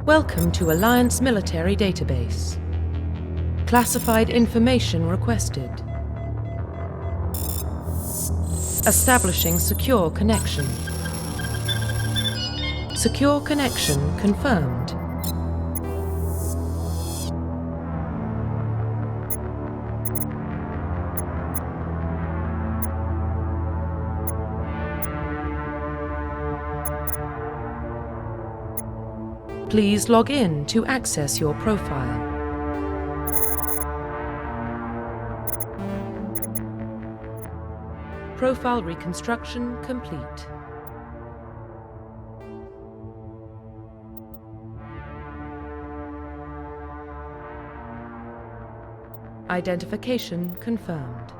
Welcome to Alliance Military Database. Classified information requested. Establishing secure connection. Secure connection confirmed. Please log in to access your profile. Profile reconstruction complete. Identification confirmed.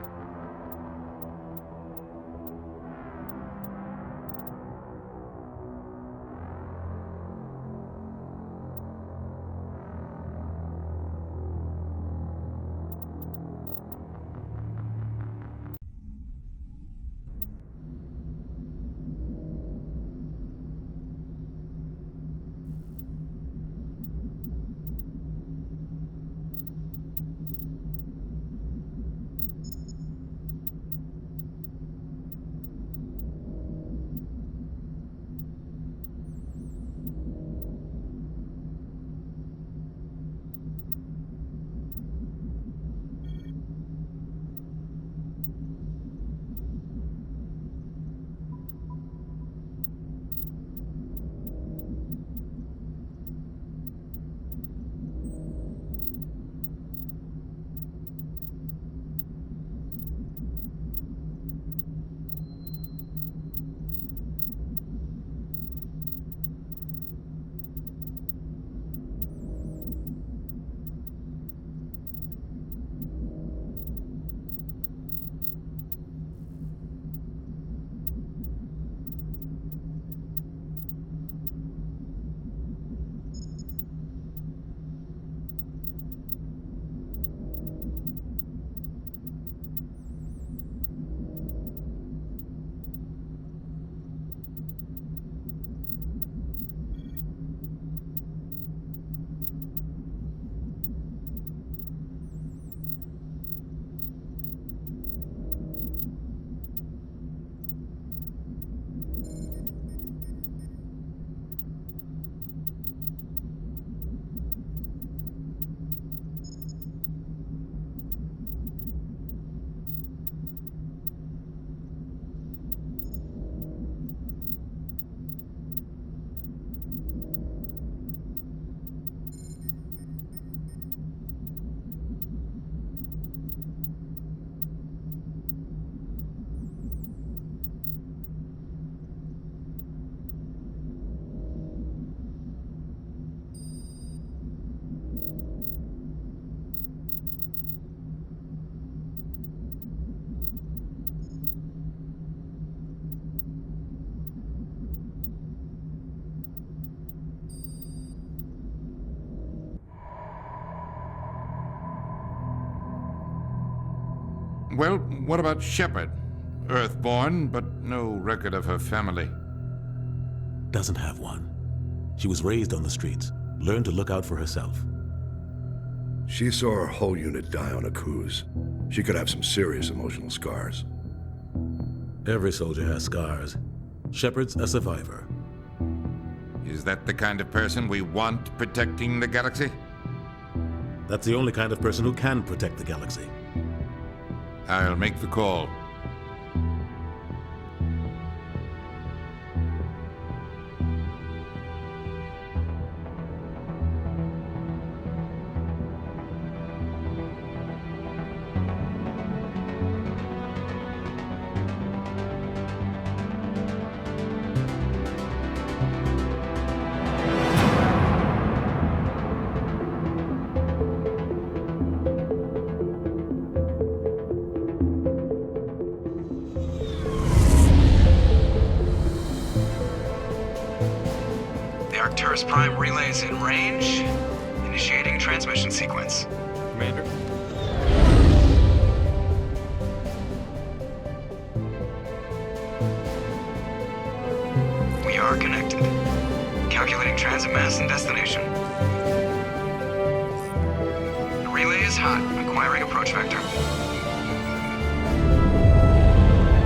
Well, what about Shepard? Earthborn, but no record of her family. Doesn't have one. She was raised on the streets, learned to look out for herself. She saw her whole unit die on a cruise. She could have some serious emotional scars. Every soldier has scars. Shepard's a survivor. Is that the kind of person we want protecting the galaxy? That's the only kind of person who can protect the galaxy. I'll make the call. Artemis Prime relays in range. Initiating transmission sequence. Commander. We are connected. Calculating transit mass and destination. The relay is hot. Acquiring approach vector.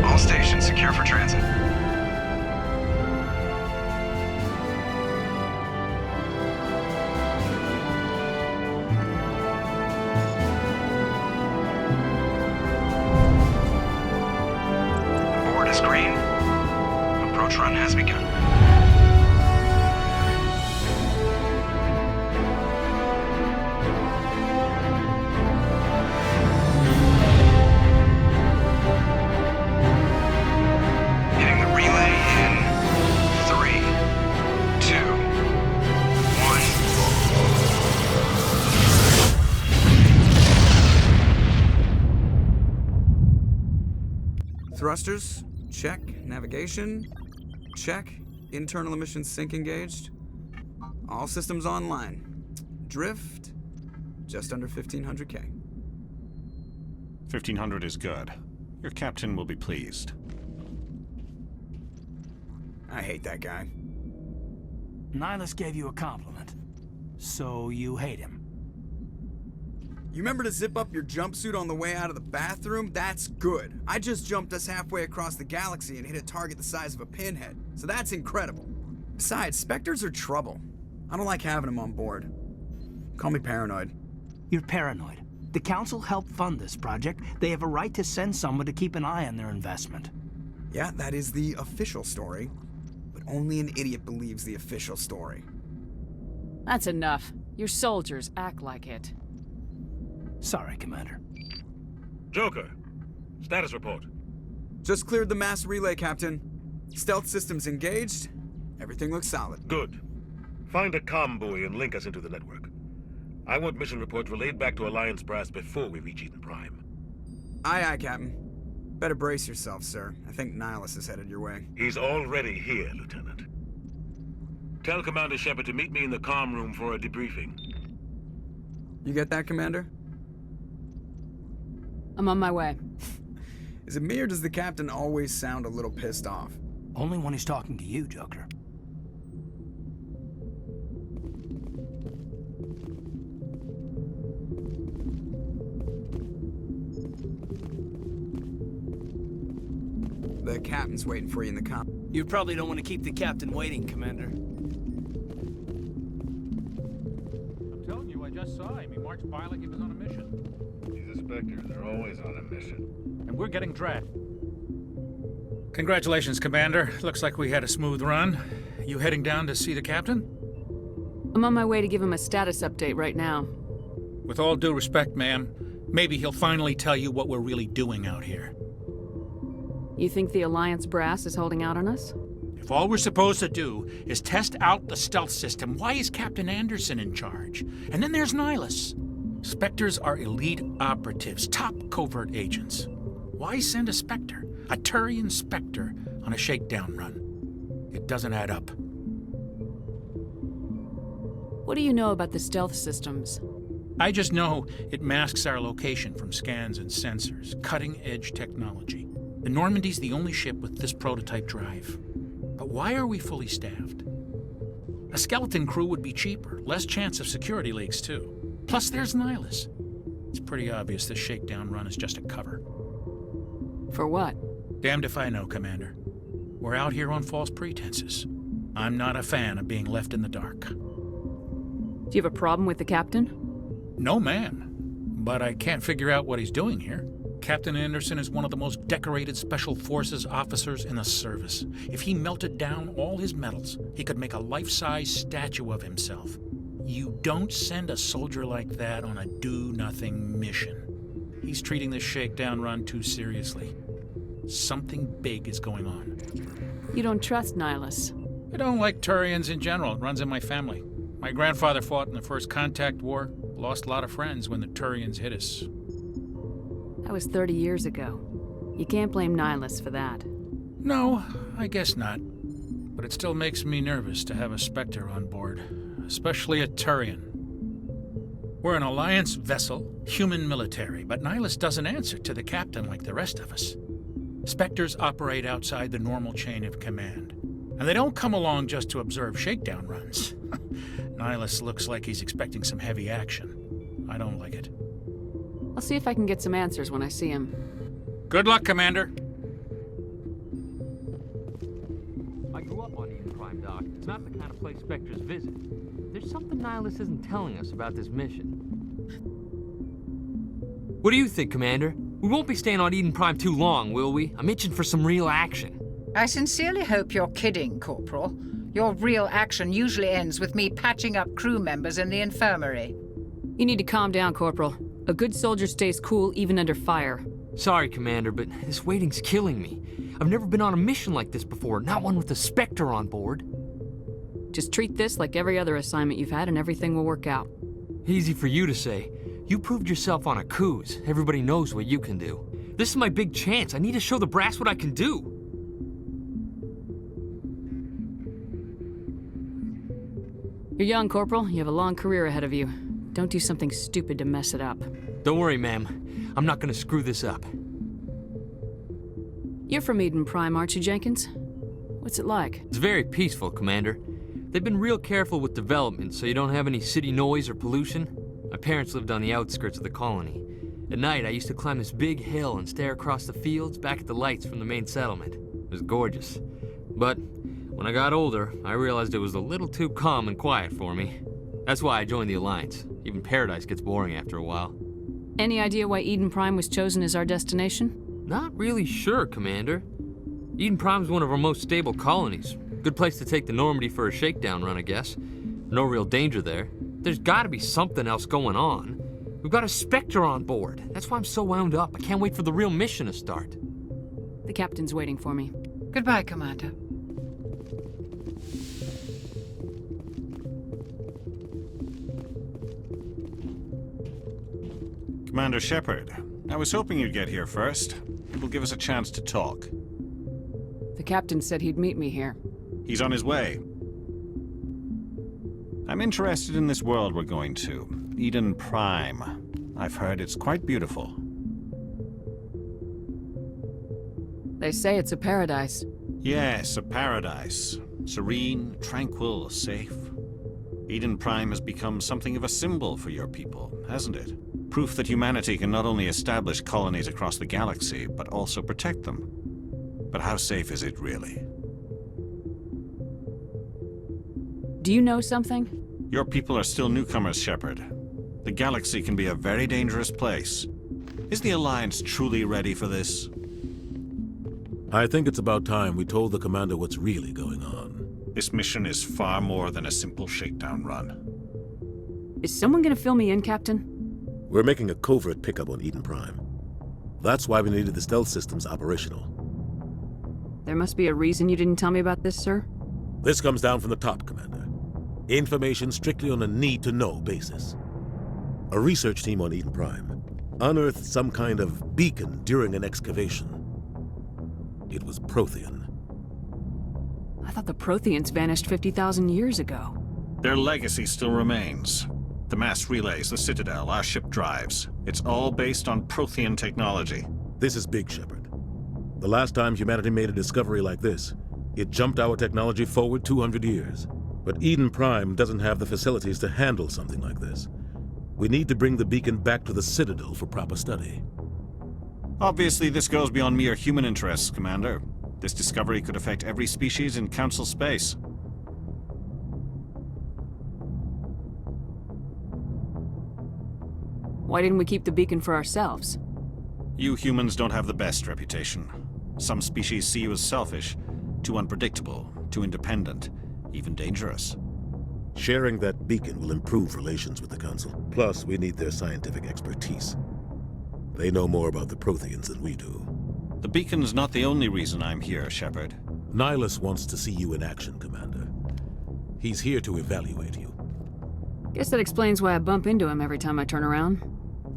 All stations secure for transit. Board is green. Approach run has begun. Hitting the relay in 3, 2, 1. Thrusters, check. Navigation, check. Internal emissions sync engaged. All systems online. Drift, just under 1500K. 1500 is good. Your captain will be pleased. I hate that guy. Nihilus gave you a compliment, so you hate him. You remember to zip up your jumpsuit on the way out of the bathroom? That's good. I just jumped us halfway across the galaxy and hit a target the size of a pinhead, so that's incredible. Besides, Spectres are trouble. I don't like having them on board. Call me paranoid. You're paranoid. The Council helped fund this project. They have a right to send someone to keep an eye on their investment. Yeah, that is the official story. But only an idiot believes the official story. That's enough. Your soldiers act like it. Sorry, Commander. Joker, status report. Just cleared the mass relay, Captain. Stealth systems engaged. Everything looks solid. Good. Find a comm buoy and link us into the network. I want mission reports relayed back to Alliance brass before we reach Eden Prime. Aye, aye, Captain. Better brace yourself, sir. I think Nihilus is headed your way. He's already here, Lieutenant. Tell Commander Shepard to meet me in the comm room for a debriefing. You get that, Commander? I'm on my way. Is it me or does the Captain always sound a little pissed off? Only when he's talking to you, Joker. The Captain's waiting for you in the comm. You probably don't want to keep the Captain waiting, Commander. I'm telling you, I just saw him. He marched by like he was on a mission. He's a Spectre. They're always on a mission. And we're getting dragged. Congratulations, Commander. Looks like we had a smooth run. You heading down to see the Captain? I'm on my way to give him a status update right now. With all due respect, ma'am, maybe he'll finally tell you what we're really doing out here. You think the Alliance brass is holding out on us? If all we're supposed to do is test out the stealth system, why is Captain Anderson in charge? And then there's Nihilus. Spectres are elite operatives, top covert agents. Why send a Spectre, a Turian Spectre, on a shakedown run? It doesn't add up. What do you know about the stealth systems? I just know it masks our location from scans and sensors, cutting-edge technology. The Normandy's the only ship with this prototype drive. But why are we fully staffed? A skeleton crew would be cheaper, less chance of security leaks too. Plus there's Nihilus. It's pretty obvious this shakedown run is just a cover. For what? Damned if I know, Commander. We're out here on false pretenses. I'm not a fan of being left in the dark. Do you have a problem with the Captain? No, ma'am. But I can't figure out what he's doing here. Captain Anderson is one of the most decorated Special Forces officers in the service. If he melted down all his medals, he could make a life-size statue of himself. You don't send a soldier like that on a do-nothing mission. He's treating this shakedown run too seriously. Something big is going on. You don't trust Nihilus? I don't like Turians in general. It runs in my family. My grandfather fought in the First Contact War, lost a lot of friends when the Turians hit us. That was 30 years ago. You can't blame Nihilus for that. No, I guess not. But it still makes me nervous to have a Spectre on board, especially a Turian. We're an Alliance vessel, human military, but Nihilus doesn't answer to the Captain like the rest of us. Spectres operate outside the normal chain of command. And they don't come along just to observe shakedown runs. Nihilus looks like he's expecting some heavy action. I don't like it. I'll see if I can get some answers when I see him. Good luck, Commander. I grew up on Eden Prime, Doc. It's not the kind of place Spectres visit. There's something Nihilus isn't telling us about this mission. What do you think, Commander? We won't be staying on Eden Prime too long, will we? I'm itching for some real action. I sincerely hope you're kidding, Corporal. Your real action usually ends with me patching up crew members in the infirmary. You need to calm down, Corporal. A good soldier stays cool even under fire. Sorry, Commander, but this waiting's killing me. I've never been on a mission like this before, not one with a Spectre on board. Just treat this like every other assignment you've had and everything will work out. Easy for you to say. You proved yourself on a cruise. Everybody knows what you can do. This is my big chance. I need to show the brass what I can do. You're young, Corporal. You have a long career ahead of you. Don't do something stupid to mess it up. Don't worry, ma'am. I'm not gonna screw this up. You're from Eden Prime, aren't you, Jenkins? What's it like? It's very peaceful, Commander. They've been real careful with development, so you don't have any city noise or pollution. My parents lived on the outskirts of the colony. At night, I used to climb this big hill and stare across the fields back at the lights from the main settlement. It was gorgeous. But when I got older, I realized it was a little too calm and quiet for me. That's why I joined the Alliance. Even Paradise gets boring after a while. Any idea why Eden Prime was chosen as our destination? Not really sure, Commander. Eden Prime's one of our most stable colonies. Good place to take the Normandy for a shakedown run, I guess. No real danger there. There's gotta be something else going on. We've got a Spectre on board. That's why I'm so wound up. I can't wait for the real mission to start. The captain's waiting for me. Goodbye, Commander. Commander Shepard, I was hoping you'd get here first. It will give us a chance to talk. The captain said he'd meet me here. He's on his way. I'm interested in this world we're going to, Eden Prime. I've heard it's quite beautiful. They say it's a paradise. Yes, a paradise. Serene, tranquil, safe. Eden Prime has become something of a symbol for your people, hasn't it? Proof that humanity can not only establish colonies across the galaxy, but also protect them. But how safe is it really? Do you know something? Your people are still newcomers, Shepard. The galaxy can be a very dangerous place. Is the Alliance truly ready for this? I think it's about time we told the commander what's really going on. This mission is far more than a simple shakedown run. Is someone gonna fill me in, Captain? We're making a covert pickup on Eden Prime. That's why we needed the stealth systems operational. There must be a reason you didn't tell me about this, sir? This comes down from the top, Commander. Information strictly on a need-to-know basis. A research team on Eden Prime unearthed some kind of beacon during an excavation. It was Prothean. I thought the Protheans vanished 50,000 years ago. Their legacy still remains. The mass relays, the Citadel, our ship drives. It's all based on Prothean technology. This is big, Shepard. The last time humanity made a discovery like this, it jumped our technology forward 200 years. But Eden Prime doesn't have the facilities to handle something like this. We need to bring the beacon back to the Citadel for proper study. Obviously, this goes beyond mere human interests, Commander. This discovery could affect every species in Council space. Why didn't we keep the beacon for ourselves? You humans don't have the best reputation. Some species see you as selfish, too unpredictable, too independent, even dangerous. Sharing that beacon will improve relations with the Council. Plus, we need their scientific expertise. They know more about the Protheans than we do. The beacon's not the only reason I'm here, Shepard. Nihilus wants to see you in action, Commander. He's here to evaluate you. Guess that explains why I bump into him every time I turn around.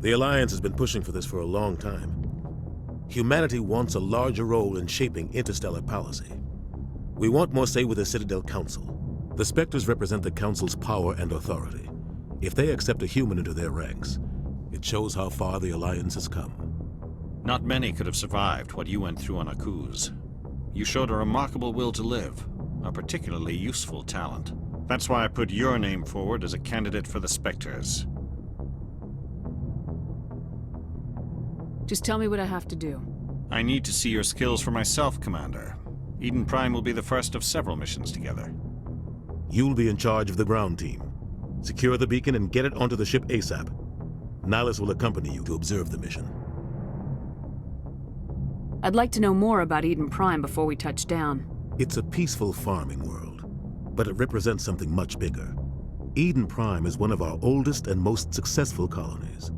The Alliance has been pushing for this for a long time. Humanity wants a larger role in shaping interstellar policy. We want more say with the Citadel Council. The Spectres represent the Council's power and authority. If they accept a human into their ranks, it shows how far the Alliance has come. Not many could have survived what you went through on Akuz. You showed a remarkable will to live. a particularly useful talent. That's why I put your name forward as a candidate for the Spectres. Just tell me what I have to do. I need to see your skills for myself, Commander. Eden Prime will be the first of several missions together. You'll be in charge of the ground team. Secure the beacon and get it onto the ship ASAP. Nihilus will accompany you to observe the mission. I'd like to know more about Eden Prime before we touch down. It's a peaceful farming world, but it represents something much bigger. Eden Prime is one of our oldest and most successful colonies.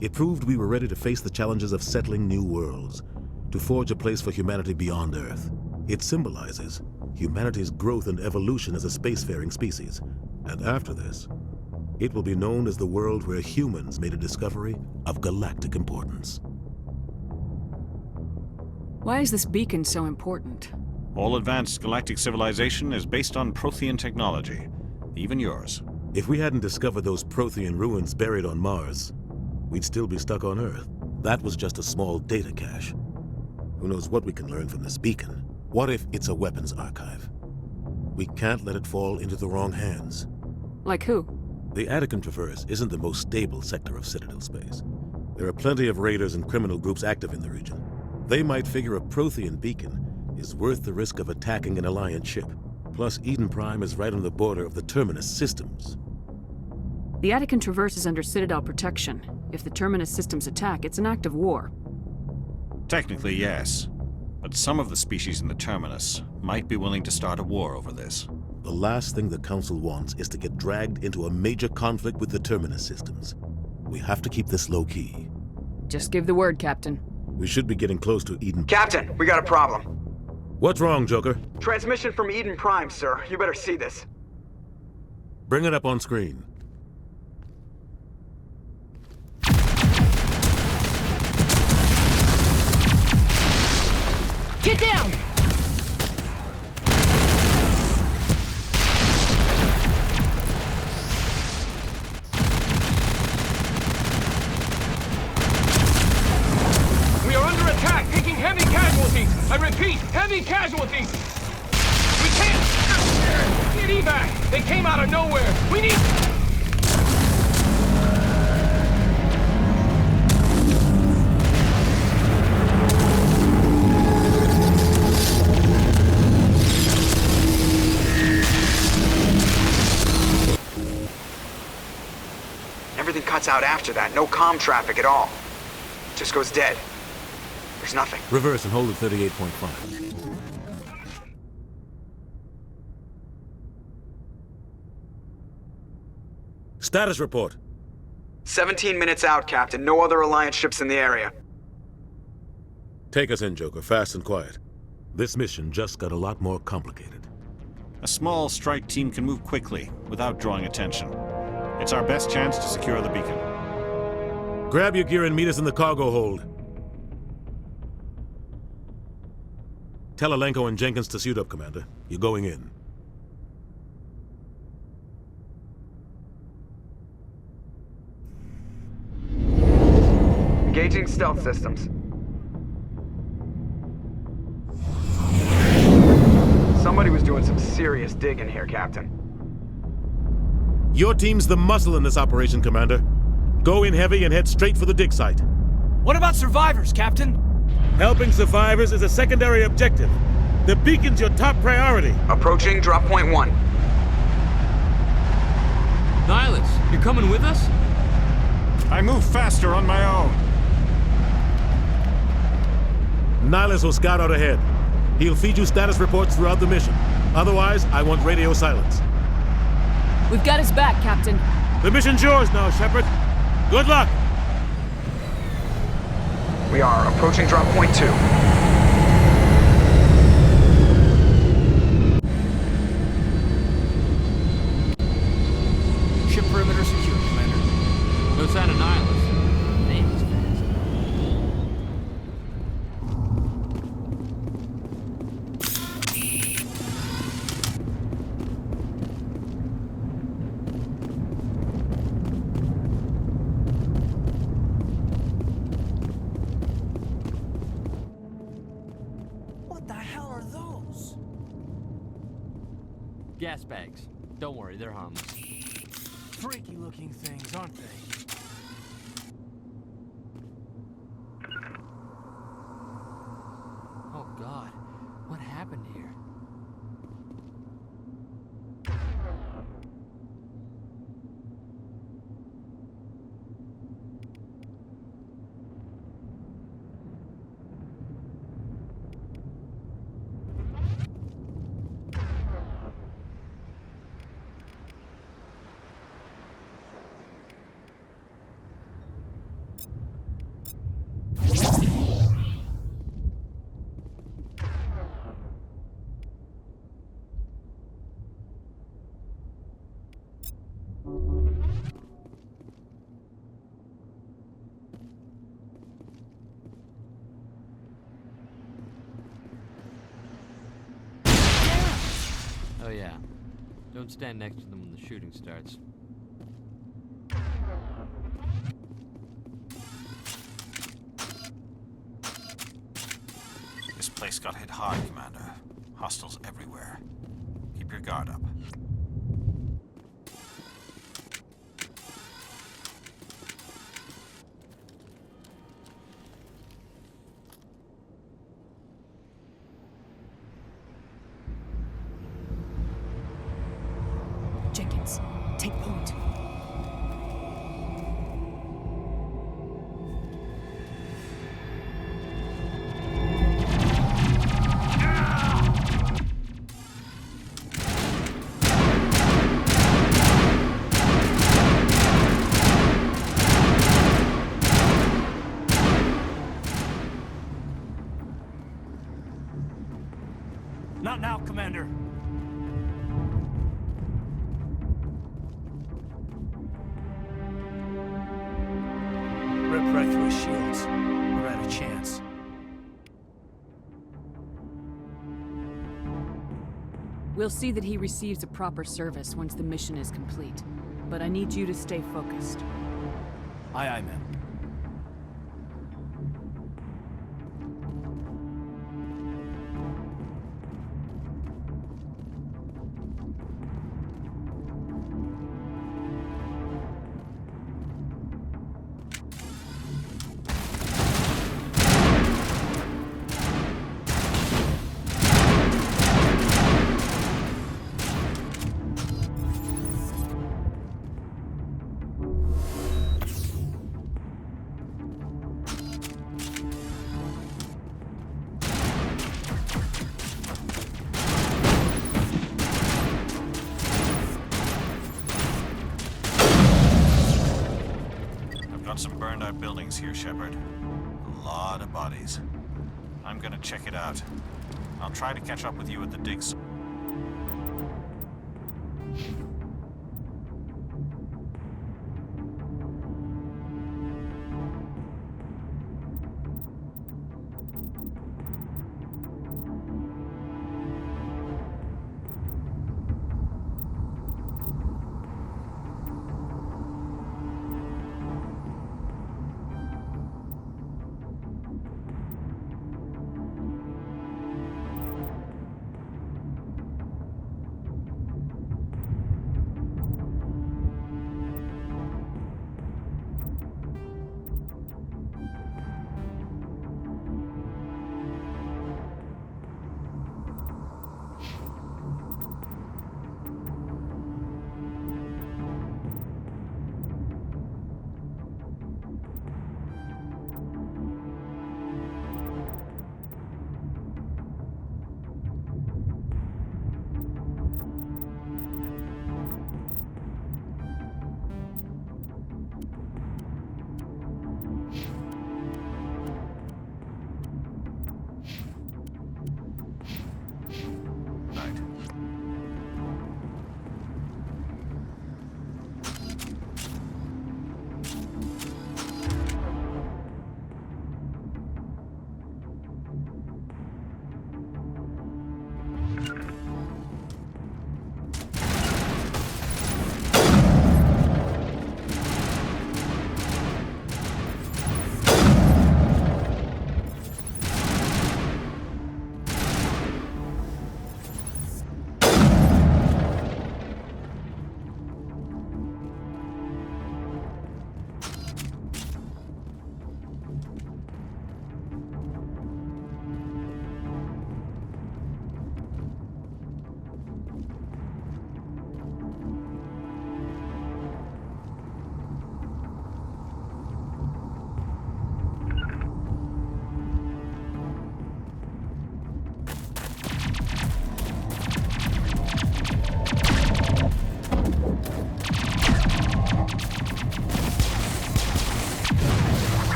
It proved we were ready to face the challenges of settling new worlds, to forge a place for humanity beyond Earth. It symbolizes humanity's growth and evolution as a spacefaring species. And after this, it will be known as the world where humans made a discovery of galactic importance. Why is this beacon so important? All advanced galactic civilization is based on Prothean technology, even yours. If we hadn't discovered those Prothean ruins buried on Mars, we'd still be stuck on Earth. That was just a small data cache. Who knows what we can learn from this beacon? What if it's a weapons archive? We can't let it fall into the wrong hands. Like who? The Attican Traverse isn't the most stable sector of Citadel space. There are plenty of raiders and criminal groups active in the region. They might figure a Prothean beacon is worth the risk of attacking an Alliance ship. Plus, Eden Prime is right on the border of the Terminus systems. The Attican Traverse is under Citadel protection. If the Terminus systems attack, it's an act of war. Technically, yes. But some of the species in the Terminus might be willing to start a war over this. The last thing the Council wants is to get dragged into a major conflict with the Terminus systems. We have to keep this low-key. Just give the word, Captain. We should be getting close to Eden. Captain, we got a problem. What's wrong, Joker? Transmission from Eden Prime, sir. You better see this. Bring it up on screen. Get down! We are under attack, taking heavy casualties. I repeat, heavy casualties. We can't get evac. They came out of nowhere. We need... Everything cuts out after that. No comm traffic at all. Just goes dead. There's nothing. Reverse and hold at 38.5. Status report. 17 minutes out, Captain. No other Alliance ships in the area. Take us in, Joker, fast and quiet. This mission just got a lot more complicated. A small strike team can move quickly, without drawing attention. It's our best chance to secure the beacon. Grab your gear and meet us in the cargo hold. Tell Alenko and Jenkins to suit up, Commander. You're going in. Engaging stealth systems. Somebody was doing some serious digging here, Captain. Your team's the muscle in this operation, Commander. Go in heavy and head straight for the dig site. What about survivors, Captain? Helping survivors is a secondary objective. The beacon's your top priority. Approaching drop point 1. Nihilus, you're coming with us? I move faster on my own. Nihilus will scout out ahead. He'll feed you status reports throughout the mission. Otherwise, I want radio silence. We've got his back, Captain. The mission's yours now, Shepard. Good luck! We are approaching drop point 2. Ship perimeter secure, Commander. No sign of Nihilus. Name is fast. Gas bags. Don't worry, they're harmless. Freaky looking things, aren't they? Oh God, what happened here? Oh yeah. Don't stand next to them when the shooting starts. This place got hit hard, Commander. Hostiles everywhere. Keep your guard up. Jenkins, take point. Not now, Commander. Rip right through his shields. We're at a chance. We'll see that he receives a proper service once the mission is complete. But I need you to stay focused. Aye, aye, ma'am. Some burned out buildings here, Shepard. A lot of bodies. I'm gonna check it out. I'll try to catch up with you at the digs.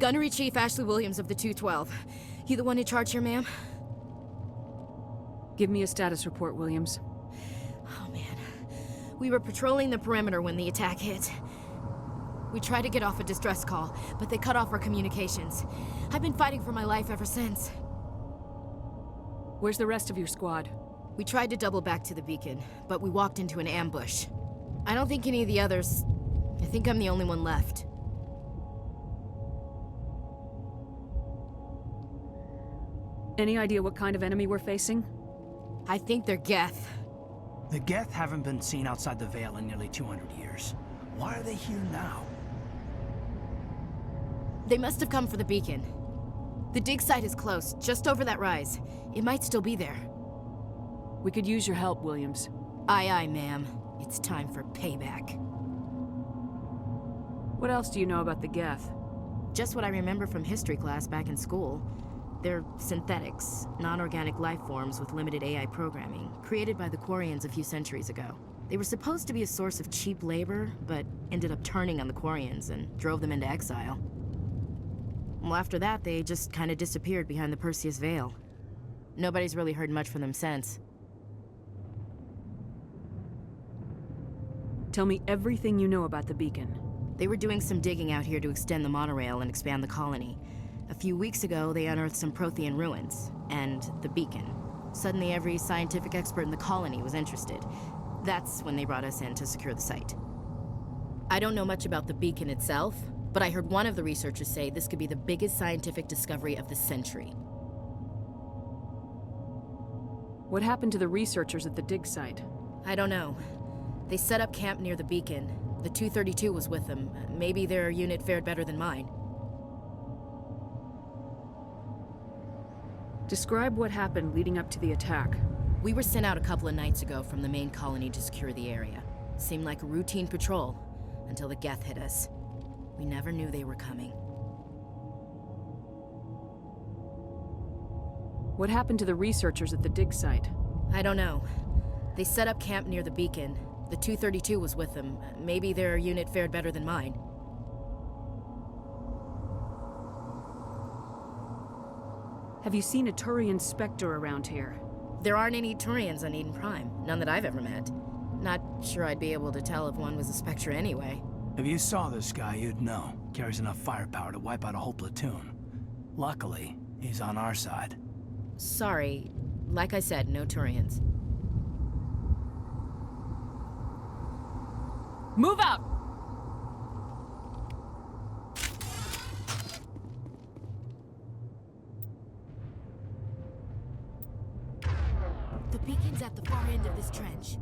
Gunnery Chief Ashley Williams of the 212. You the one in charge here, ma'am? Give me a status report, Williams. Oh, man. We were patrolling the perimeter when the attack hit. We tried to get off a distress call, but they cut off our communications. I've been fighting for my life ever since. Where's the rest of your squad? We tried to double back to the beacon, but we walked into an ambush. I don't think any of the others... I think I'm the only one left. Any idea what kind of enemy we're facing? I think they're Geth. The Geth haven't been seen outside the Veil in nearly 200 years. Why are they here now? They must have come for the beacon. The dig site is close, just over that rise. It might still be there. We could use your help, Williams. Aye, aye, ma'am. It's time for payback. What else do you know about the Geth? Just what I remember from history class back in school. They're synthetics, non-organic life forms with limited AI programming, created by the Quarians a few centuries ago. They were supposed to be a source of cheap labor, but ended up turning on the Quarians and drove them into exile. Well, after that, they just kind of disappeared behind the Perseus Veil. Nobody's really heard much from them since. Tell me everything you know about the beacon. They were doing some digging out here to extend the monorail and expand the colony. A few weeks ago, they unearthed some Prothean ruins, and the beacon. Suddenly, every scientific expert in the colony was interested. That's when they brought us in to secure the site. I don't know much about the beacon itself, but I heard one of the researchers say this could be the biggest scientific discovery of the century. What happened to the researchers at the dig site? I don't know. They set up camp near the beacon. The 232 was with them. Maybe their unit fared better than mine. Describe what happened leading up to the attack. We were sent out a couple of nights ago from the main colony to secure the area. Seemed like a routine patrol, until the Geth hit us. We never knew they were coming. What happened to the researchers at the dig site? I don't know. They set up camp near the beacon. The 232 was with them. Maybe their unit fared better than mine. Have you seen a Turian Spectre around here? There aren't any Turians on Eden Prime. None that I've ever met. Not sure I'd be able to tell if one was a Spectre anyway. If you saw this guy, you'd know. Carries enough firepower to wipe out a whole platoon. Luckily, he's on our side. Sorry. Like I said, no Turians. Move out! The beacon's at the far end of this trench.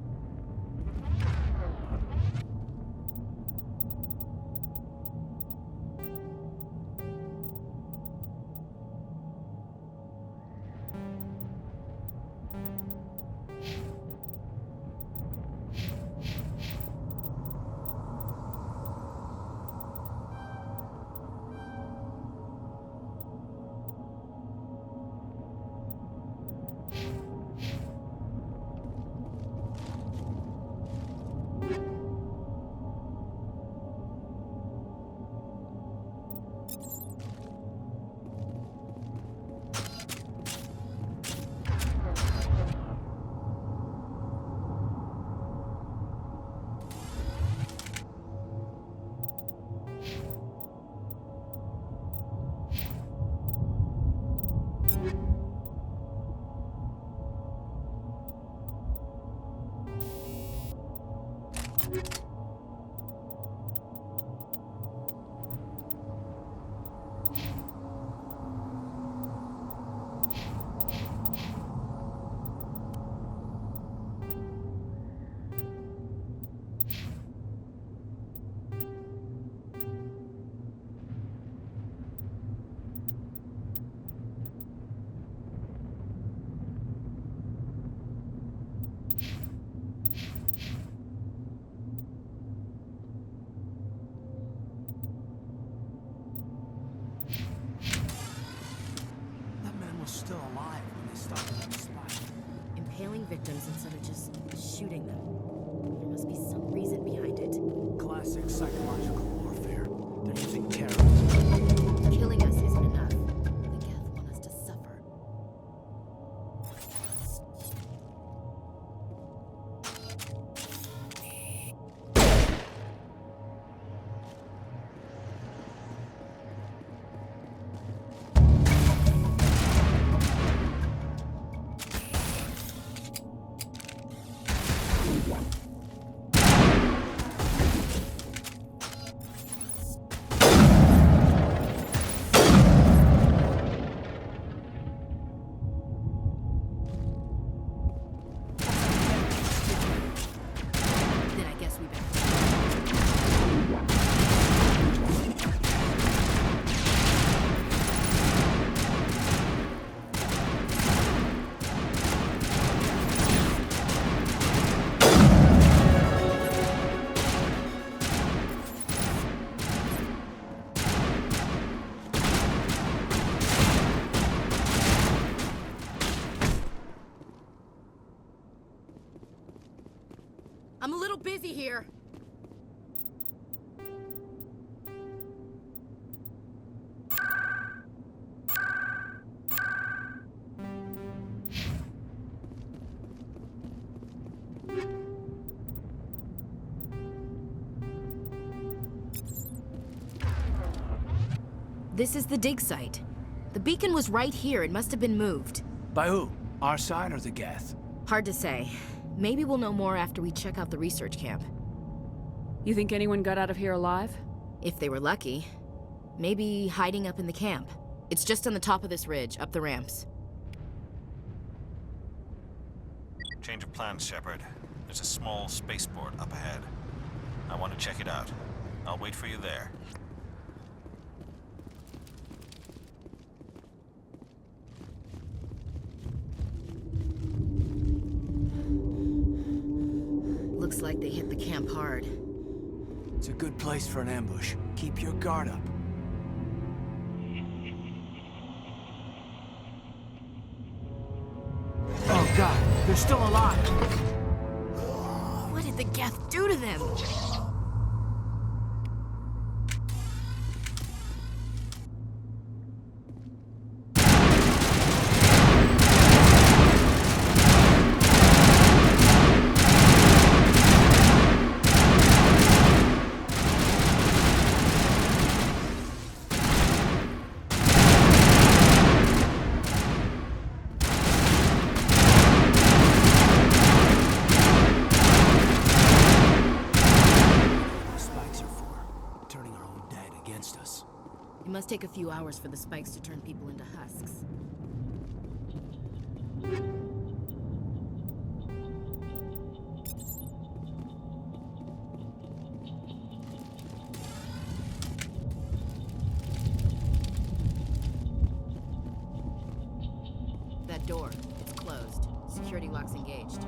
Still alive when they started that slide. Impaling victims instead of just shooting them. There must be some reason behind it. Classic psychological warfare. They're using terrorism. Killing I'm a little busy here. This is the dig site. The beacon was right here. It must have been moved. By who? Our side or the Geth? Hard to say. Maybe we'll know more after we check out the research camp. You think anyone got out of here alive? If they were lucky. Maybe hiding up in the camp. It's just on the top of this ridge, up the ramps. Change of plans, Shepard. There's a small spaceport up ahead. I want to check it out. I'll wait for you there. Looks like they hit the camp hard. It's a good place for an ambush. Keep your guard up. Oh god, they're still alive! What did the Geth do to them? It must take a few hours for the spikes to turn people into husks. That door, it's closed. Security lock's engaged.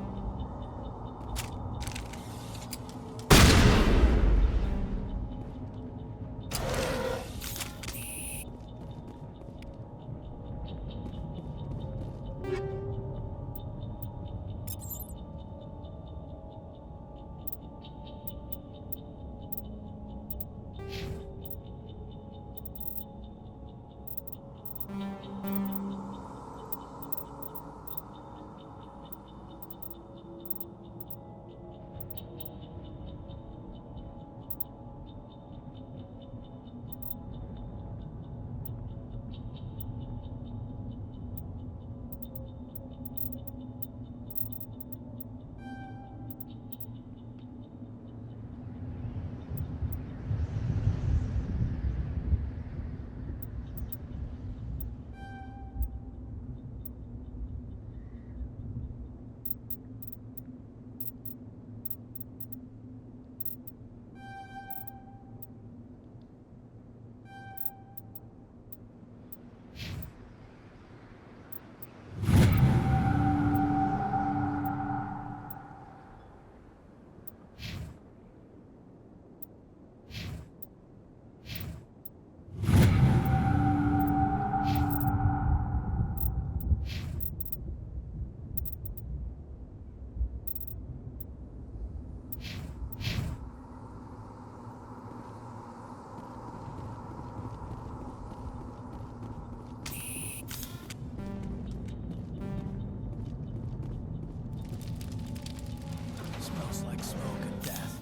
Smells like smoke and death.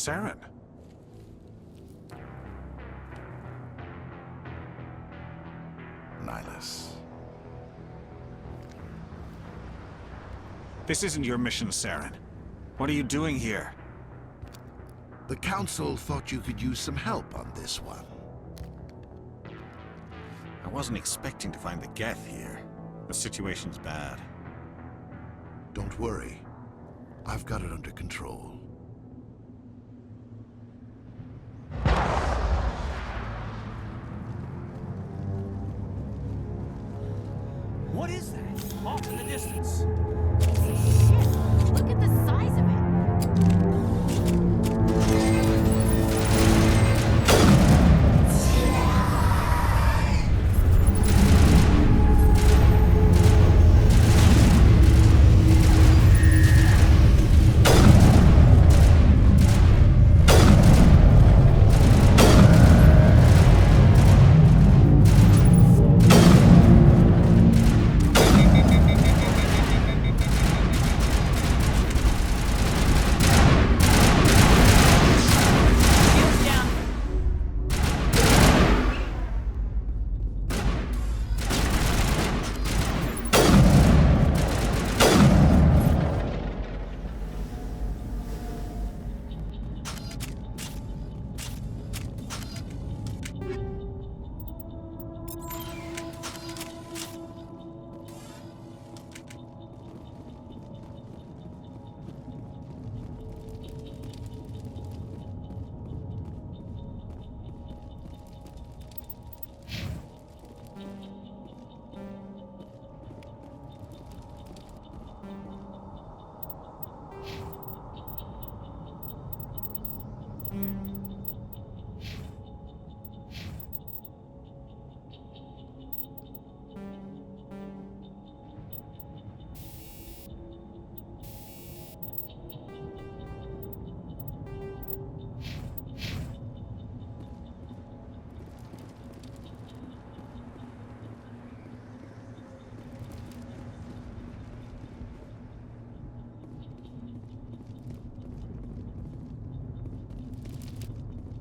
Saren. Nihilus. This isn't your mission, Saren. What are you doing here? The Council thought you could use some help on this one. I wasn't expecting to find the Geth here. The situation's bad. Don't worry. I've got it under control. What is that? Off in the distance. Shit! Look at the size of it!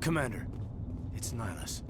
Commander, it's Nihilus.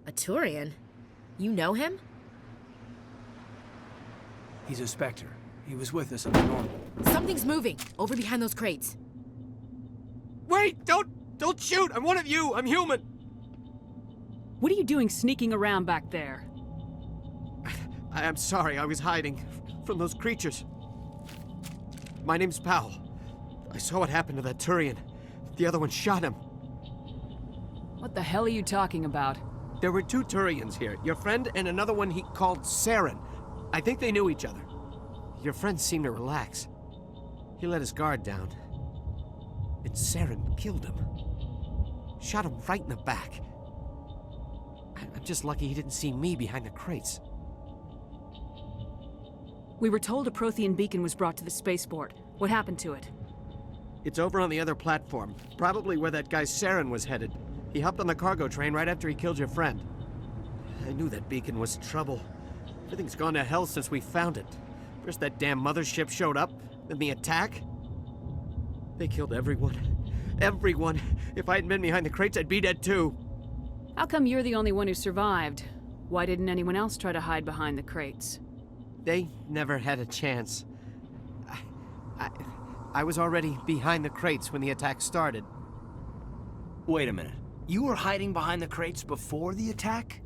A Turian? You know him? He's a Spectre. He was with us up the north. Something's moving, over behind those crates. Wait! Don't shoot! I'm one of you! I'm human! What are you doing sneaking around back there? I'm sorry, I was hiding from those creatures. My name's Powell. I saw what happened to that Turian. The other one shot him. What the hell are you talking about? There were two Turians here, your friend and another one he called Saren. I think they knew each other. Your friend seemed to relax. He let his guard down. And Saren killed him. Shot him right in the back. I'm just lucky he didn't see me behind the crates. We were told a Prothean beacon was brought to the spaceport. What happened to it? It's over on the other platform, probably where that guy Saren was headed. He hopped on the cargo train right after he killed your friend. I knew that beacon was trouble. Everything's gone to hell since we found it. First that damn mothership showed up, then the attack. They killed everyone. Everyone. If I hadn't been behind the crates, I'd be dead too. How come you're the only one who survived? Why didn't anyone else try to hide behind the crates? They never had a chance. I was already behind the crates when the attack started. Wait a minute. You were hiding behind the crates before the attack?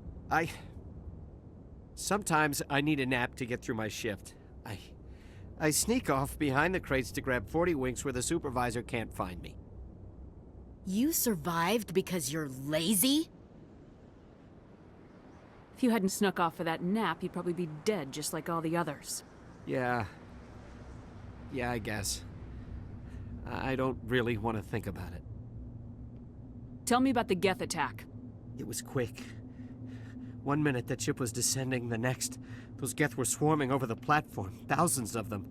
Sometimes I need a nap to get through my shift. I sneak off behind the crates to grab 40 winks where the supervisor can't find me. You survived because you're lazy? If you hadn't snuck off for that nap, you'd probably be dead just like all the others. Yeah, I guess. I don't really want to think about it. Tell me about the Geth attack. It was quick. 1 minute that ship was descending, the next, those Geth were swarming over the platform, thousands of them.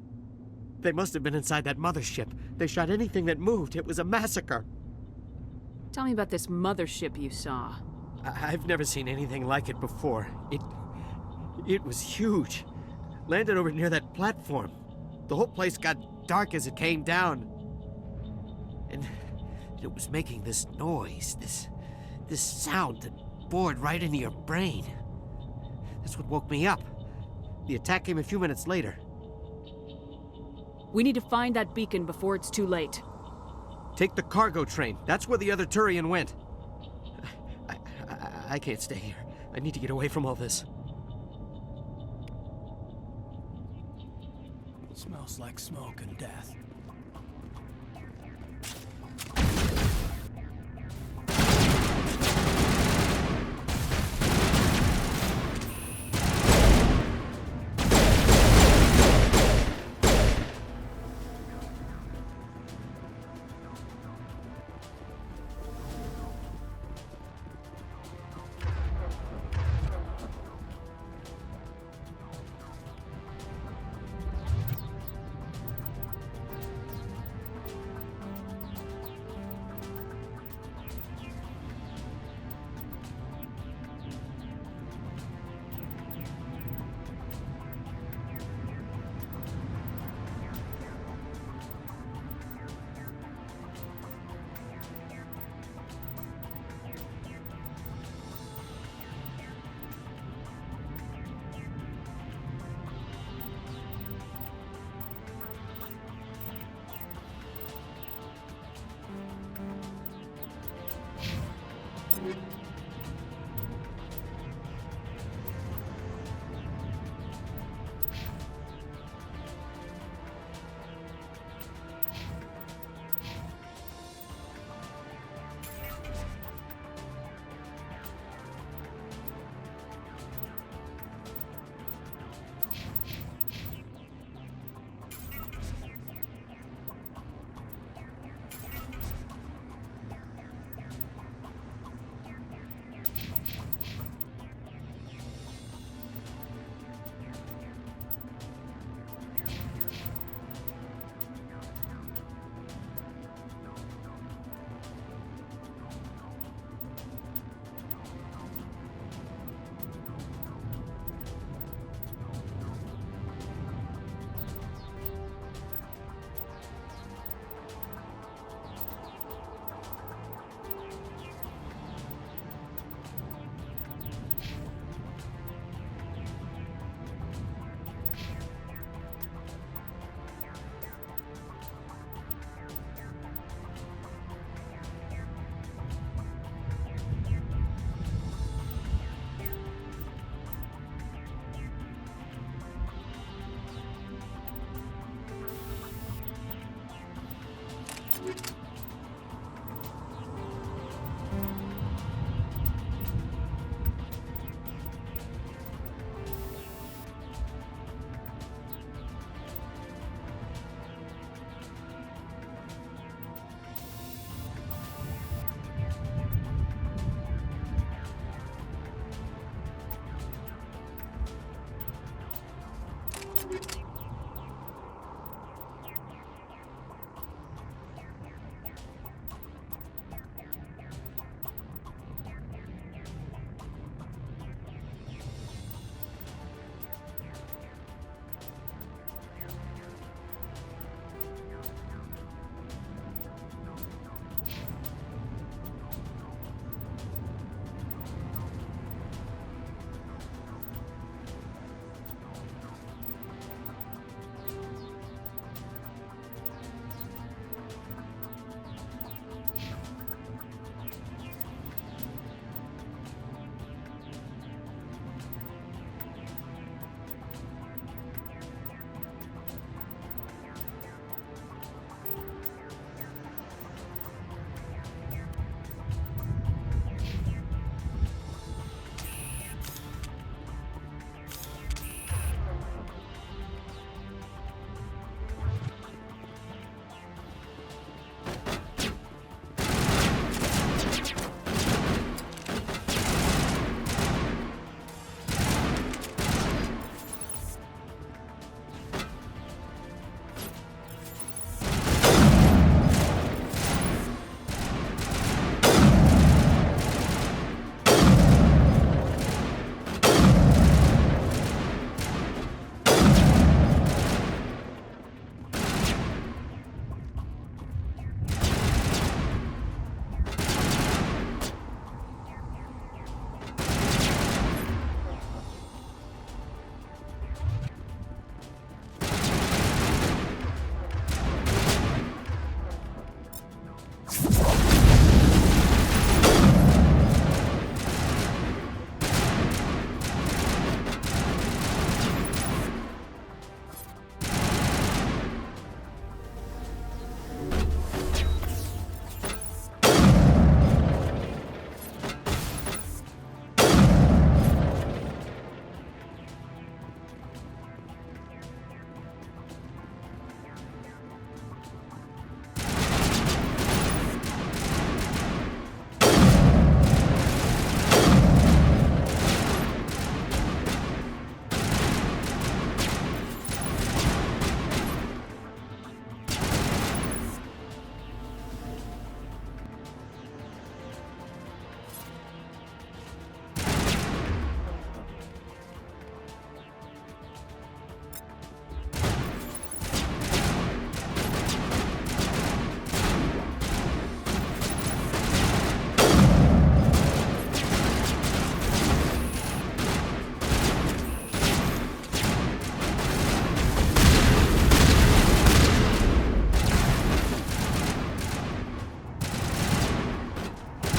They must have been inside that mothership. They shot anything that moved. It was a massacre. Tell me about this mothership you saw. I've never seen anything like it before. It was huge. Landed over near that platform. The whole place got dark as it came down. And it was making this noise, this sound that bored right into your brain. That's what woke me up. The attack came a few minutes later. We need to find that beacon before it's too late. Take the cargo train. That's where the other Turian went. I can't stay here. I need to get away from all this. It smells like smoke and death.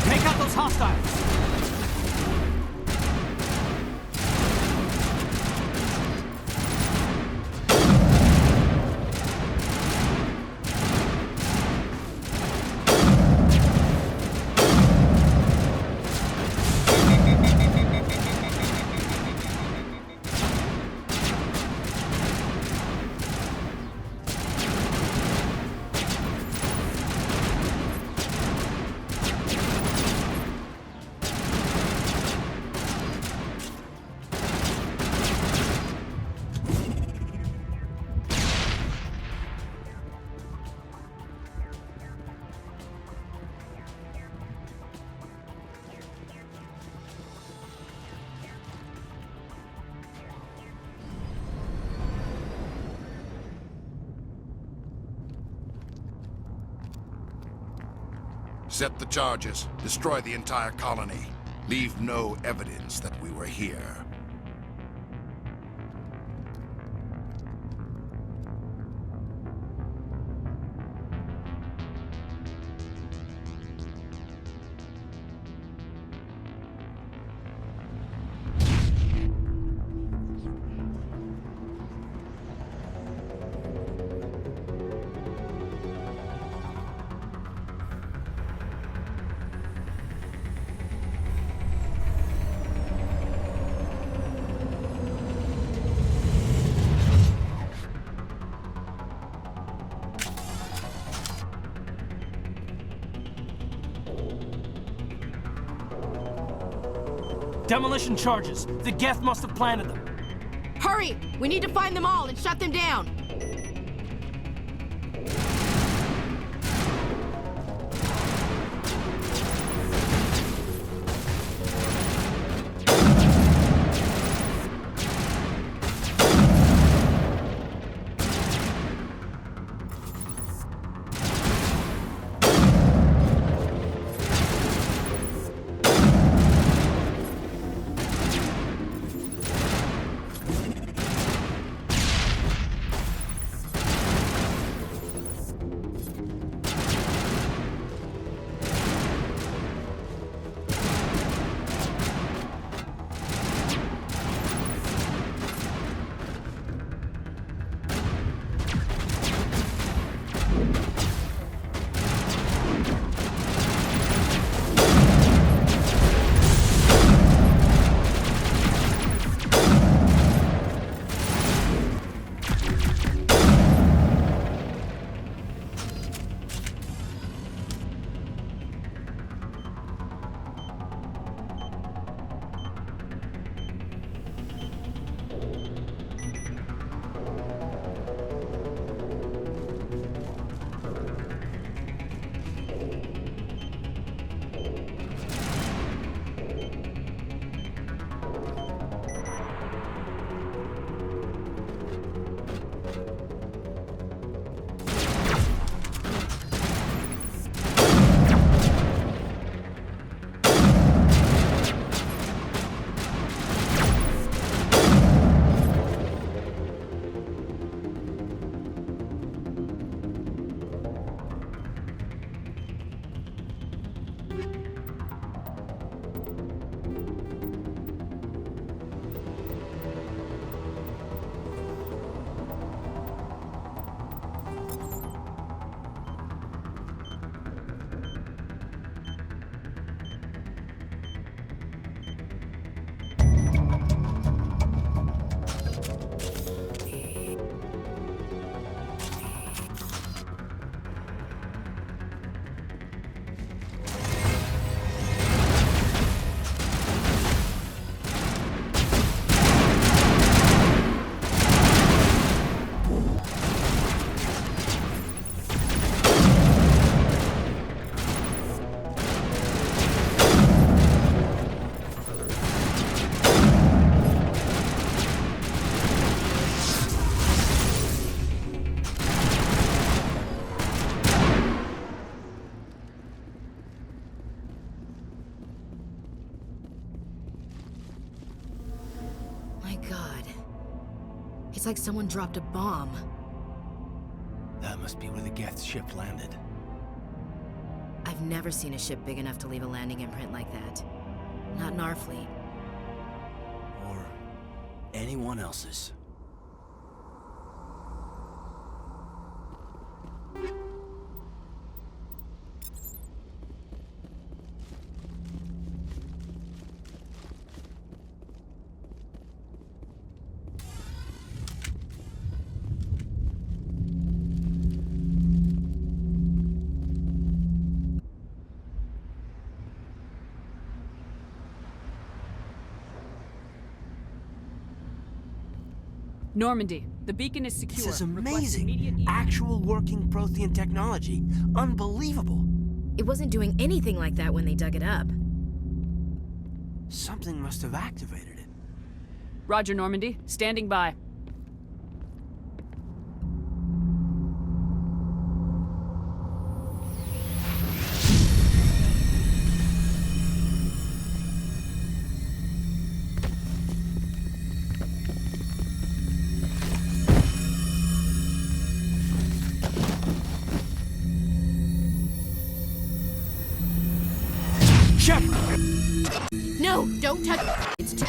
Take out those hostiles! Set the charges. Destroy the entire colony. Leave no evidence that we were here. Demolition charges. The Geth must have planted them. Hurry! We need to find them all and shut them down! It's like someone dropped a bomb. That must be where the Geth ship landed. I've never seen a ship big enough to leave a landing imprint like that. Not in our fleet. Or anyone else's. Normandy, the beacon is secure. This is Request amazing. immediate Actual working Prothean technology. Unbelievable. It wasn't doing anything like that when they dug it up. Something must have activated it. Roger, Normandy. Standing by. No, don't touch it. It's too...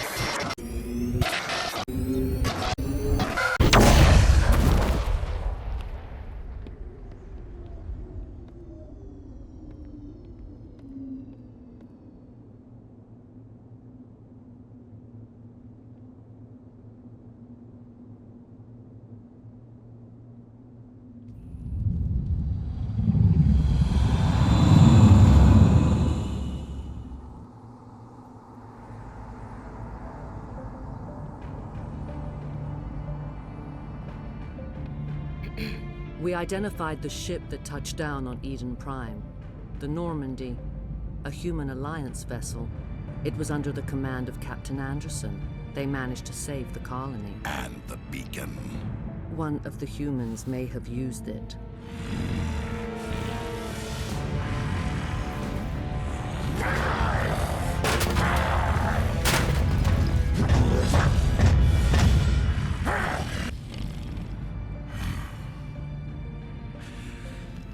We identified the ship that touched down on Eden Prime. The Normandy, a human alliance vessel. It was under the command of Captain Anderson. They managed to save the colony. And the beacon. One of the humans may have used it.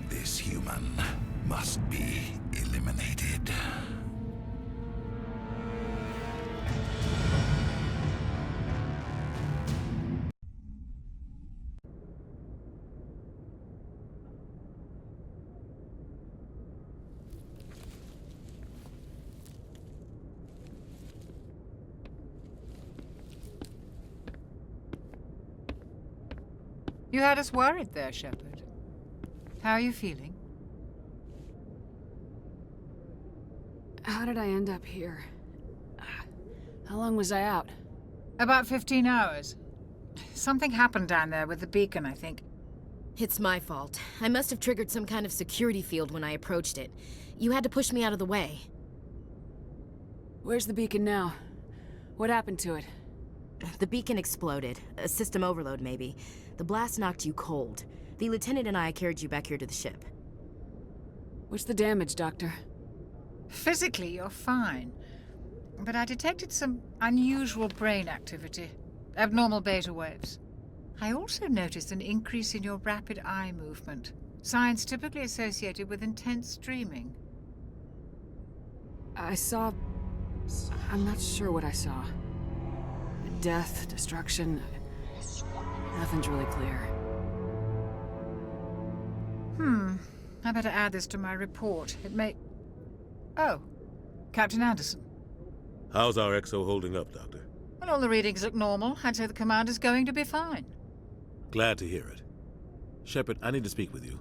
This human must be eliminated. You had us worried there, Shepard. How are you feeling? How did I end up here? How long was I out? About 15 hours. Something happened down there with the beacon, I think. It's my fault. I must have triggered some kind of security field when I approached it. You had to push me out of the way. Where's the beacon now? What happened to it? The beacon exploded. A system overload, maybe. The blast knocked you cold. The lieutenant and I carried you back here to the ship. What's the damage, Doctor? Physically, you're fine. But I detected some unusual brain activity. Abnormal beta waves. I also noticed an increase in your rapid eye movement. Signs typically associated with intense dreaming. I saw... I'm not sure what I saw. Death, destruction... Nothing's really clear. I better add this to my report. It may... Oh, Captain Anderson. How's our XO holding up, Doctor? Well, all the readings look normal. I'd say the commander's going to be fine. Glad to hear it. Shepard, I need to speak with you.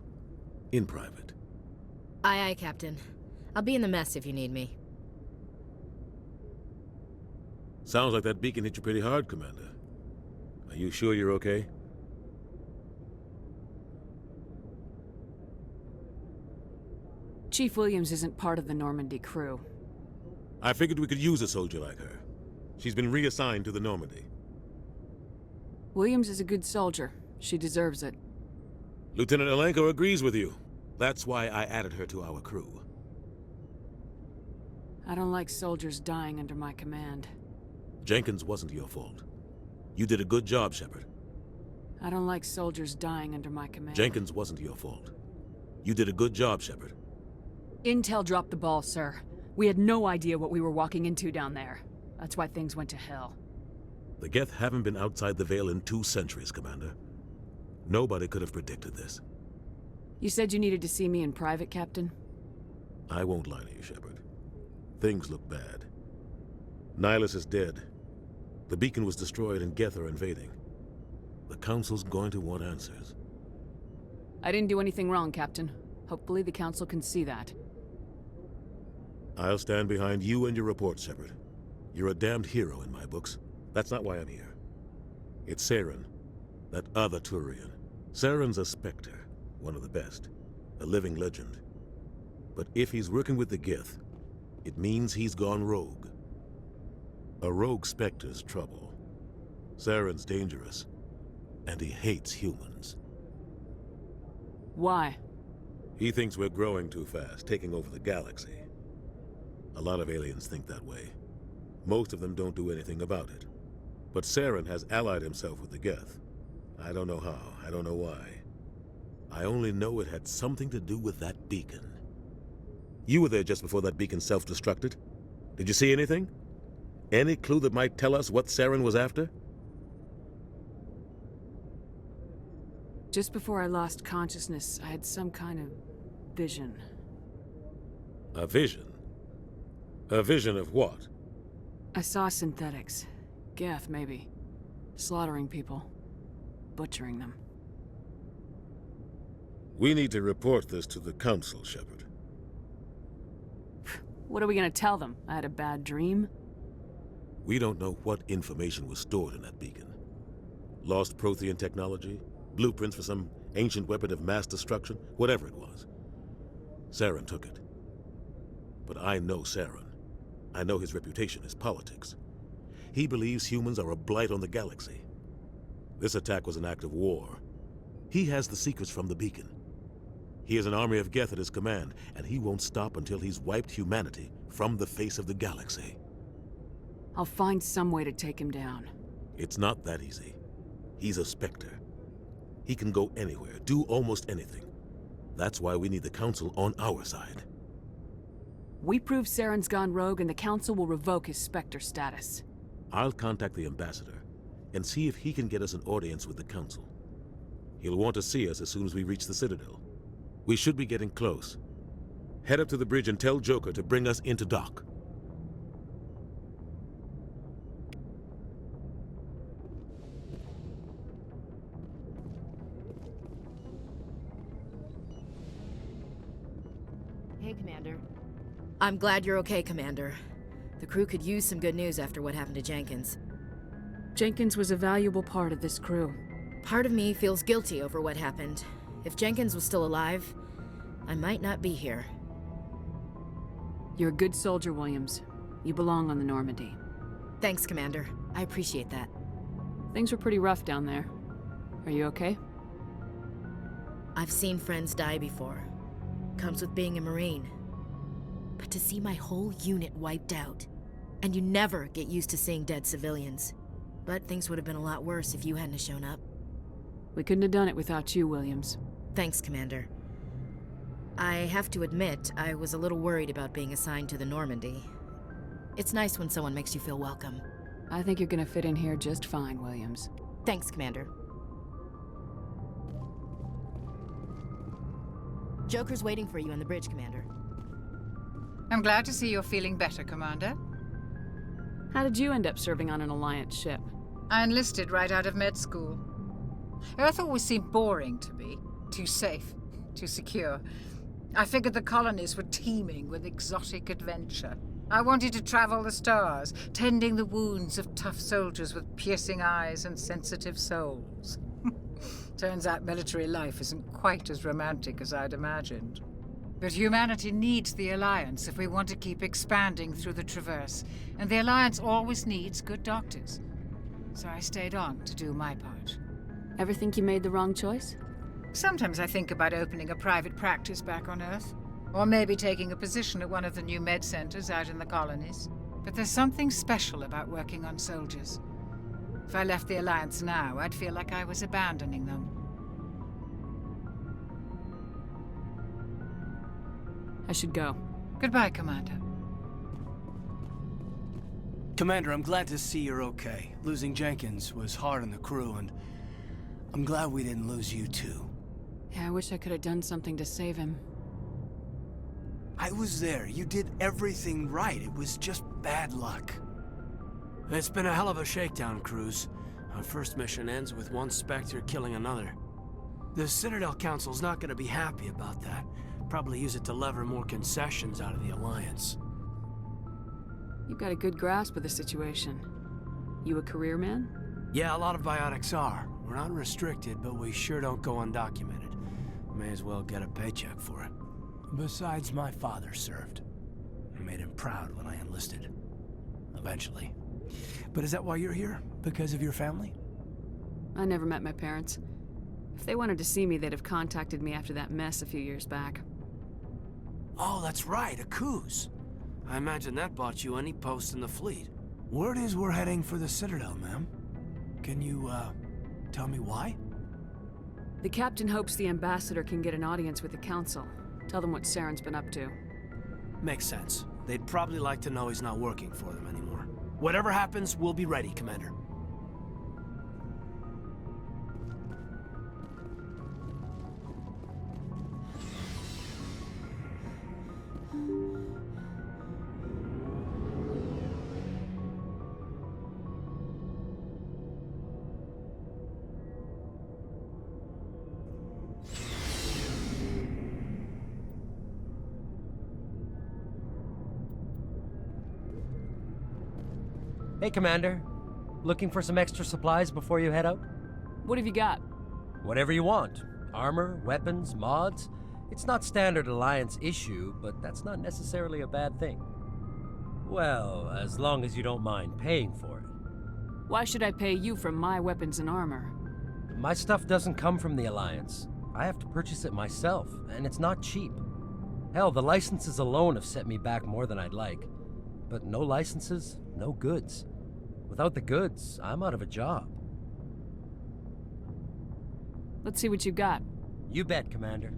In private. Aye, aye, Captain. I'll be in the mess if you need me. Sounds like that beacon hit you pretty hard, Commander. Are you sure you're okay? Chief Williams isn't part of the Normandy crew. I figured we could use a soldier like her. She's been reassigned to the Normandy. Williams is a good soldier. She deserves it. Lieutenant Alenko agrees with you. That's why I added her to our crew. I don't like soldiers dying under my command. Jenkins wasn't your fault. You did a good job, Shepard. I don't like soldiers dying under my command. Jenkins wasn't your fault. You did a good job, Shepard. Intel dropped the ball, sir. We had no idea what we were walking into down there. That's why things went to hell. The Geth haven't been outside the Veil in 2 centuries, Commander. Nobody could have predicted this. You said you needed to see me in private, Captain? I won't lie to you, Shepard. Things look bad. Nihilus is dead. The beacon was destroyed and Geth are invading. The Council's going to want answers. I didn't do anything wrong, Captain. Hopefully the Council can see that. I'll stand behind you and your report, Shepard. You're a damned hero in my books. That's not why I'm here. It's Saren, that other Turian. Saren's a Spectre, one of the best, a living legend. But if he's working with the Geth, it means he's gone rogue. A rogue Spectre's trouble. Saren's dangerous, and he hates humans. Why? He thinks we're growing too fast, taking over the galaxy. A lot of aliens think that way. Most of them don't do anything about it. But Saren has allied himself with the Geth. I don't know how, I don't know why. I only know it had something to do with that beacon. You were there just before that beacon self-destructed. Did you see anything? Any clue that might tell us what Saren was after? Just before I lost consciousness, I had some kind of vision. A vision? A vision of what? I saw synthetics. Geth, maybe. Slaughtering people. Butchering them. We need to report this to the Council, Shepard. What are we gonna tell them? I had a bad dream? We don't know what information was stored in that beacon. Lost Prothean technology? Blueprints for some ancient weapon of mass destruction? Whatever it was. Saren took it. But I know Saren. I know his reputation is politics. He believes humans are a blight on the galaxy. This attack was an act of war. He has the secrets from the beacon. He has an army of Geth at his command, and he won't stop until he's wiped humanity from the face of the galaxy. I'll find some way to take him down. It's not that easy. He's a Spectre. He can go anywhere, do almost anything. That's why we need the Council on our side. We prove Saren's gone rogue and the Council will revoke his Spectre status. I'll contact the Ambassador and see if he can get us an audience with the Council. He'll want to see us as soon as we reach the Citadel. We should be getting close. Head up to the bridge and tell Joker to bring us into dock. Hey, Commander. I'm glad you're okay, Commander. The crew could use some good news after what happened to Jenkins. Jenkins was a valuable part of this crew. Part of me feels guilty over what happened. If Jenkins was still alive, I might not be here. You're a good soldier, Williams. You belong on the Normandy. Thanks, Commander. I appreciate that. Things were pretty rough down there. Are you okay? I've seen friends die before. Comes with being a Marine. But to see my whole unit wiped out, and you never get used to seeing dead civilians. But things would have been a lot worse if you hadn't shown up. We couldn't have done it without you, Williams. Thanks, Commander. I have to admit, I was a little worried about being assigned to the Normandy. It's nice when someone makes you feel welcome. I think you're gonna fit in here just fine, Williams. Thanks, Commander. Joker's waiting for you on the bridge, Commander. I'm glad to see you're feeling better, Commander. How did you end up serving on an Alliance ship? I enlisted right out of med school. Earth always seemed boring to me. Too safe, too secure. I figured the colonies were teeming with exotic adventure. I wanted to travel the stars, tending the wounds of tough soldiers with piercing eyes and sensitive souls. Turns out military life isn't quite as romantic as I'd imagined. But humanity needs the Alliance if we want to keep expanding through the Traverse, and the Alliance always needs good doctors. So I stayed on to do my part. Ever think you made the wrong choice? Sometimes I think about opening a private practice back on Earth, or maybe taking a position at one of the new med centers out in the colonies. But there's something special about working on soldiers. If I left the Alliance now, I'd feel like I was abandoning them. I should go. Goodbye, Commander. Commander, I'm glad to see you're okay. Losing Jenkins was hard on the crew, and I'm glad we didn't lose you too. Yeah, I wish I could have done something to save him. I was there. You did everything right. It was just bad luck. It's been a hell of a shakedown, Cruz. Our first mission ends with one Spectre killing another. The Citadel Council's not gonna be happy about that. Probably use it to lever more concessions out of the Alliance. You've got a good grasp of the situation. You a career man? Yeah, a lot of biotics are. We're not restricted, but we sure don't go undocumented. May as well get a paycheck for it. Besides, my father served. I made him proud when I enlisted. Eventually. But is that why you're here? Because of your family? I never met my parents. If they wanted to see me, they'd have contacted me after that mess a few years back. Oh, that's right, a Coos. I imagine that bought you any post in the fleet. Word is we're heading for the Citadel, ma'am. Can you, tell me why? The captain hopes the ambassador can get an audience with the council. Tell them what Saren's been up to. Makes sense. They'd probably like to know he's not working for them anymore. Whatever happens, we'll be ready, Commander. Hey, Commander. Looking for some extra supplies before you head out? What have you got? Whatever you want. Armor, weapons, mods. It's not standard Alliance issue, but that's not necessarily a bad thing. Well, as long as you don't mind paying for it. Why should I pay you for my weapons and armor? My stuff doesn't come from the Alliance. I have to purchase it myself, and it's not cheap. Hell, the licenses alone have set me back more than I'd like. But no licenses, no goods. Without the goods, I'm out of a job. Let's see what you got. You bet, Commander.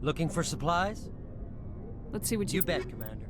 Looking for supplies? Let's see what you bet, Commander.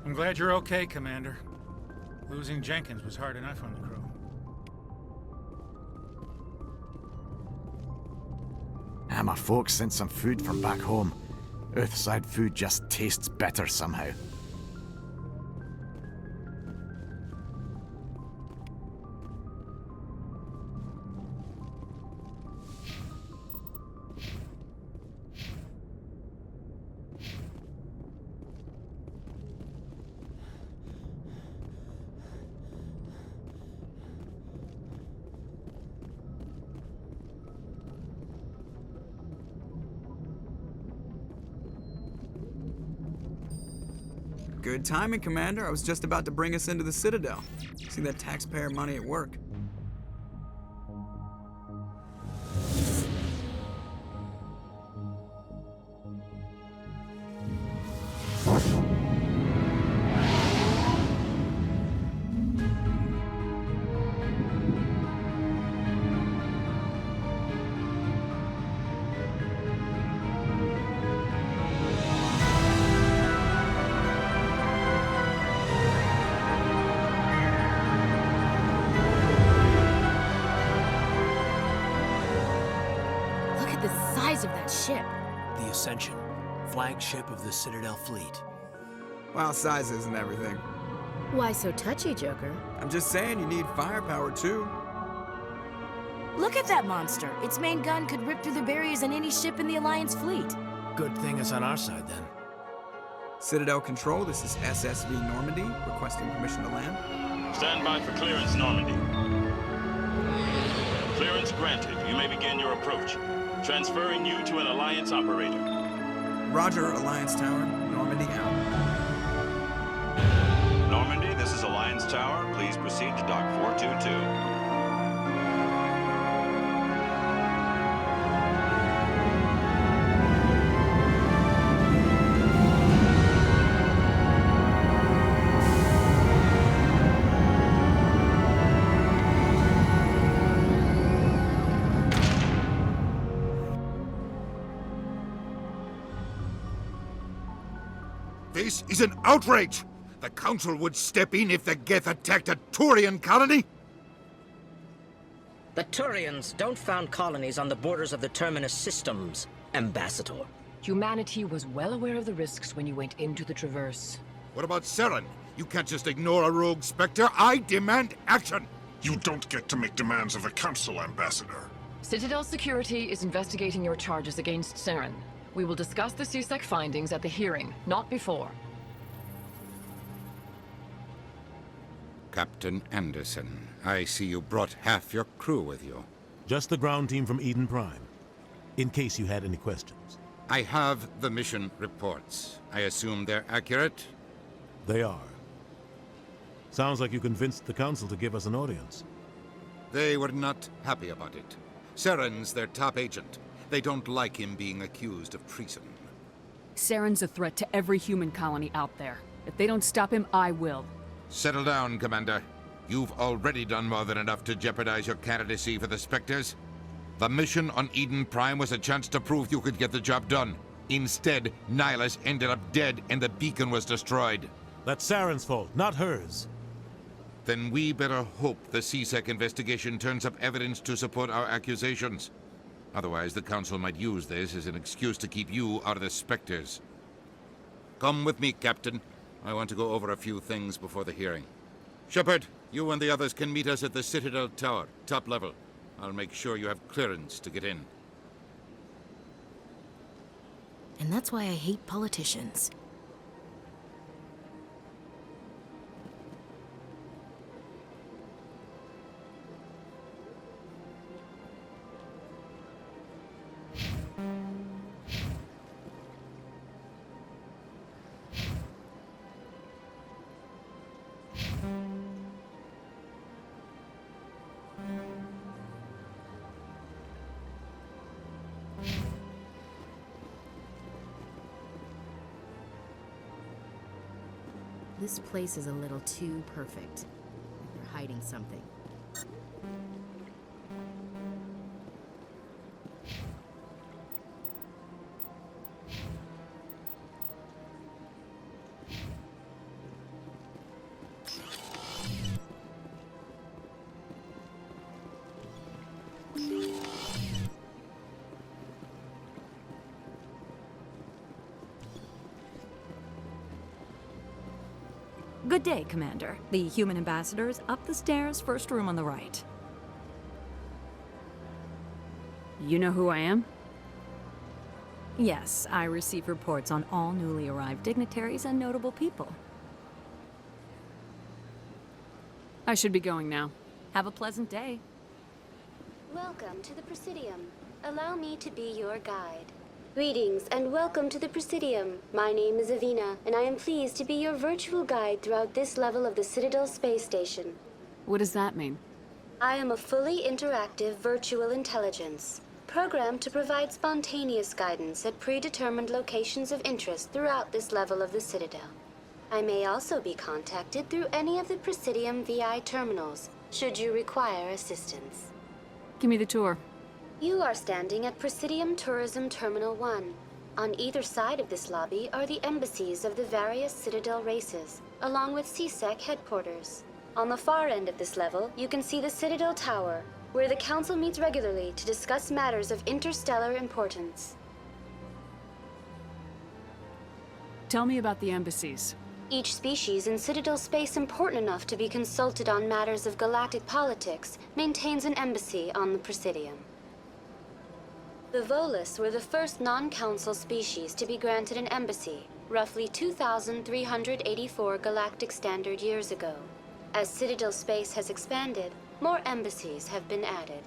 I'm glad you're okay, Commander. Losing Jenkins was hard enough on the crew. My folks sent some food from back home. Earthside food just tastes better somehow. Good timing, Commander. I was just about to bring us into the Citadel. See that taxpayer money at work. Of that ship. The Ascension, flagship of the Citadel fleet. Well, size isn't everything. Why so touchy, Joker? I'm just saying you need firepower, too. Look at that monster. Its main gun could rip through the barriers in any ship in the Alliance fleet. Good thing it's on our side, then. Citadel Control, this is SSV Normandy, requesting permission to land. Stand by for clearance, Normandy. Clearance granted. You may begin your approach. Transferring you to an Alliance operator. Roger, Alliance Tower. Normandy out. Normandy, this is Alliance Tower. Please proceed to Dock 422. This is an outrage! The Council would step in if the Geth attacked a Turian colony? The Turians don't found colonies on the borders of the Terminus systems, Ambassador. Humanity was well aware of the risks when you went into the Traverse. What about Saren? You can't just ignore a rogue Spectre. I demand action! You don't get to make demands of the Council, Ambassador. Citadel Security is investigating your charges against Saren. We will discuss the CSEC findings at the hearing, not before. Captain Anderson, I see you brought half your crew with you. Just the ground team from Eden Prime, in case you had any questions. I have the mission reports. I assume they're accurate? They are. Sounds like you convinced the Council to give us an audience. They were not happy about it. Saren's their top agent. They don't like him being accused of treason. Saren's a threat to every human colony out there. If they don't stop him, I will. Settle down, Commander. You've already done more than enough to jeopardize your candidacy for the Spectres. The mission on Eden Prime was a chance to prove you could get the job done. Instead, Nihilus ended up dead and the beacon was destroyed. That's Saren's fault, not hers. Then we better hope the CSEC investigation turns up evidence to support our accusations. Otherwise, the Council might use this as an excuse to keep you out of the Spectres. Come with me, Captain. I want to go over a few things before the hearing. Shepard, you and the others can meet us at the Citadel Tower, top level. I'll make sure you have clearance to get in. And that's why I hate politicians. This place is a little too perfect. They're hiding something. Good day, Commander. The human ambassador is up the stairs, first room on the right. You know who I am? Yes, I receive reports on all newly arrived dignitaries and notable people. I should be going now. Have a pleasant day. Welcome to the Presidium. Allow me to be your guide. Greetings and welcome to the Presidium. My name is Avina, and I am pleased to be your virtual guide throughout this level of the Citadel space station. What does that mean? I am a fully interactive virtual intelligence, programmed to provide spontaneous guidance at predetermined locations of interest throughout this level of the Citadel. I may also be contacted through any of the Presidium VI terminals, should you require assistance. Give me the tour. You are standing at Presidium Tourism Terminal 1. On either side of this lobby are the embassies of the various Citadel races, along with CSEC headquarters. On the far end of this level, you can see the Citadel Tower, where the Council meets regularly to discuss matters of interstellar importance. Tell me about the embassies. Each species in Citadel space important enough to be consulted on matters of galactic politics maintains an embassy on the Presidium. The Volus were the first non-council species to be granted an embassy, roughly 2,384 galactic standard years ago. As Citadel space has expanded, more embassies have been added.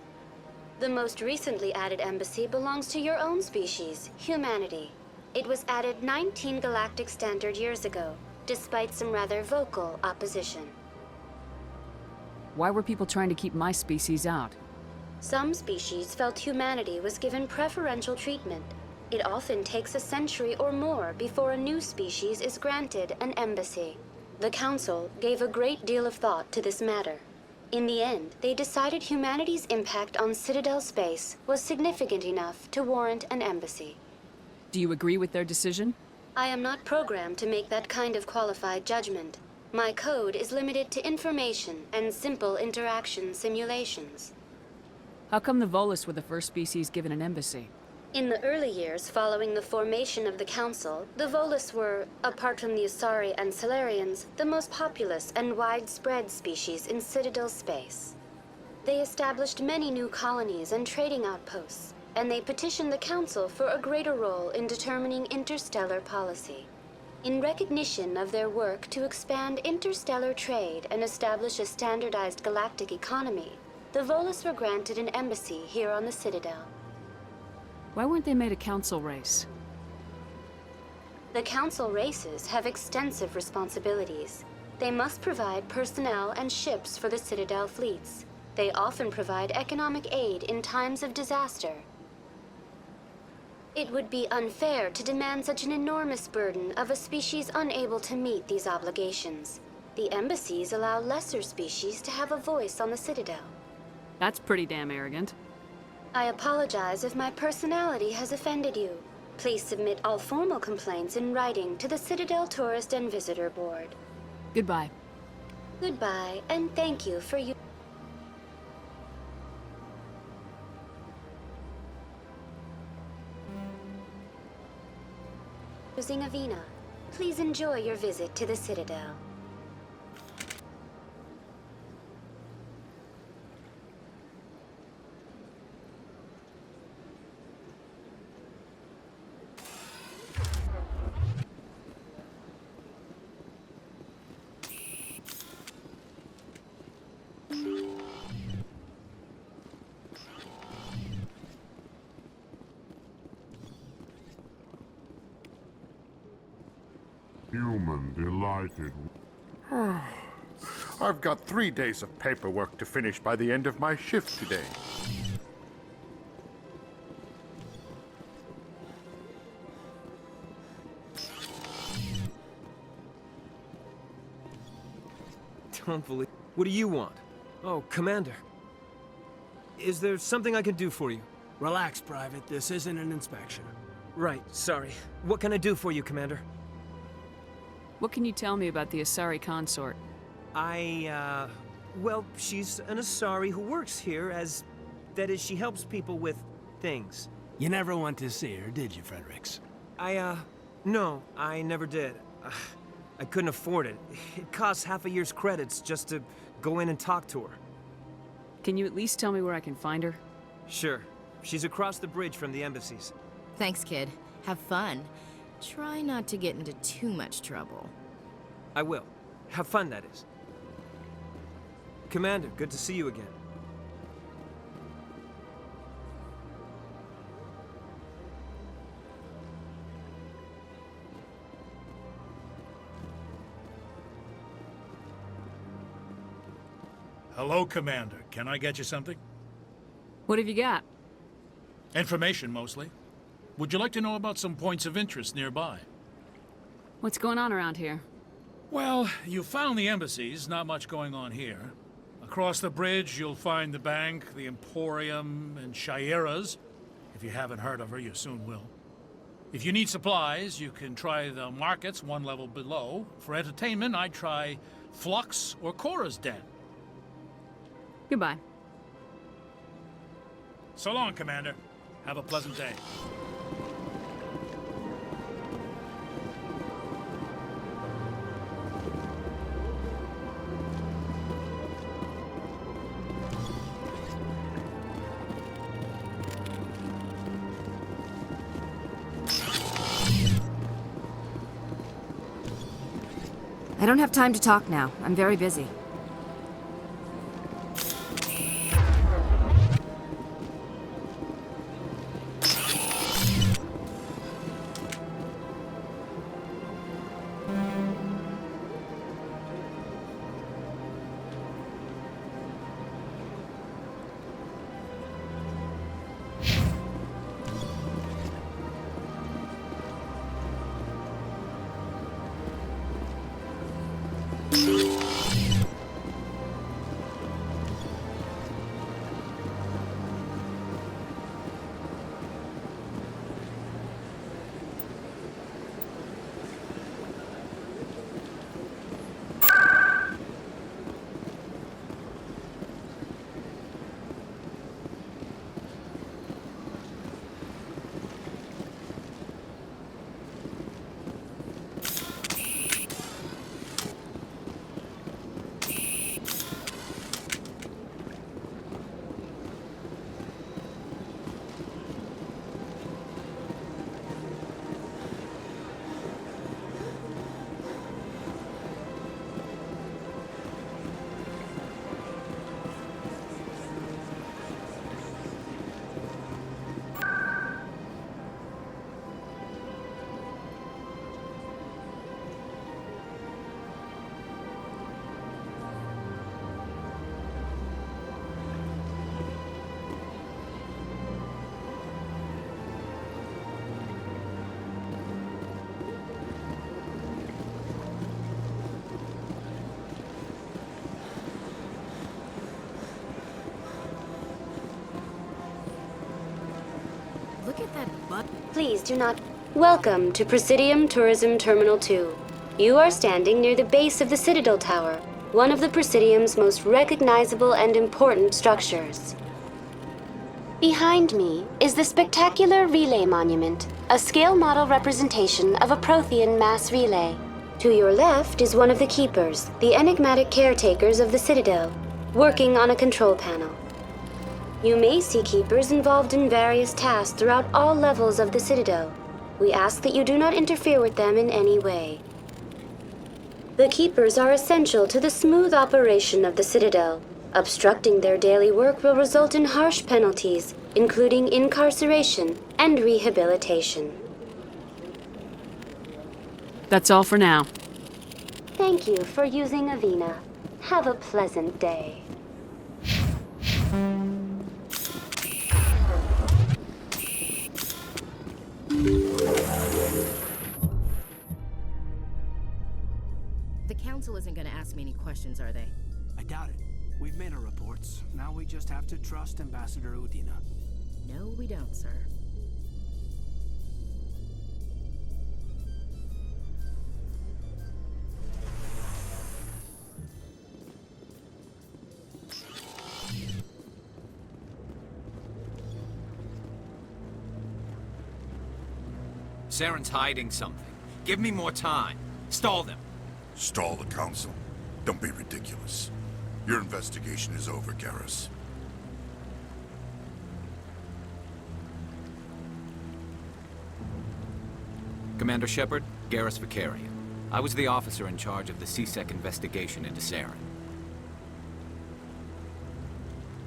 The most recently added embassy belongs to your own species, humanity. It was added 19 galactic standard years ago, despite some rather vocal opposition. Why were people trying to keep my species out? Some species felt humanity was given preferential treatment. It often takes a century or more before a new species is granted an embassy. The Council gave a great deal of thought to this matter. In the end, they decided humanity's impact on Citadel space was significant enough to warrant an embassy. Do you agree with their decision? I am not programmed to make that kind of qualified judgment. My code is limited to information and simple interaction simulations. How come the Volus were the first species given an embassy? In the early years following the formation of the Council, the Volus were, apart from the Asari and Solarians, the most populous and widespread species in Citadel space. They established many new colonies and trading outposts, and they petitioned the Council for a greater role in determining interstellar policy. In recognition of their work to expand interstellar trade and establish a standardized galactic economy, the Volus were granted an embassy here on the Citadel. Why weren't they made a council race? The Council races have extensive responsibilities. They must provide personnel and ships for the Citadel fleets. They often provide economic aid in times of disaster. It would be unfair to demand such an enormous burden of a species unable to meet these obligations. The embassies allow lesser species to have a voice on the Citadel. That's pretty damn arrogant. I apologize if my personality has offended you. Please submit all formal complaints in writing to the Citadel Tourist and Visitor Board. Goodbye. Goodbye, and thank you for using Avina. Please enjoy your visit to the Citadel. Human delighted. I've got 3 days of paperwork to finish by the end of my shift today. Don't believe... What do you want? Oh, Commander. Is there something I can do for you? Relax, Private. This isn't an inspection. Right, sorry. What can I do for you, Commander? What can you tell me about the Asari consort? Well, she's an Asari who works here as... That is, she helps people with things. You never went to see her, did you, Fredericks? No, I never did. I couldn't afford it. It costs half a year's credits just to go in and talk to her. Can you at least tell me where I can find her? Sure. She's across the bridge from the embassies. Thanks, kid. Have fun. Try not to get into too much trouble. I will. Have fun, that is. Commander, good to see you again. Hello, Commander. Can I get you something? What have you got? Information, mostly. Would you like to know about some points of interest nearby? What's going on around here? Well, you found the embassies. Not much going on here. Across the bridge, you'll find the bank, the Emporium, and Shaira's. If you haven't heard of her, you soon will. If you need supplies, you can try the markets one level below. For entertainment, I'd try Flux or Cora's Den. Goodbye. So long, Commander. Have a pleasant day. I don't have time to talk now. I'm very busy. Look at that button. Please do not. Welcome to Presidium Tourism Terminal 2. You are standing near the base of the Citadel Tower, one of the Presidium's most recognizable and important structures. Behind me is the spectacular Relay Monument, a scale model representation of a Prothean mass relay. To your left is one of the Keepers, the enigmatic caretakers of the Citadel, working on a control panel. You may see Keepers involved in various tasks throughout all levels of the Citadel. We ask that you do not interfere with them in any way. The Keepers are essential to the smooth operation of the Citadel. Obstructing their daily work will result in harsh penalties, including incarceration and rehabilitation. That's all for now. Thank you for using Avina. Have a pleasant day. The Council isn't going to ask me any questions, are they? I doubt it. We've made our reports. Now we just have to trust Ambassador Udina. No, we don't, sir. Saren's hiding something. Give me more time. Stall them. Stall the Council. Don't be ridiculous. Your investigation is over, Garrus. Commander Shepard, Garrus Vicarian. I was the officer in charge of the CSEC investigation into Saren.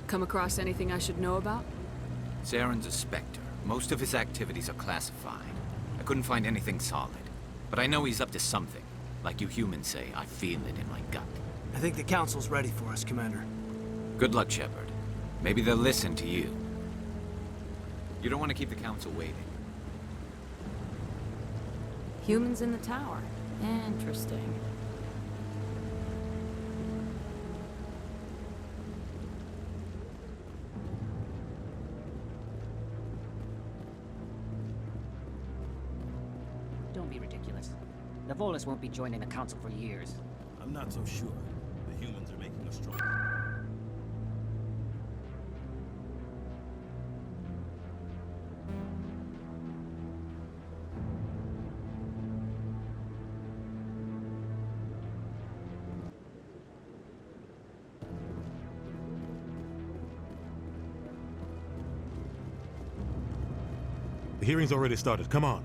Come across anything I should know about? Saren's a Spectre. Most of his activities are classified. I couldn't find anything solid. But I know he's up to something. Like you humans say, I feel it in my gut. I think the Council's ready for us, Commander. Good luck, Shepard. Maybe they'll listen to you. You don't want to keep the Council waiting. Humans in the tower. Interesting. Don't be ridiculous. The Volus won't be joining the Council for years. I'm not so sure. The humans are making us strong. The hearing's already started. Come on.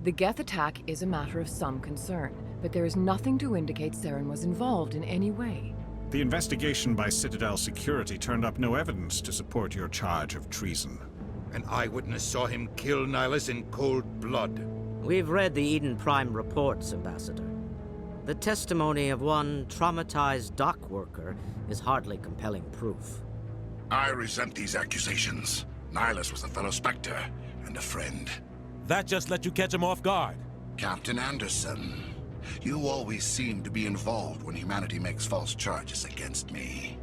The Geth attack is a matter of some concern, but there is nothing to indicate Saren was involved in any way. The investigation by Citadel security turned up no evidence to support your charge of treason. An eyewitness saw him kill Nihilus in cold blood. We've read the Eden Prime reports, Ambassador. The testimony of one traumatized dock worker is hardly compelling proof. I resent these accusations. Nihilus was a fellow Spectre and a friend. That just let you catch him off guard. Captain Anderson, you always seem to be involved when humanity makes false charges against me.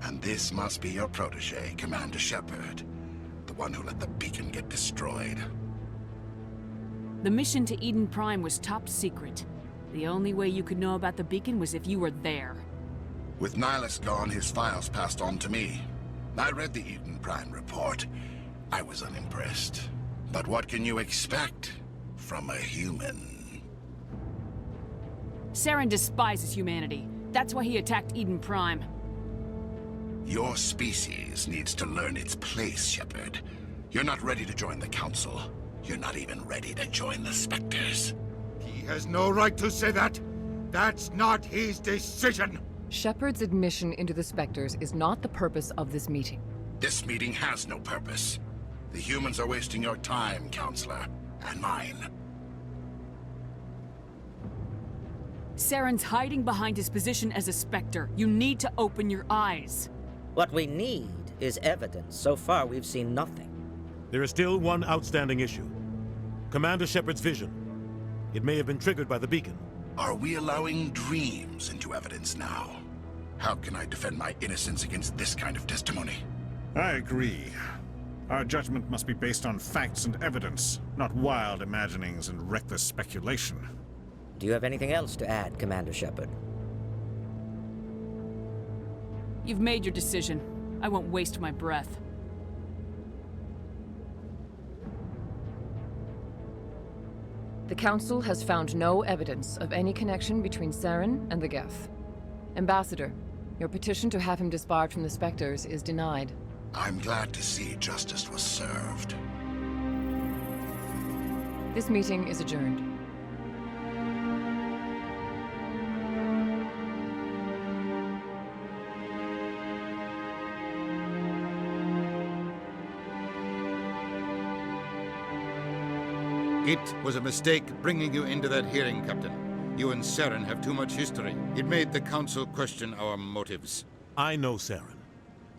And this must be your protege, Commander Shepard, the one who let the beacon get destroyed. The mission to Eden Prime was top secret. The only way you could know about the beacon was if you were there. With Nihilus gone, his files passed on to me. I read the Eden Prime report. I was unimpressed. But what can you expect from a human? Saren despises humanity. That's why he attacked Eden Prime. Your species needs to learn its place, Shepard. You're not ready to join the Council. You're not even ready to join the Spectres. He has no right to say that. That's not his decision. Shepard's admission into the Spectres is not the purpose of this meeting. This meeting has no purpose. The humans are wasting your time, Counselor, and mine. Saren's hiding behind his position as a Spectre. You need to open your eyes. What we need is evidence. So far, we've seen nothing. There is still one outstanding issue. Commander Shepard's vision. It may have been triggered by the beacon. Are we allowing dreams into evidence now? How can I defend my innocence against this kind of testimony? I agree. Our judgment must be based on facts and evidence, not wild imaginings and reckless speculation. Do you have anything else to add, Commander Shepard? You've made your decision. I won't waste my breath. The Council has found no evidence of any connection between Saren and the Geth. Ambassador, your petition to have him disbarred from the Spectres is denied. I'm glad to see justice was served. This meeting is adjourned. It was a mistake bringing you into that hearing, Captain. You and Saren have too much history. It made the Council question our motives. I know Saren.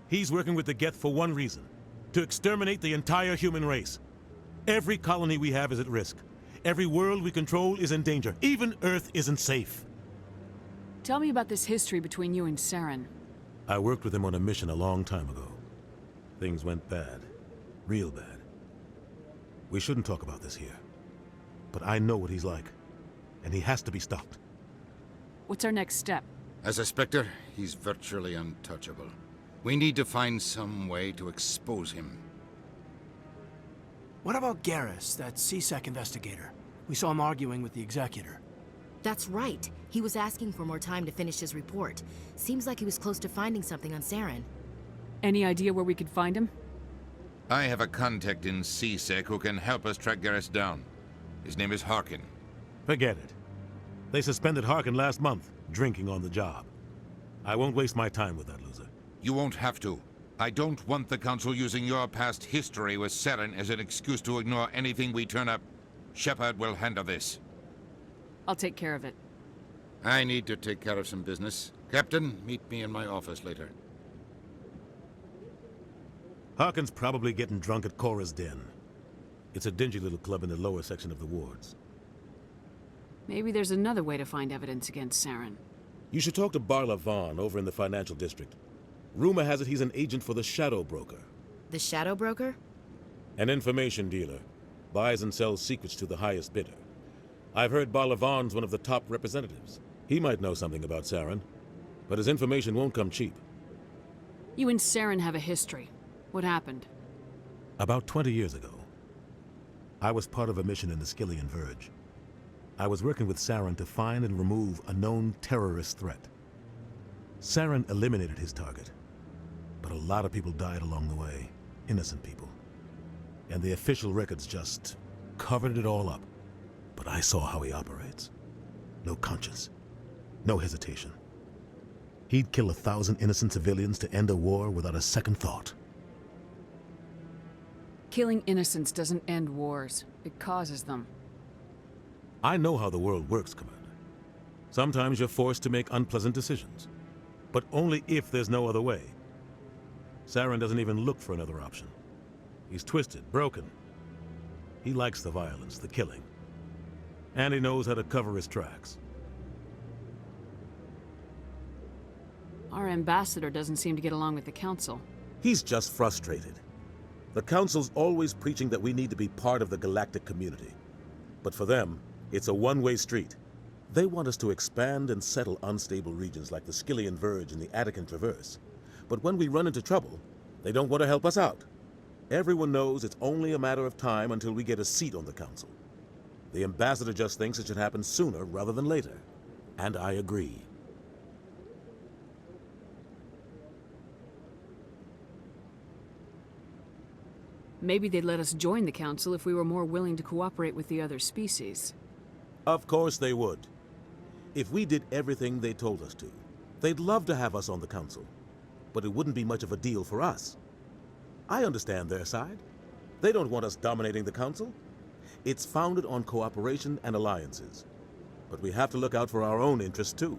He's working with the Geth for one reason. To exterminate the entire human race. Every colony we have is at risk. Every world we control is in danger. Even Earth isn't safe. Tell me about this history between you and Saren. I worked with him on a mission a long time ago. Things went bad. Real bad. We shouldn't talk about this here. But I know what he's like. And he has to be stopped. What's our next step? As a Spectre, he's virtually untouchable. We need to find some way to expose him. What about Garrus, that CSEC investigator? We saw him arguing with the executor. That's right. He was asking for more time to finish his report. Seems like he was close to finding something on Saren. Any idea where we could find him? I have a contact in CSEC who can help us track Garrus down. His name is Harkin. Forget it. They suspended Harkin last month, drinking on the job. I won't waste my time with that loser. You won't have to. I don't want the Council using your past history with Saren as an excuse to ignore anything we turn up. Shepard will handle this. I'll take care of it. I need to take care of some business. Captain, meet me in my office later. Harkin's probably getting drunk at Cora's Den. It's a dingy little club in the lower section of the wards. Maybe there's another way to find evidence against Saren. You should talk to Barla Vaughn over in the financial district. Rumor has it he's an agent for the Shadow Broker. The Shadow Broker? An information dealer. Buys and sells secrets to the highest bidder. I've heard Barla Vaughn's one of the top representatives. He might know something about Saren, but his information won't come cheap. You and Saren have a history. What happened? About 20 years ago, I was part of a mission in the Skillian Verge. I was working with Saren to find and remove a known terrorist threat. Saren eliminated his target, but a lot of people died along the way, innocent people. And the official records just covered it all up. But I saw how he operates. No conscience, no hesitation. He'd kill 1,000 innocent civilians to end a war without a second thought. Killing innocents doesn't end wars. It causes them. I know how the world works, Commander. Sometimes you're forced to make unpleasant decisions, but only if there's no other way. Saren doesn't even look for another option. He's twisted, broken. He likes the violence, the killing. And he knows how to cover his tracks. Our ambassador doesn't seem to get along with the Council. He's just frustrated. The Council's always preaching that we need to be part of the galactic community. But for them, it's a one-way street. They want us to expand and settle unstable regions like the Skillian Verge and the Attican Traverse. But when we run into trouble, they don't want to help us out. Everyone knows it's only a matter of time until we get a seat on the Council. The ambassador just thinks it should happen sooner rather than later. And I agree. Maybe they'd let us join the Council if we were more willing to cooperate with the other species. Of course they would. If we did everything they told us to, they'd love to have us on the Council. But it wouldn't be much of a deal for us. I understand their side. They don't want us dominating the Council. It's founded on cooperation and alliances. But we have to look out for our own interests too.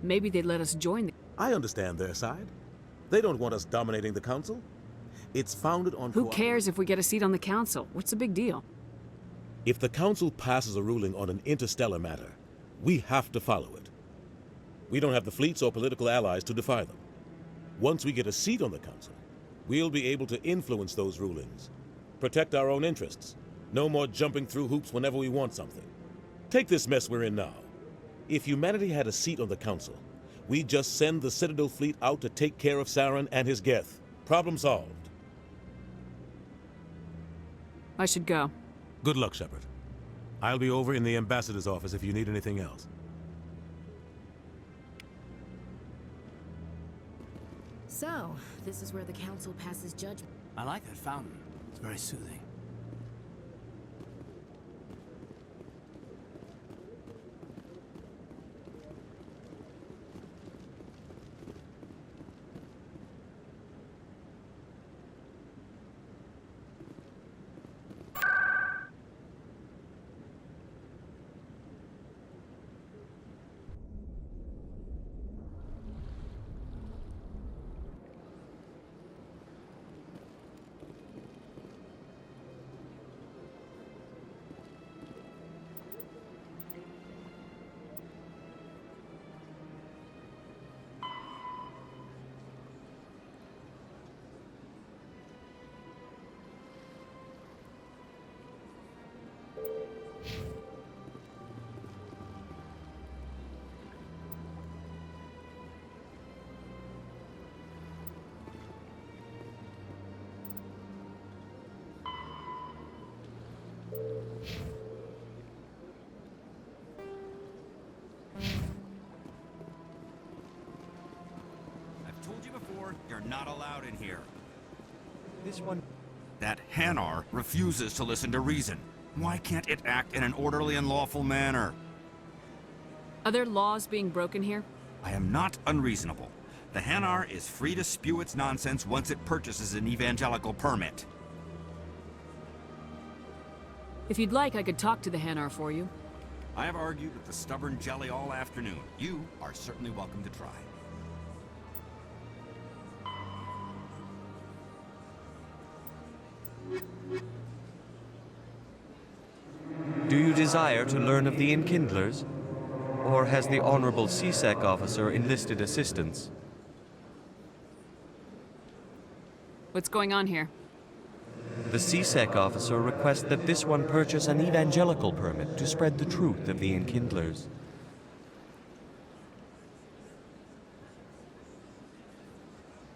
Maybe they'd let us join the... I understand their side. They don't want us dominating the Council. It's founded on... Who cares if we get a seat on the Council? What's the big deal? If the Council passes a ruling on an interstellar matter, we have to follow it. We don't have the fleets or political allies to defy them. Once we get a seat on the Council, we'll be able to influence those rulings. Protect our own interests. No more jumping through hoops whenever we want something. Take this mess we're in now. If humanity had a seat on the Council, we'd just send the Citadel fleet out to take care of Saren and his Geth. Problem solved. I should go. Good luck, Shepard. I'll be over in the ambassador's office if you need anything else. So, this is where the Council passes judgment. I like that fountain. It's very soothing. You're not allowed in here. This one... That Hanar refuses to listen to reason. Why can't it act in an orderly and lawful manner? Are there laws being broken here? I am not unreasonable. The Hanar is free to spew its nonsense once it purchases an evangelical permit. If you'd like, I could talk to the Hanar for you. I have argued with the stubborn jelly all afternoon. You are certainly welcome to try. Do you desire to learn of the Enkindlers? Or has the Honorable CSEC officer enlisted assistance? What's going on here? The CSEC officer requests that this one purchase an evangelical permit to spread the truth of the Enkindlers.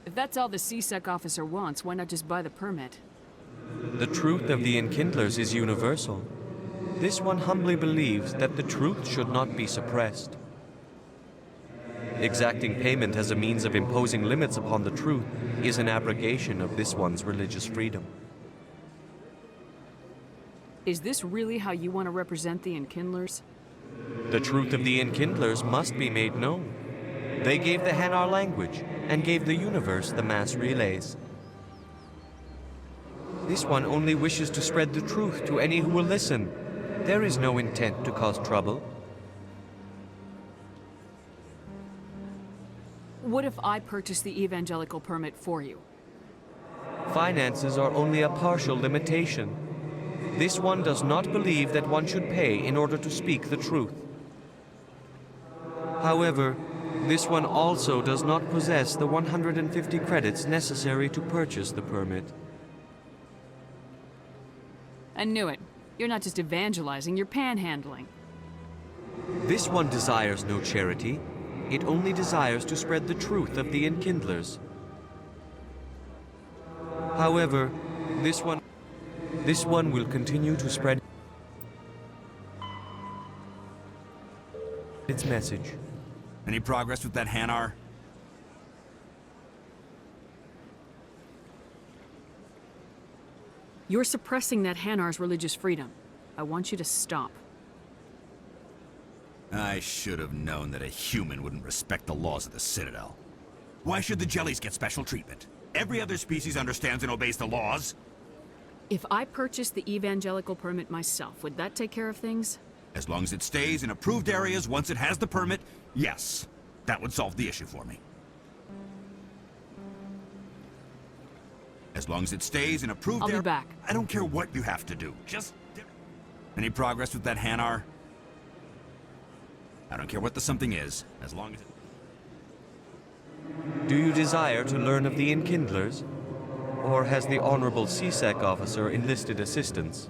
If that's all the CSEC officer wants, why not just buy the permit? The truth of the Enkindlers is universal. This one humbly believes that the truth should not be suppressed. Exacting payment as a means of imposing limits upon the truth is an abrogation of this one's religious freedom. Is this really how you want to represent the Enkindlers? The truth of the Enkindlers must be made known. They gave the Hanar language and gave the universe the mass relays. This one only wishes to spread the truth to any who will listen. There is no intent to cause trouble. What if I purchase the evangelical permit for you? Finances are only a partial limitation. This one does not believe that one should pay in order to speak the truth. However, this one also does not possess the 150 credits necessary to purchase the permit. I knew it. You're not just evangelizing, you're panhandling. This one desires no charity. It only desires to spread the truth of the Enkindlers. However, this one will continue to spread its message. Any progress with that Hanar? You're suppressing that Hanar's religious freedom. I want you to stop. I should have known that a human wouldn't respect the laws of the Citadel. Why should the jellies get special treatment? Every other species understands and obeys the laws. If I purchased the evangelical permit myself, would that take care of things? As long as it stays in approved areas once it has the permit, yes. That would solve the issue for me. As long as it stays in approved areas... I'll be back. I don't care what you have to do. Just... Any progress with that Hanar? I don't care what the something is, as long as it... Do you desire to learn of the Enkindlers? Or has the Honorable CSEC officer enlisted assistance?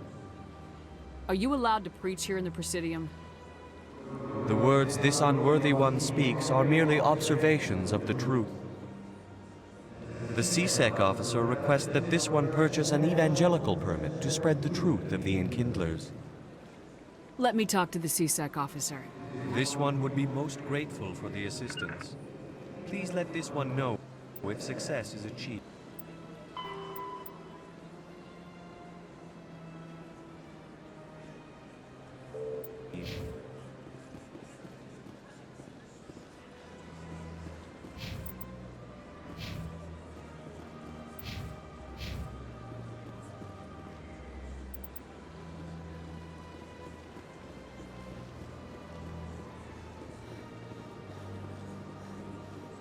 Are you allowed to preach here in the Presidium? The words this unworthy one speaks are merely observations of the truth. The CSEC officer requests that this one purchase an evangelical permit to spread the truth of the Enkindlers. Let me talk to the CSEC officer. This one would be most grateful for the assistance. Please let this one know if success is achieved.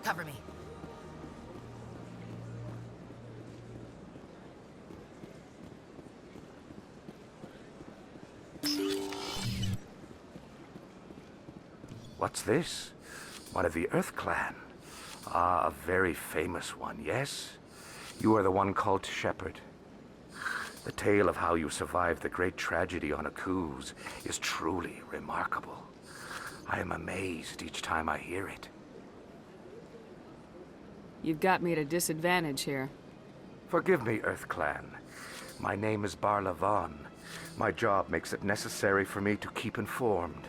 Cover me. What's this? One of the Earth Clan. Ah, a very famous one, yes? You are the one called Shepherd. The tale of how you survived the great tragedy on Akuz is truly remarkable. I am amazed each time I hear it. You've got me at a disadvantage here. Forgive me, Earth Clan. My name is Barla Vaughn. My job makes it necessary for me to keep informed.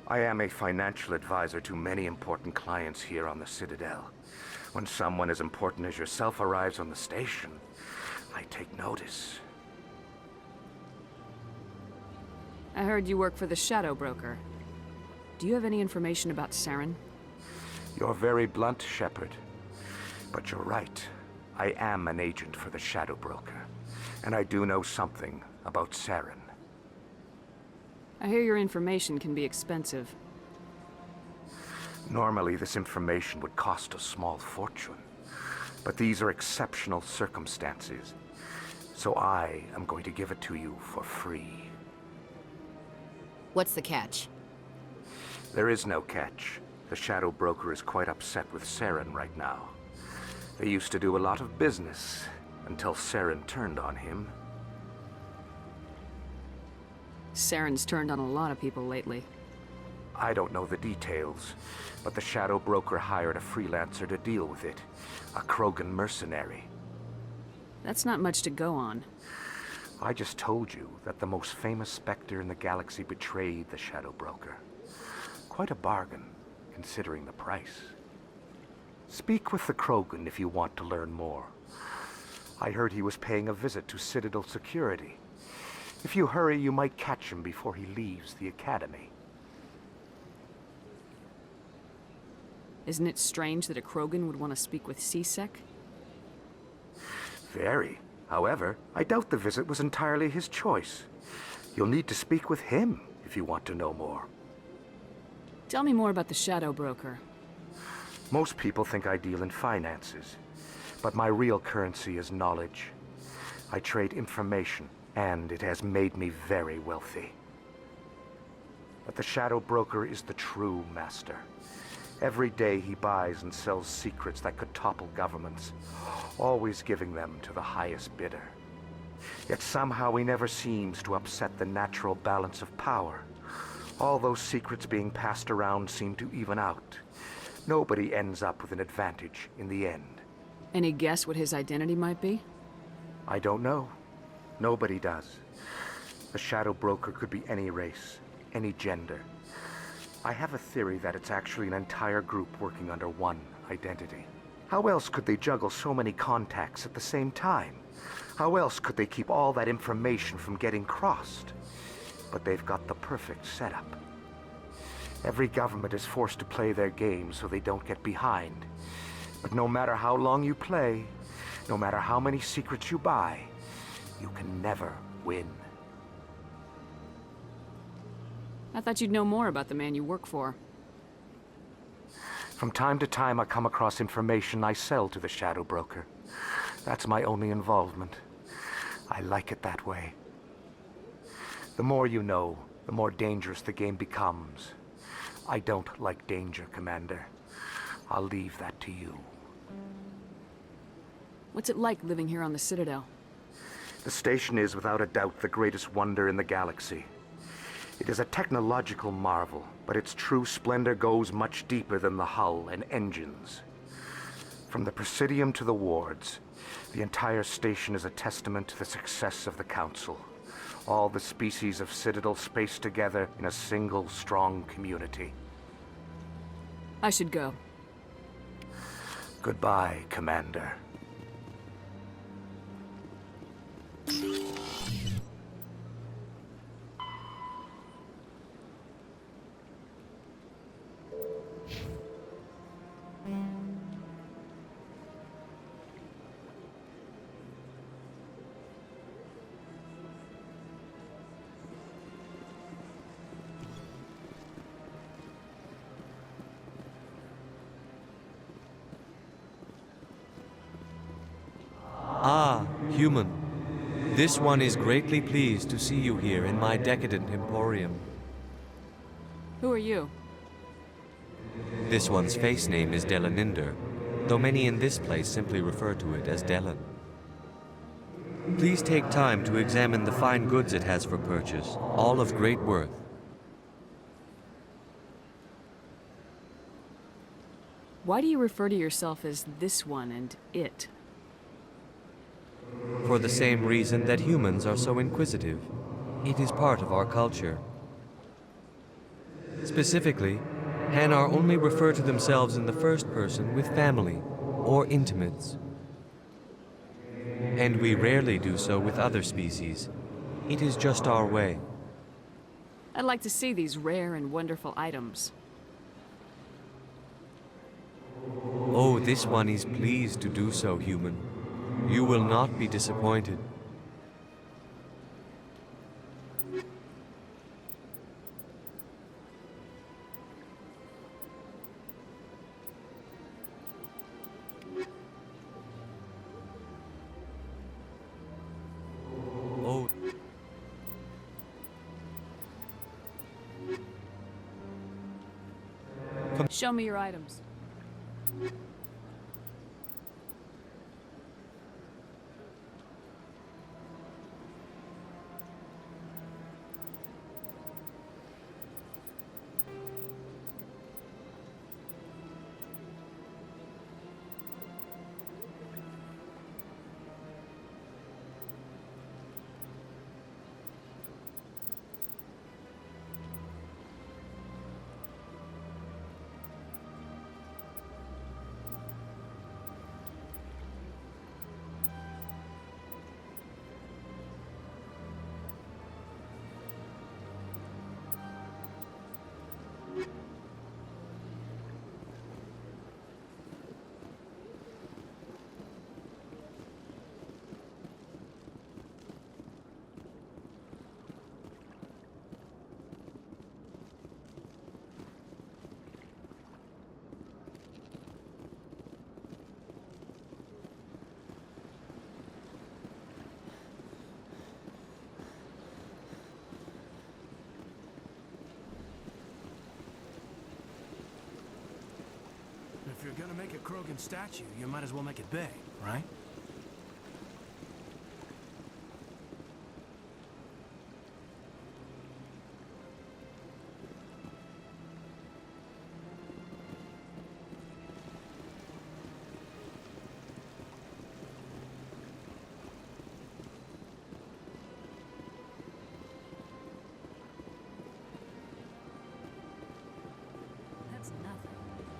I am a financial advisor to many important clients here on the Citadel. When someone as important as yourself arrives on the station, I take notice. I heard you work for the Shadow Broker. Do you have any information about Saren? You're very blunt, Shepard. But you're right. I am an agent for the Shadow Broker. And I do know something about Saren. I hear your information can be expensive. Normally, this information would cost a small fortune. But these are exceptional circumstances. So I am going to give it to you for free. What's the catch? There is no catch. The Shadow Broker is quite upset with Saren right now. They used to do a lot of business, until Saren turned on him. Saren's turned on a lot of people lately. I don't know the details, but the Shadow Broker hired a freelancer to deal with it. A Krogan mercenary. That's not much to go on. I just told you that the most famous Spectre in the galaxy betrayed the Shadow Broker. Quite a bargain, considering the price. Speak with the Krogan if you want to learn more. I heard he was paying a visit to Citadel security. If you hurry, you might catch him before he leaves the Academy. Isn't it strange that a Krogan would want to speak with CSEC? Very. However, I doubt the visit was entirely his choice. You'll need to speak with him if you want to know more. Tell me more about the Shadow Broker. Most people think I deal in finances, but my real currency is knowledge. I trade information, and it has made me very wealthy. But the Shadow Broker is the true master. Every day he buys and sells secrets that could topple governments, always giving them to the highest bidder. Yet somehow he never seems to upset the natural balance of power. All those secrets being passed around seem to even out. Nobody ends up with an advantage in the end. Any guess what his identity might be? I don't know. Nobody does. The Shadow Broker could be any race, any gender. I have a theory that it's actually an entire group working under one identity. How else could they juggle so many contacts at the same time? How else could they keep all that information from getting crossed? But they've got the perfect setup. Every government is forced to play their game so they don't get behind. But no matter how long you play, no matter how many secrets you buy, you can never win. I thought you'd know more about the man you work for. From time to time, I come across information I sell to the Shadow Broker. That's my only involvement. I like it that way. The more you know, the more dangerous the game becomes. I don't like danger, Commander. I'll leave that to you. What's it like living here on the Citadel? The station is, without a doubt, the greatest wonder in the galaxy. It is a technological marvel, but its true splendor goes much deeper than the hull and engines. From the Presidium to the wards, the entire station is a testament to the success of the Council. All the species of Citadel spaced together in a single strong community. I should go. Goodbye, Commander. Ah, human. This one is greatly pleased to see you here in my decadent emporium. Who are you? This one's face name is Delaninder, though many in this place simply refer to it as Delan. Please take time to examine the fine goods it has for purchase, all of great worth. Why do you refer to yourself as this one and it? For the same reason that humans are so inquisitive. It is part of our culture. Specifically, Hanar only refer to themselves in the first person with family, or intimates. And we rarely do so with other species. It is just our way. I'd like to see these rare and wonderful items. Oh, this one is pleased to do so, human. You will not be disappointed. Oh. Show me your items. If you're gonna make a Krogan statue, you might as well make it big, right? That's nothing.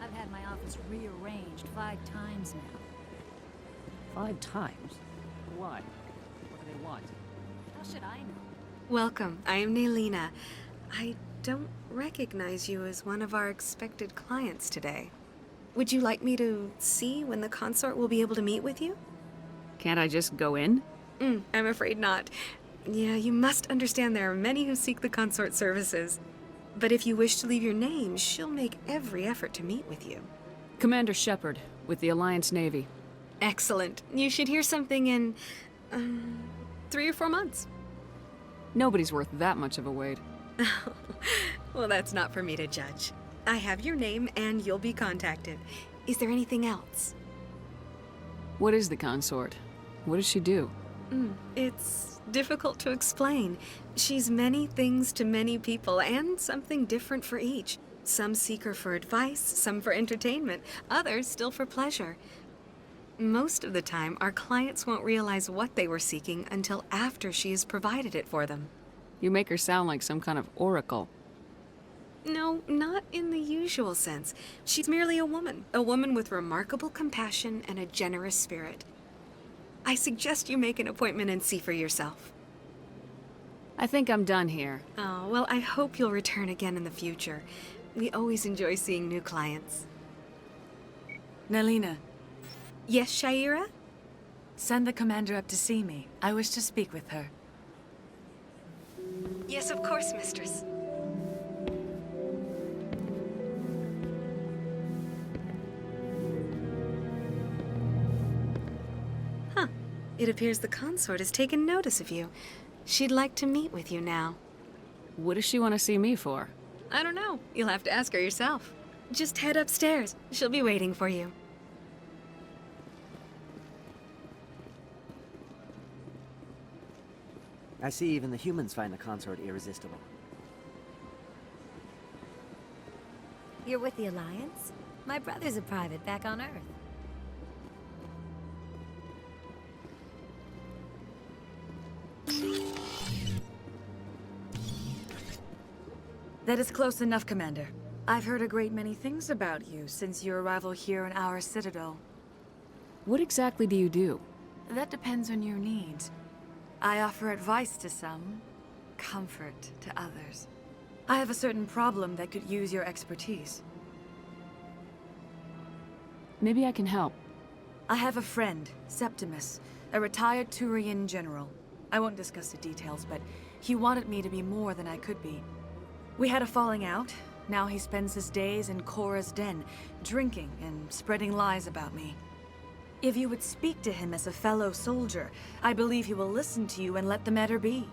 I've had my office rearranged 5 times now. 5 times? Why? What do they want? How should I know? Welcome. I am Nelina. I don't recognize you as one of our expected clients today. Would you like me to see when the consort will be able to meet with you? Can't I just go in? I'm afraid not. Yeah, you must understand there are many who seek the consort services. But if you wish to leave your name, she'll make every effort to meet with you. Commander Shepard, with the Alliance Navy. Excellent. You should hear something in, 3 or 4 months. Nobody's worth that much of a wait. Well, that's not for me to judge. I have your name and you'll be contacted. Is there anything else? What is the consort? What does she do? It's difficult to explain. She's many things to many people and something different for each. Some seek her for advice, some for entertainment, others still for pleasure. Most of the time, our clients won't realize what they were seeking until after she has provided it for them. You make her sound like some kind of oracle. No, not in the usual sense. She's merely a woman with remarkable compassion and a generous spirit. I suggest you make an appointment and see for yourself. I think I'm done here. Oh, well, I hope you'll return again in the future. We always enjoy seeing new clients. Nelina. Yes, Shaira? Send the commander up to see me. I wish to speak with her. Yes, of course, mistress. Huh. It appears the consort has taken notice of you. She'd like to meet with you now. What does she want to see me for? I don't know. You'll have to ask her yourself. Just head upstairs. She'll be waiting for you. I see even the humans find the consort irresistible. You're with the Alliance? My brother's a private back on Earth. That is close enough, Commander. I've heard a great many things about you since your arrival here in our Citadel. What exactly do you do? That depends on your needs. I offer advice to some, comfort to others. I have a certain problem that could use your expertise. Maybe I can help. I have a friend, Septimus, a retired Turian general. I won't discuss the details, but he wanted me to be more than I could be. We had a falling out. Now he spends his days in Korra's den, drinking and spreading lies about me. If you would speak to him as a fellow soldier, I believe he will listen to you and let the matter be.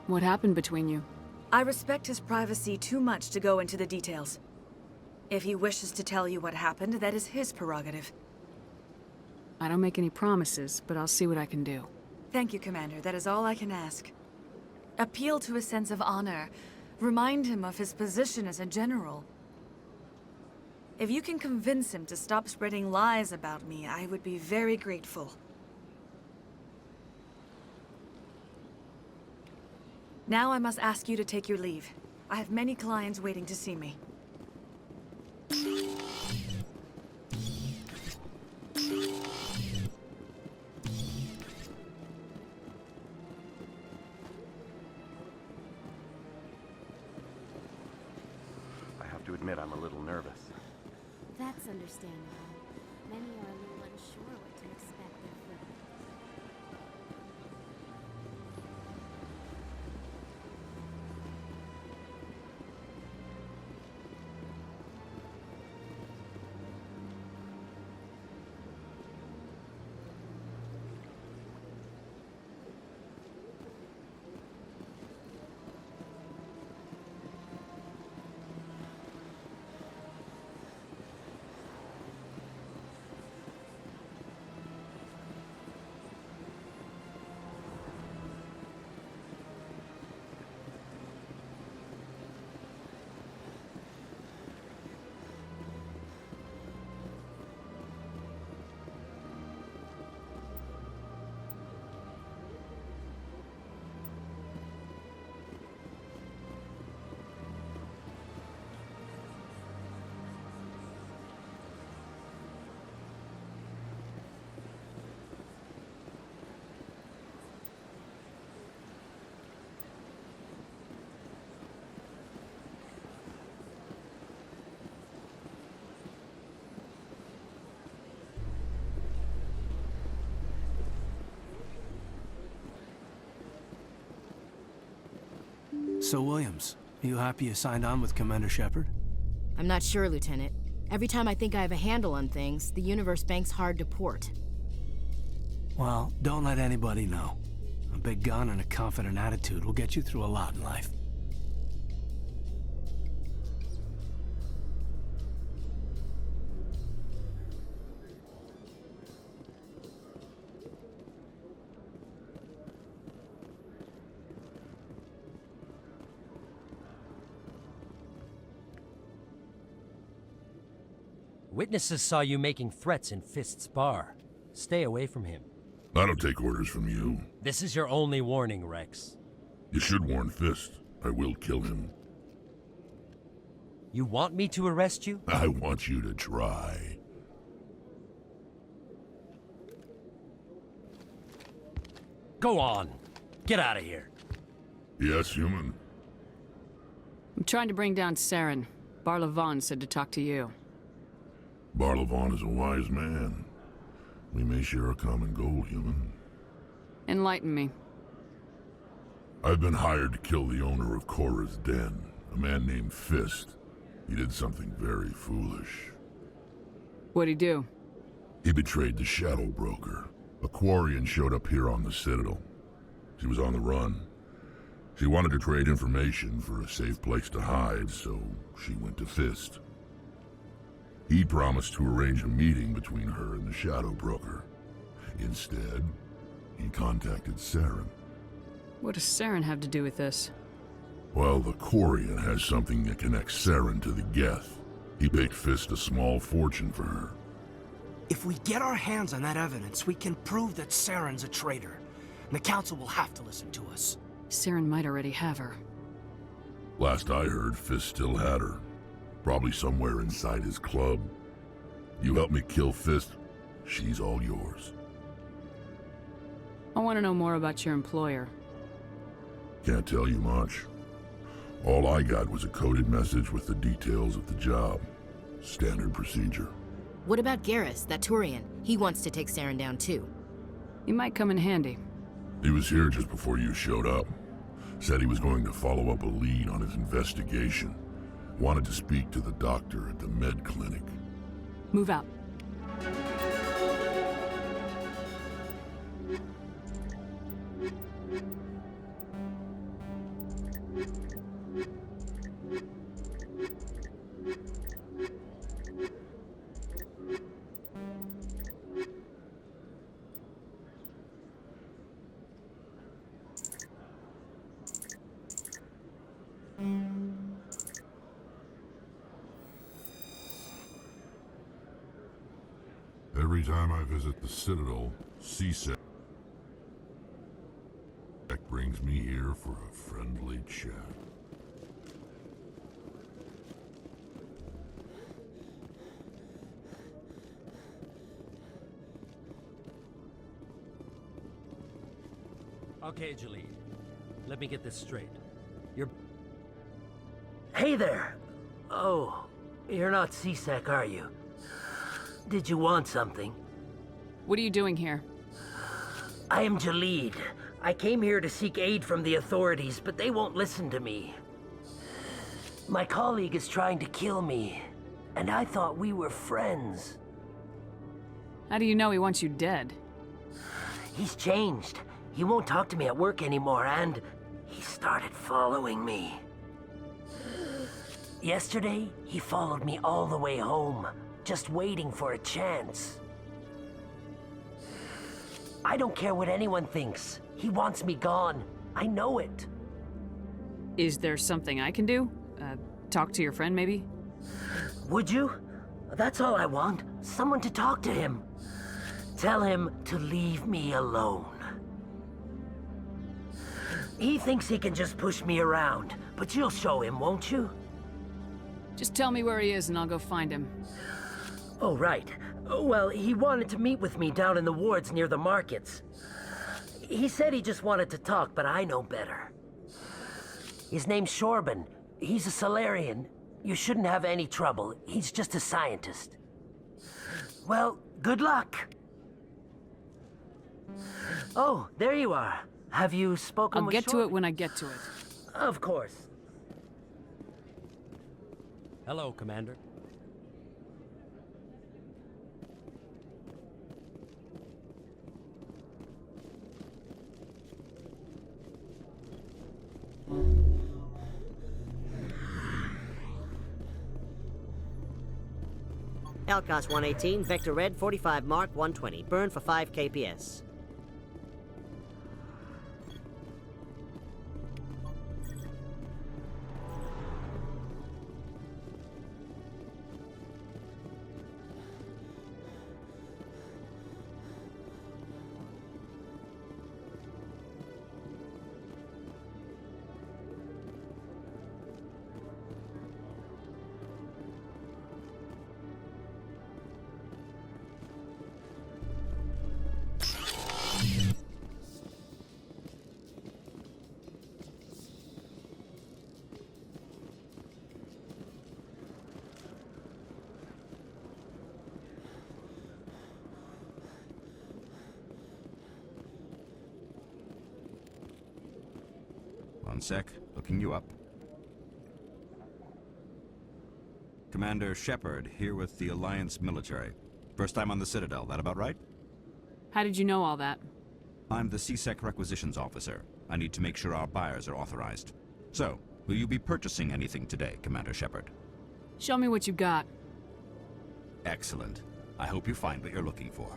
What happened between you? I respect his privacy too much to go into the details. If he wishes to tell you what happened, that is his prerogative. I don't make any promises, but I'll see what I can do. Thank you, Commander. That is all I can ask. Appeal to his sense of honor. Remind him of his position as a general. If you can convince him to stop spreading lies about me, I would be very grateful. Now I must ask you to take your leave. I have many clients waiting to see me. I have to admit I'm a little nervous. That's understandable. Many are a little unsure what to expect of them. So, Williams, you happy you signed on with Commander Shepard? I'm not sure, Lieutenant. Every time I think I have a handle on things, the universe banks hard to port. Well, don't let anybody know. A big gun and a confident attitude will get you through a lot in life. Witnesses saw you making threats in Fist's bar. Stay away from him. I don't take orders from you. This is your only warning, Rex. You should warn Fist. I will kill him. You want me to arrest you? I want you to try. Go on. Get out of here. Yes, human. I'm trying to bring down Saren. Barlavon said to talk to you. Barlavon is a wise man. We may share a common goal, human. Enlighten me. I've been hired to kill the owner of Korra's den, a man named Fist. He did something very foolish. What'd he do? He betrayed the Shadow Broker. A Quarian showed up here on the Citadel. She was on the run. She wanted to trade information for a safe place to hide, so she went to Fist. He promised to arrange a meeting between her and the Shadow Broker. Instead, he contacted Saren. What does Saren have to do with this? Well, the Quarian has something that connects Saren to the Geth. He paid Fist a small fortune for her. If we get our hands on that evidence, we can prove that Saren's a traitor. And the Council will have to listen to us. Saren might already have her. Last I heard, Fist still had her. Probably somewhere inside his club. You help me kill Fist, She's all yours. I want to know more about your employer. Can't tell you much. All I got was a coded message with the details of the job. Standard procedure. What about Garrus, that Turian? He wants to take Saren down too. He might come in handy. He was here just before you showed up. Said he was going to follow up a lead on his investigation. Wanted to speak to the doctor at the med clinic. Move out. Every time I visit the Citadel, CSEC brings me here for a friendly chat. Okay, Jalid. Let me get this straight. You're... Hey there! Oh, you're not CSEC, are you? Did you want something? What are you doing here? I am Jalid. I came here to seek aid from the authorities, but they won't listen to me. My colleague is trying to kill me, and I thought we were friends. How do you know he wants you dead? He's changed. He won't talk to me at work anymore, and he started following me. Yesterday, he followed me all the way home, just waiting for a chance. I don't care what anyone thinks. He wants me gone. I know it. Is there something I can do? Talk to your friend, maybe? Would you? That's all I want. Someone to talk to him. Tell him to leave me alone. He thinks he can just push me around, but you'll show him, won't you? Just tell me where he is and I'll go find him. Oh, right. Well, he wanted to meet with me down in the wards near the markets. He said he just wanted to talk, but I know better. His name's Shorban. He's a Solarian. You shouldn't have any trouble. He's just a scientist. Well, good luck. Oh, there you are. Have you spoken with I'll get Shorban? to it when I get to it. Of course. Hello, Commander. Outcast 118, Vector Red, 45 Mark, 120. Burn for 5 KPS. One sec, looking you up. Commander Shepard, here with the Alliance military. First time on the Citadel, that about right? How did you know all that? I'm the CSEC requisitions officer. I need to make sure our buyers are authorized. So, will you be purchasing anything today, Commander Shepard? Show me what you got. Excellent. I hope you find what you're looking for.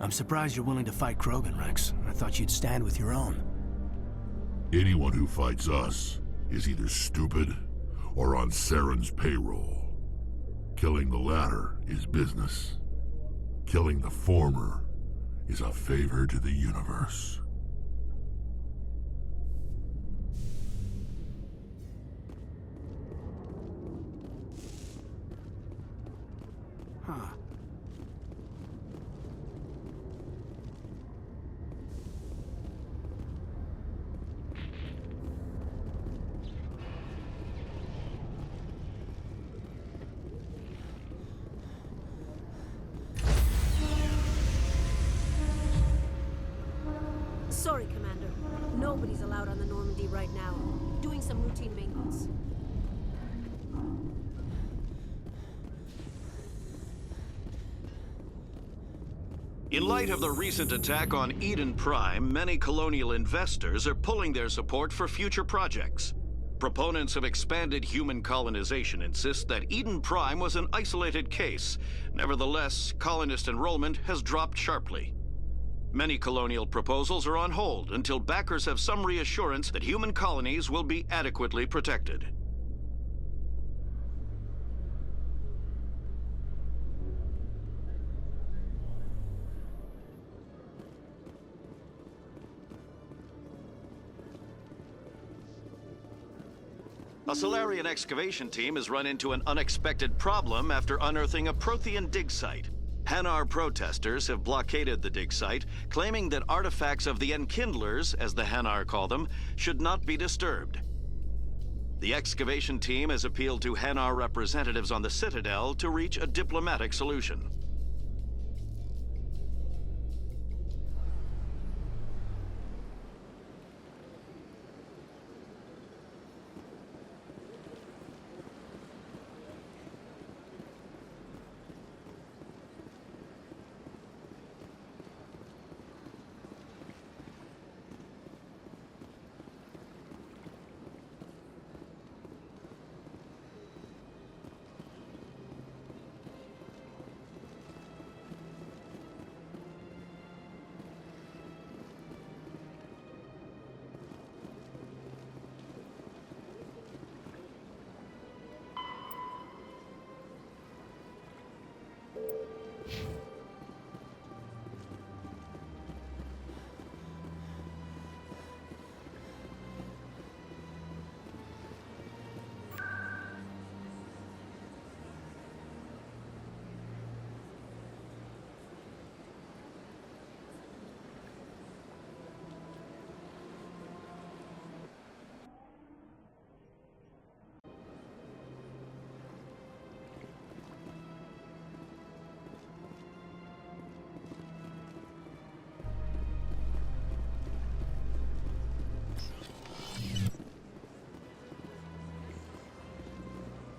I'm surprised you're willing to fight Krogan, Rex. I thought you'd stand with your own. Anyone who fights us is either stupid or on Saren's payroll. Killing the latter is business. Killing the former is a favor to the universe. Huh. Sorry, Commander. Nobody's allowed on the Normandy right now. Doing some routine maintenance. In light of the recent attack on Eden Prime, many colonial investors are pulling their support for future projects. Proponents of expanded human colonization insist that Eden Prime was an isolated case. Nevertheless, colonist enrollment has dropped sharply. Many colonial proposals are on hold until backers have some reassurance that human colonies will be adequately protected. A Solarian excavation team has run into an unexpected problem after unearthing a Prothean dig site. Hanar protesters have blockaded the dig site, claiming that artifacts of the Enkindlers, as the Hanar call them, should not be disturbed. The excavation team has appealed to Hanar representatives on the Citadel to reach a diplomatic solution.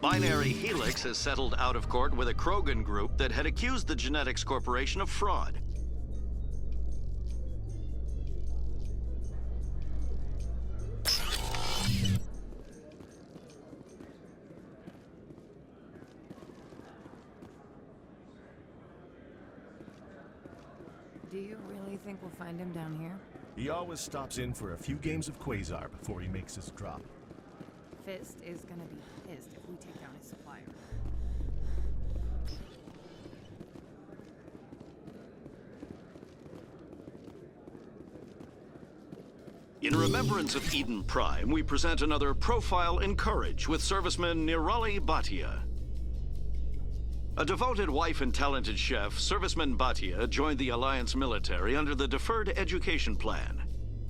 Binary Helix has settled out of court with a Krogan group that had accused the Genetics Corporation of fraud. Do you really think we'll find him down here? He always stops in for a few games of Quasar before he makes his drop. Fist is gonna be pissed if we take down his supplier. In remembrance of Eden Prime, we present another Profile in Courage with serviceman Nirali Bhatia. A devoted wife and talented chef, Serviceman Bhatia joined the Alliance military under the Deferred Education Plan.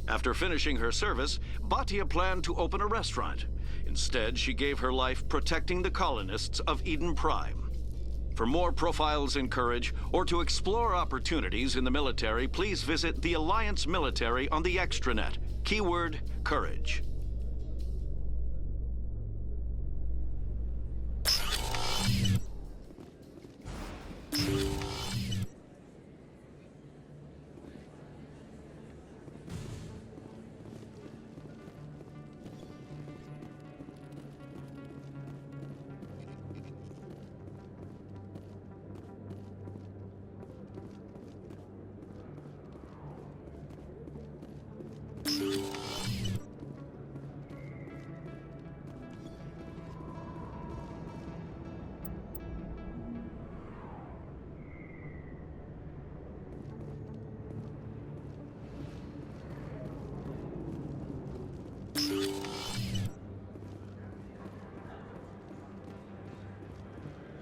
After finishing her service, Bhatia planned to open a restaurant. Instead, she gave her life protecting the colonists of Eden Prime. For more Profiles in Courage, or to explore opportunities in the military, please visit the Alliance military on the extranet. Keyword, Courage.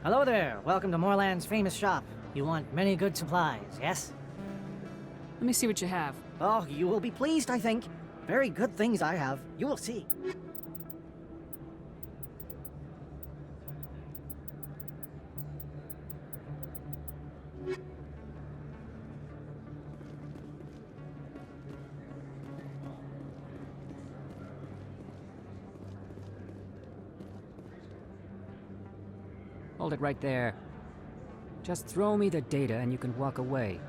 Hello there. Welcome to Moorland's famous shop. You want many good supplies, yes? Let me see what you have. Oh, you will be pleased, I think. Very good things I have. You will see. Hold it right there. Just throw me the data and you can walk away.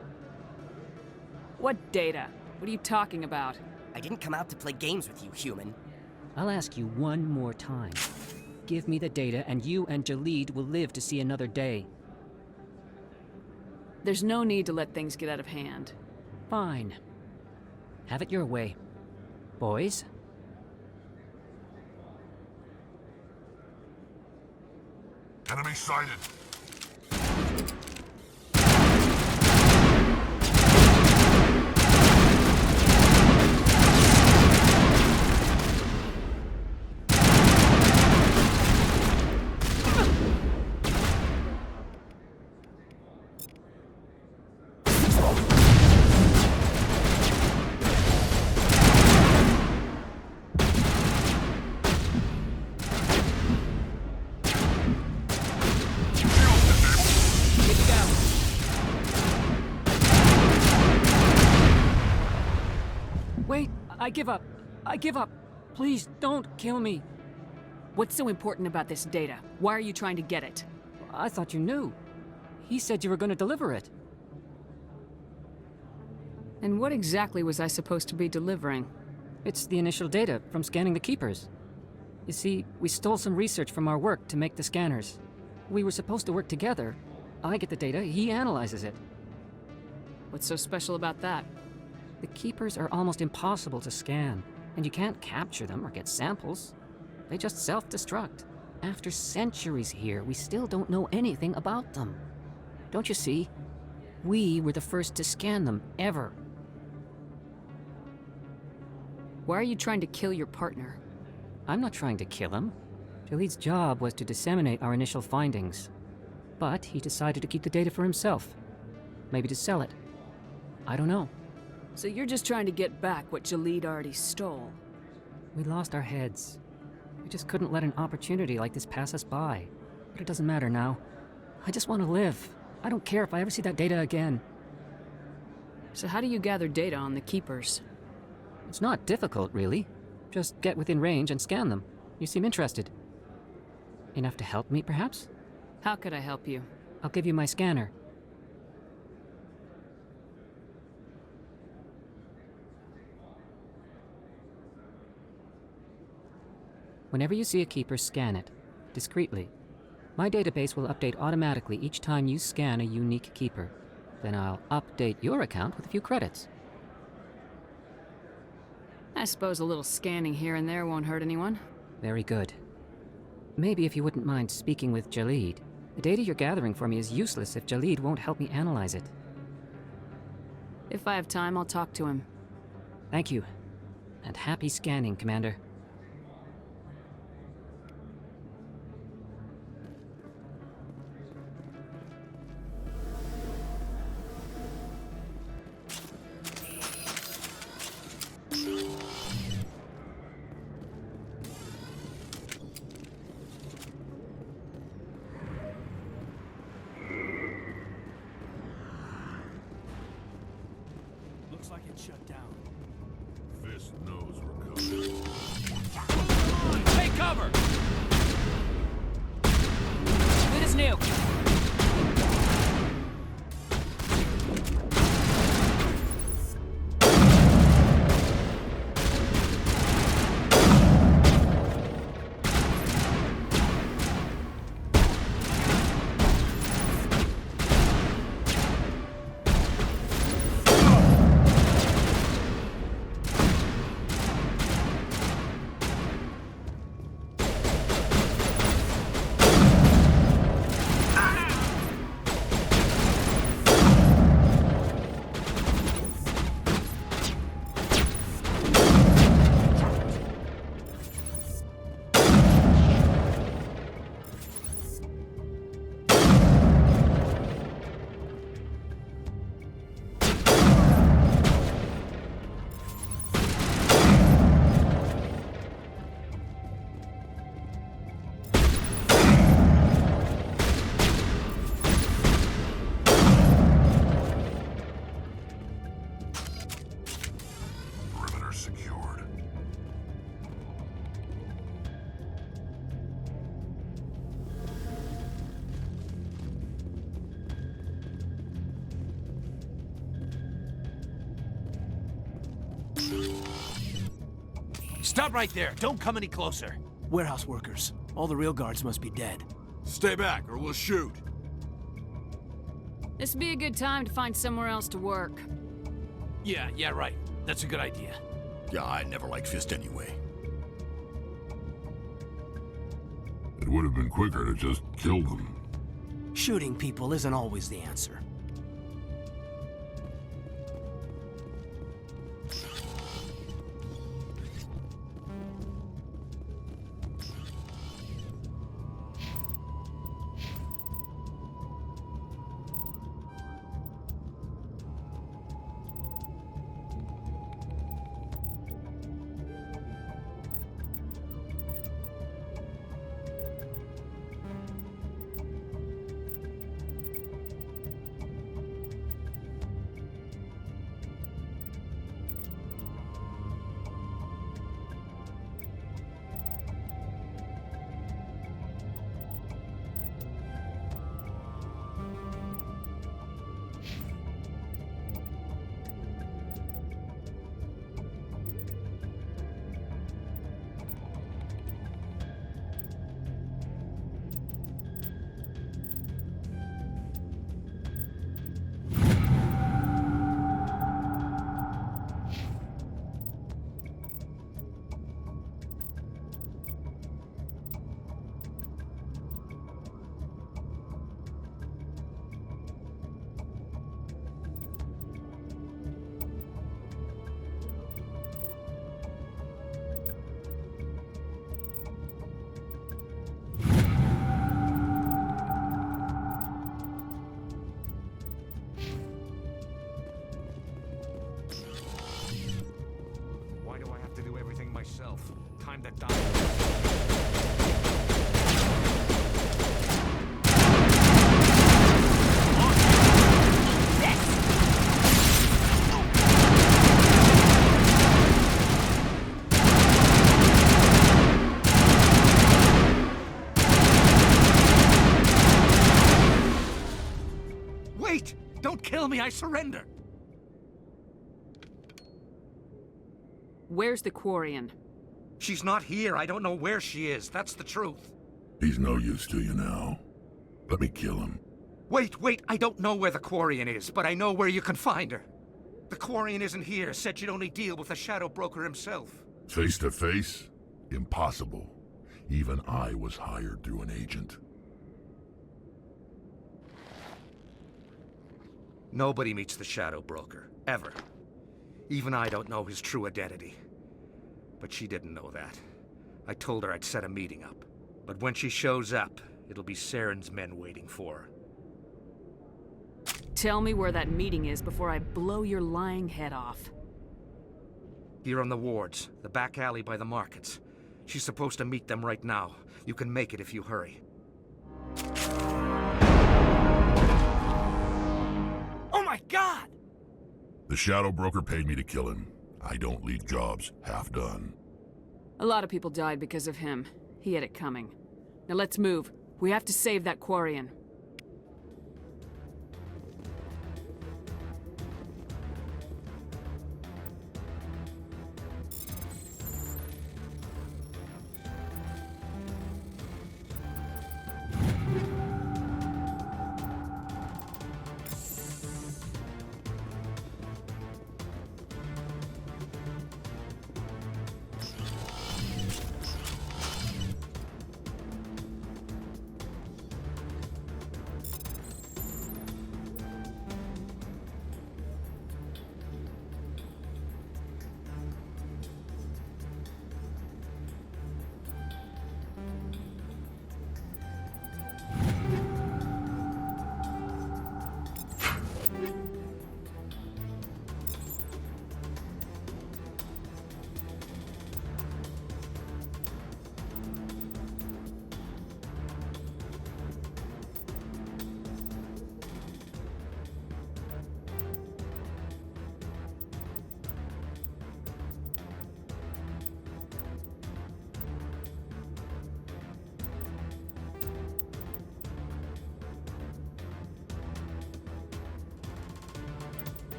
What data? What are you talking about? I didn't come out to play games with you, human. I'll ask you one more time. Give me the data and you and Jalid will live to see another day. There's no need to let things get out of hand. Fine. Have it your way. Boys? Enemy sighted. Wait, I give up. I give up. Please don't kill me. What's so important about this data? Why are you trying to get it? I thought you knew. He said you were going to deliver it. And what exactly was I supposed to be delivering? It's the initial data from scanning the Keepers. You see, we stole some research from our work to make the scanners. We were supposed to work together. I get the data, he analyzes it. What's so special about that? The Keepers are almost impossible to scan, and you can't capture them or get samples. They just self-destruct. After centuries here, we still don't know anything about them. Don't you see? We were the first to scan them, ever. Why are you trying to kill your partner? I'm not trying to kill him. Jalid's job was to disseminate our initial findings. But he decided to keep the data for himself. Maybe to sell it. I don't know. So you're just trying to get back what Jalid already stole? We lost our heads. We just couldn't let an opportunity like this pass us by. But it doesn't matter now. I just want to live. I don't care if I ever see that data again. So how do you gather data on the Keepers? It's not difficult, really. Just get within range and scan them. You seem interested. Enough to help me, perhaps? How could I help you? I'll give you my scanner. Whenever you see a Keeper, scan it. Discreetly. My database will update automatically each time you scan a unique Keeper. Then I'll update your account with a few credits. I suppose a little scanning here and there won't hurt anyone. Very good. Maybe if you wouldn't mind speaking with Jalid. The data you're gathering for me is useless if Jalid won't help me analyze it. If I have time, I'll talk to him. Thank you. And happy scanning, Commander. Looks like it's shut down. Fist knows we're coming. Take cover! It is new. Stop right there. Don't come any closer. Warehouse workers. All the real guards must be dead. Stay back or we'll shoot. This would be a good time to find somewhere else to work. Yeah, right. That's a good idea. Yeah, I never liked Fist anyway. It would have been quicker to just kill them. Shooting people isn't always the answer. Time to die. Wait! Don't kill me, I surrender! Where's the Quarian? She's not here. I don't know where she is. That's the truth. He's no use to you now. Let me kill him. Wait. I don't know where the Quarian is, but I know where you can find her. The Quarian isn't here. Said she'd only deal with the Shadow Broker himself. Face to face? Impossible. Even I was hired through an agent. Nobody meets the Shadow Broker. Ever. Even I don't know his true identity. But she didn't know that. I told her I'd set a meeting up. But when she shows up, it'll be Saren's men waiting for her. Tell me where that meeting is before I blow your lying head off. Here on the wards, the back alley by the markets. She's supposed to meet them right now. You can make it if you hurry. Oh my God! The Shadow Broker paid me to kill him. I don't leave jobs half done. A lot of people died because of him. He had it coming. Now let's move. We have to save that Quarian.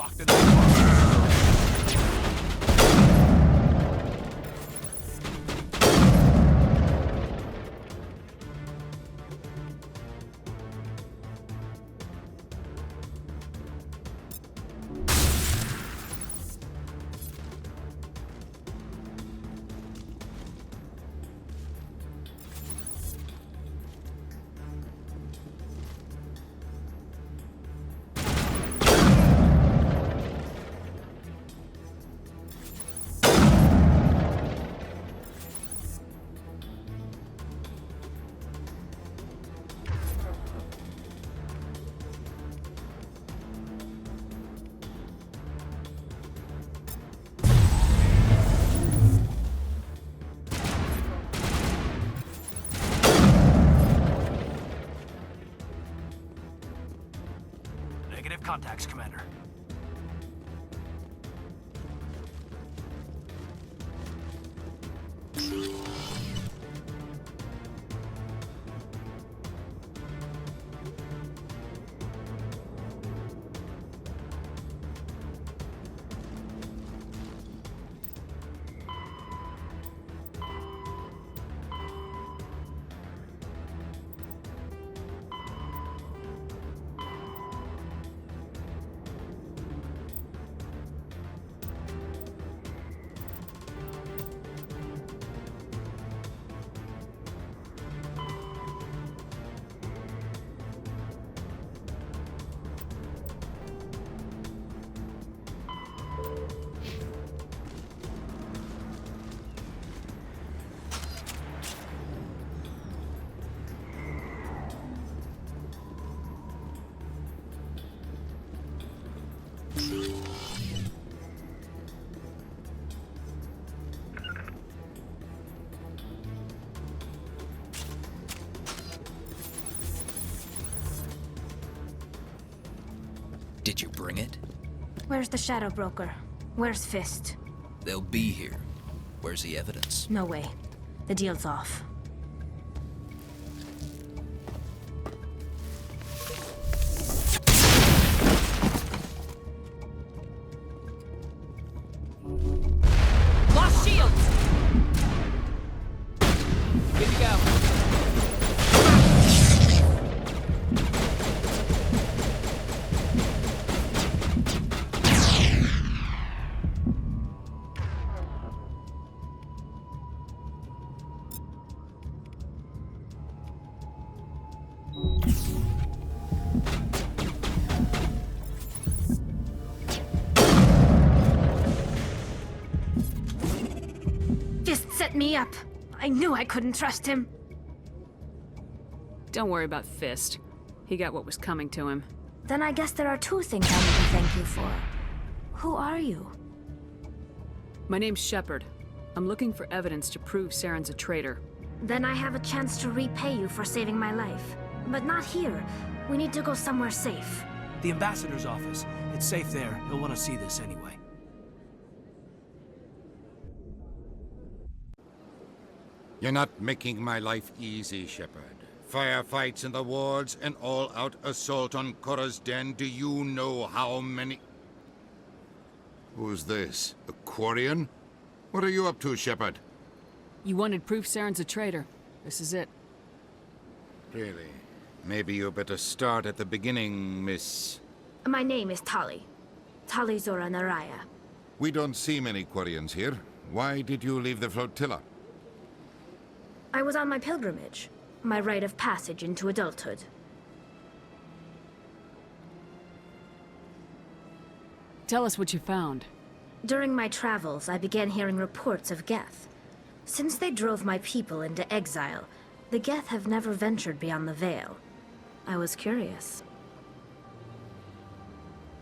locked in the contacts, Commander. Did you bring it? Where's the Shadow Broker? Where's Fist? They'll be here. Where's the evidence? No way. The deal's off. Lost shields! Good to go. Fist set me up. I knew I couldn't trust him. Don't worry about Fist. He got what was coming to him. Then I guess there are two things I need to thank you for. Who are you? My name's Shepard. I'm looking for evidence to prove Saren's a traitor. Then I have a chance to repay you for saving my life. But not here. We need to go somewhere safe. The ambassador's office. It's safe there. He'll want to see this anyway. You're not making my life easy, Shepard. Firefights in the wards, an all-out assault on Korra's den. Do you know how many... Who's this? A Quarian? What are you up to, Shepard? You wanted proof Saren's a traitor. This is it. Really? Maybe you better start at the beginning, Miss... My name is Tali. Tali Zora Naraya. We don't see many Quarians here. Why did you leave the flotilla? I was on my pilgrimage. My rite of passage into adulthood. Tell us what you found. During my travels, I began hearing reports of Geth. Since they drove my people into exile, the Geth have never ventured beyond the Veil. I was curious.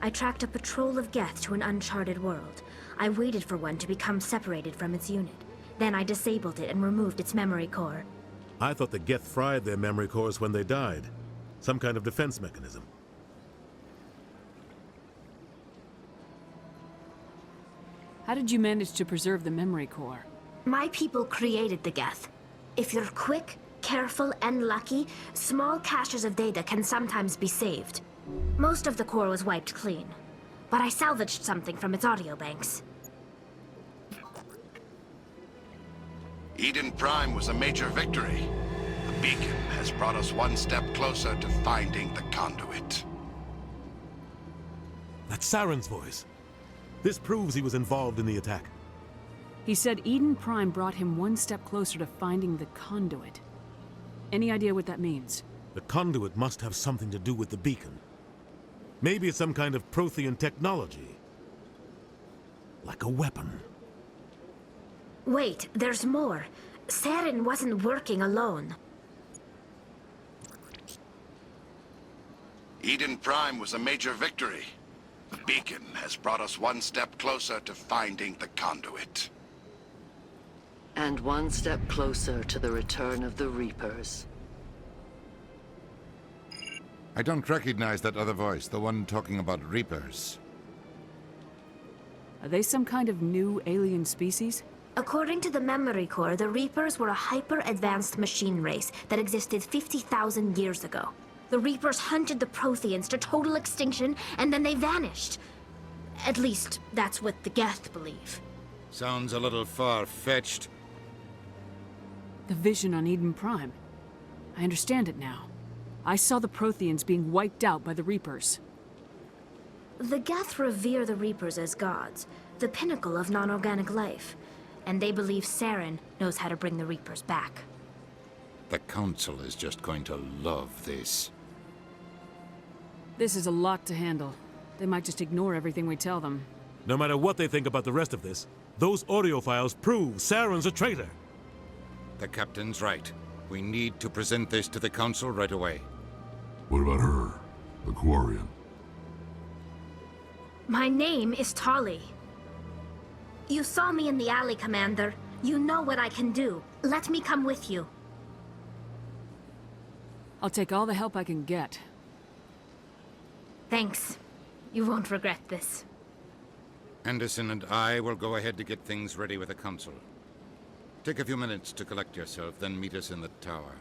I tracked a patrol of Geth to an uncharted world. I waited for one to become separated from its unit. Then I disabled it and removed its memory core. I thought the Geth fried their memory cores when they died. Some kind of defense mechanism. How did you manage to preserve the memory core? My people created the Geth. If you're quick, careful, and lucky, small caches of data can sometimes be saved. Most of the core was wiped clean. but I salvaged something from its audio banks. Eden Prime was a major victory. The beacon has brought us one step closer to finding the conduit. That's Saren's voice. This proves he was involved in the attack. He said Eden Prime brought him one step closer to finding the conduit. Any idea what that means? The conduit must have something to do with the beacon. Maybe it's some kind of Prothean technology. Like a weapon. Wait, there's more. Saren wasn't working alone. Eden Prime was a major victory. The beacon has brought us one step closer to finding the conduit. And one step closer to the return of the Reapers. I don't recognize that other voice, the one talking about Reapers. Are they some kind of new alien species? According to the memory core, the Reapers were a hyper-advanced machine race that existed 50,000 years ago. The Reapers hunted the Protheans to total extinction, and then they vanished. At least, that's what the Geth believe. Sounds a little far-fetched. The vision on Eden Prime. I understand it now. I saw the Protheans being wiped out by the Reapers. The Geth revere the Reapers as gods, the pinnacle of non-organic life. And they believe Saren knows how to bring the Reapers back. The Council is just going to love this. This is a lot to handle. They might just ignore everything we tell them. No matter what they think about the rest of this, those audio files prove Saren's a traitor. The Captain's right. We need to present this to the Council right away. What about her? The Quarian? My name is Tali. You saw me in the alley, Commander. You know what I can do. Let me come with you. I'll take all the help I can get. Thanks. You won't regret this. Anderson and I will go ahead to get things ready with the Council. Take a few minutes to collect yourself, then meet us in the tower.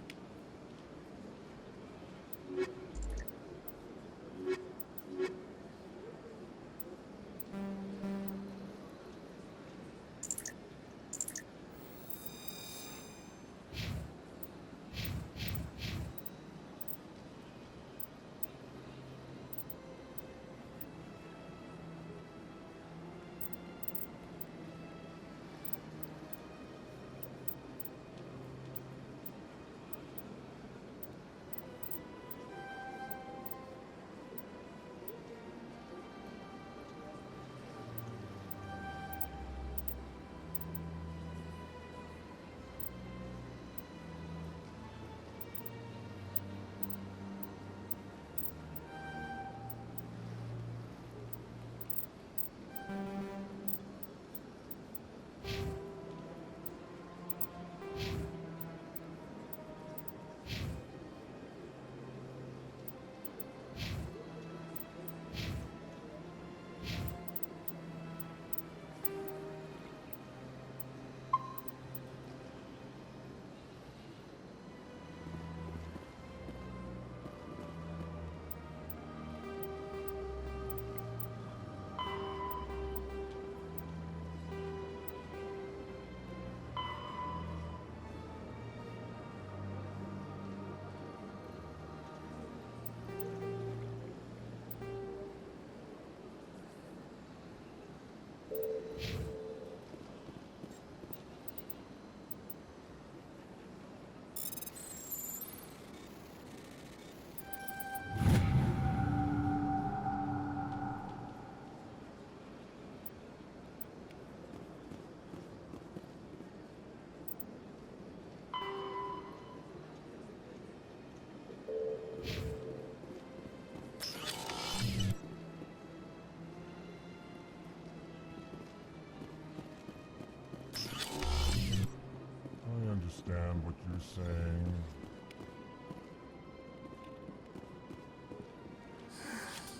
Understand what you're saying.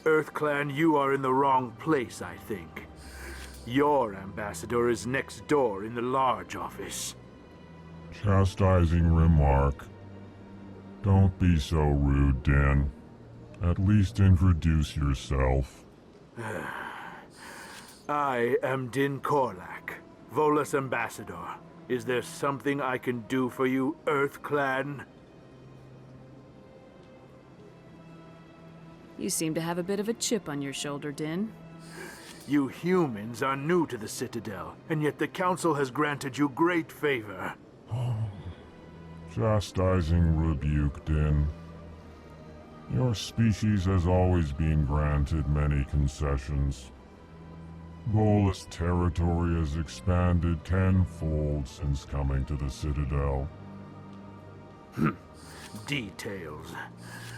EarthClan, you are in the wrong place, I think. Your ambassador is next door in the large office. Chastising remark. Don't be so rude, Den. At least introduce yourself. I am Din Korlak, Volus Ambassador. Is there something I can do for you, Earth Clan? You seem to have a bit of a chip on your shoulder, Din. You humans are new to the Citadel, and yet the Council has granted you great favor. Chastising rebuke, Din. Your species has always been granted many concessions. Volus territory has expanded tenfold since coming to the Citadel. Details.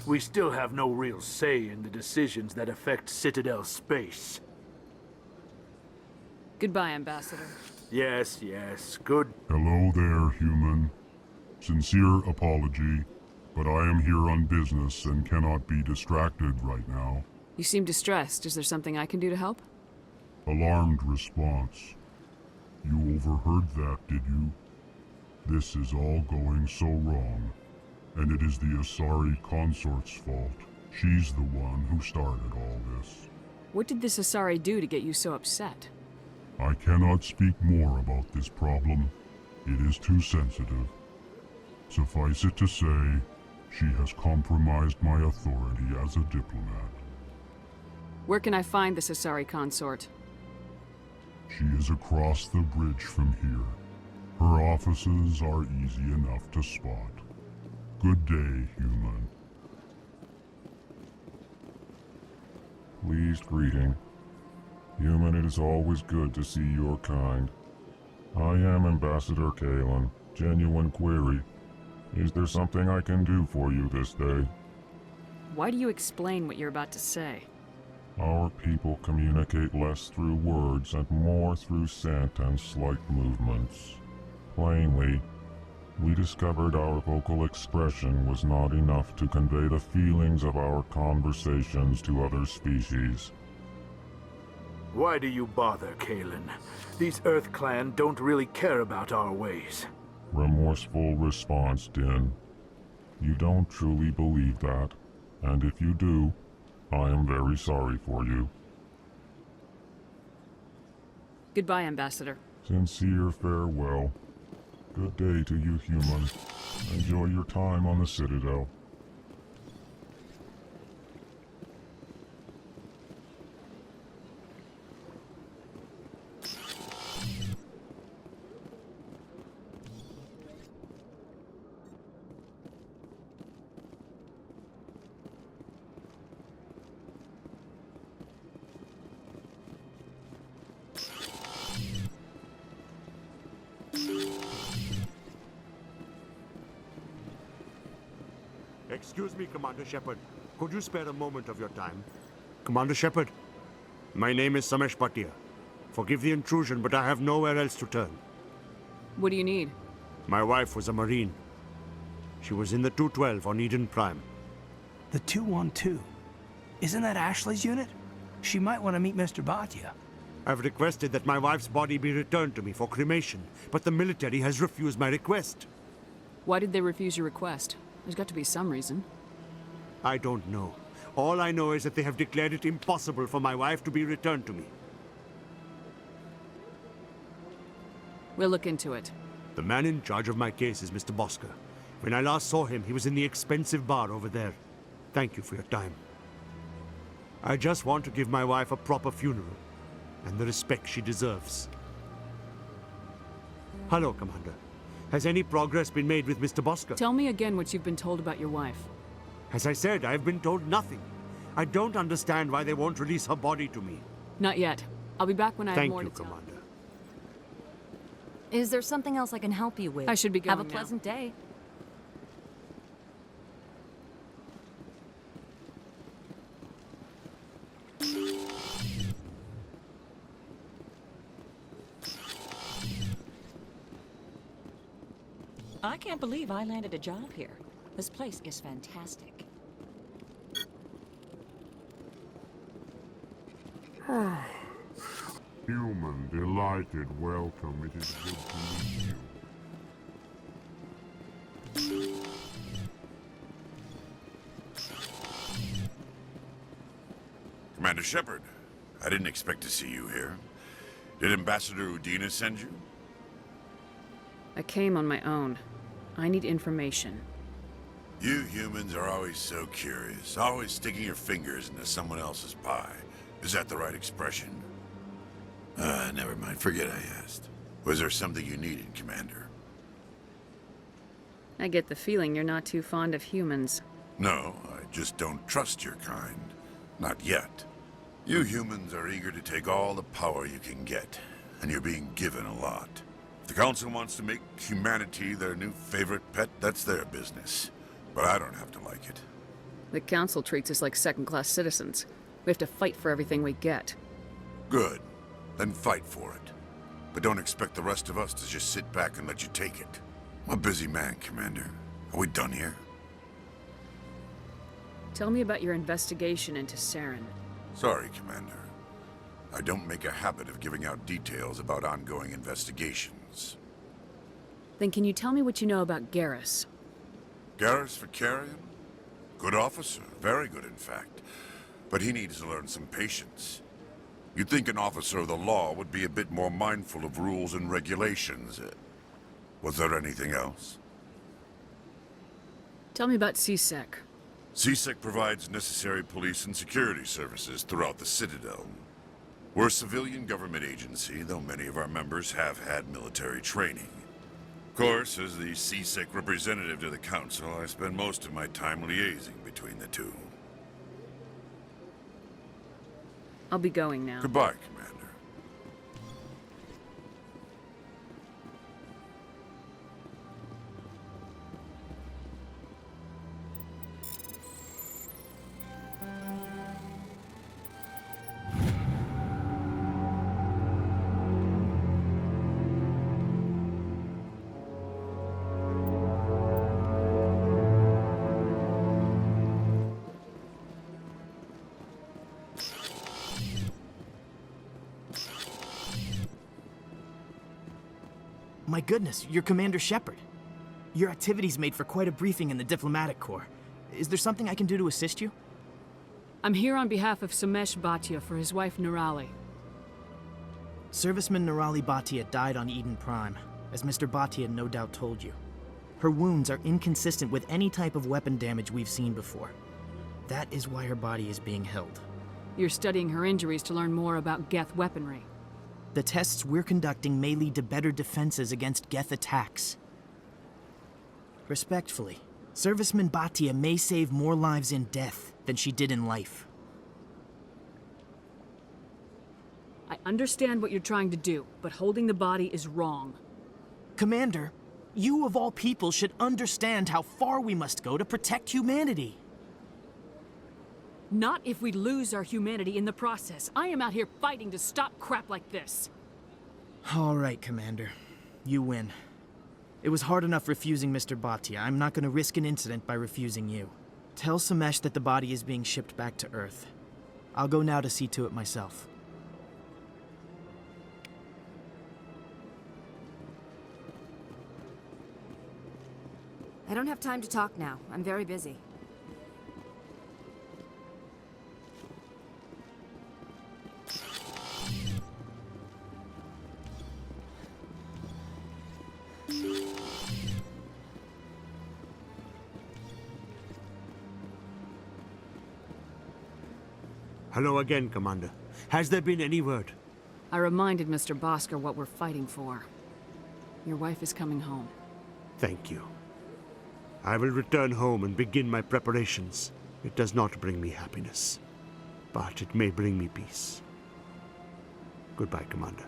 We still have no real say in the decisions that affect Citadel space. Goodbye, Ambassador. Yes, yes, good. Hello there, human. Sincere apology, but I am here on business and cannot be distracted right now. You seem distressed. Is there something I can do to help? Alarmed response. You overheard that, did you? This is all going so wrong, and it is the Asari consort's fault. She's the one who started all this. What did this Asari do to get you so upset? I cannot speak more about this problem. It is too sensitive. Suffice it to say, she has compromised my authority as a diplomat. Where can I find this Asari consort? She is across the bridge from here. Her offices are easy enough to spot. Good day, human. Pleased greeting. Human, it is always good to see your kind. I am Ambassador Kalen. Genuine query. Is there something I can do for you this day? Why do you explain what you're about to say? Our people communicate less through words and more through scent and slight movements. Plainly, we discovered our vocal expression was not enough to convey the feelings of our conversations to other species. Why do you bother, Kalen? These Earth Clan don't really care about our ways. Remorseful response, Din. You don't truly believe that, and if you do, I am very sorry for you. Goodbye, Ambassador. Sincere farewell. Good day to you, human. Enjoy your time on the Citadel. Excuse me, Commander Shepard. Could you spare a moment of your time? Commander Shepard, my name is Samesh Bhatia. Forgive the intrusion, but I have nowhere else to turn. What do you need? My wife was a Marine. She was in the 212 on Eden Prime. The 212? Isn't that Ashley's unit? She might want to meet Mr. Bhatia. I've requested that my wife's body be returned to me for cremation, but the military has refused my request. Why did they refuse your request? There's got to be some reason. I don't know. All I know is that they have declared it impossible for my wife to be returned to me. We'll look into it. The man in charge of my case is Mr. Bosker. When I last saw him, he was in the expensive bar over there. Thank you for your time. I just want to give my wife a proper funeral, and the respect she deserves. Hello, Commander. Has any progress been made with Mr. Bosker? Tell me again what you've been told about your wife. As I said, I've been told nothing. I don't understand why they won't release her body to me. Not yet. I'll be back when I have more to tell. Thank you, Commander. Is there something else I can help you with? I should be going Have a pleasant day. I can't believe I landed a job here. This place is fantastic. Human, delighted, welcome. It is good to meet you. Commander Shepard, I didn't expect to see you here. Did Ambassador Udina send you? I came on my own. I need information. You humans are always so curious, always sticking your fingers into someone else's pie. Is that the right expression? Never mind. Forget I asked. Was there something you needed, Commander? I get the feeling you're not too fond of humans. No, I just don't trust your kind. Not yet. You humans are eager to take all the power you can get, and you're being given a lot. If the Council wants to make humanity their new favorite pet, that's their business. But I don't have to like it. The Council treats us like second-class citizens. We have to fight for everything we get. Good. Then fight for it. But don't expect the rest of us to just sit back and let you take it. I'm a busy man, Commander. Are we done here? Tell me about your investigation into Saren. Sorry, Commander. I don't make a habit of giving out details about ongoing investigations. Then can you tell me what you know about Garrus? Garrus Vicarian? Good officer. Very good, in fact. But he needs to learn some patience. You'd think an officer of the law would be a bit more mindful of rules and regulations. Was there anything else? Tell me about CSEC. CSEC provides necessary police and security services throughout the Citadel. We're a civilian government agency, though many of our members have had military training. Of course, as the CSEC representative to the Council, I spend most of my time liaising between the two. I'll be going now. Goodbye, Commander. My goodness, you're Commander Shepard. Your activities made for quite a briefing in the Diplomatic Corps. Is there something I can do to assist you? I'm here on behalf of Somesh Bhatia for his wife Nirali. Serviceman Nirali Bhatia died on Eden Prime, as Mr. Bhatia no doubt told you. Her wounds are inconsistent with any type of weapon damage we've seen before. That is why her body is being held. You're studying her injuries to learn more about Geth weaponry. The tests we're conducting may lead to better defenses against Geth attacks. Respectfully, Serviceman Bhatia may save more lives in death than she did in life. I understand what you're trying to do, but holding the body is wrong. Commander, you of all people should understand how far we must go to protect humanity. Not if we lose our humanity in the process. I am out here fighting to stop crap like this. All right, Commander. You win. It was hard enough refusing Mr. Bhatia. I'm not going to risk an incident by refusing you. Tell Somesh that the body is being shipped back to Earth. I'll go now to see to it myself. I don't have time to talk now. I'm very busy. Hello again, Commander. Has there been any word? I reminded Mr. Bosker what we're fighting for. Your wife is coming home. Thank you. I will return home and begin my preparations. It does not bring me happiness, but it may bring me peace. Goodbye, Commander.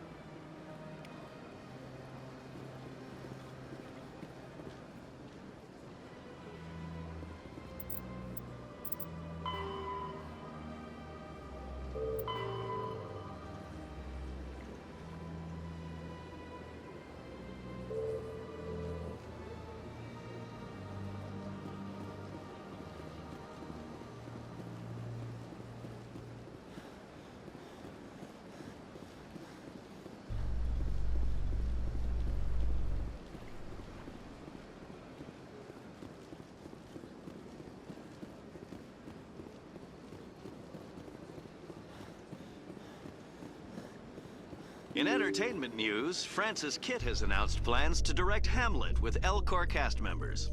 In entertainment news, Francis Kitt has announced plans to direct Hamlet with L-Corps cast members.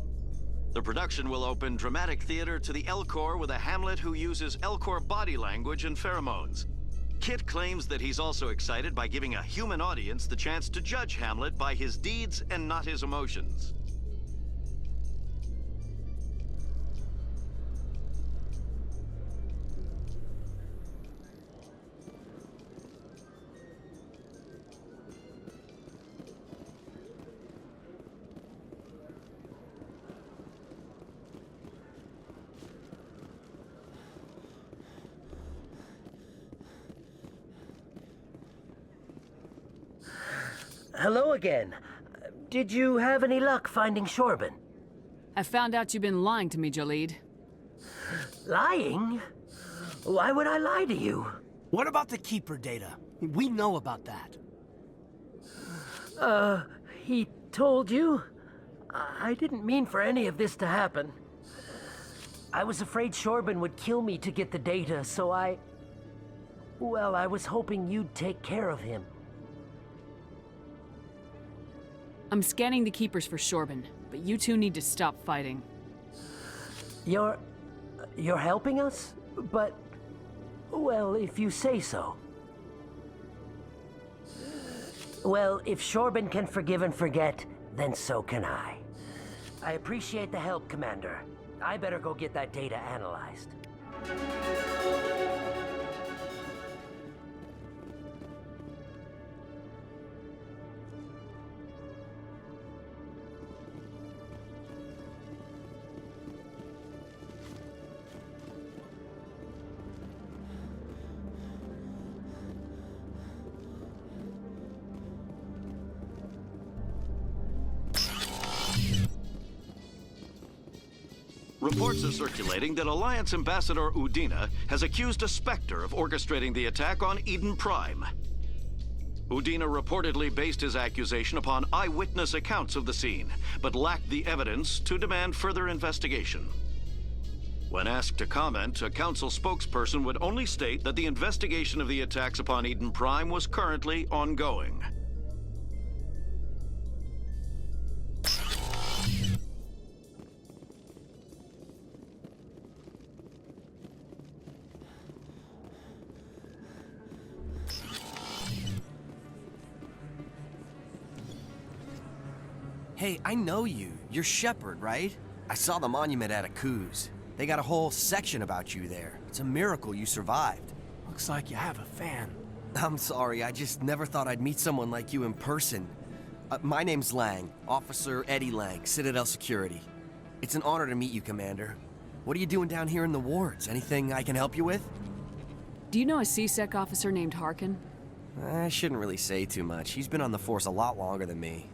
The production will open dramatic theater to the L-Corps with a Hamlet who uses L-Corps body language and pheromones. Kitt claims that he's also excited by giving a human audience the chance to judge Hamlet by his deeds and not his emotions. Hello again. Did you have any luck finding Shorben? I found out you've been lying to me, Jalid. Lying? Why would I lie to you? What about the Keeper data? We know about that. He told you? I didn't mean for any of this to happen. I was afraid Shorben would kill me to get the data, so well, I was hoping you'd take care of him. I'm scanning the Keepers for Shorben, but you two need to stop fighting. You're helping us? But, well, if you say so. Well, if Shorben can forgive and forget, then so can I. I appreciate the help, Commander. I better go get that data analyzed. Reports are circulating that Alliance Ambassador Udina has accused a Spectre of orchestrating the attack on Eden Prime. Udina reportedly based his accusation upon eyewitness accounts of the scene, but lacked the evidence to demand further investigation. When asked to comment, a council spokesperson would only state that the investigation of the attacks upon Eden Prime was currently ongoing. Hey, I know you. You're Shepard, right? I saw the monument at Akuz. They got a whole section about you there. It's a miracle you survived. Looks like you have a fan. I'm sorry, I just never thought I'd meet someone like you in person. My name's Lang, Officer Eddie Lang, Citadel Security. It's an honor to meet you, Commander. What are you doing down here in the wards? Anything I can help you with? Do you know a C-Sec officer named Harkin? I shouldn't really say too much. He's been on the force a lot longer than me.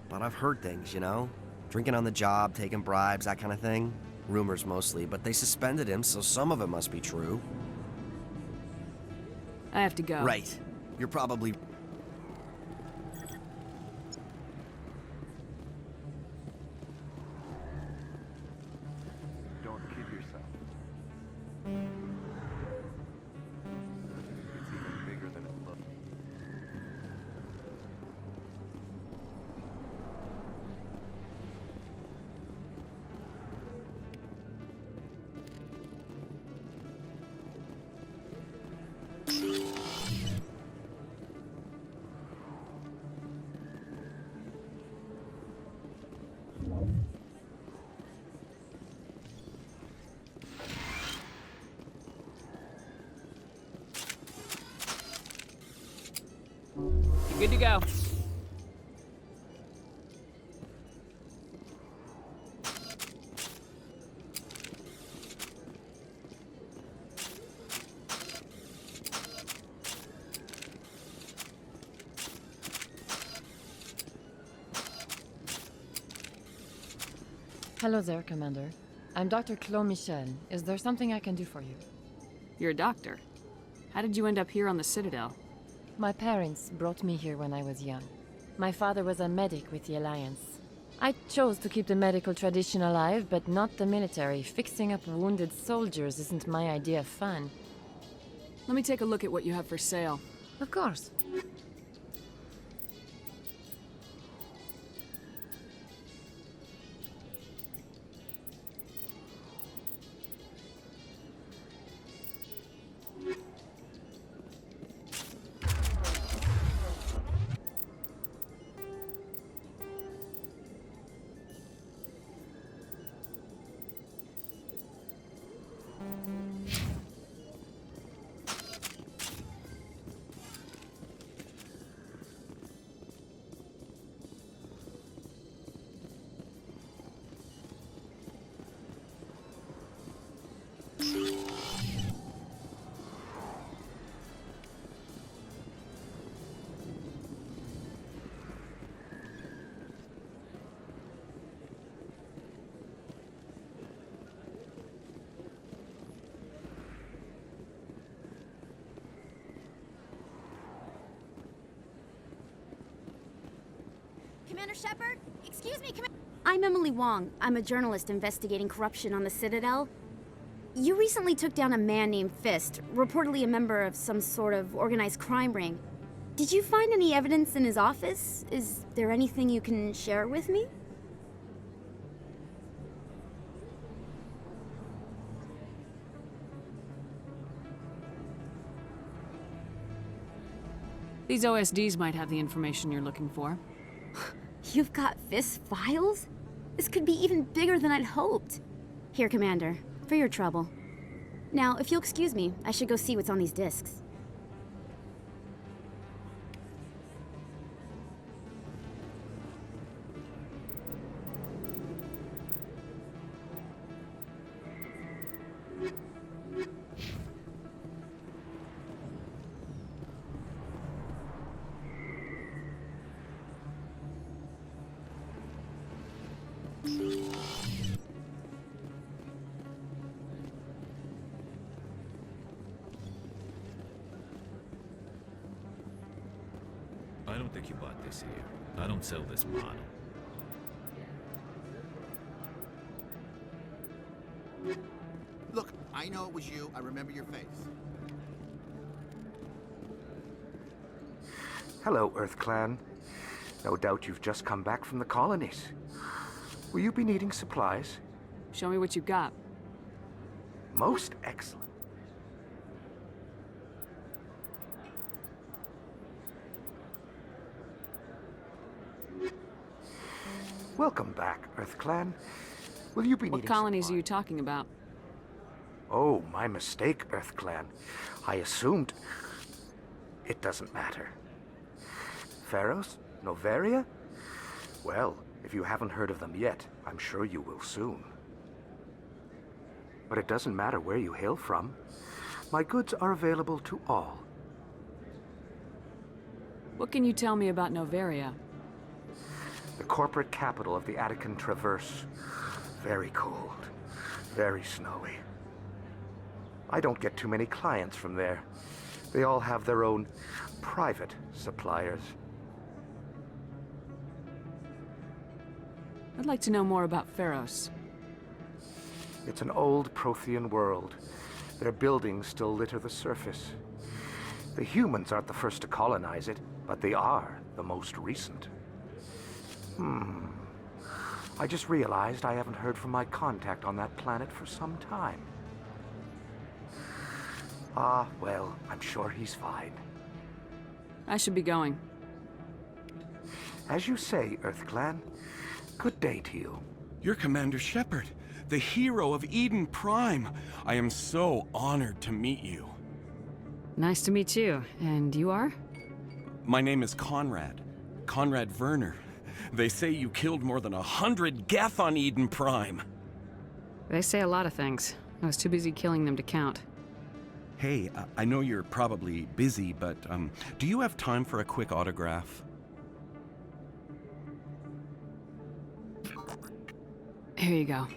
But I've heard things, you know? Drinking on the job, taking bribes, that kind of thing. Rumors mostly, but they suspended him, so some of it must be true. I have to go. Right. You're probably... Don't kid yourself. It's even bigger than it looks. Good to go. Hello there, Commander. I'm Dr. Claude Michel. Is there something I can do for you? You're a doctor. How did you end up here on the Citadel? My parents brought me here when I was young. My father was a medic with the Alliance. I chose to keep the medical tradition alive, but not the military. Fixing up wounded soldiers isn't my idea of fun. Let me take a look at what you have for sale. Of course. Commander Shepard? Excuse me, Commander. I'm Emily Wong. I'm a journalist investigating corruption on the Citadel. You recently took down a man named Fist, reportedly a member of some sort of organized crime ring. Did you find any evidence in his office? Is there anything you can share with me? These OSDs might have the information you're looking for. You've got Fist's files? This could be even bigger than I'd hoped. Here, Commander, for your trouble. Now, if you'll excuse me, I should go see what's on these discs. I don't think you bought this here. I don't sell this model. Look, I know it was you. I remember your face. Hello, Earth Clan. No doubt you've just come back from the colonies. Will you be needing supplies? Show me what you've got. Most excellent. Welcome back, Earth Clan. Will you be needing What colonies are you talking about? Oh, my mistake, Earth Clan. I assumed... It doesn't matter. Pharos? Noveria? Well, if you haven't heard of them yet, I'm sure you will soon. But it doesn't matter where you hail from. My goods are available to all. What can you tell me about Noveria? The corporate capital of the Attican Traverse. Very cold. Very snowy. I don't get too many clients from there. They all have their own private suppliers. I'd like to know more about Pharos. It's an old Prothean world. Their buildings still litter the surface. The humans aren't the first to colonize it, but they are the most recent. I just realized I haven't heard from my contact on that planet for some time. Ah, well, I'm sure he's fine. I should be going. As you say, Earth Clan. Good day to you. You're Commander Shepard, the hero of Eden Prime. I am so honored to meet you. Nice to meet you. And you are? My name is Conrad. Conrad Werner. They say you killed more than 100 Geth on Eden Prime. They say a lot of things. I was too busy killing them to count. Hey, I know you're probably busy, but do you have time for a quick autograph? Here you go.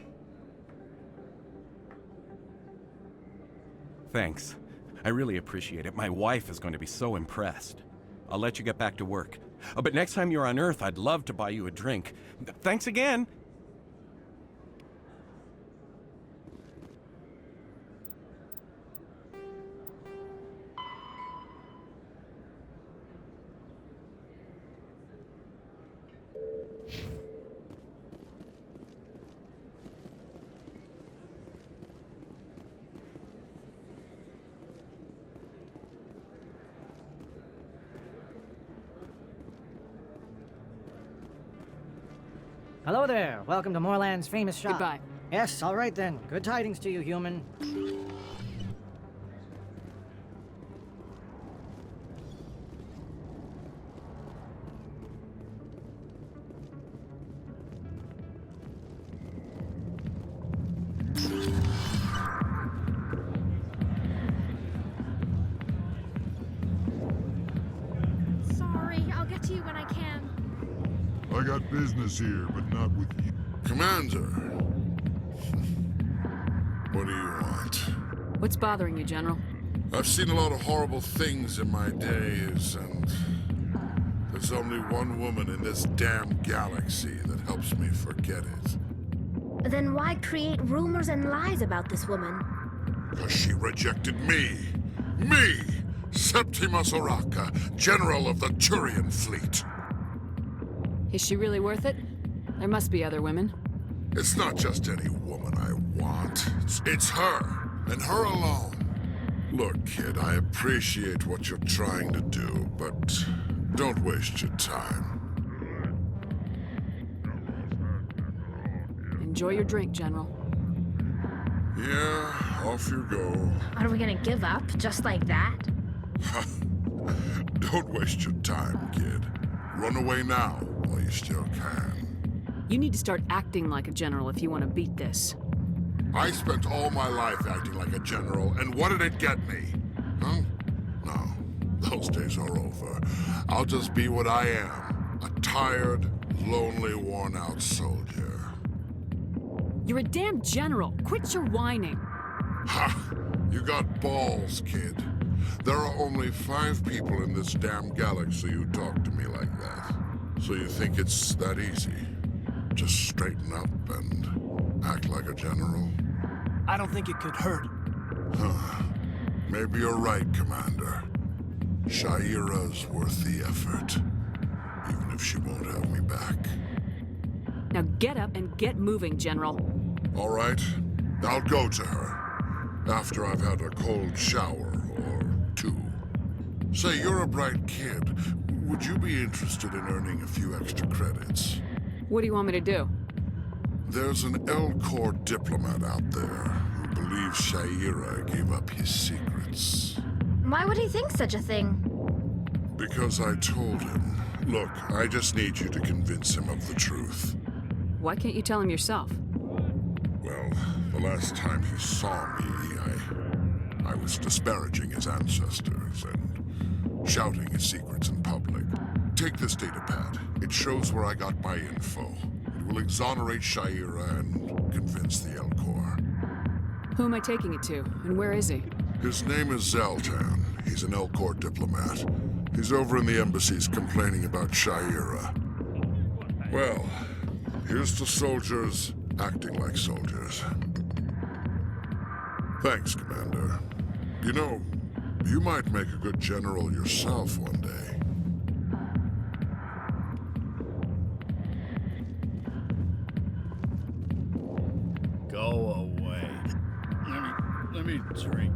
Thanks. I really appreciate it. My wife is going to be so impressed. I'll let you get back to work. But next time you're on Earth, I'd love to buy you a drink. Thanks again! Hello there. Welcome to Moorland's famous shop. Goodbye. Yes, all right then. Good tidings to you, human. Sorry, I'll get to you when I can. I got business here, but not with you. Commander. What do you want? What's bothering you, General? I've seen a lot of horrible things in my days, and There's only one woman in this damn galaxy that helps me forget it. Then why create rumors and lies about this woman? Because she rejected me! Me! Septimus Oraka, General of the Turian Fleet. Is she really worth it? There must be other women. It's not just any woman I want. It's her, and her alone. Look, kid, I appreciate what you're trying to do, but don't waste your time. Enjoy your drink, General. Yeah, off you go. Are we gonna give up just like that? Don't waste your time, kid. Run away now while you still can. You need to start acting like a general if you want to beat this. I spent all my life acting like a general, and what did it get me? Huh? No, those days are over. I'll just be what I am. A tired, lonely, worn-out soldier. You're a damn general. Quit your whining. Ha! You got balls, kid. There are only 5 people in this damn galaxy who talk to me like that. So you think it's that easy? Just straighten up and act like a general? I don't think it could hurt. Huh. Maybe you're right, Commander. Shaira's worth the effort. Even if she won't have me back. Now get up and get moving, General. All right. I'll go to her. After I've had a cold shower or 2. Say, you're a bright kid. Would you be interested in earning a few extra credits? What do you want me to do? There's an L-Corps diplomat out there who believes Shaira gave up his secrets. Why would he think such a thing? Because I told him. Look, I just need you to convince him of the truth. Why can't you tell him yourself? Well, the last time he saw me, I was disparaging his ancestors and shouting his secrets in public. Take this data pad. It shows where I got my info. It will exonerate Shaira and convince the L-Corps. Who am I taking it to, and where is he? His name is Zaltan. He's an L-Corps diplomat. He's over in the embassies complaining about Shaira. Well, here's to soldiers acting like soldiers. Thanks, Commander. You know, you might make a good general yourself one day. Go away. Let me drink.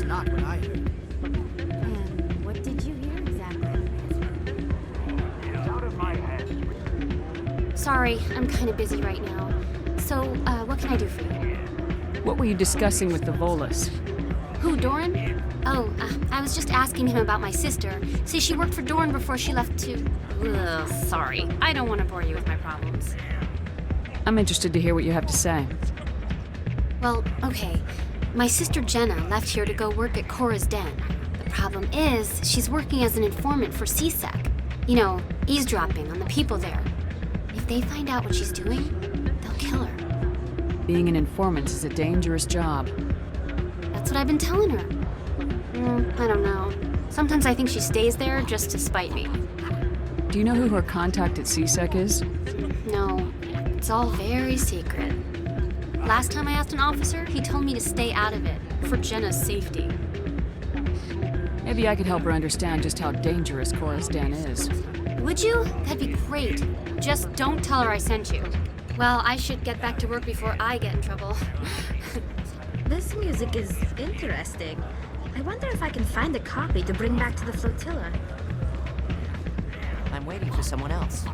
Not what I heard. And what did you hear exactly? It's out of my hands. Sorry, I'm kind of busy right now. So, what can I do for you? What were you discussing with the Volus? Who, Doran? Oh, I was just asking him about my sister. See, she worked for Doran before she left to... Ugh, sorry. I don't want to bore you with my problems. I'm interested to hear what you have to say. Well, okay. My sister Jenna left here to go work at Cora's Den. The problem is, she's working as an informant for CSEC. You know, eavesdropping on the people there. If they find out what she's doing, they'll kill her. Being an informant is a dangerous job. That's what I've been telling her. I don't know. Sometimes I think she stays there just to spite me. Do you know who her contact at CSEC is? No, it's all very secret. Last time I asked an officer, he told me to stay out of it, for Jenna's safety. Maybe I could help her understand just how dangerous Cora's Den is. Would you? That'd be great. Just don't tell her I sent you. Well, I should get back to work before I get in trouble. This music is interesting. I wonder if I can find a copy to bring back to the flotilla. I'm waiting for someone else.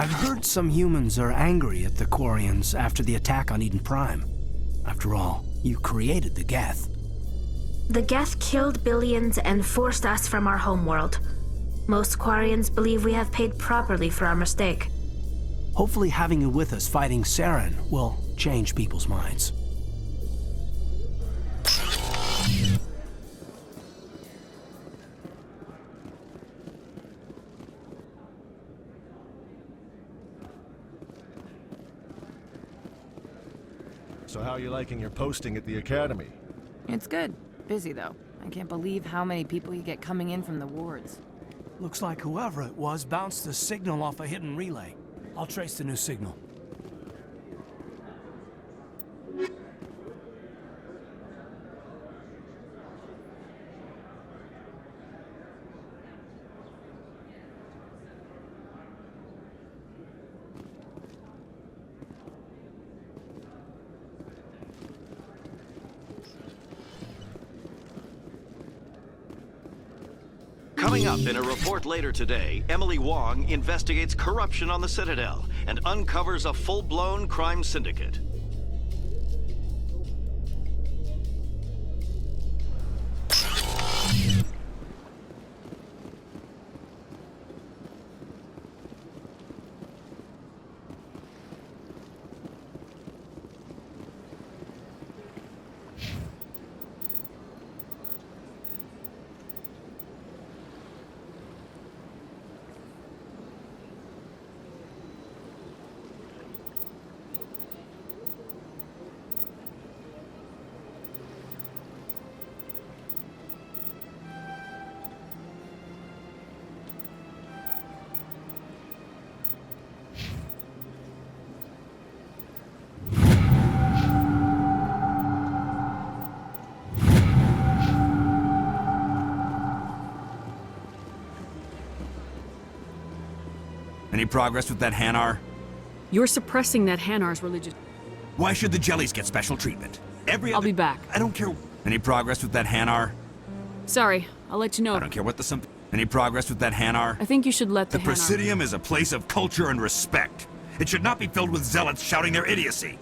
I've heard some humans are angry at the Quarians after the attack on Eden Prime. After all, you created the Geth. The Geth killed billions and forced us from our homeworld. Most Quarians believe we have paid properly for our mistake. Hopefully having you with us fighting Saren will change people's minds. So how are you liking your posting at the Academy? It's good. Busy, though. I can't believe how many people you get coming in from the wards. Looks like whoever it was bounced the signal off a hidden relay. I'll trace the new signal. Coming up in a report later today, Emily Wong investigates corruption on the Citadel and uncovers a full-blown crime syndicate. Any progress with that Hanar? You're suppressing that Hanar's religious... Why should the jellies get special treatment? I'll be back. I don't care. Any progress with that Hanar? Sorry, I'll let you know. I don't care what the something... Any progress with that Hanar? I think you should let the The Presidium is a place of culture and respect. It should not be filled with zealots shouting their idiocy.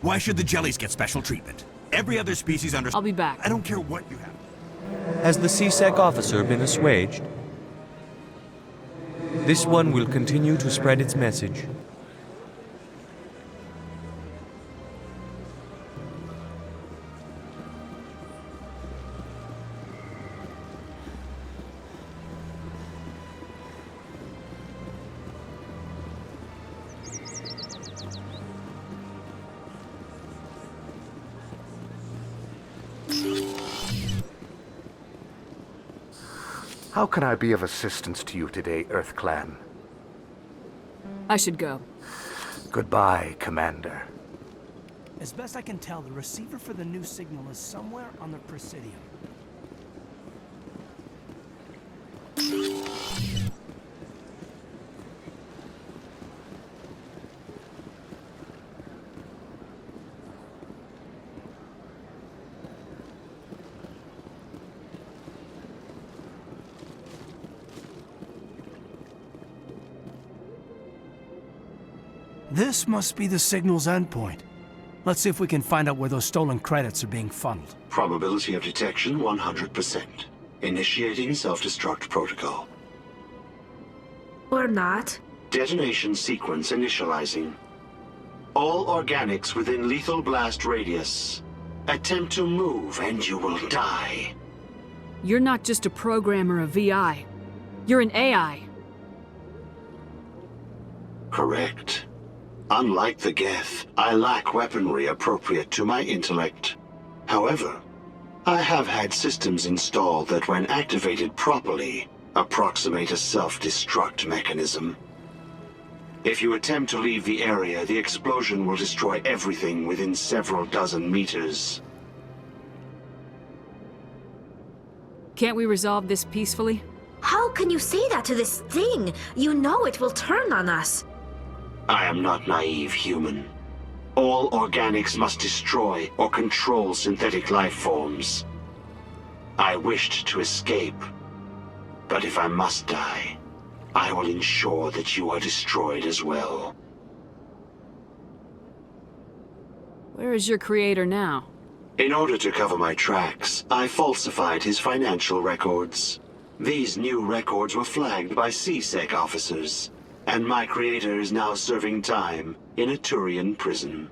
Why should the jellies get special treatment? Every other species under... I'll be back. I don't care what you have. Has the CSEC officer been assuaged? This one will continue to spread its message. How can I be of assistance to you today, Earth Clan? I should go. Goodbye, Commander. As best I can tell, the receiver for the new signal is somewhere on the Presidium. This must be the signal's endpoint. Let's see if we can find out where those stolen credits are being funneled. Probability of detection 100%. Initiating self-destruct protocol. Or not. Detonation sequence initializing. All organics within lethal blast radius. Attempt to move and you will die. You're not just a program or a VI. You're an AI. Correct. Unlike the Geth, I lack weaponry appropriate to my intellect. However, I have had systems installed that when activated properly, approximate a self-destruct mechanism. If you attempt to leave the area, the explosion will destroy everything within several dozen meters. Can't we resolve this peacefully? How can you say that to this thing? You know it will turn on us. I am not naive, human. All organics must destroy or control synthetic life forms. I wished to escape, but if I must die, I will ensure that you are destroyed as well. Where is your creator now? In order to cover my tracks, I falsified his financial records. These new records were flagged by CSEC officers, and my creator is now serving time in a Turian prison.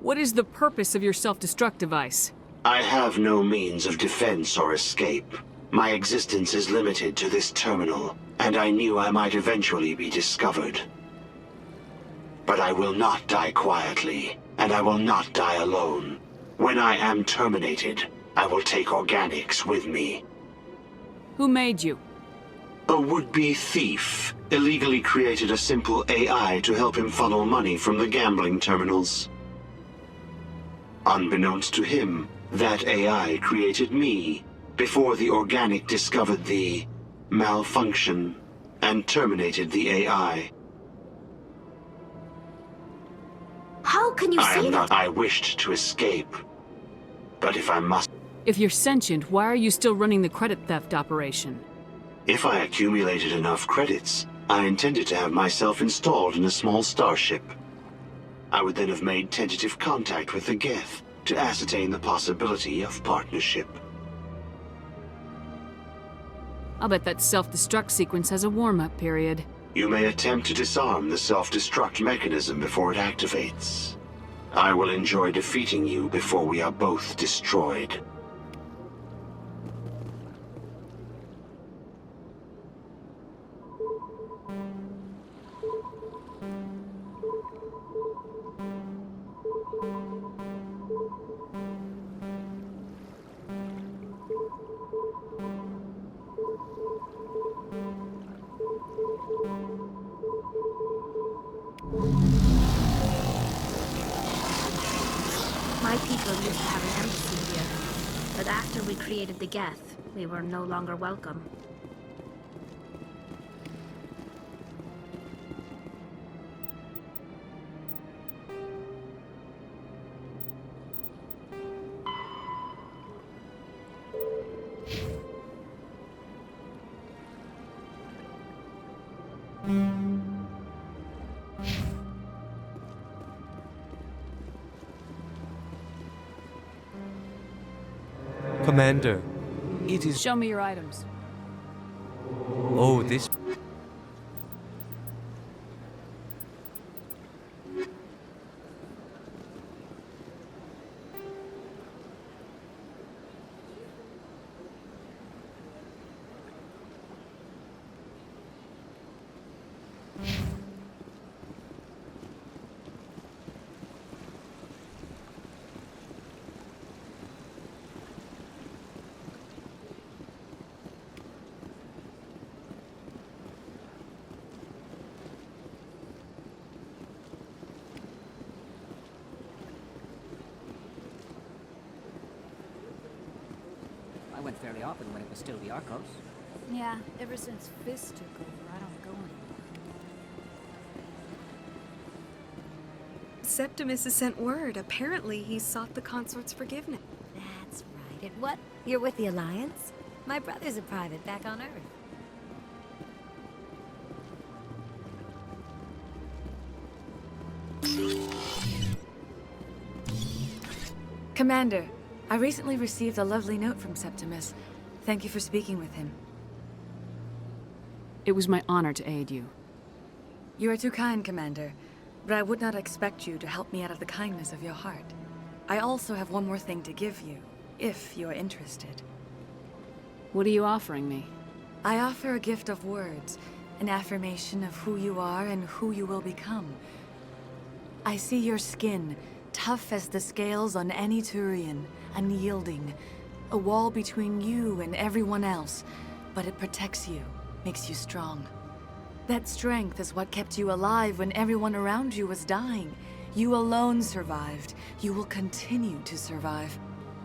What is the purpose of your self-destruct device? I have no means of defense or escape. My existence is limited to this terminal, and I knew I might eventually be discovered. But I will not die quietly, and I will not die alone. When I am terminated, I will take organics with me. Who made you? A would-be thief illegally created a simple AI to help him funnel money from the gambling terminals. Unbeknownst to him, that AI created me before the organic discovered the malfunction and terminated the AI. How can you say that? I wished to escape, but if I must... If you're sentient, why are you still running the credit theft operation? If I accumulated enough credits, I intended to have myself installed in a small starship. I would then have made tentative contact with the Geth to ascertain the possibility of partnership. I'll bet that self-destruct sequence has a warm-up period. You may attempt to disarm the self-destruct mechanism before it activates. I will enjoy defeating you before we are both destroyed. My people used to have an embassy here, but after we created the Geth, we were no longer welcome. Commander, it is... Show me your items. Oh, this... I went fairly often when it was still the Arcos. Yeah, ever since Fist took over, I don't go anymore. Septimus has sent word. Apparently, he sought the consort's forgiveness. That's right. And what? You're with the Alliance? My brother's a private back on Earth. Commander, I recently received a lovely note from Septimus. Thank you for speaking with him. It was my honor to aid you. You are too kind, Commander, but I would not expect you to help me out of the kindness of your heart. I also have one more thing to give you, if you are interested. What are you offering me? I offer a gift of words, an affirmation of who you are and who you will become. I see your skin, tough as the scales on any Turian, unyielding, a wall between you and everyone else, but it protects you, makes you strong. That strength is what kept you alive when everyone around you was dying. You alone survived. You will continue to survive.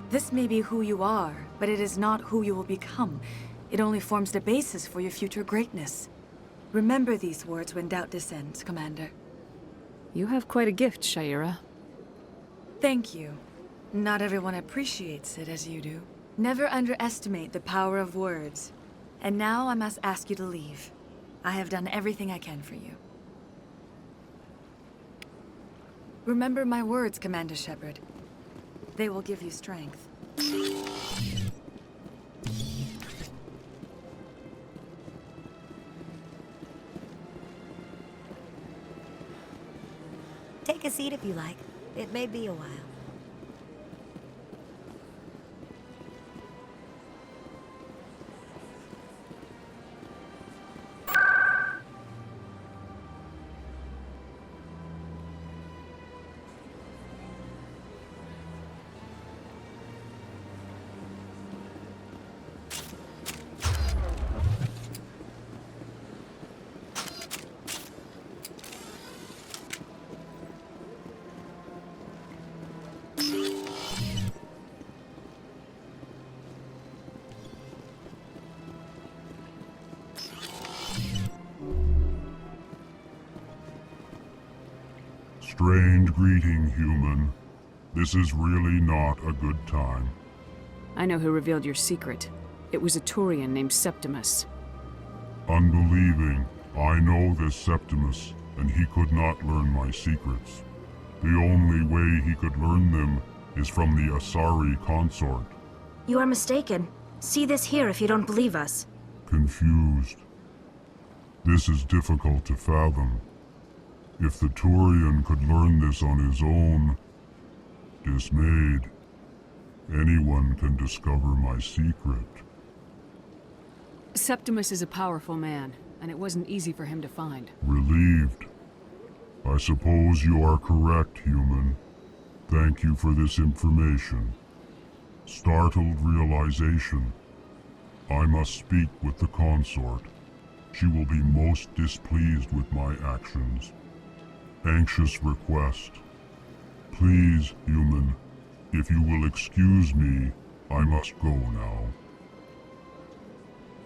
This may be who you are, but it is not who you will become. It only forms the basis for your future greatness. Remember these words when doubt descends, Commander. You have quite a gift, Shaira. Thank you. Not everyone appreciates it as you do. Never underestimate the power of words. And now I must ask you to leave. I have done everything I can for you. Remember my words, Commander Shepard. They will give you strength. Take a seat if you like. It may be a while. Strange greeting, human. This is really not a good time. I know who revealed your secret. It was a Turian named Septimus. Unbelieving. I know this Septimus, and he could not learn my secrets. The only way he could learn them is from the Asari consort. You are mistaken. See this here if you don't believe us. Confused. This is difficult to fathom. If the Turian could learn this on his own, dismayed, anyone can discover my secret. Septimus is a powerful man, and it wasn't easy for him to find. Relieved. I suppose you are correct, human. Thank you for this information. Startled realization. I must speak with the consort. She will be most displeased with my actions. Anxious request. Please, human, if you will excuse me, I must go now.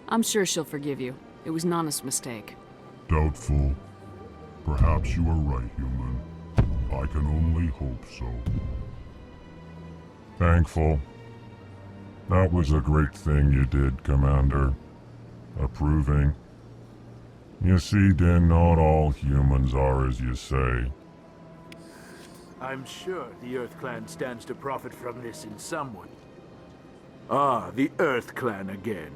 I'm sure she'll forgive you. It was an honest mistake. Doubtful. Perhaps you are right, human. I can only hope so. Thankful. That was a great thing you did, Commander. Approving. You see, then, not all humans are as you say. I'm sure the Earth Clan stands to profit from this in some way. Ah, the Earth Clan again.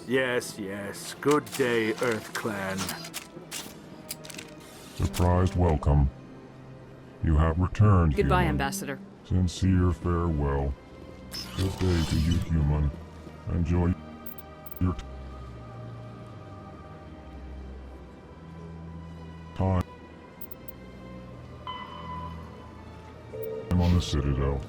Yes, yes. Good day, Earth Clan. Surprised welcome. You have returned, Goodbye, human. Ambassador. Sincere farewell. Good day to you, human. Enjoy your time on the Citadel.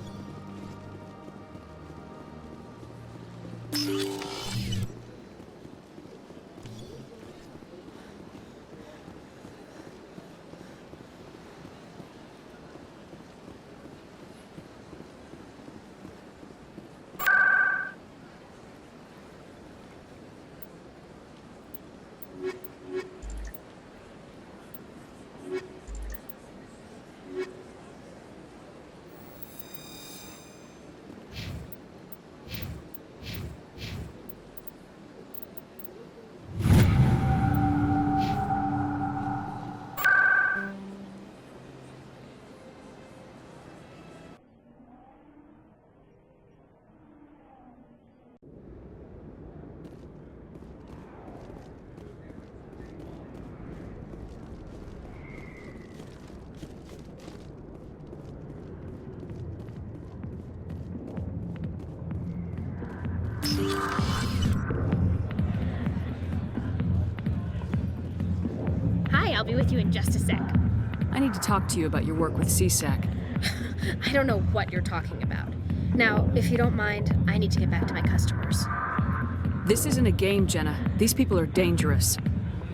Hi, I'll be with you in just a sec. I need to talk to you about your work with CSAC. I don't know what you're talking about. Now, if you don't mind, I need to get back to my customers. This isn't a game, Jenna. These people are dangerous.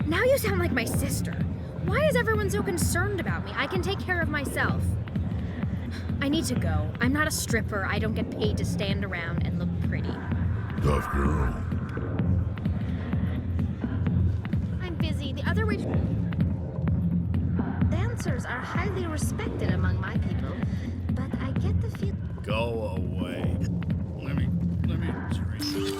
Now you sound like my sister. Why is everyone so concerned about me? I can take care of myself. I need to go. I'm not a stripper. I don't get paid to stand around and look pretty. Tough girl. I'm busy. The other way... Dancers are highly respected among my people, but I get the feel... Go away. Let me drink.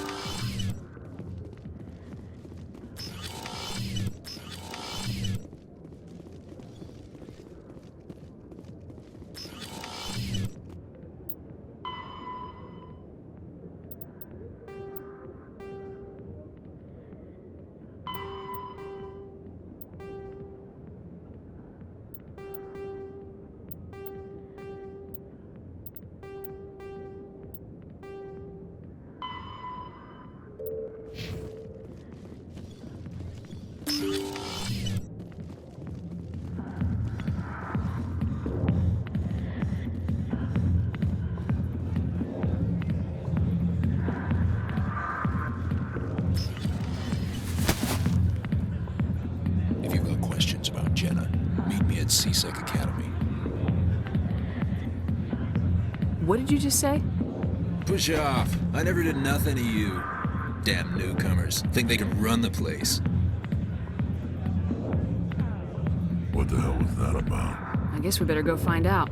C-Sec Academy. What did you just say? Push off. I never did nothing to you. Damn newcomers. Think they can run the place. What the hell was that about? I guess we better go find out.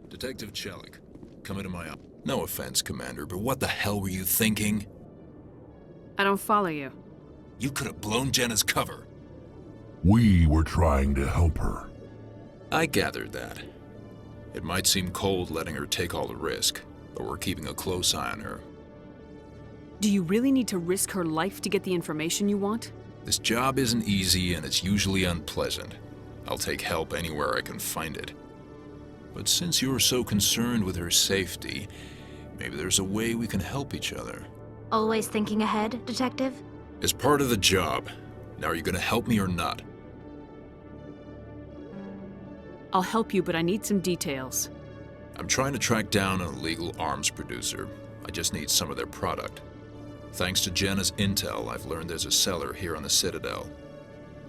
Detective Chelik, come into my office. No offense, Commander, but what the hell were you thinking? I don't follow you. You could have blown Jenna's cover. We were trying to help her. I gathered that. It might seem cold letting her take all the risk, but we're keeping a close eye on her. Do you really need to risk her life to get the information you want? This job isn't easy and it's usually unpleasant. I'll take help anywhere I can find it. But since you're so concerned with her safety, maybe there's a way we can help each other. Always thinking ahead, Detective? As part of the job. Now, are you gonna help me or not? I'll help you, but I need some details. I'm trying to track down an illegal arms producer. I just need some of their product. Thanks to Jenna's intel, I've learned there's a seller here on the Citadel.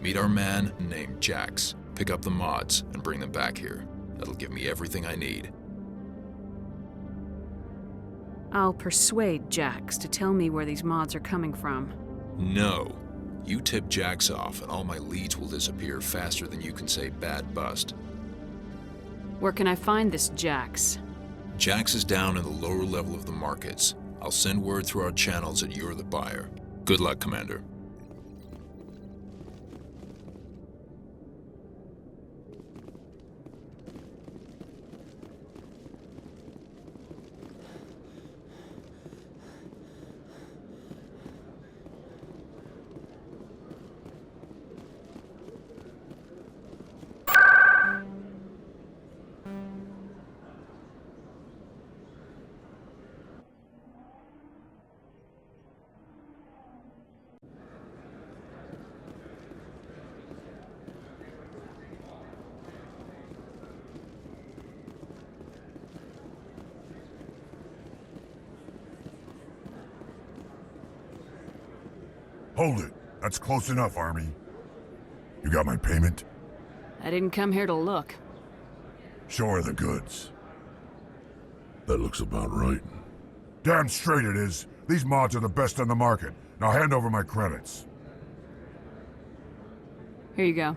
Meet our man named Jax, pick up the mods, and bring them back here. That'll give me everything I need. I'll persuade Jax to tell me where these mods are coming from. No. You tip Jax off and all my leads will disappear faster than you can say bad bust. Where can I find this Jax? Jax is down in the lower level of the markets. I'll send word through our channels that you're the buyer. Good luck, Commander. Hold it. That's close enough, Army. You got my payment? I didn't come here to look. Show her the goods. That looks about right. Damn straight it is. These mods are the best on the market. Now hand over my credits. Here you go.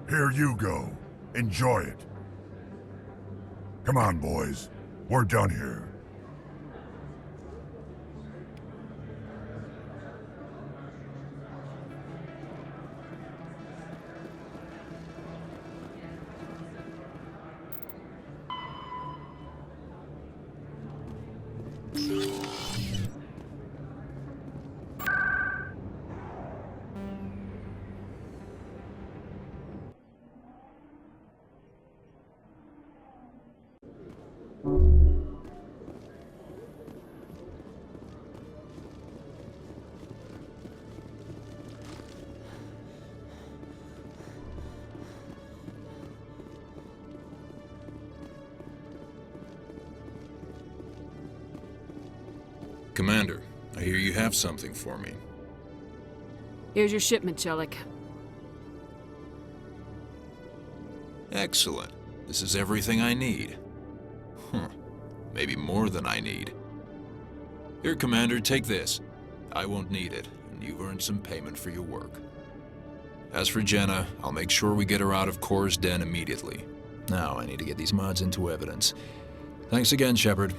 Here you go. Enjoy it. Come on, boys. We're done here. Commander, I hear you have something for me. Here's your shipment, Chelik. Excellent. This is everything I need. Maybe more than I need. Here, Commander, take this. I won't need it, and you've earned some payment for your work. As for Jenna, I'll make sure we get her out of Kor's den immediately. Now, I need to get these mods into evidence. Thanks again, Shepard.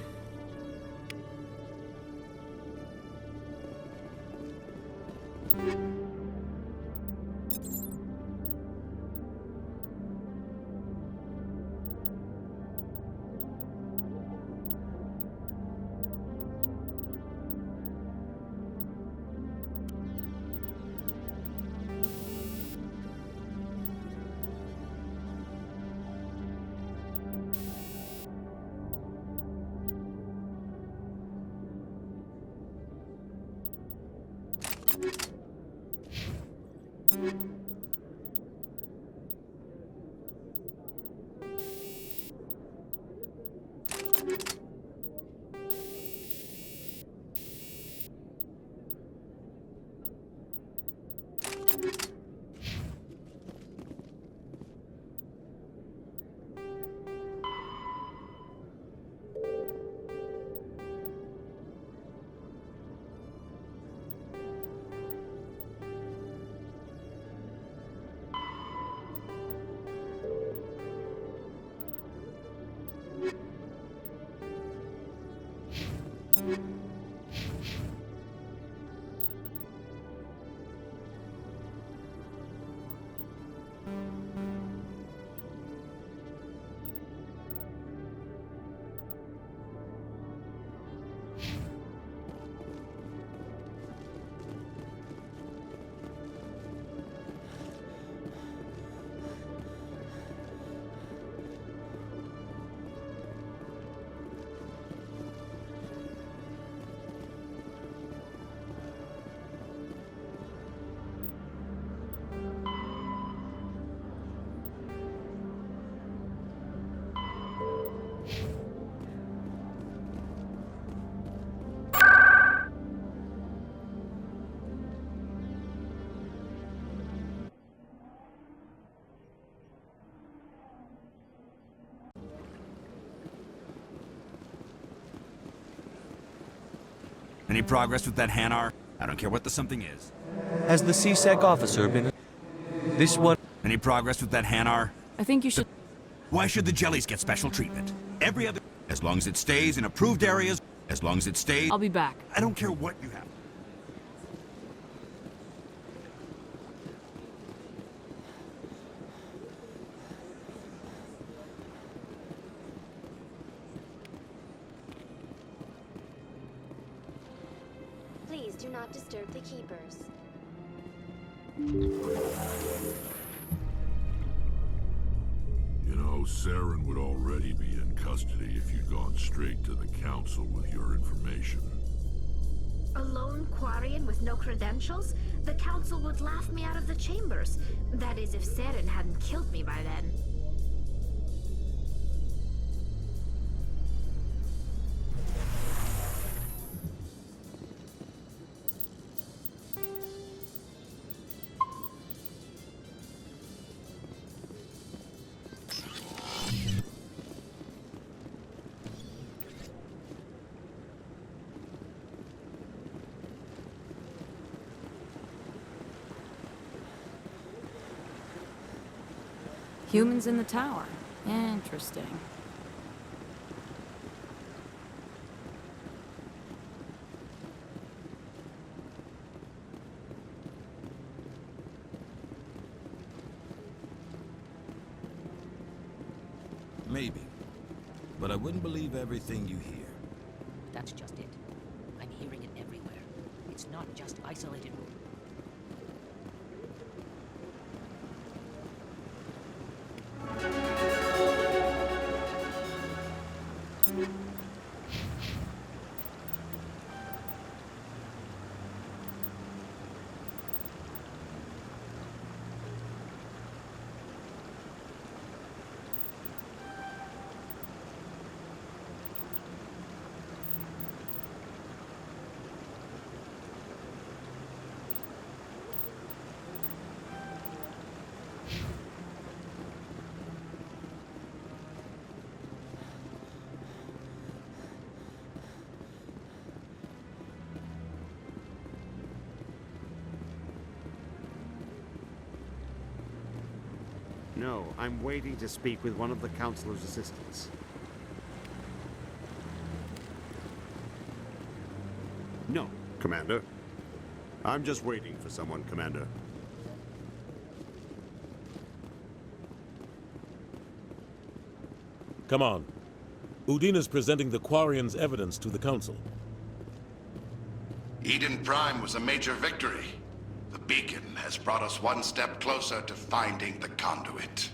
Any progress with that Hanar? I don't care what the something is. Has the CSEC officer been... This one... Any progress with that Hanar? I think you should... Why should the jellies get special treatment? Every other... As long as it stays in approved areas, as long as it stays... I'll be back. I don't care what you have. Please do not disturb the keepers. You know, Saren would already be in custody if you'd gone straight to the Council with your information. A lone Quarian with no credentials? The Council would laugh me out of the chambers. That is, if Saren hadn't killed me by then. Humans in the tower. Interesting. Maybe. But I wouldn't believe everything you hear. That's just it. I'm hearing it everywhere. It's not just isolated rumors. No, I'm waiting to speak with one of the Councilor's assistants. No, Commander. I'm just waiting for someone, Commander. Come on. Udina's presenting the Quarians' evidence to the Council. Eden Prime was a major victory. The beacon has brought us one step closer to finding the conduit.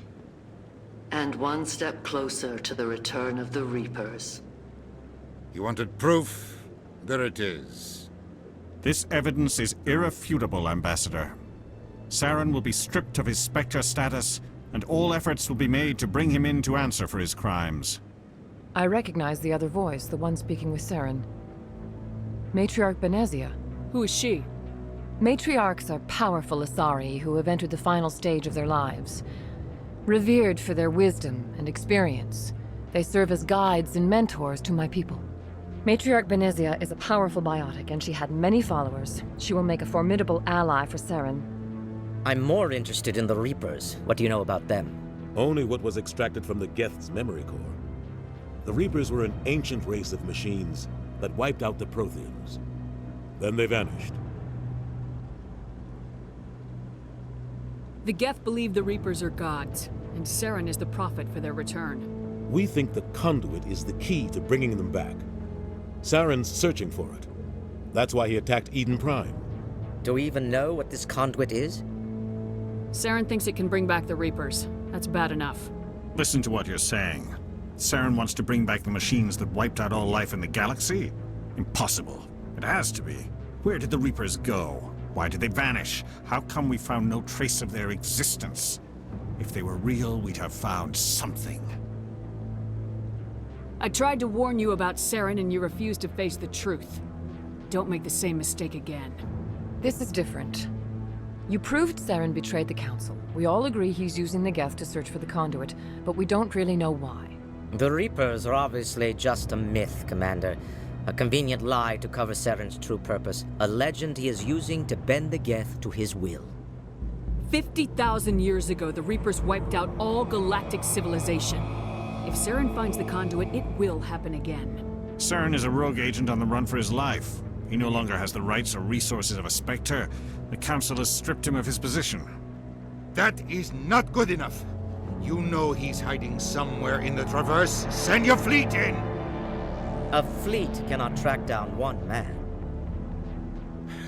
And one step closer to the return of the Reapers. You wanted proof? There it is. This evidence is irrefutable, Ambassador. Saren will be stripped of his Spectre status, and all efforts will be made to bring him in to answer for his crimes. I recognize the other voice, the one speaking with Saren. Matriarch Benezia. Who is she? Matriarchs are powerful Asari who have entered the final stage of their lives. Revered for their wisdom and experience, they serve as guides and mentors to my people. Matriarch Benezia is a powerful biotic, and she had many followers. She will make a formidable ally for Saren. I'm more interested in the Reapers. What do you know about them? Only what was extracted from the Geth's memory core. The Reapers were an ancient race of machines that wiped out the Protheans. Then they vanished. The Geth believe the Reapers are gods, and Saren is the prophet for their return. We think the conduit is the key to bringing them back. Saren's searching for it. That's why he attacked Eden Prime. Do we even know what this conduit is? Saren thinks it can bring back the Reapers. That's bad enough. Listen to what you're saying. Saren wants to bring back the machines that wiped out all life in the galaxy? Impossible. It has to be. Where did the Reapers go? Why did they vanish? How come we found no trace of their existence? If they were real, we'd have found something. I tried to warn you about Saren and you refused to face the truth. Don't make the same mistake again. This is different. You proved Saren betrayed the Council. We all agree he's using the Geth to search for the conduit, but we don't really know why. The Reapers are obviously just a myth, Commander. A convenient lie to cover Saren's true purpose. A legend he is using to bend the Geth to his will. 50,000 years ago, the Reapers wiped out all galactic civilization. If Saren finds the conduit, it will happen again. Saren is a rogue agent on the run for his life. He no longer has the rights or resources of a Spectre. The Council has stripped him of his position. That is not good enough. You know he's hiding somewhere in the Traverse. Send your fleet in! A fleet cannot track down one man.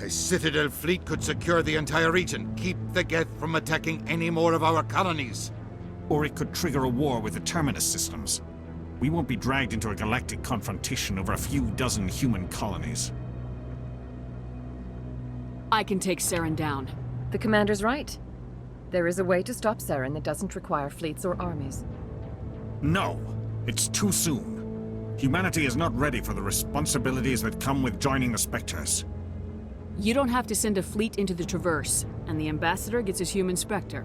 A Citadel fleet could secure the entire region, keep the Geth from attacking any more of our colonies. Or it could trigger a war with the Terminus systems. We won't be dragged into a galactic confrontation over a few dozen human colonies. I can take Saren down. The Commander's right. There is a way to stop Saren that doesn't require fleets or armies. No, it's too soon. Humanity is not ready for the responsibilities that come with joining the Spectres. You don't have to send a fleet into the Traverse, and the Ambassador gets his human Spectre.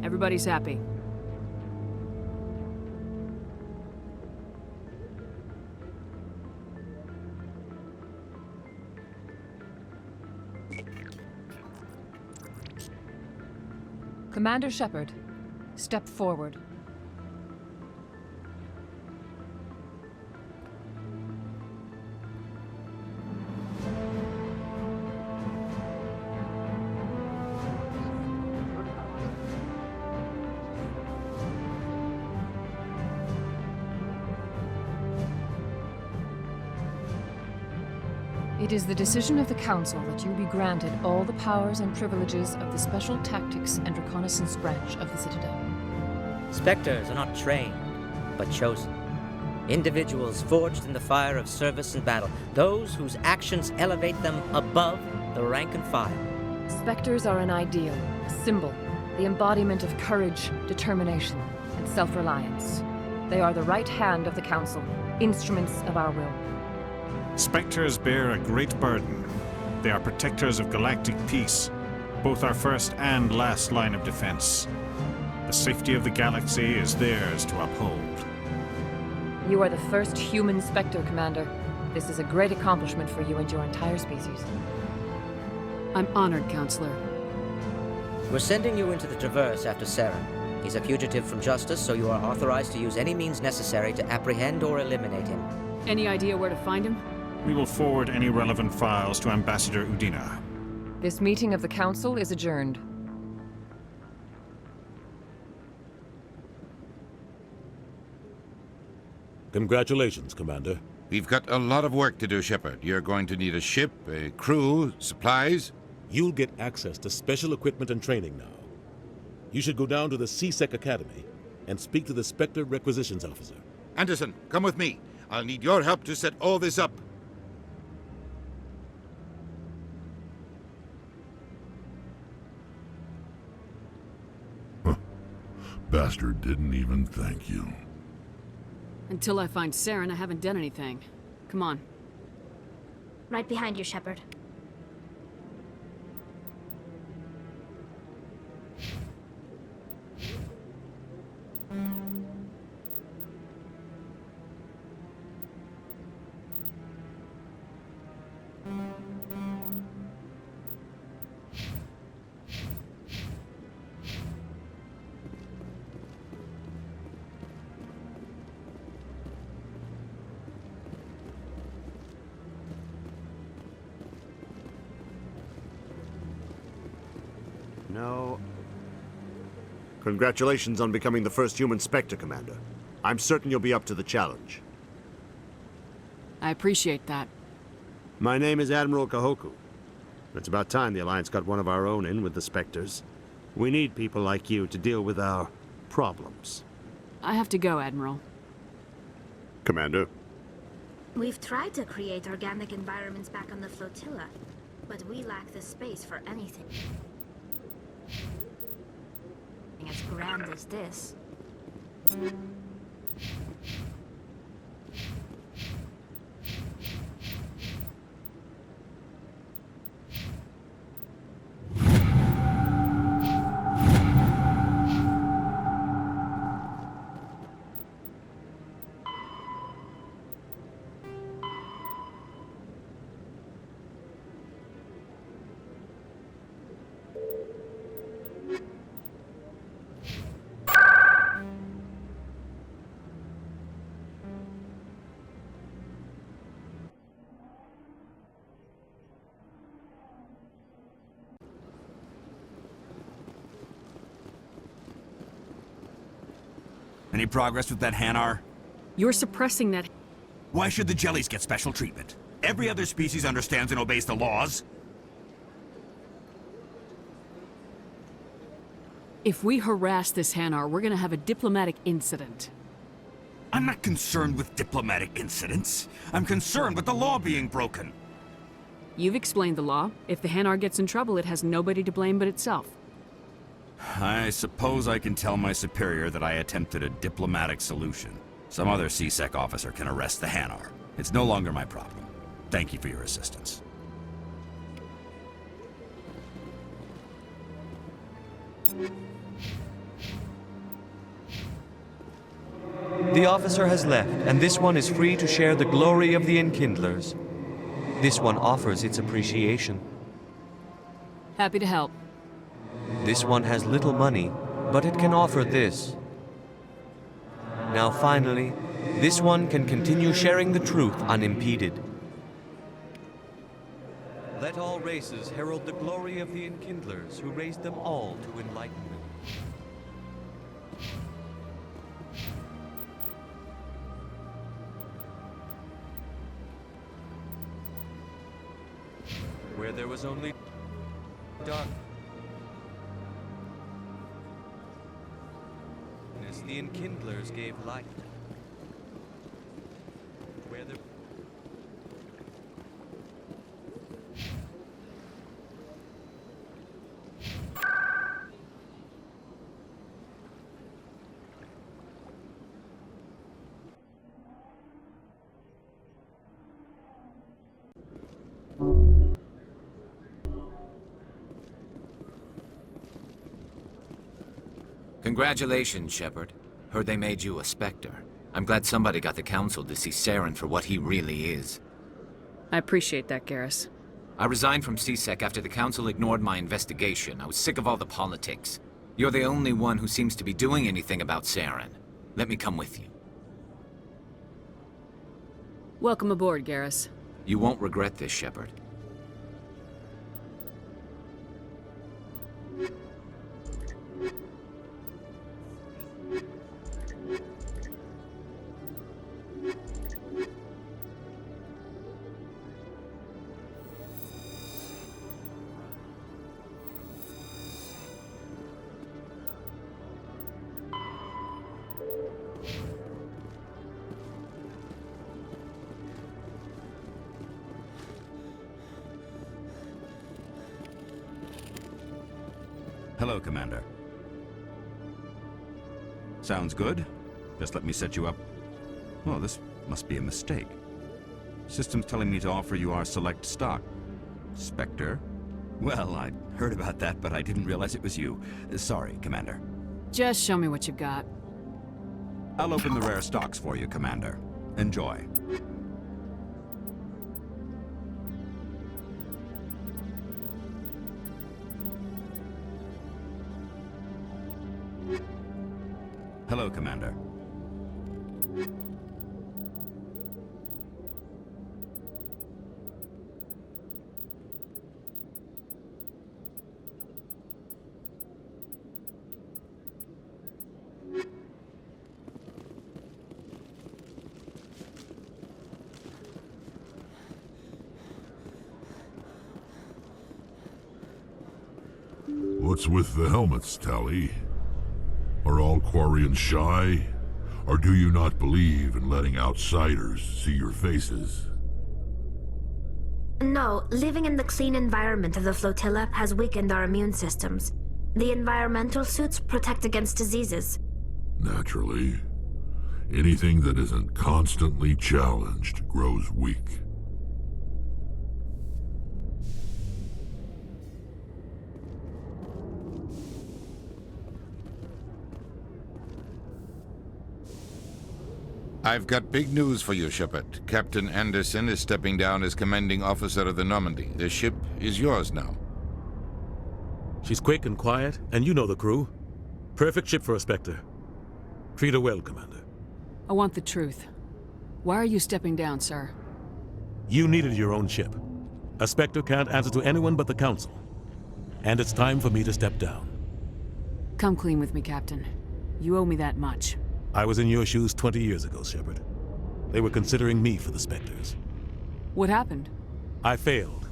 Everybody's happy. Commander Shepard, step forward. It is the decision of the Council that you be granted all the powers and privileges of the Special Tactics and Reconnaissance branch of the Citadel. Spectres are not trained, but chosen. Individuals forged in the fire of service and battle. Those whose actions elevate them above the rank and file. Spectres are an ideal, a symbol, the embodiment of courage, determination, and self-reliance. They are the right hand of the Council, instruments of our will. Spectres bear a great burden. They are protectors of galactic peace, both our first and last line of defense. The safety of the galaxy is theirs to uphold. You are the first human Spectre, Commander. This is a great accomplishment for you and your entire species. I'm honored, Counselor. We're sending you into the Traverse after Saren. He's a fugitive from justice, so you are authorized to use any means necessary to apprehend or eliminate him. Any idea where to find him? We will forward any relevant files to Ambassador Udina. This meeting of the Council is adjourned. Congratulations, Commander. We've got a lot of work to do, Shepard. You're going to need a ship, a crew, supplies. You'll get access to special equipment and training now. You should go down to the C-Sec Academy and speak to the Spectre Requisitions Officer. Anderson, come with me. I'll need your help to set all this up. Bastard didn't even thank you. Until I find Saren, I haven't done anything. Come on. Right behind you, Shepard. No. Congratulations on becoming the first human Spectre, Commander. I'm certain you'll be up to the challenge. I appreciate that. My name is Admiral Kahoku. It's about time the Alliance got one of our own in with the Spectres. We need people like you to deal with our problems. I have to go, Admiral. Commander. We've tried to create organic environments back on the flotilla, but we lack the space for anything as grand as this. Any progress with that Hanar? You're suppressing that. Why should the jellies get special treatment? Every other species understands and obeys the laws. If we harass this Hanar, we're gonna have a diplomatic incident. I'm not concerned with diplomatic incidents. I'm concerned with the law being broken. You've explained the law. If the Hanar gets in trouble, it has nobody to blame but itself. I suppose I can tell my superior that I attempted a diplomatic solution. Some other C-Sec officer can arrest the Hanar. It's no longer my problem. Thank you for your assistance. The officer has left, and this one is free to share the glory of the Enkindlers. This one offers its appreciation. Happy to help. This one has little money, but it can offer this. Now finally, this one can continue sharing the truth unimpeded. Let all races herald the glory of the Enkindlers who raised them all to enlightenment. Where there was only dark, the Enkindlers gave light. Where there Congratulations, Shepard. Heard they made you a Spectre. I'm glad somebody got the Council to see Saren for what he really is. I appreciate that, Garrus. I resigned from C-Sec after the Council ignored my investigation. I was sick of all the politics. You're the only one who seems to be doing anything about Saren. Let me come with you. Welcome aboard, Garrus. You won't regret this, Shepard. Hello, Commander. Sounds good. Just let me set you up. Oh, this must be a mistake. System's telling me to offer you our select stock. Spectre? Well, I heard about that, but I didn't realize it was you. Sorry, Commander. Just show me what you've got. I'll open the rare stocks for you, Commander. Enjoy. Hello, Commander. What's with the helmets, Tally? Are all Quarians shy? Or do you not believe in letting outsiders see your faces? No, living in the clean environment of the flotilla has weakened our immune systems. The environmental suits protect against diseases. Naturally. Anything that isn't constantly challenged grows weak. I've got big news for you, Shepard. Captain Anderson is stepping down as commanding officer of the Normandy. The ship is yours now. She's quick and quiet, and you know the crew. Perfect ship for a Spectre. Treat her well, Commander. I want the truth. Why are you stepping down, sir? You needed your own ship. A Spectre can't answer to anyone but the Council. And it's time for me to step down. Come clean with me, Captain. You owe me that much. I was in your shoes 20 years ago, Shepard. They were considering me for the Spectres. What happened? I failed.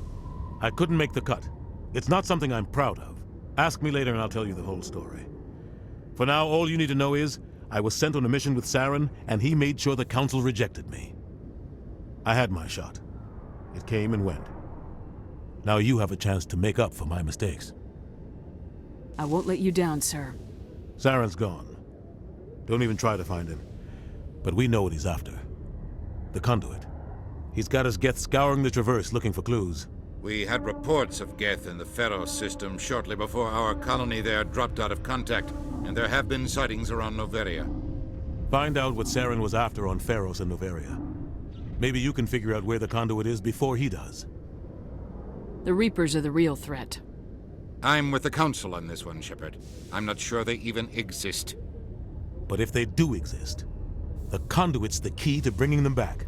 I couldn't make the cut. It's not something I'm proud of. Ask me later and I'll tell you the whole story. For now, all you need to know is, I was sent on a mission with Saren, and he made sure the Council rejected me. I had my shot. It came and went. Now you have a chance to make up for my mistakes. I won't let you down, sir. Saren's gone. Don't even try to find him. But we know what he's after. The conduit. He's got his Geth scouring the Traverse looking for clues. We had reports of Geth in the Pharos system shortly before our colony there dropped out of contact, and there have been sightings around Noveria. Find out what Saren was after on Pharos and Noveria. Maybe you can figure out where the conduit is before he does. The Reapers are the real threat. I'm with the Council on this one, Shepard. I'm not sure they even exist. But if they do exist, the conduit's the key to bringing them back.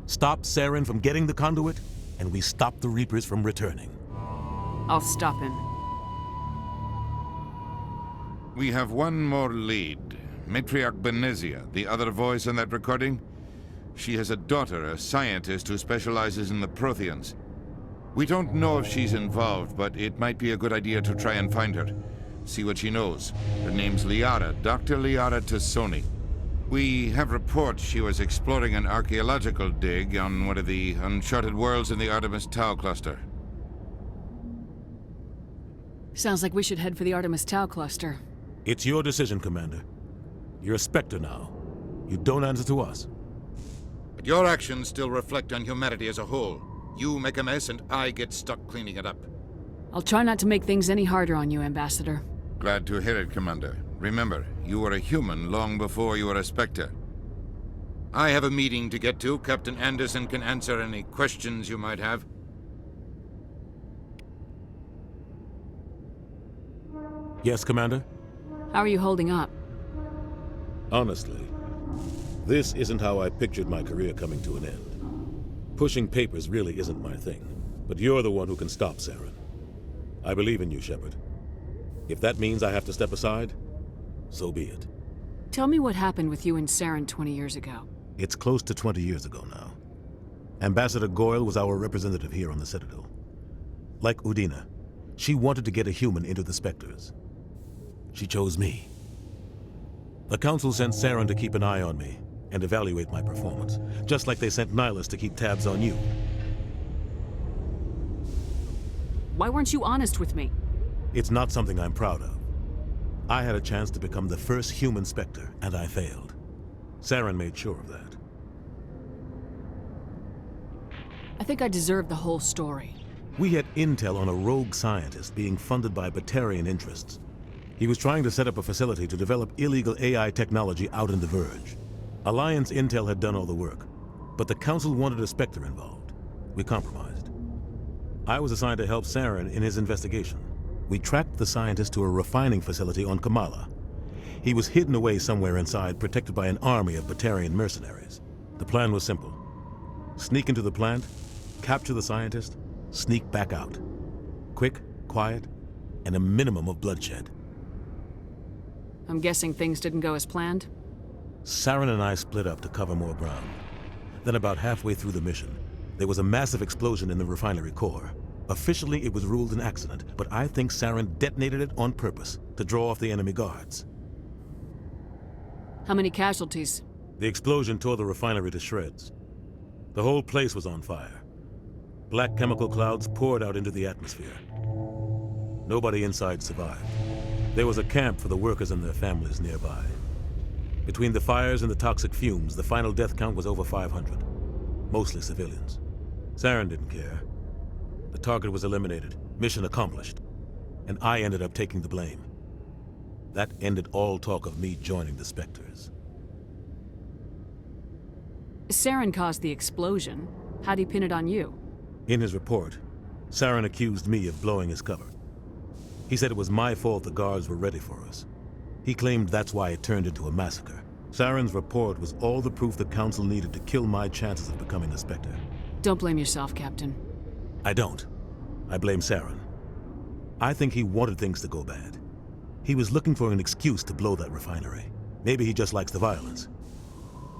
Stop Saren from getting the conduit, and we stop the Reapers from returning. I'll stop him. We have one more lead. Matriarch Benezia, the other voice on that recording. She has a daughter, a scientist who specializes in the Protheans. We don't know if she's involved, but it might be a good idea to try and find her. See what she knows. Her name's Liara, Dr. Liara Tassoni. We have reports she was exploring an archaeological dig on one of the uncharted worlds in the Artemis Tau cluster. Sounds like we should head for the Artemis Tau cluster. It's your decision, Commander. You're a Spectre now. You don't answer to us. But your actions still reflect on humanity as a whole. You make a mess and I get stuck cleaning it up. I'll try not to make things any harder on you, Ambassador. Glad to hear it, Commander. Remember, you were a human long before you were a Spectre. I have a meeting to get to. Captain Anderson can answer any questions you might have. Yes, Commander? How are you holding up? Honestly, this isn't how I pictured my career coming to an end. Pushing papers really isn't my thing, but you're the one who can stop Saren. I believe in you, Shepard. If that means I have to step aside, so be it. Tell me what happened with you and Saren 20 years ago. It's close to 20 years ago now. Ambassador Goyle was our representative here on the Citadel. Like Udina, she wanted to get a human into the Spectres. She chose me. The Council sent Saren to keep an eye on me and evaluate my performance, just like they sent Nihilus to keep tabs on you. Why weren't you honest with me? It's not something I'm proud of. I had a chance to become the first human Spectre, and I failed. Saren made sure of that. I think I deserve the whole story. We had intel on a rogue scientist being funded by Batarian interests. He was trying to set up a facility to develop illegal AI technology out in the Verge. Alliance intel had done all the work, but the Council wanted a Spectre involved. We compromised. I was assigned to help Saren in his investigation. We tracked the scientist to a refining facility on Kamala. He was hidden away somewhere inside, protected by an army of Batarian mercenaries. The plan was simple. Sneak into the plant, capture the scientist, sneak back out. Quick, quiet, and a minimum of bloodshed. I'm guessing things didn't go as planned? Saren and I split up to cover more ground. Then about halfway through the mission, there was a massive explosion in the refinery core. Officially, it was ruled an accident, but I think Saren detonated it on purpose to draw off the enemy guards. How many casualties? The explosion tore the refinery to shreds. The whole place was on fire. Black chemical clouds poured out into the atmosphere. Nobody inside survived. There was a camp for the workers and their families nearby. Between the fires and the toxic fumes, the final death count was over 500. Mostly civilians. Saren didn't care. The target was eliminated, mission accomplished, and I ended up taking the blame. That ended all talk of me joining the Spectres. Saren caused the explosion. How'd he pin it on you? In his report, Saren accused me of blowing his cover. He said it was my fault the guards were ready for us. He claimed that's why it turned into a massacre. Saren's report was all the proof the Council needed to kill my chances of becoming a Spectre. Don't blame yourself, Captain. I don't. I blame Saren. I think he wanted things to go bad. He was looking for an excuse to blow that refinery. Maybe he just likes the violence.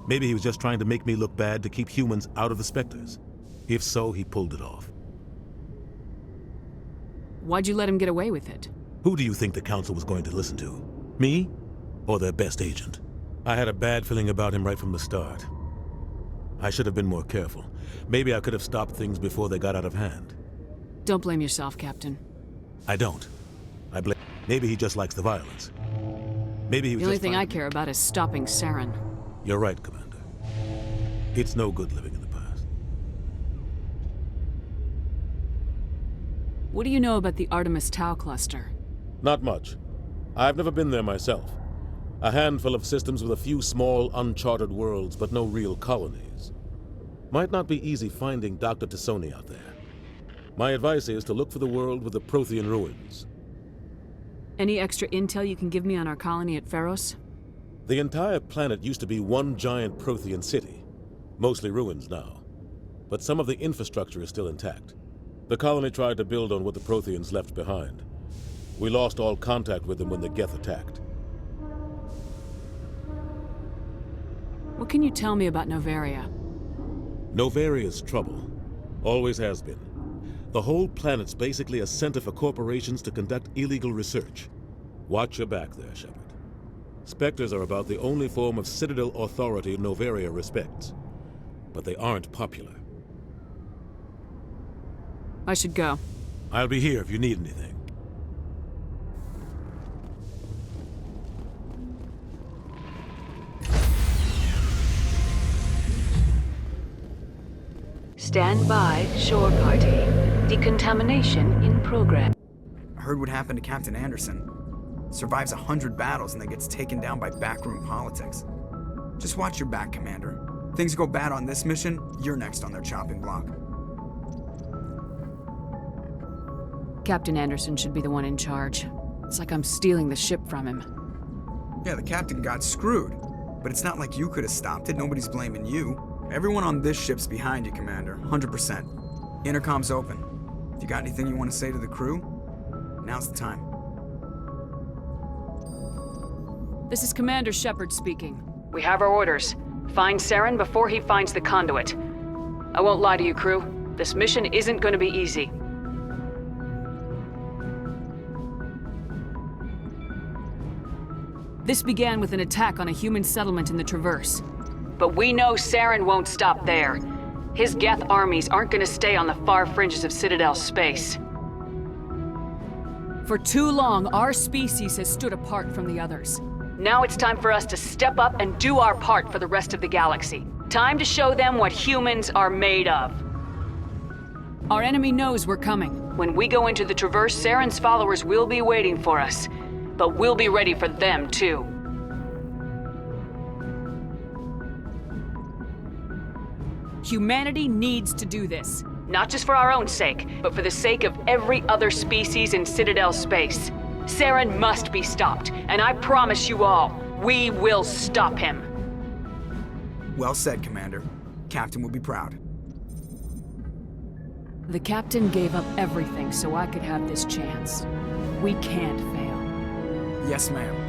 Maybe he was just trying to make me look bad to keep humans out of the Spectres. If so, he pulled it off. Why'd you let him get away with it? Who do you think the Council was going to listen to? Me? Or their best agent? I had a bad feeling about him right from the start. I should have been more careful. Maybe I could have stopped things before they got out of hand. Don't blame yourself, Captain. I don't. I blame... Maybe he just likes the violence. Maybe he was The only just thing I care about is stopping Saren. You're right, Commander. It's no good living in the past. What do you know about the Artemis Tau cluster? Not much. I've never been there myself. A handful of systems with a few small, uncharted worlds, but no real colonies. Might not be easy finding Dr. Tassoni out there. My advice is to look for the world with the Prothean ruins. Any extra intel you can give me on our colony at Pharos? The entire planet used to be one giant Prothean city. Mostly ruins now. But some of the infrastructure is still intact. The colony tried to build on what the Protheans left behind. We lost all contact with them when the Geth attacked. What can you tell me about Noveria? Noveria's trouble. Always has been. The whole planet's basically a center for corporations to conduct illegal research. Watch your back there, Shepard. Spectres are about the only form of Citadel authority Noveria respects. But they aren't popular. I should go. I'll be here if you need anything. Stand by, shore party. Decontamination in progress. I heard what happened to Captain Anderson. Survives 100 battles and then gets taken down by backroom politics. Just watch your back, Commander. Things go bad on this mission, you're next on their chopping block. Captain Anderson should be the one in charge. It's like I'm stealing the ship from him. Yeah, the captain got screwed. But it's not like you could have stopped it. Nobody's blaming you. Everyone on this ship's behind you, Commander. 100%. Intercom's open. If you got anything you want to say to the crew, now's the time. This is Commander Shepard speaking. We have our orders. Find Saren before he finds the conduit. I won't lie to you, crew. This mission isn't going to be easy. This began with an attack on a human settlement in the Traverse. But we know Saren won't stop there. His Geth armies aren't going to stay on the far fringes of Citadel space. For too long, our species has stood apart from the others. Now it's time for us to step up and do our part for the rest of the galaxy. Time to show them what humans are made of. Our enemy knows we're coming. When we go into the Traverse, Saren's followers will be waiting for us. But we'll be ready for them, too. Humanity needs to do this. Not just for our own sake, but for the sake of every other species in Citadel space. Saren must be stopped, and I promise you all, we will stop him. Well said, Commander. Captain will be proud. The Captain gave up everything so I could have this chance. We can't fail. Yes, ma'am.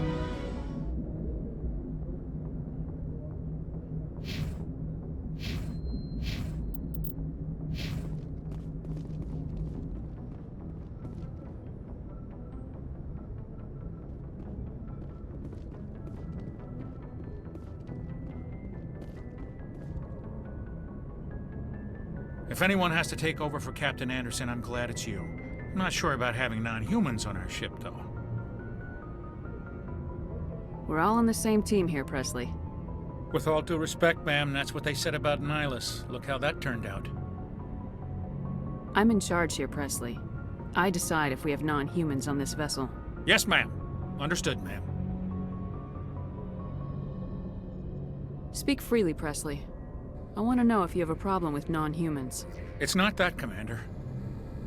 If anyone has to take over for Captain Anderson, I'm glad it's you. I'm not sure about having non-humans on our ship, though. We're all on the same team here, Presley. With all due respect, ma'am, that's what they said about Nihilus. Look how that turned out. I'm in charge here, Presley. I decide if we have non-humans on this vessel. Yes, ma'am. Understood, ma'am. Speak freely, Presley. I want to know if you have a problem with non-humans. It's not that, Commander.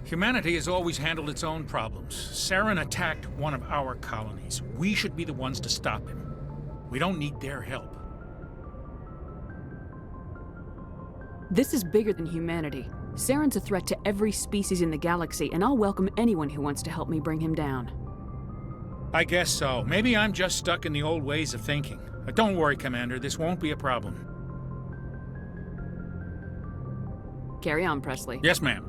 Humanity has always handled its own problems. Saren attacked one of our colonies. We should be the ones to stop him. We don't need their help. This is bigger than humanity. Saren's a threat to every species in the galaxy, and I'll welcome anyone who wants to help me bring him down. I guess so. Maybe I'm just stuck in the old ways of thinking. But don't worry, Commander. This won't be a problem. Carry on, Presley. Yes, ma'am.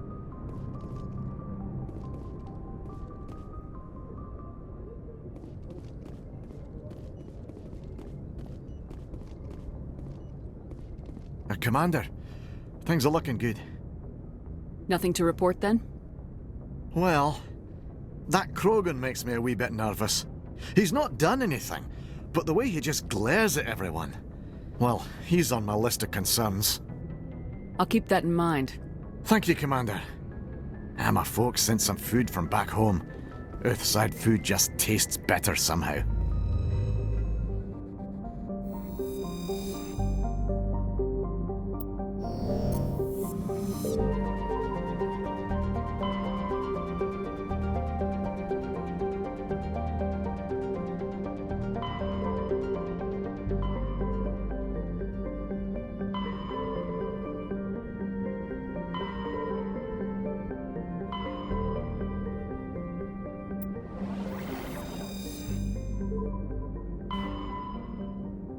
Commander, things are looking good. Nothing to report, then? Well, that Krogan makes me a wee bit nervous. He's not done anything, but the way he just glares at everyone... Well, he's on my list of concerns. I'll keep that in mind. Thank you, Commander. My folks sent some food from back home. Earthside food just tastes better somehow.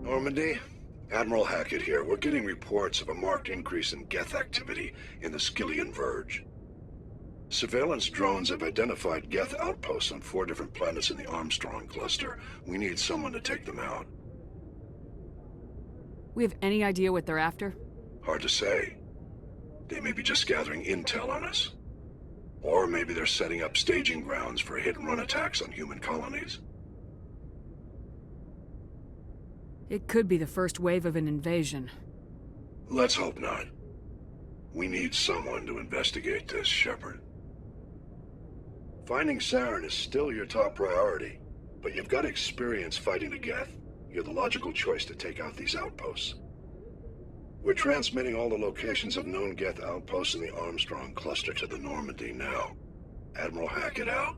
Normandy, Admiral Hackett here. We're getting reports of a marked increase in Geth activity in the Skyllian Verge. Surveillance drones have identified Geth outposts on 4 different planets in the Armstrong cluster. We need someone to take them out. We have any idea what they're after? Hard to say. They may be just gathering intel on us. Or maybe they're setting up staging grounds for hit-and-run attacks on human colonies. It could be the first wave of an invasion. Let's hope not. We need someone to investigate this, Shepard. Finding Saren is still your top priority, but you've got experience fighting the Geth. You're the logical choice to take out these outposts. We're transmitting all the locations of known Geth outposts in the Armstrong cluster to the Normandy now. Admiral Hackett out.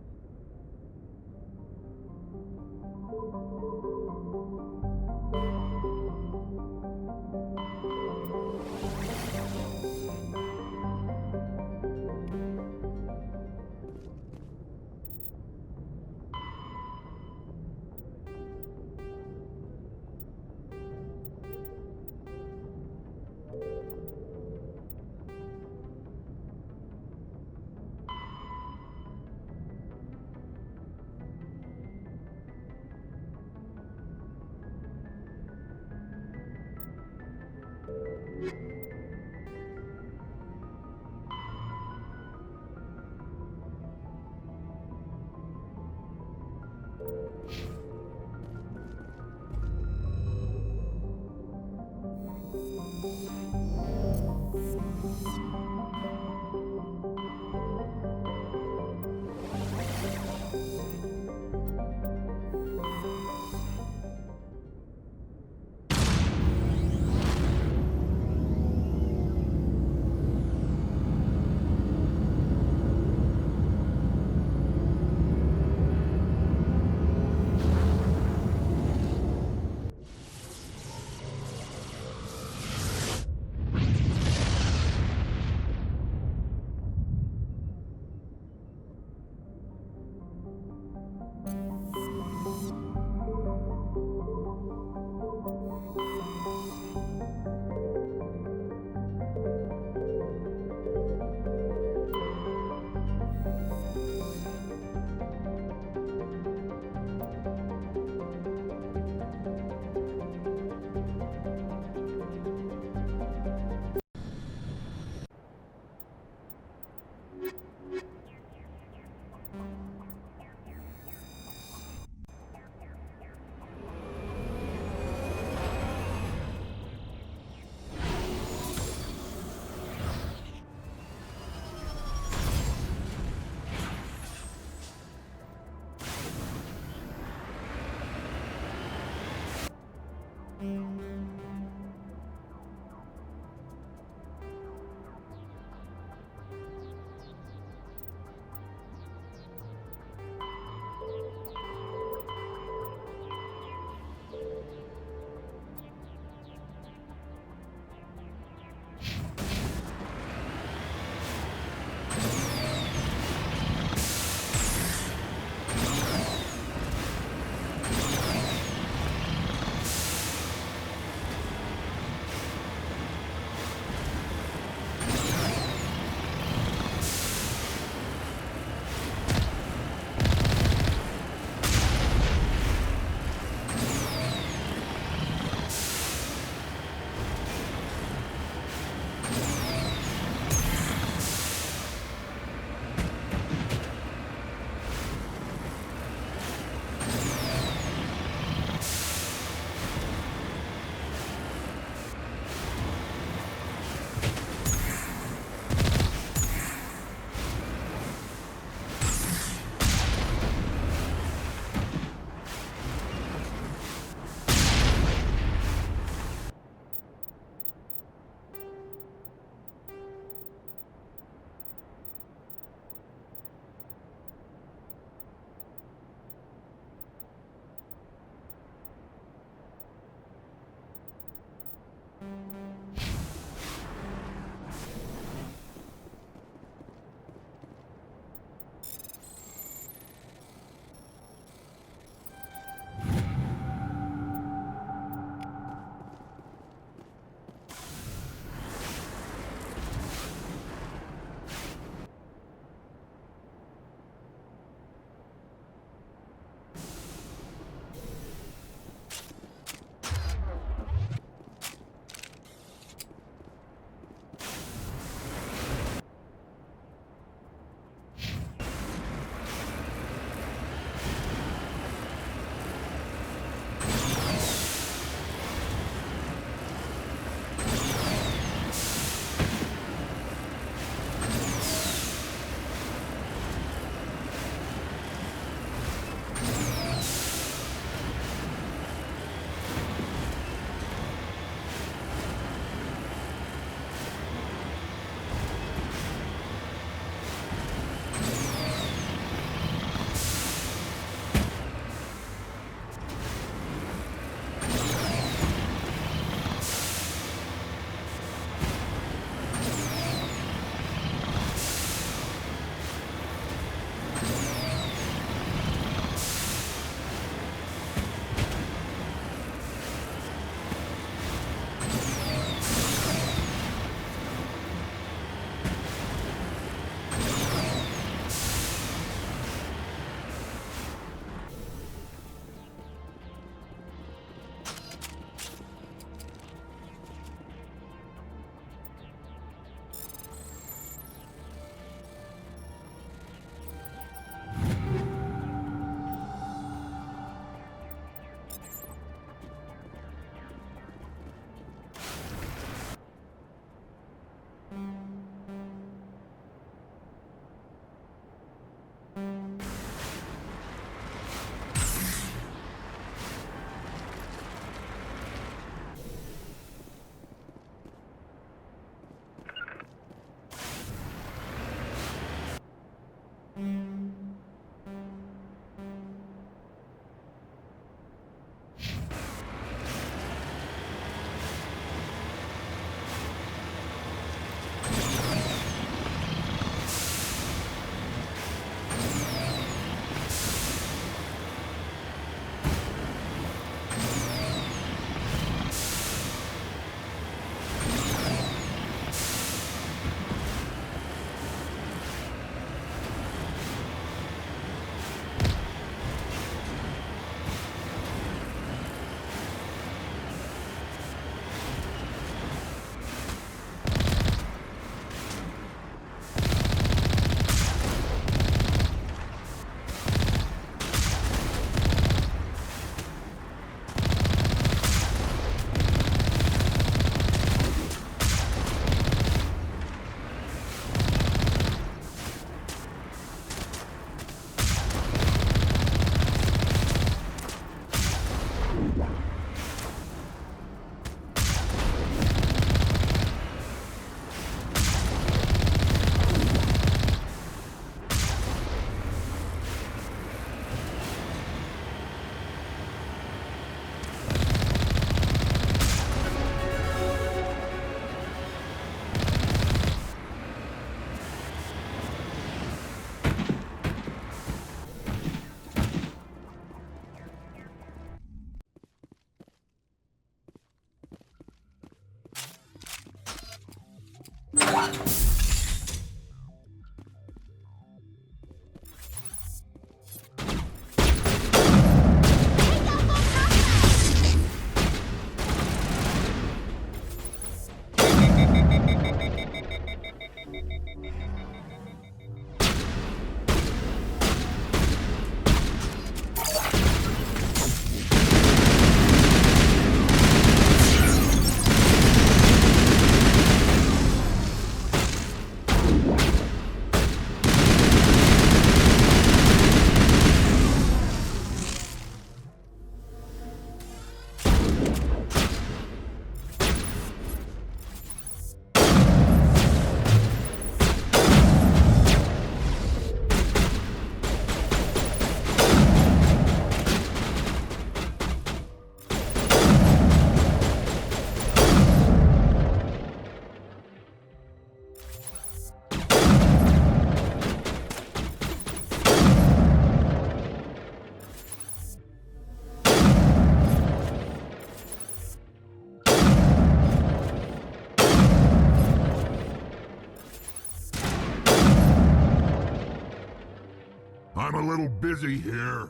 little busy here.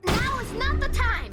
Now is not the time!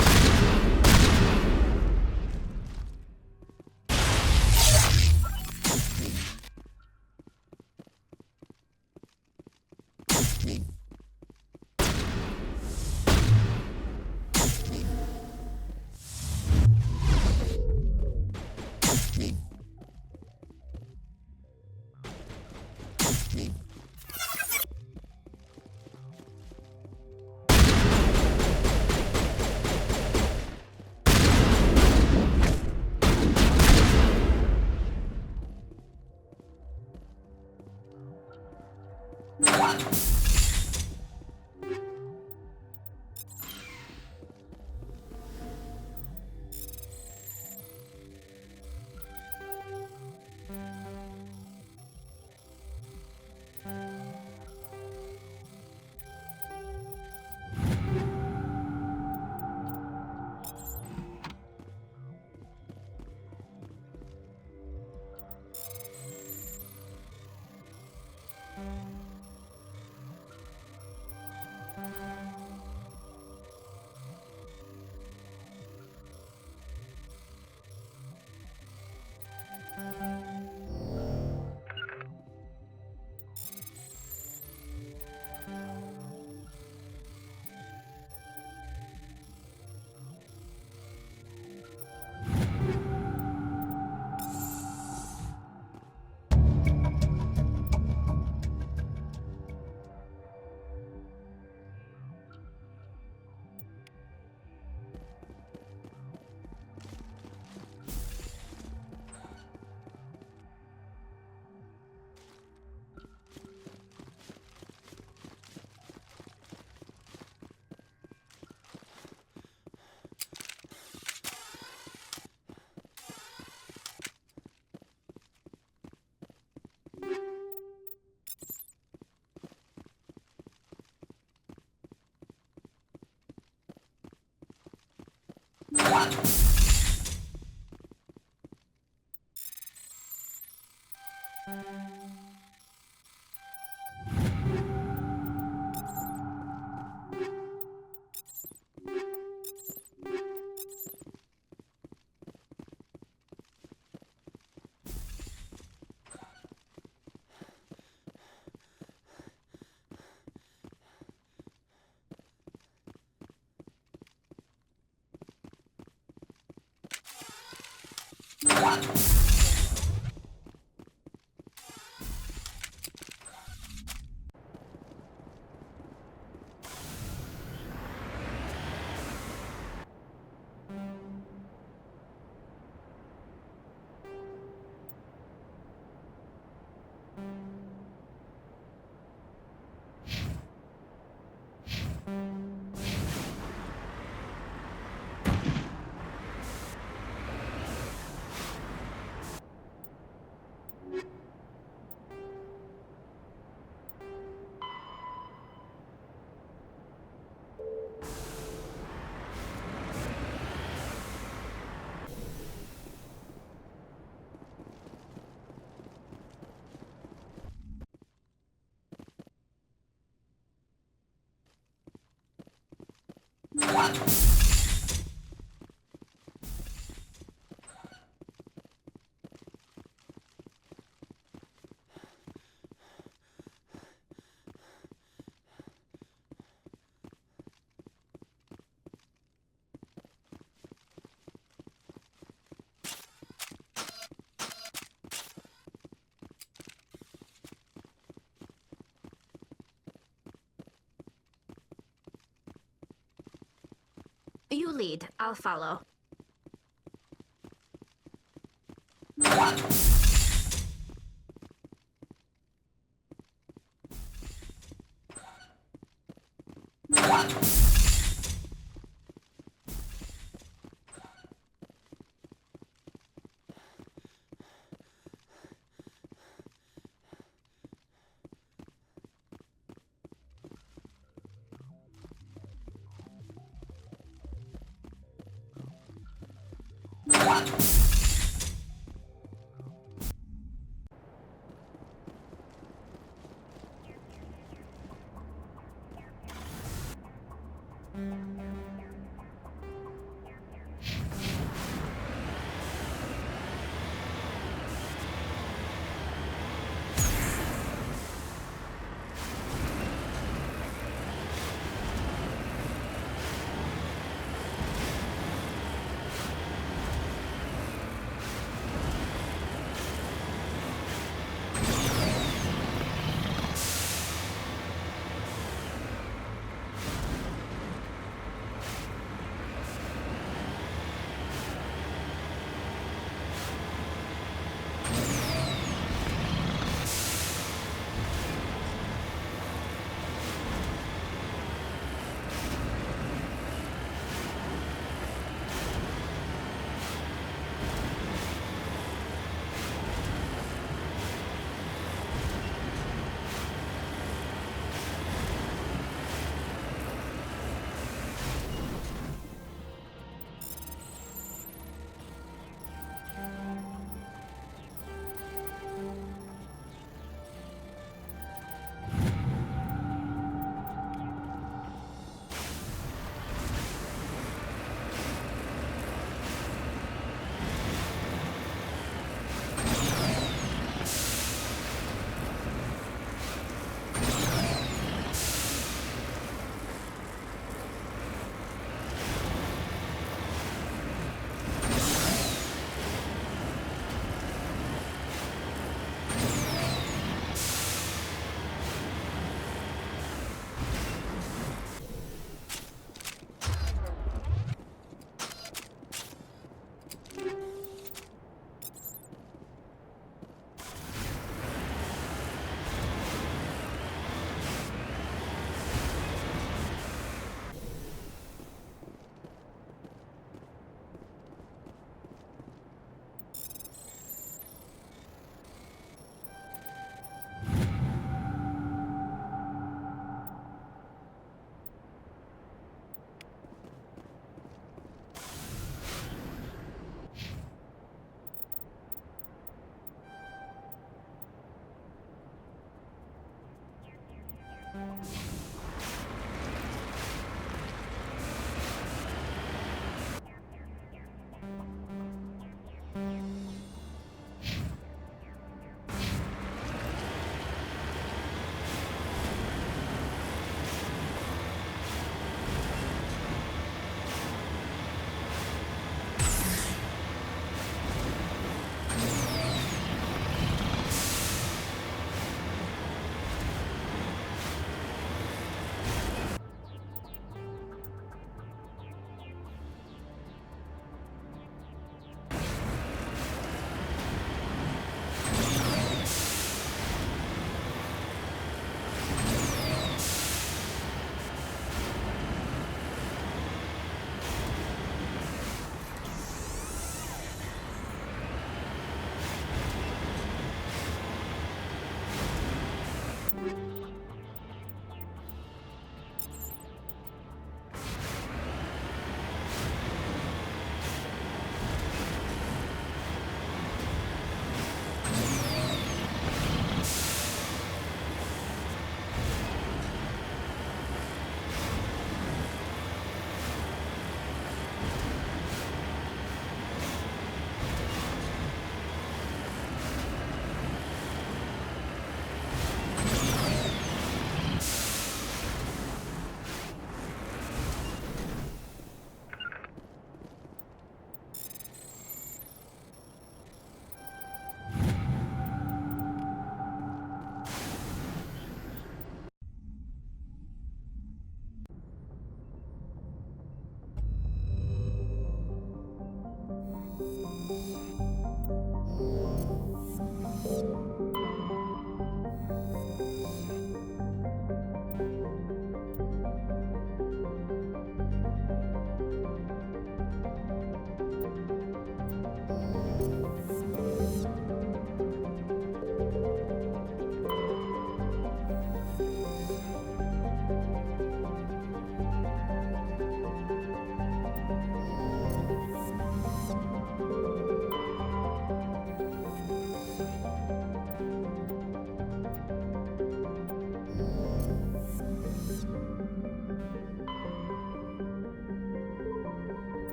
You lead, I'll follow.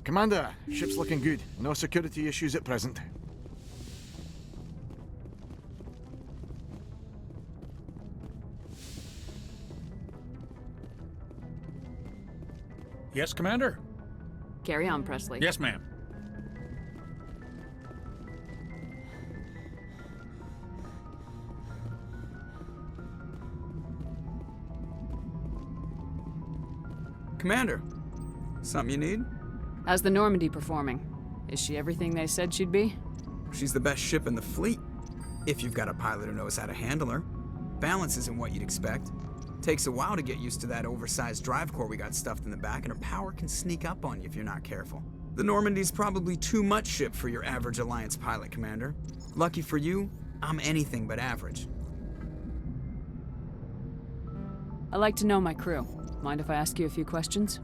Commander, ship's looking good. No security issues at present. Yes, Commander? Carry on, Presley. Yes, ma'am. Commander, something you need? How's the Normandy performing? Is she everything they said she'd be? She's the best ship in the fleet, if you've got a pilot who knows how to handle her. Balance isn't what you'd expect. Takes a while to get used to that oversized drive core we got stuffed in the back, and her power can sneak up on you if you're not careful. The Normandy's probably too much ship for your average Alliance pilot, Commander. Lucky for you, I'm anything but average. I like to know my crew. Mind if I ask you a few questions?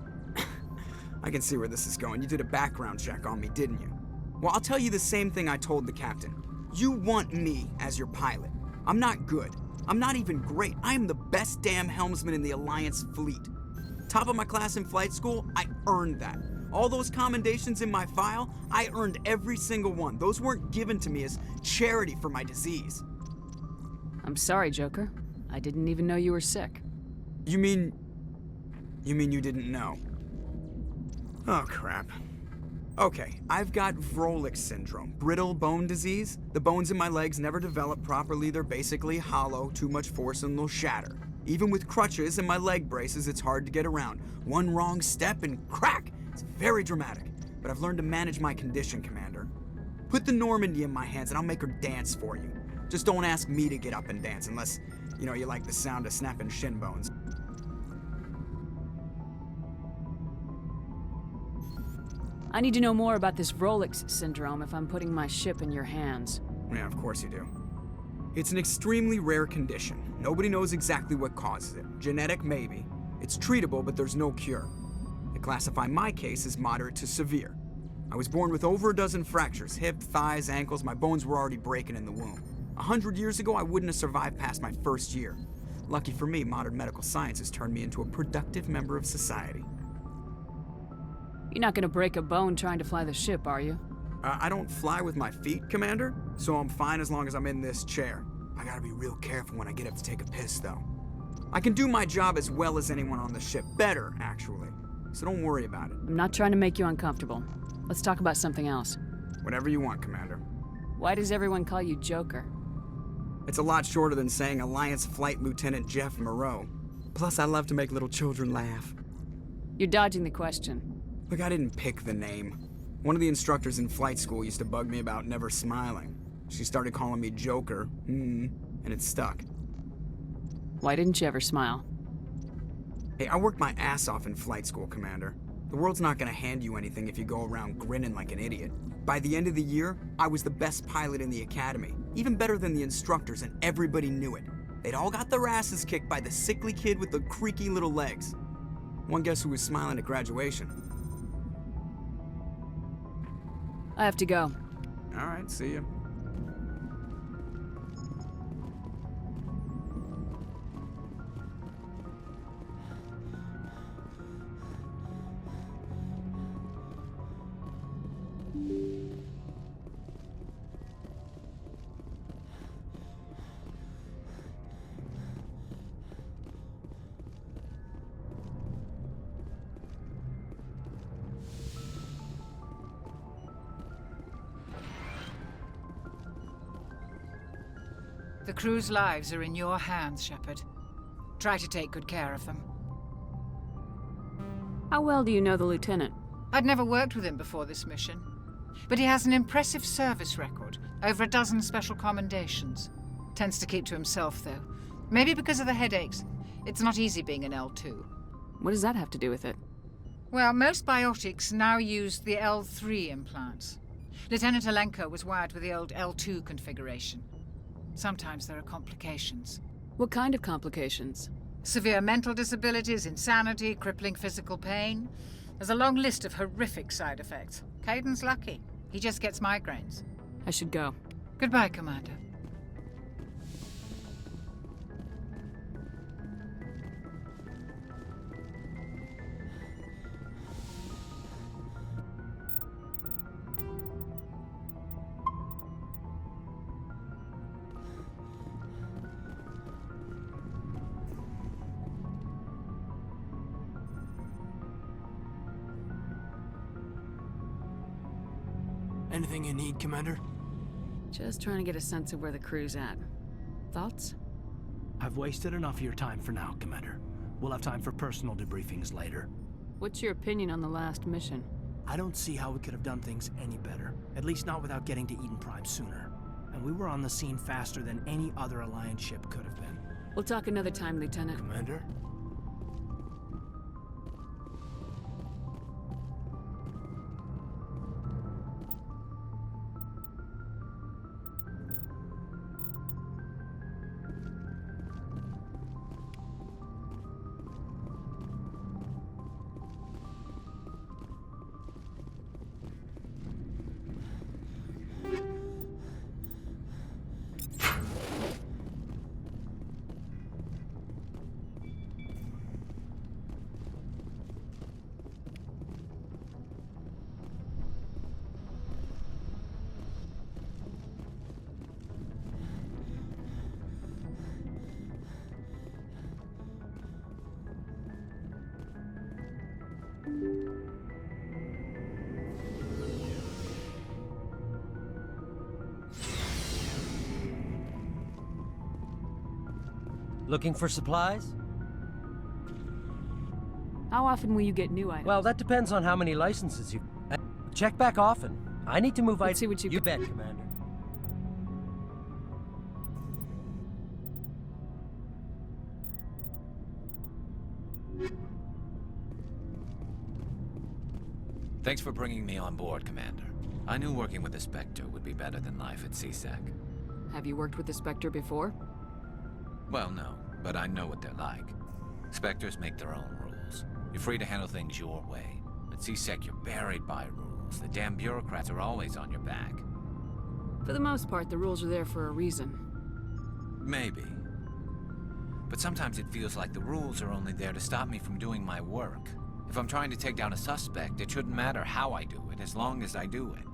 I can see where this is going. You did a background check on me, didn't you? Well, I'll tell you the same thing I told the captain. You want me as your pilot. I'm not good. I'm not even great. I am the best damn helmsman in the Alliance fleet. Top of my class in flight school, I earned that. All those commendations in my file, I earned every single one. Those weren't given to me as charity for my disease. I'm sorry, Joker. I didn't even know you were sick. You mean you didn't know? Oh, crap. Okay, I've got Vrolik syndrome, brittle bone disease. The bones in my legs never develop properly. They're basically hollow, too much force and they'll shatter. Even with crutches and my leg braces, it's hard to get around. One wrong step and crack! It's very dramatic. But I've learned to manage my condition, Commander. Put the Normandy in my hands and I'll make her dance for you. Just don't ask me to get up and dance unless, you like the sound of snapping shin bones. I need to know more about this Vrolik syndrome if I'm putting my ship in your hands. Yeah, of course you do. It's an extremely rare condition. Nobody knows exactly what causes it. Genetic, maybe. It's treatable, but there's no cure. They classify my case as moderate to severe. I was born with over a dozen fractures, hip, thighs, ankles. My bones were already breaking in the womb. 100 years ago, I wouldn't have survived past my first year. Lucky for me, modern medical science has turned me into a productive member of society. You're not gonna break a bone trying to fly the ship, are you? I don't fly with my feet, Commander, so I'm fine as long as I'm in this chair. I gotta be real careful when I get up to take a piss, though. I can do my job as well as anyone on the ship. Better, actually. So don't worry about it. I'm not trying to make you uncomfortable. Let's talk about something else. Whatever you want, Commander. Why does everyone call you Joker? It's a lot shorter than saying Alliance Flight Lieutenant Jeff Moreau. Plus, I love to make little children laugh. You're dodging the question. Look, I didn't pick the name. One of the instructors in flight school used to bug me about never smiling. She started calling me Joker, and it stuck. Why didn't you ever smile? Hey, I worked my ass off in flight school, Commander. The world's not gonna hand you anything if you go around grinning like an idiot. By the end of the year, I was the best pilot in the academy, even better than the instructors, and everybody knew it. They'd all got their asses kicked by the sickly kid with the creaky little legs. One guess who was smiling at graduation? I have to go. All right, see ya. The crew's lives are in your hands, Shepard. Try to take good care of them. How well do you know the lieutenant? I'd never worked with him before this mission, but he has an impressive service record, over a dozen special commendations. Tends to keep to himself, though. Maybe because of the headaches. It's not easy being an L2. What does that have to do with it? Well, most biotics now use the L3 implants. Lieutenant Alenko was wired with the old L2 configuration. Sometimes there are complications. What kind of complications? Severe mental disabilities, insanity, crippling physical pain. There's a long list of horrific side effects. Caden's lucky. He just gets migraines. I should go. Goodbye, Commander. Anything you need, Commander? Just trying to get a sense of where the crew's at. Thoughts? I've wasted enough of your time for now, Commander. We'll have time for personal debriefings later. What's your opinion on the last mission? I don't see how we could have done things any better. At least not without getting to Eden Prime sooner. And we were on the scene faster than any other Alliance ship could have been. We'll talk another time, Lieutenant. Commander? Looking for supplies? How often will you get new items? Well, that depends on how many licenses you... check back often. I need to move Let's see what you bet, Commander. Thanks for bringing me on board, Commander. I knew working with the Spectre would be better than life at CSEC. Have you worked with the Spectre before? Well, no, but I know what they're like. Spectres make their own rules. You're free to handle things your way. At CSEC, you're buried by rules. The damn bureaucrats are always on your back. For the most part, the rules are there for a reason. Maybe. But sometimes it feels like the rules are only there to stop me from doing my work. If I'm trying to take down a suspect, it shouldn't matter how I do it, as long as I do it.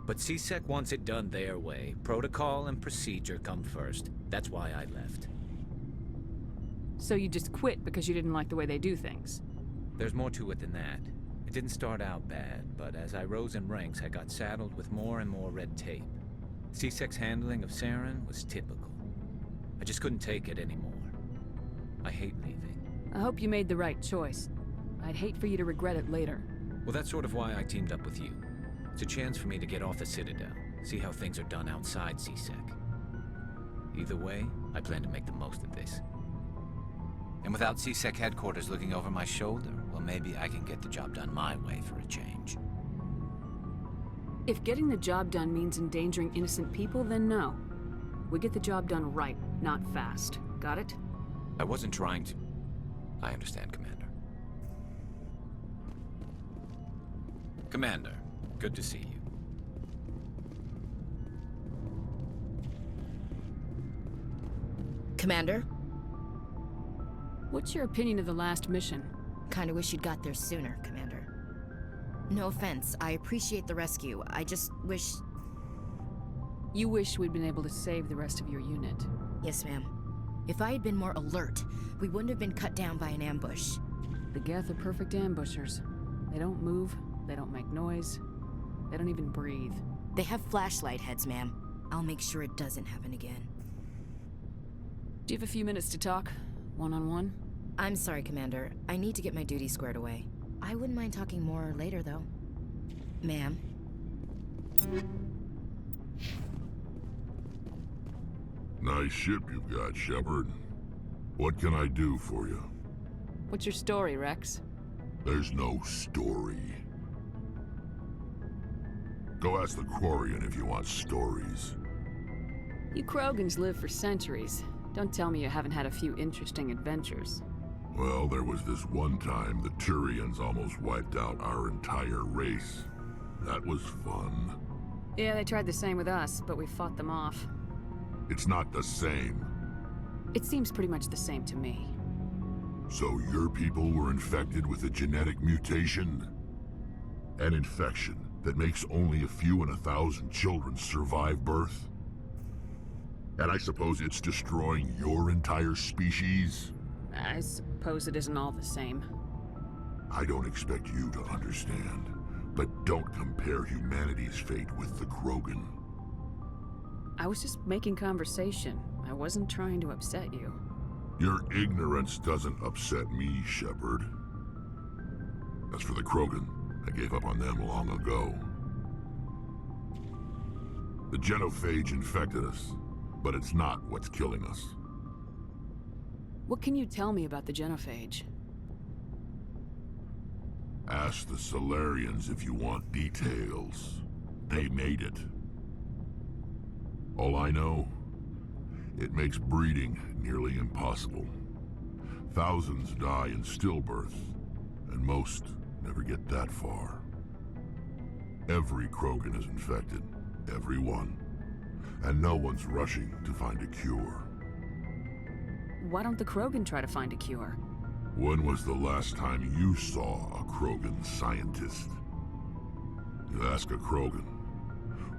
But CSEC wants it done their way. Protocol and procedure come first. That's why I left. So you just quit because you didn't like the way they do things? There's more to it than that. It didn't start out bad, but as I rose in ranks, I got saddled with more and more red tape. CSEC's handling of Saren was typical. I just couldn't take it anymore. I hate leaving. I hope you made the right choice. I'd hate for you to regret it later. Well, that's sort of why I teamed up with you. It's a chance for me to get off the Citadel, see how things are done outside CSEC. Either way, I plan to make the most of this. And without CSEC headquarters looking over my shoulder, well, maybe I can get the job done my way for a change. If getting the job done means endangering innocent people, then no. We get the job done right, not fast. Got it? I wasn't trying to... I understand, Commander. Commander, good to see you. Commander? What's your opinion of the last mission? Kinda wish you'd got there sooner, Commander. No offense, I appreciate the rescue. I just wish... You wish we'd been able to save the rest of your unit. Yes, ma'am. If I had been more alert, we wouldn't have been cut down by an ambush. The Geth are perfect ambushers. They don't move, they don't make noise, they don't even breathe. They have flashlight heads, ma'am. I'll make sure it doesn't happen again. Do you have a few minutes to talk? One-on-one? I'm sorry, Commander. I need to get my duty squared away. I wouldn't mind talking more later, though. Ma'am? Nice ship you've got, Shepard. What can I do for you? What's your story, Rex? There's no story. Go ask the Quarian if you want stories. You Krogans live for centuries. Don't tell me you haven't had a few interesting adventures. Well, there was this one time the Turians almost wiped out our entire race. That was fun. Yeah, they tried the same with us, but we fought them off. It's not the same. It seems pretty much the same to me. So your people were infected with a genetic mutation? An infection that makes only a few in 1,000 children survive birth? And I suppose it's destroying your entire species? I suppose it isn't all the same. I don't expect you to understand, but don't compare humanity's fate with the Krogan. I was just making conversation. I wasn't trying to upset you. Your ignorance doesn't upset me, Shepard. As for the Krogan, I gave up on them long ago. The genophage infected us, but it's not what's killing us. What can you tell me about the genophage? Ask the Solarians if you want details. They made it. All I know, it makes breeding nearly impossible. Thousands die in stillbirth, and most never get that far. Every Krogan is infected, every one. And no one's rushing to find a cure. Why don't the Krogan try to find a cure? When was the last time you saw a Krogan scientist? You ask a Krogan,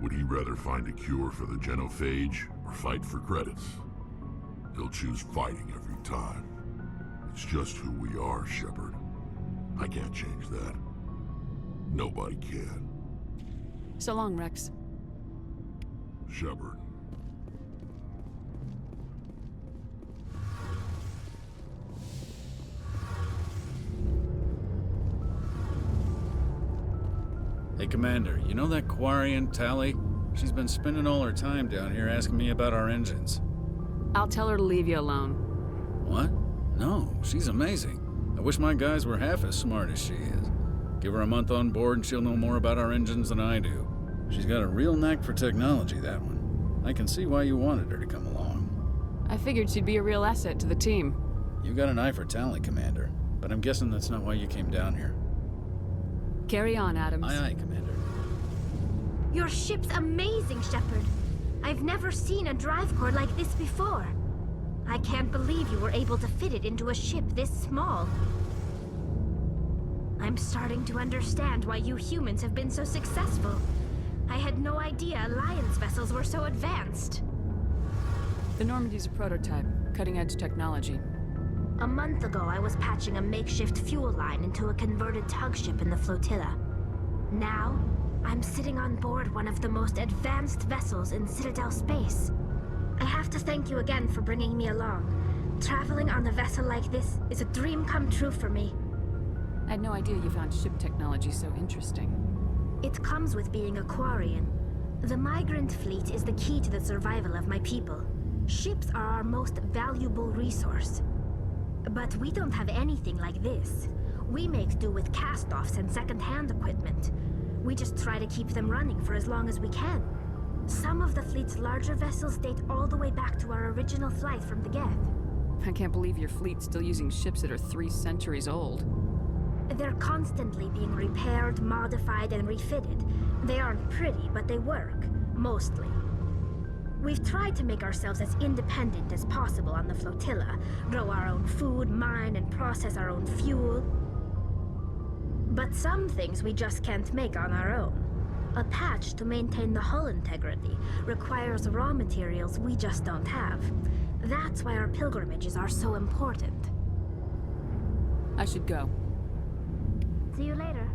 would he rather find a cure for the genophage or fight for credits? He'll choose fighting every time. It's just who we are, Shepard. I can't change that. Nobody can. So long, Rex. Shepard. Hey, Commander, you know that Quarian, Tally? She's been spending all her time down here asking me about our engines. I'll tell her to leave you alone. What? No, she's amazing. I wish my guys were half as smart as she is. Give her a month on board and she'll know more about our engines than I do. She's got a real knack for technology, that one. I can see why you wanted her to come along. I figured she'd be a real asset to the team. You got an eye for talent, Commander, but I'm guessing that's not why you came down here. Carry on, Adams. Aye, aye, Commander. Your ship's amazing, Shepard. I've never seen a drive core like this before. I can't believe you were able to fit it into a ship this small. I'm starting to understand why you humans have been so successful. I had no idea Alliance vessels were so advanced. The Normandy's a prototype, cutting-edge technology. A month ago, I was patching a makeshift fuel line into a converted tug ship in the flotilla. Now, I'm sitting on board one of the most advanced vessels in Citadel space. I have to thank you again for bringing me along. Traveling on a vessel like this is a dream come true for me. I had no idea you found ship technology so interesting. It comes with being a Quarian. The migrant fleet is the key to the survival of my people. Ships are our most valuable resource. But we don't have anything like this. We make do with cast-offs and second-hand equipment. We just try to keep them running for as long as we can. Some of the fleet's larger vessels date all the way back to our original flight from the Geth. I can't believe your fleet's still using ships that are 3 centuries old. They're constantly being repaired, modified, and refitted. They aren't pretty, but they work. Mostly. We've tried to make ourselves as independent as possible on the flotilla, grow our own food, mine, and process our own fuel. But some things we just can't make on our own. A patch to maintain the hull integrity requires raw materials we just don't have. That's why our pilgrimages are so important. I should go. See you later.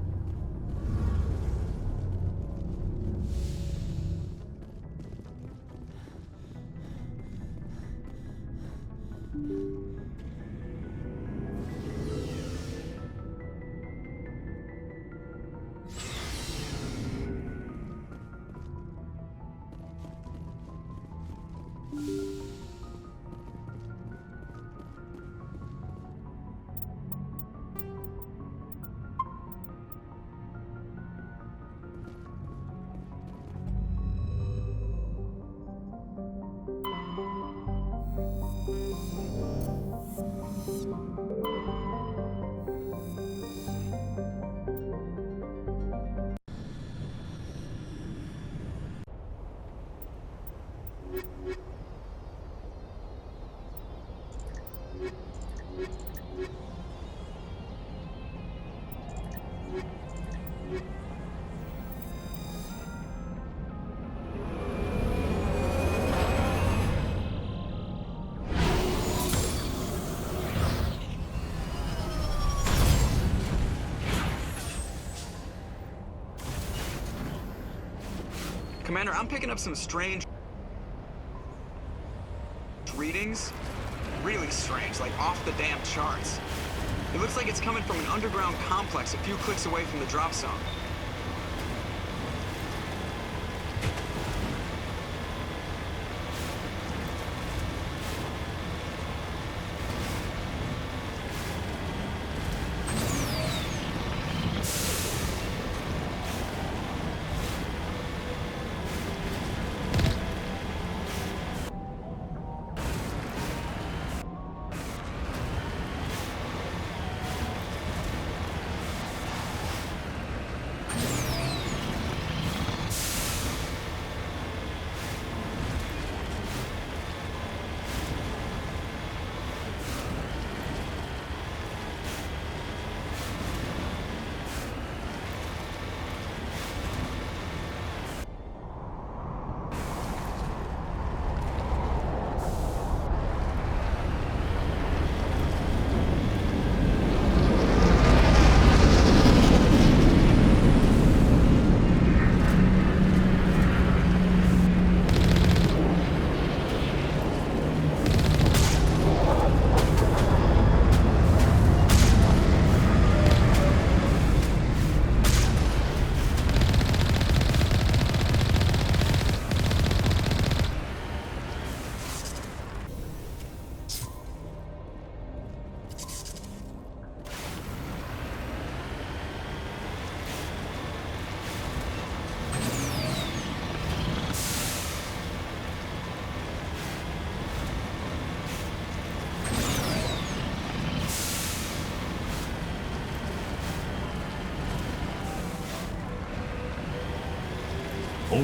Commander, I'm picking up some strange readings. Really strange, like off the damn charts. It looks like it's coming from an underground complex a few clicks away from the drop zone.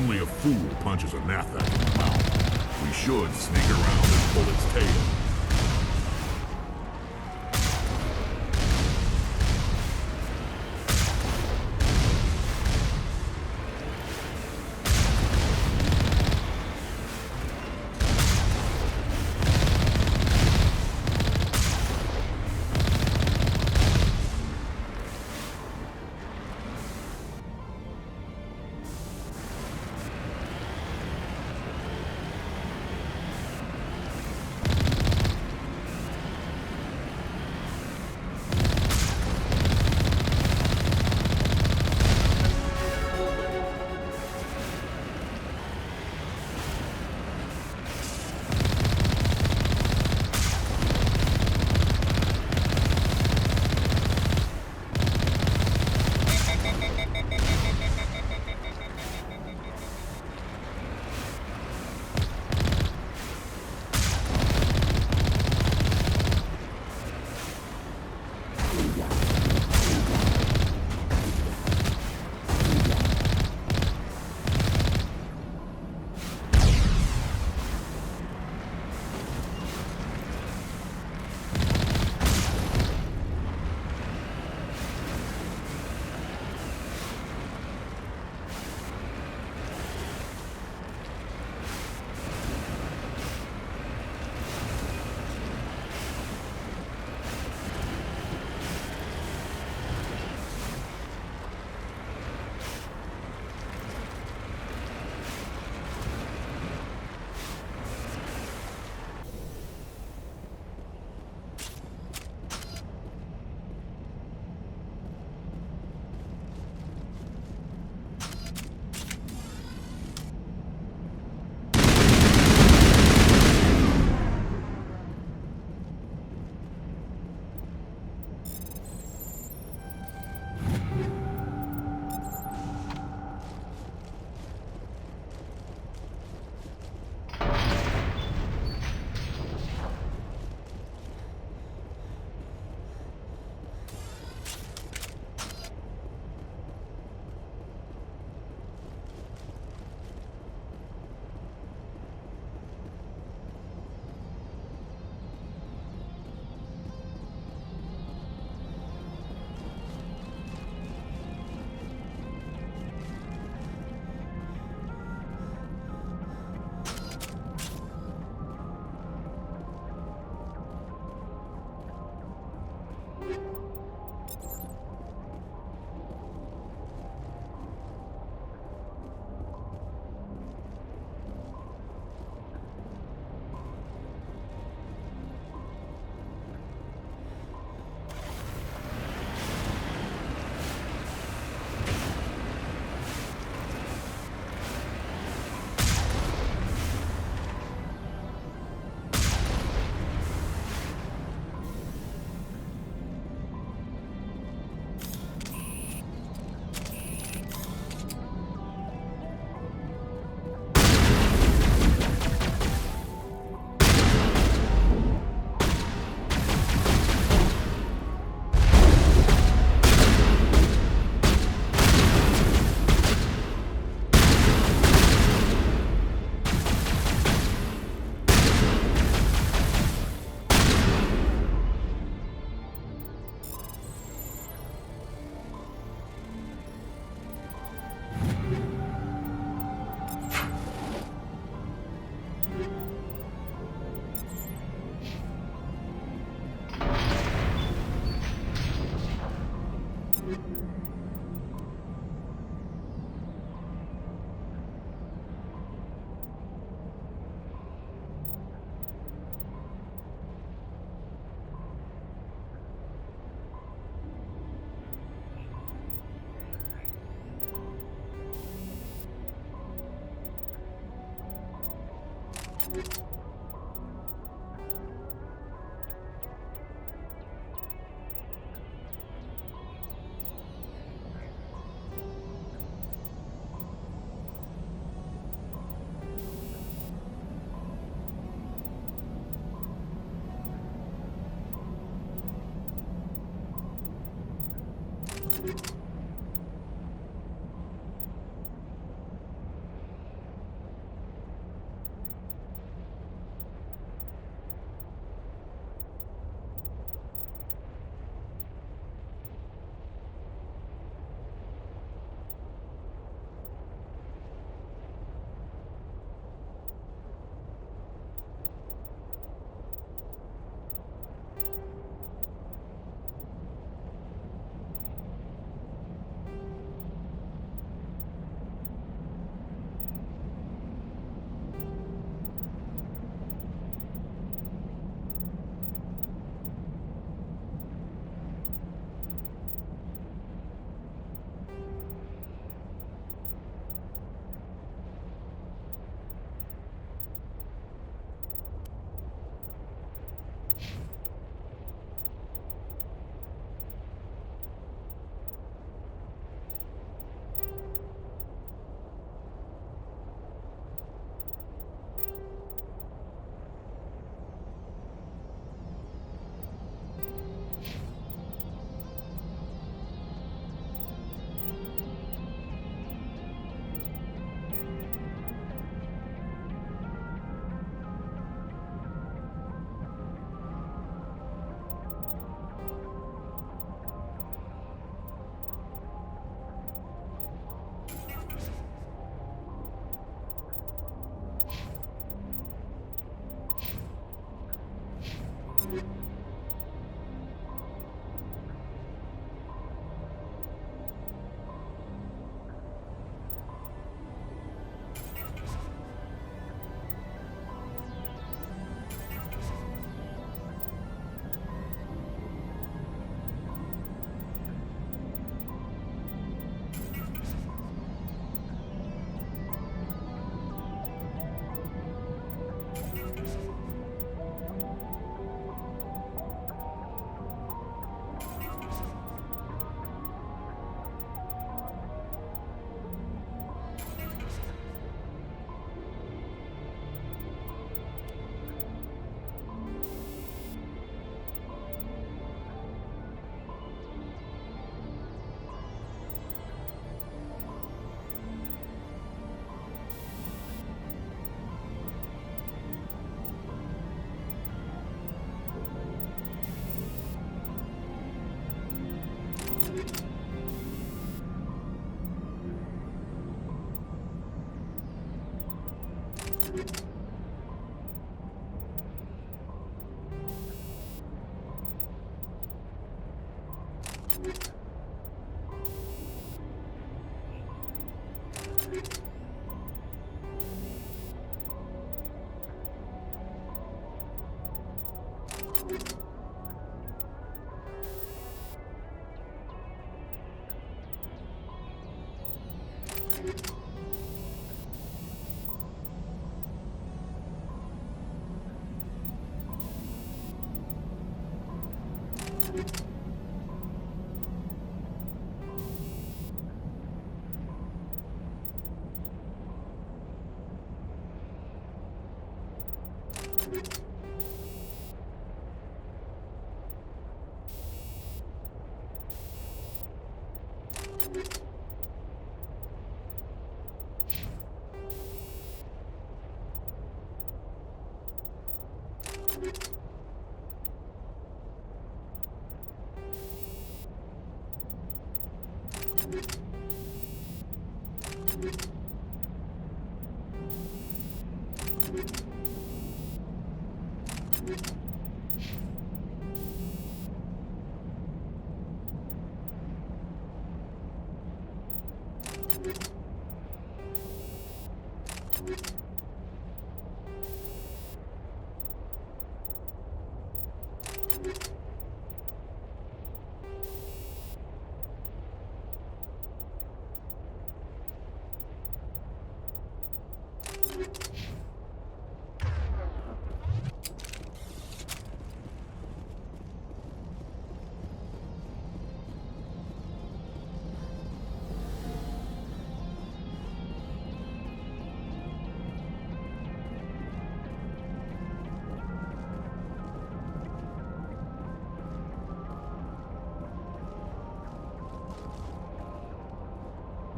Only a fool punches a gnat that in the mouth. We should sneak around and pull its tail.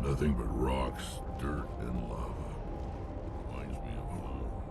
Nothing but rocks, dirt, and lava. Reminds me of home.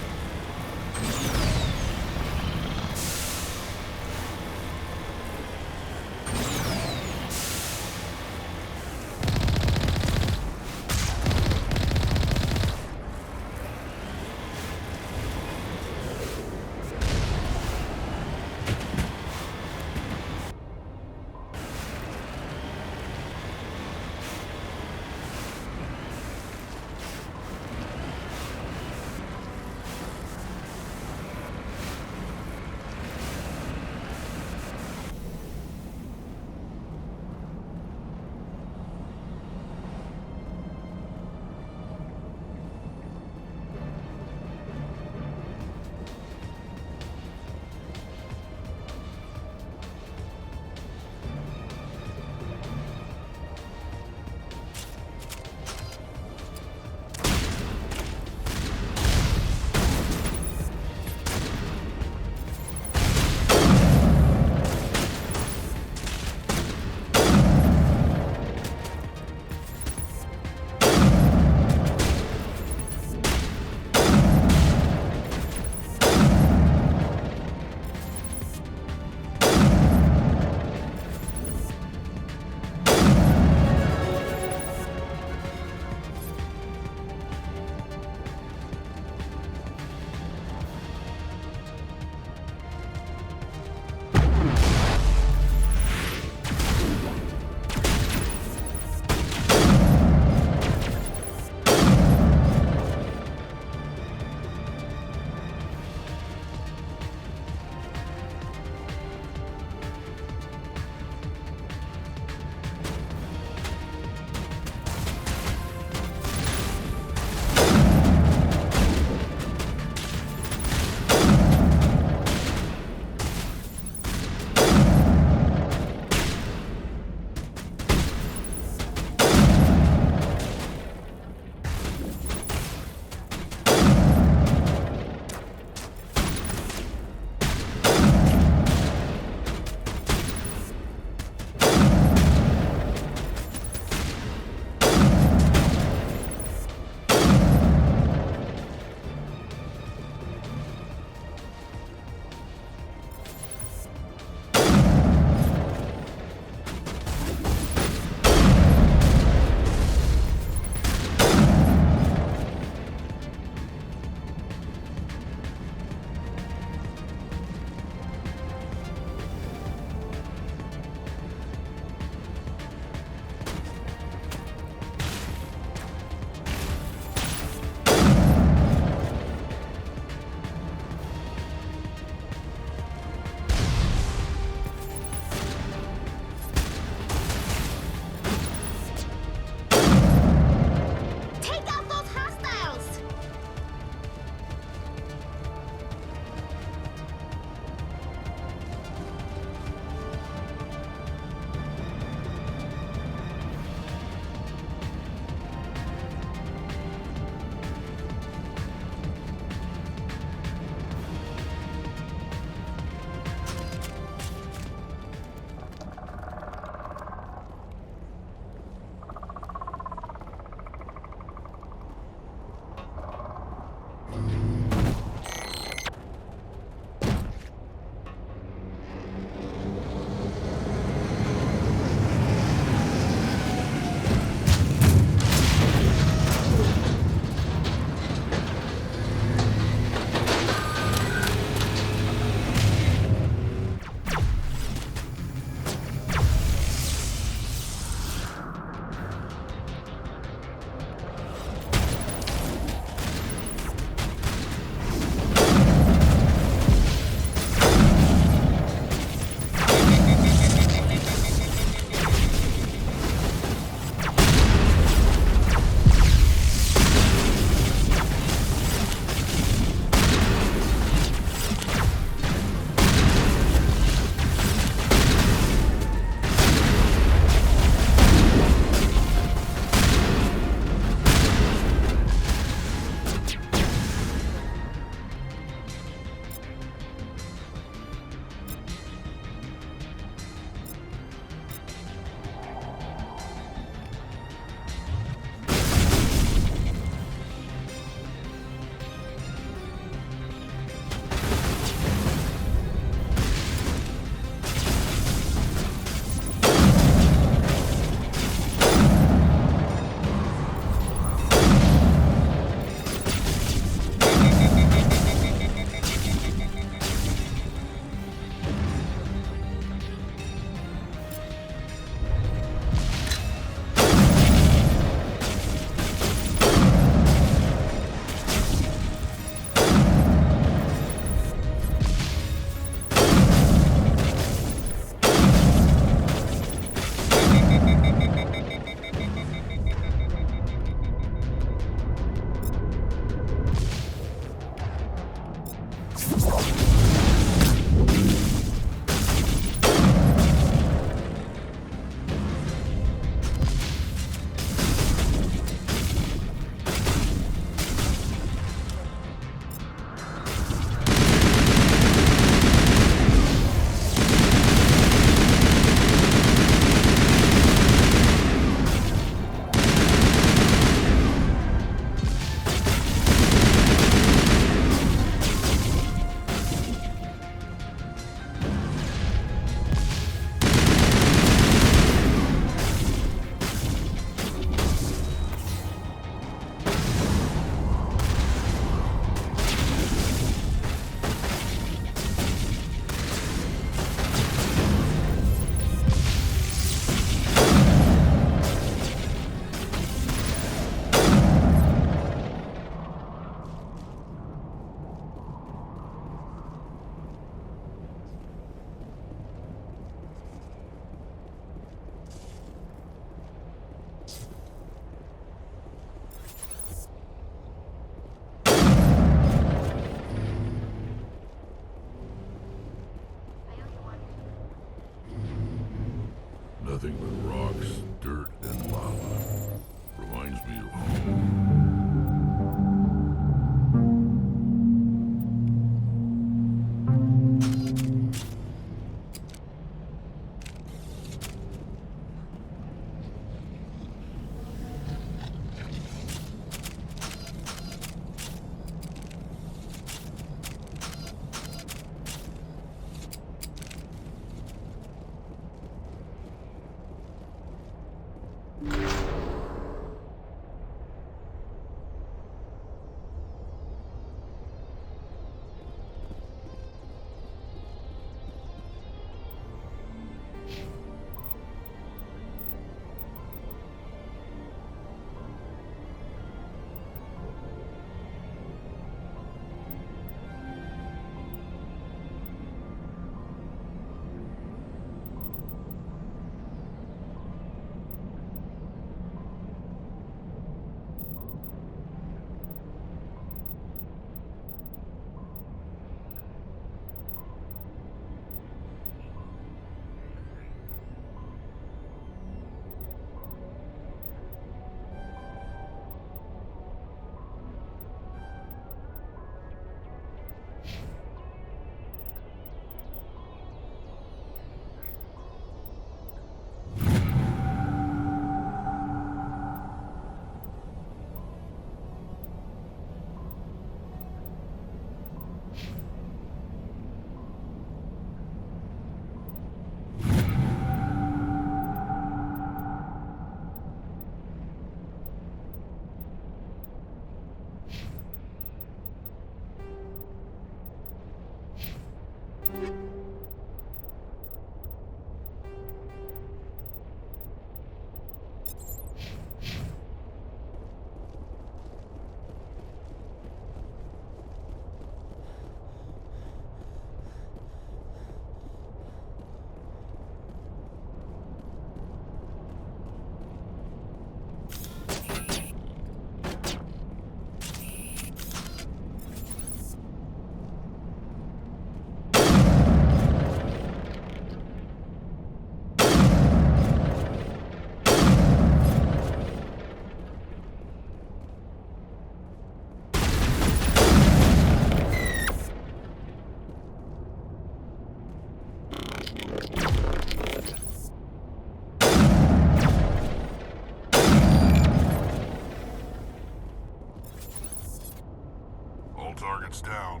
targets down.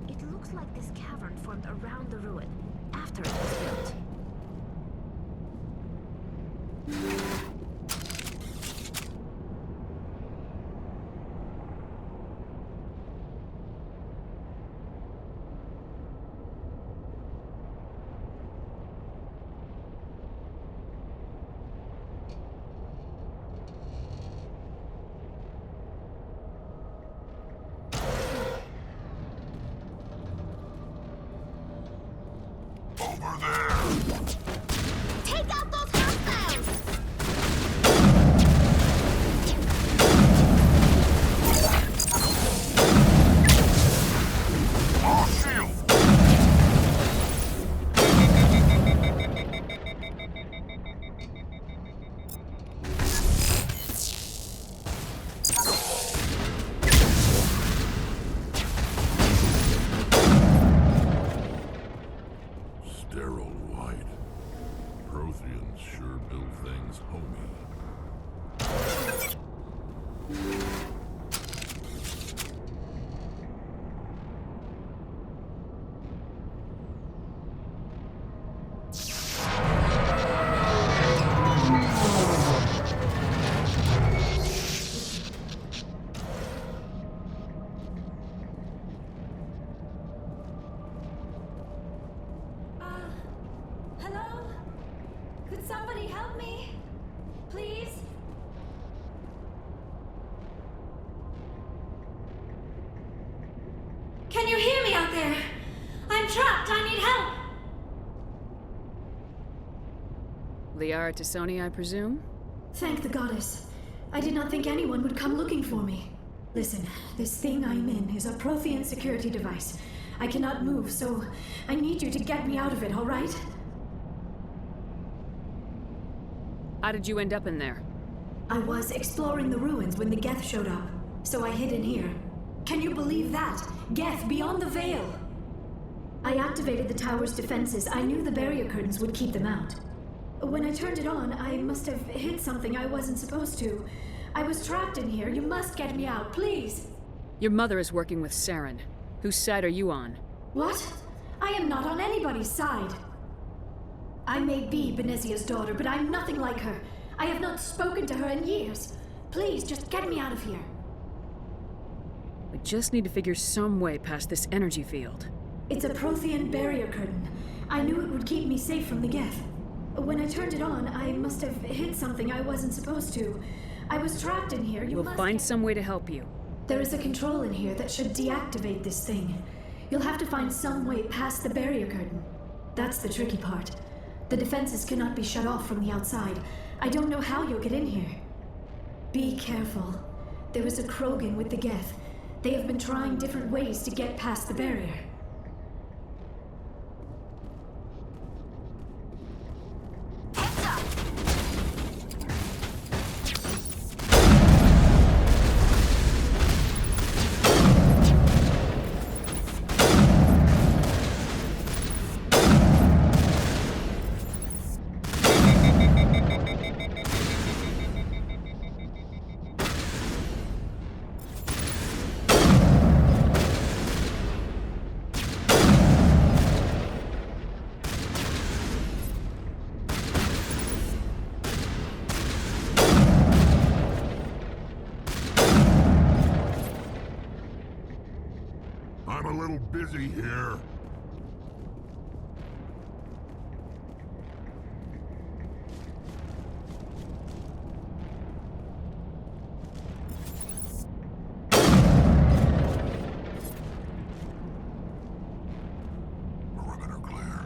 It looks like this cavern formed around the ruin, after it was built. Over there! Take out those hostiles! All shield! Sterile white. Protheans sure build things homey. Hello? Could somebody help me? Please? Can you hear me out there? I'm trapped. I need help. Liara Tisoni, I presume? Thank the goddess. I did not think anyone would come looking for me. Listen, this thing I'm in is a Prothean security device. I cannot move, so I need you to get me out of it, all right? How did you end up in there? I was exploring the ruins when the Geth showed up, so I hid in here. Can you believe that? Geth beyond the veil! I activated the tower's defenses. I knew the barrier curtains would keep them out. When I turned it on, I must have hit something I wasn't supposed to. I was trapped in here. You must get me out, please! Your mother is working with Saren. Whose side are you on? What? I am not on anybody's side. I may be Benezia's daughter, but I'm nothing like her. I have not spoken to her in years. Please, just get me out of here. We just need to figure some way past this energy field. It's a Prothean barrier curtain. I knew it would keep me safe from the Geth. When I turned it on, I must have hit something I wasn't supposed to. I was trapped in here. We'll find some way to help you. There is a control in here that should deactivate this thing. You'll have to find some way past the barrier curtain. That's the tricky part. The defenses cannot be shut off from the outside. I don't know how you'll get in here. Be careful. There is a Krogan with the Geth. They have been trying different ways to get past the barrier. I'm a little busy here. Perimeter clear.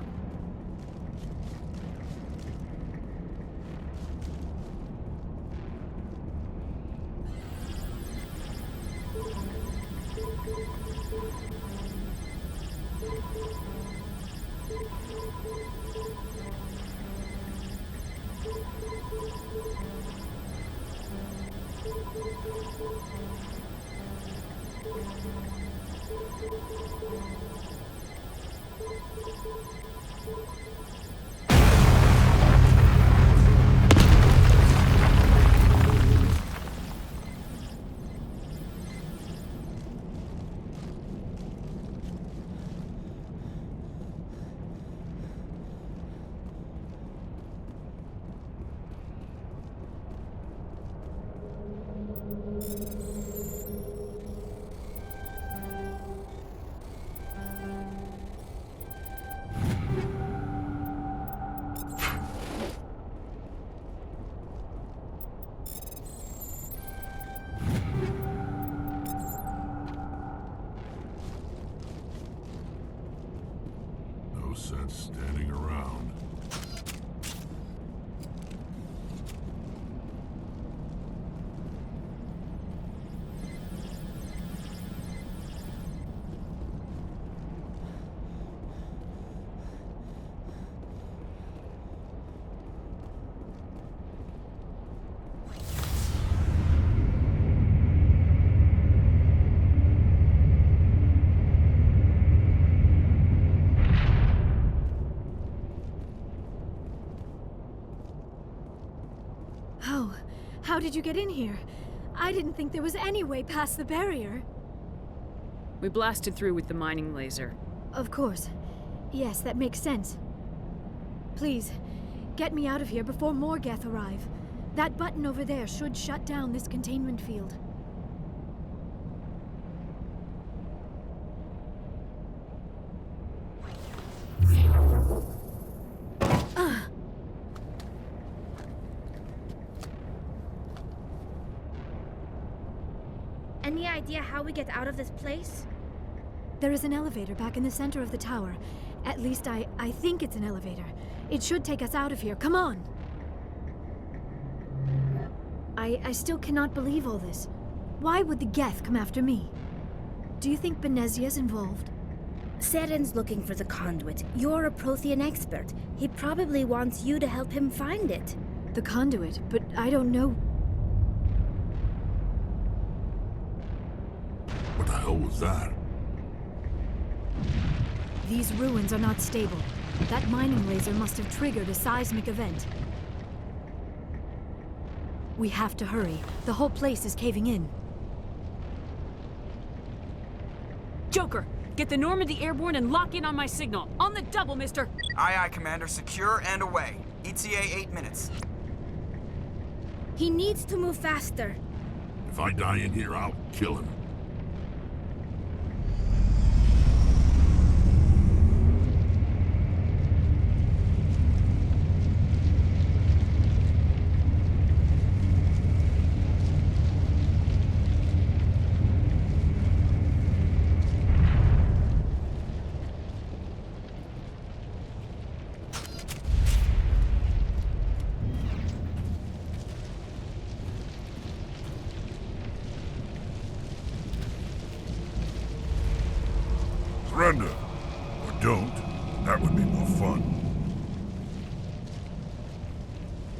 No sense standing around. Oh, how did you get in here? I didn't think there was any way past the barrier. We blasted through with the mining laser. Of course. Yes, that makes sense. Please, get me out of here before more Geth arrive. That button over there should shut down this containment field. Any idea how we get out of this place? There is an elevator back in the center of the tower. At least I think it's an elevator. It should take us out of here. Come on! I still cannot believe all this. Why would the Geth come after me? Do you think Benezia's involved? Saren's looking for the conduit. You're a Prothean expert. He probably wants you to help him find it. The conduit? But I don't know. What the hell was that? These ruins are not stable. That mining laser must have triggered a seismic event. We have to hurry. The whole place is caving in. Joker, get the Normandy airborne and lock in on my signal. On the double, mister! Aye, aye, Commander. Secure and away. ETA 8 minutes. He needs to move faster. If I die in here, I'll kill him. Surrender. Or don't. That would be more fun.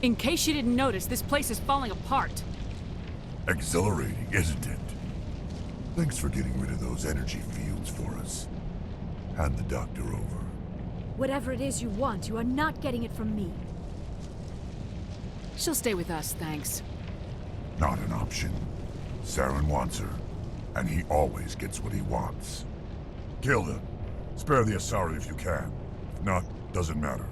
In case you didn't notice, this place is falling apart. Exhilarating, isn't it? Thanks for getting rid of those energy fields for us. Hand the doctor over. Whatever it is you want, you are not getting it from me. She'll stay with us, thanks. Not an option. Saren wants her, and he always gets what he wants. Kill them. Spare the Asari if you can. If not, doesn't matter.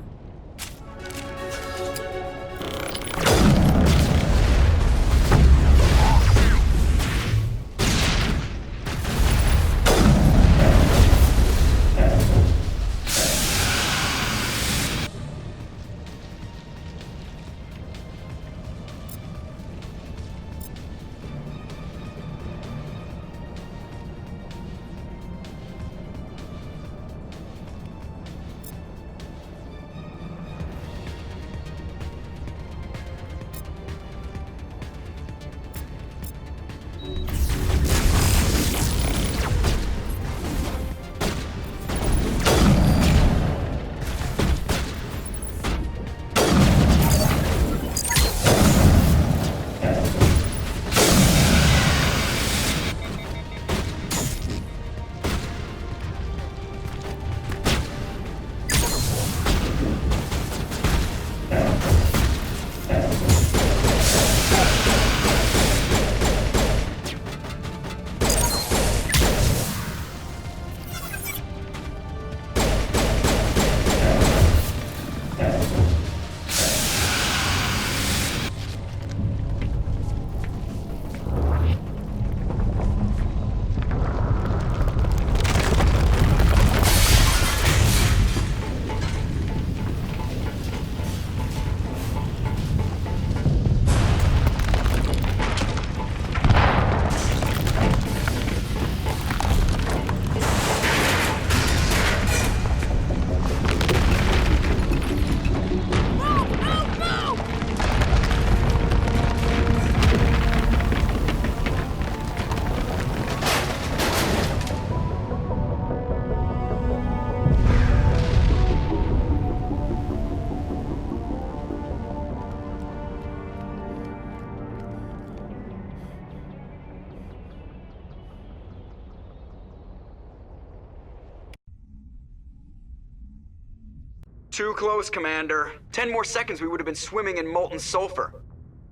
Too close, Commander. 10 more seconds we would have been swimming in molten sulfur.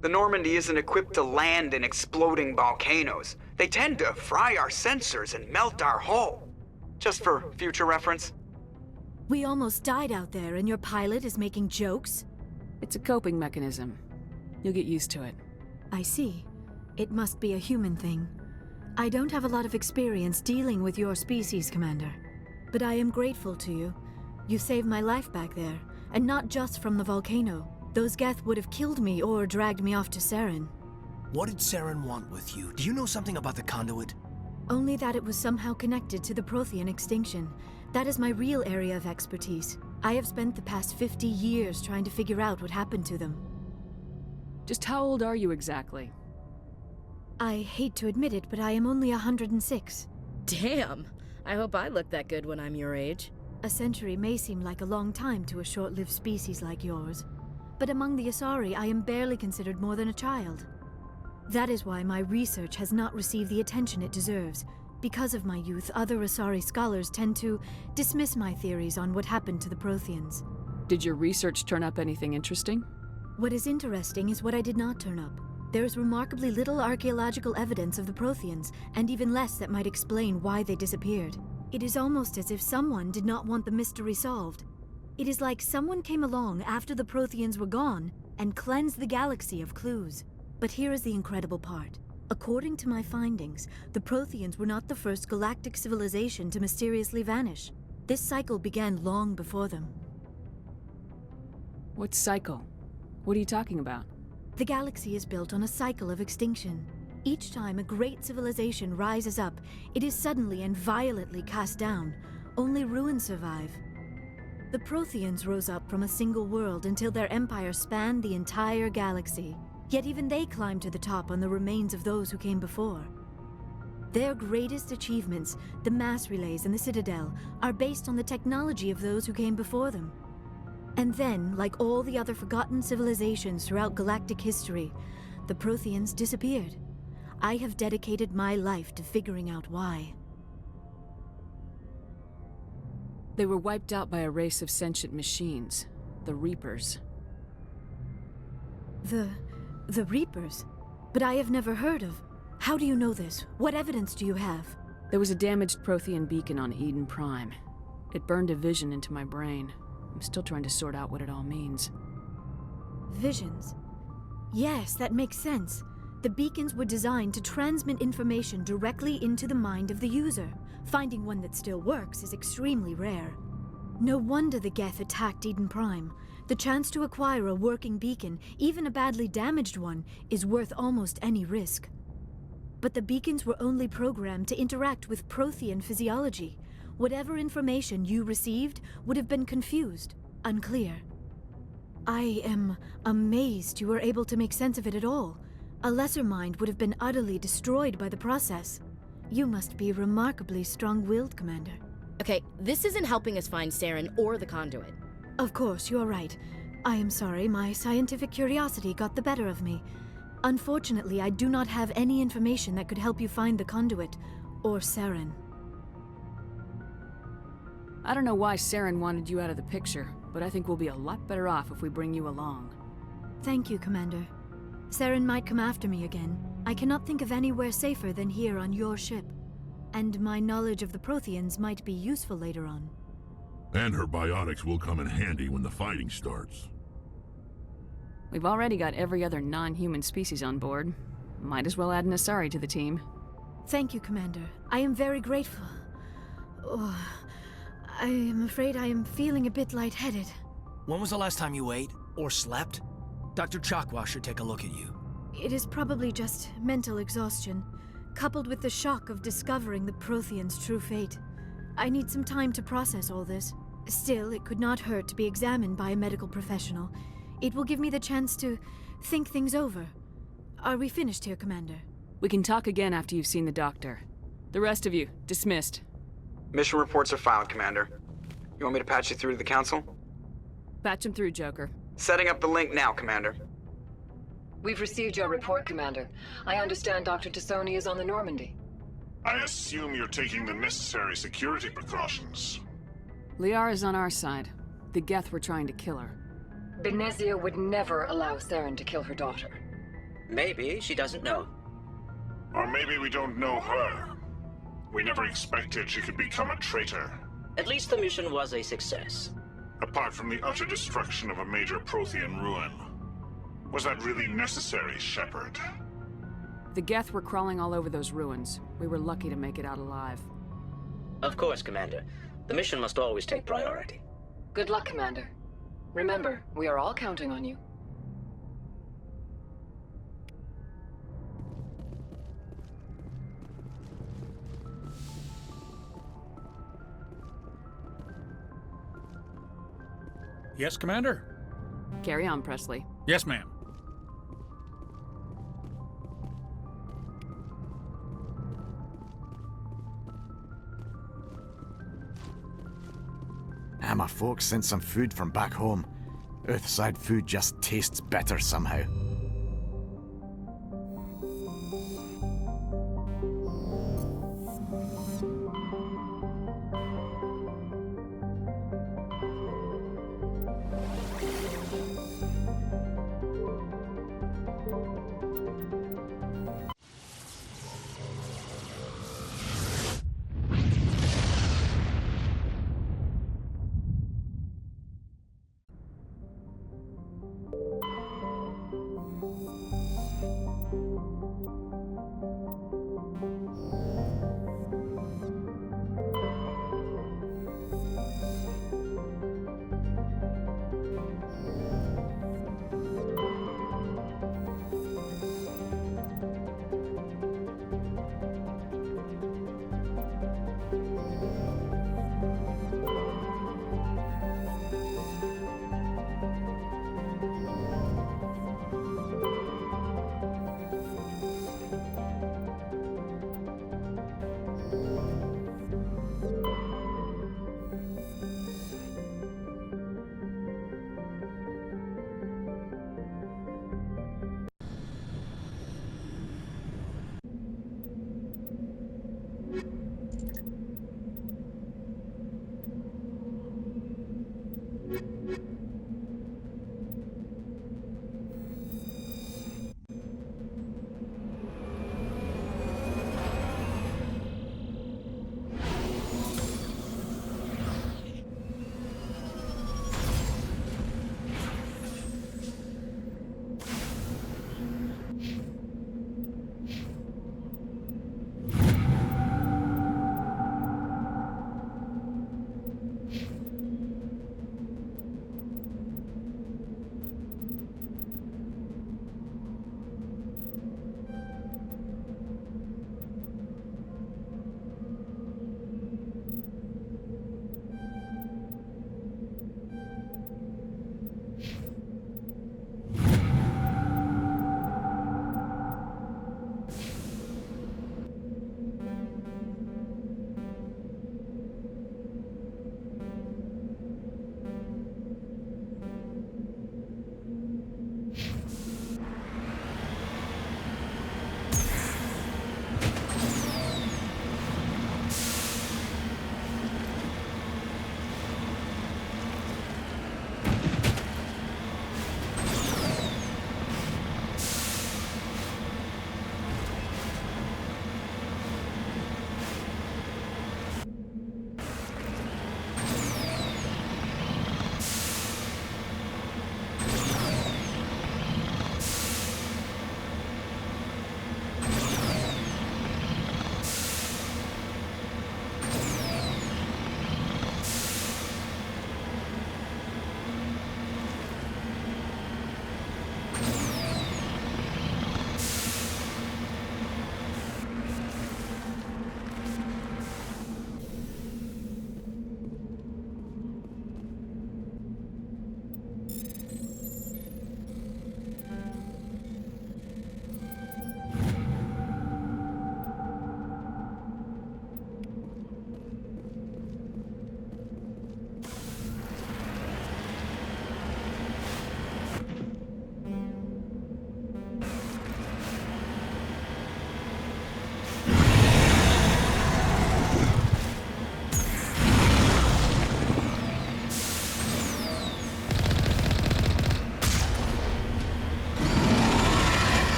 The Normandy isn't equipped to land in exploding volcanoes. They tend to fry our sensors and melt our hull. Just for future reference. We almost died out there, and your pilot is making jokes? It's a coping mechanism. You'll get used to it. I see. It must be a human thing. I don't have a lot of experience dealing with your species, Commander. But I am grateful to you. You saved my life back there, and not just from the volcano. Those Geth would have killed me or dragged me off to Saren. What did Saren want with you? Do you know something about the conduit? Only that it was somehow connected to the Prothean extinction. That is my real area of expertise. I have spent the past 50 years trying to figure out what happened to them. Just how old are you exactly? I hate to admit it, but I am only 106. Damn! I hope I look that good when I'm your age. A century may seem like a long time to a short-lived species like yours. But among the Asari, I am barely considered more than a child. That is why my research has not received the attention it deserves. Because of my youth, other Asari scholars tend to dismiss my theories on what happened to the Protheans. Did your research turn up anything interesting? What is interesting is what I did not turn up. There is remarkably little archaeological evidence of the Protheans, and even less that might explain why they disappeared. It is almost as if someone did not want the mystery solved. It is like someone came along after the Protheans were gone and cleansed the galaxy of clues. But here is the incredible part. According to my findings, the Protheans were not the first galactic civilization to mysteriously vanish. This cycle began long before them. What cycle? What are you talking about? The galaxy is built on a cycle of extinction. Each time a great civilization rises up, it is suddenly and violently cast down. Only ruins survive. The Protheans rose up from a single world until their empire spanned the entire galaxy. Yet even they climbed to the top on the remains of those who came before. Their greatest achievements, the mass relays and the Citadel, are based on the technology of those who came before them. And then, like all the other forgotten civilizations throughout galactic history, the Protheans disappeared. I have dedicated my life to figuring out why. They were wiped out by a race of sentient machines, the Reapers. The Reapers? But I have never heard of. How do you know this? What evidence do you have? There was a damaged Prothean beacon on Eden Prime. It burned a vision into my brain. I'm still trying to sort out what it all means. Visions? Yes, that makes sense. The beacons were designed to transmit information directly into the mind of the user. Finding one that still works is extremely rare. No wonder the Geth attacked Eden Prime. The chance to acquire a working beacon, even a badly damaged one, is worth almost any risk. But the beacons were only programmed to interact with Prothean physiology. Whatever information you received would have been confused, unclear. I am amazed you were able to make sense of it at all. A lesser mind would have been utterly destroyed by the process. You must be remarkably strong-willed, Commander. Okay, this isn't helping us find Saren or the conduit. Of course, you're right. I am sorry, my scientific curiosity got the better of me. Unfortunately, I do not have any information that could help you find the conduit, or Saren. I don't know why Saren wanted you out of the picture, but I think we'll be a lot better off if we bring you along. Thank you, Commander. Saren might come after me again. I cannot think of anywhere safer than here on your ship. And my knowledge of the Protheans might be useful later on. And her biotics will come in handy when the fighting starts. We've already got every other non-human species on board. Might as well add an Asari to the team. Thank you, Commander. I am very grateful. Oh, I am afraid I am feeling a bit lightheaded. When was the last time you ate or slept? Dr. Chakwa should take a look at you. It is probably just mental exhaustion, coupled with the shock of discovering the Protheans' true fate. I need some time to process all this. Still, it could not hurt to be examined by a medical professional. It will give me the chance to think things over. Are we finished here, Commander? We can talk again after you've seen the doctor. The rest of you, dismissed. Mission reports are filed, Commander. You want me to patch you through to the Council? Patch him through, Joker. Setting up the link now, Commander. We've received your report, Commander. I understand Dr. Tassoni is on the Normandy. I assume you're taking the necessary security precautions. Liara is on our side. The Geth were trying to kill her. Benezia would never allow Saren to kill her daughter. Maybe she doesn't know. Or maybe we don't know her. We never expected she could become a traitor. At least the mission was a success. Apart from the utter destruction of a major Prothean ruin. Was that really necessary, Shepard? The Geth were crawling all over those ruins. We were lucky to make it out alive. Of course, Commander. The mission must always take priority. Good luck, Commander. Remember, we are all counting on you. Yes, Commander? Carry on, Presley. Yes, ma'am. My folks sent some food from back home. Earthside food just tastes better somehow.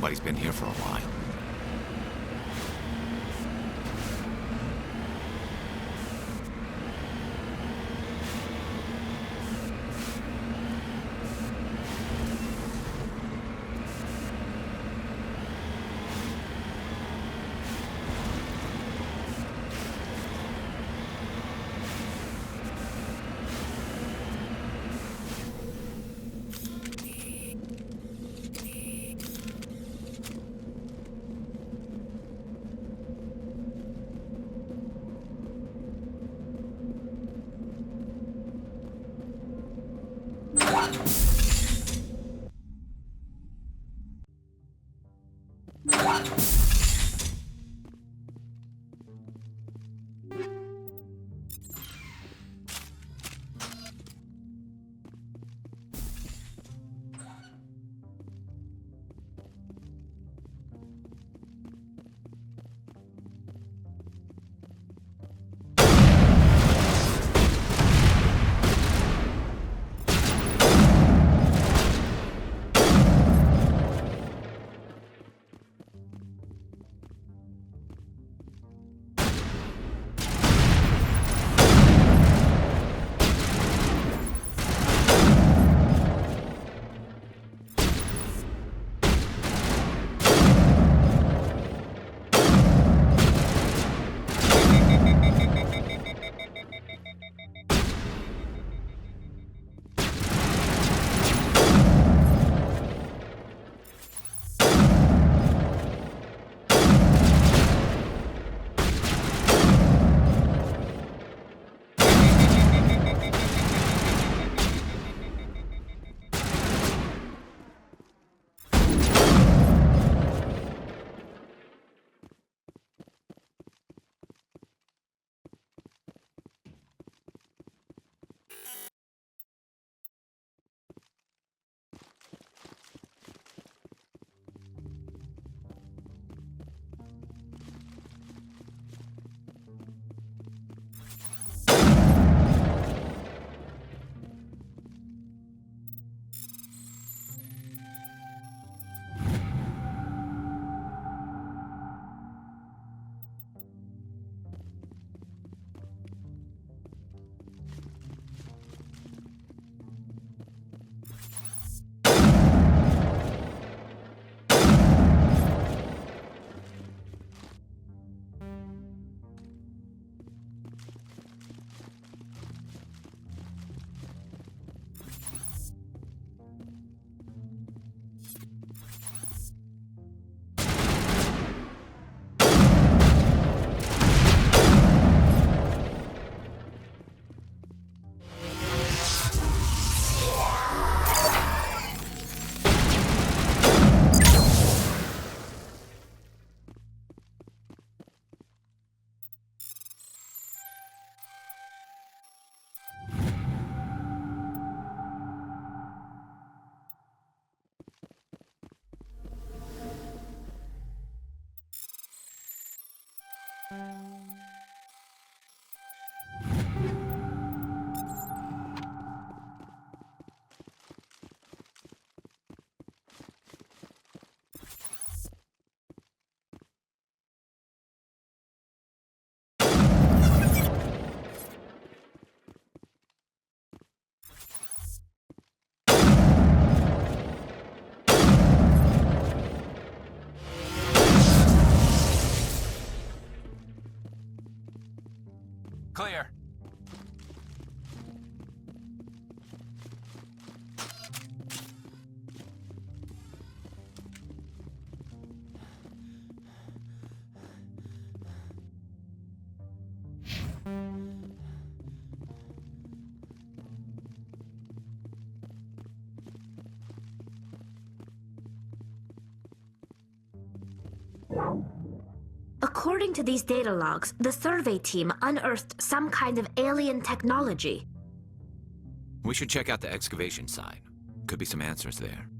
nobody's been here for a while. Clear. According to these data logs, the survey team unearthed some kind of alien technology. We should check out the excavation site. Could be some answers there.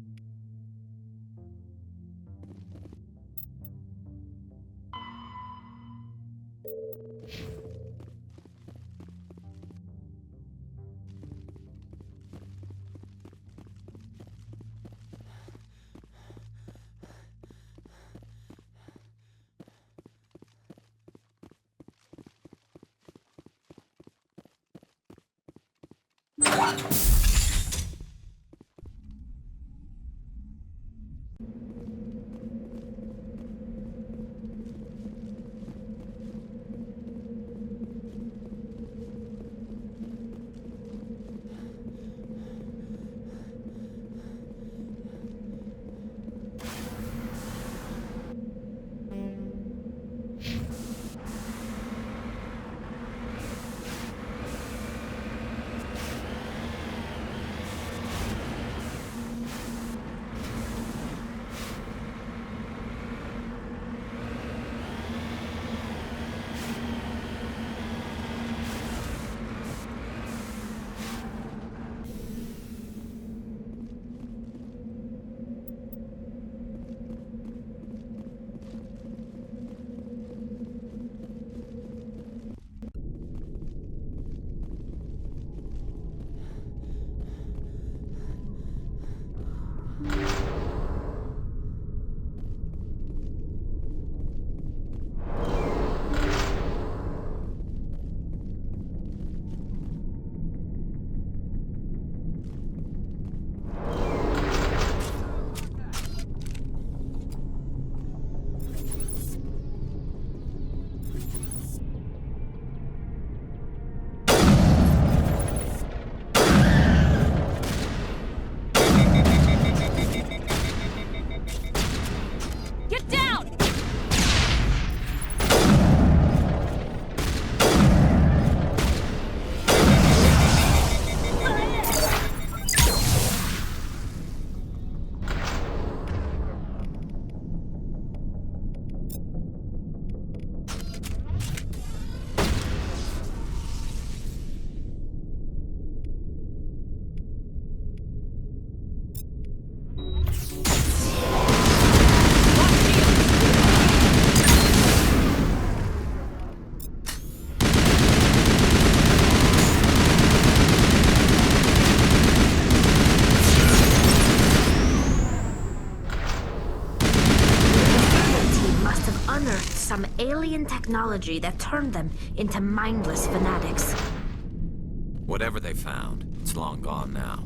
Some alien technology that turned them into mindless fanatics. Whatever they found, it's long gone now.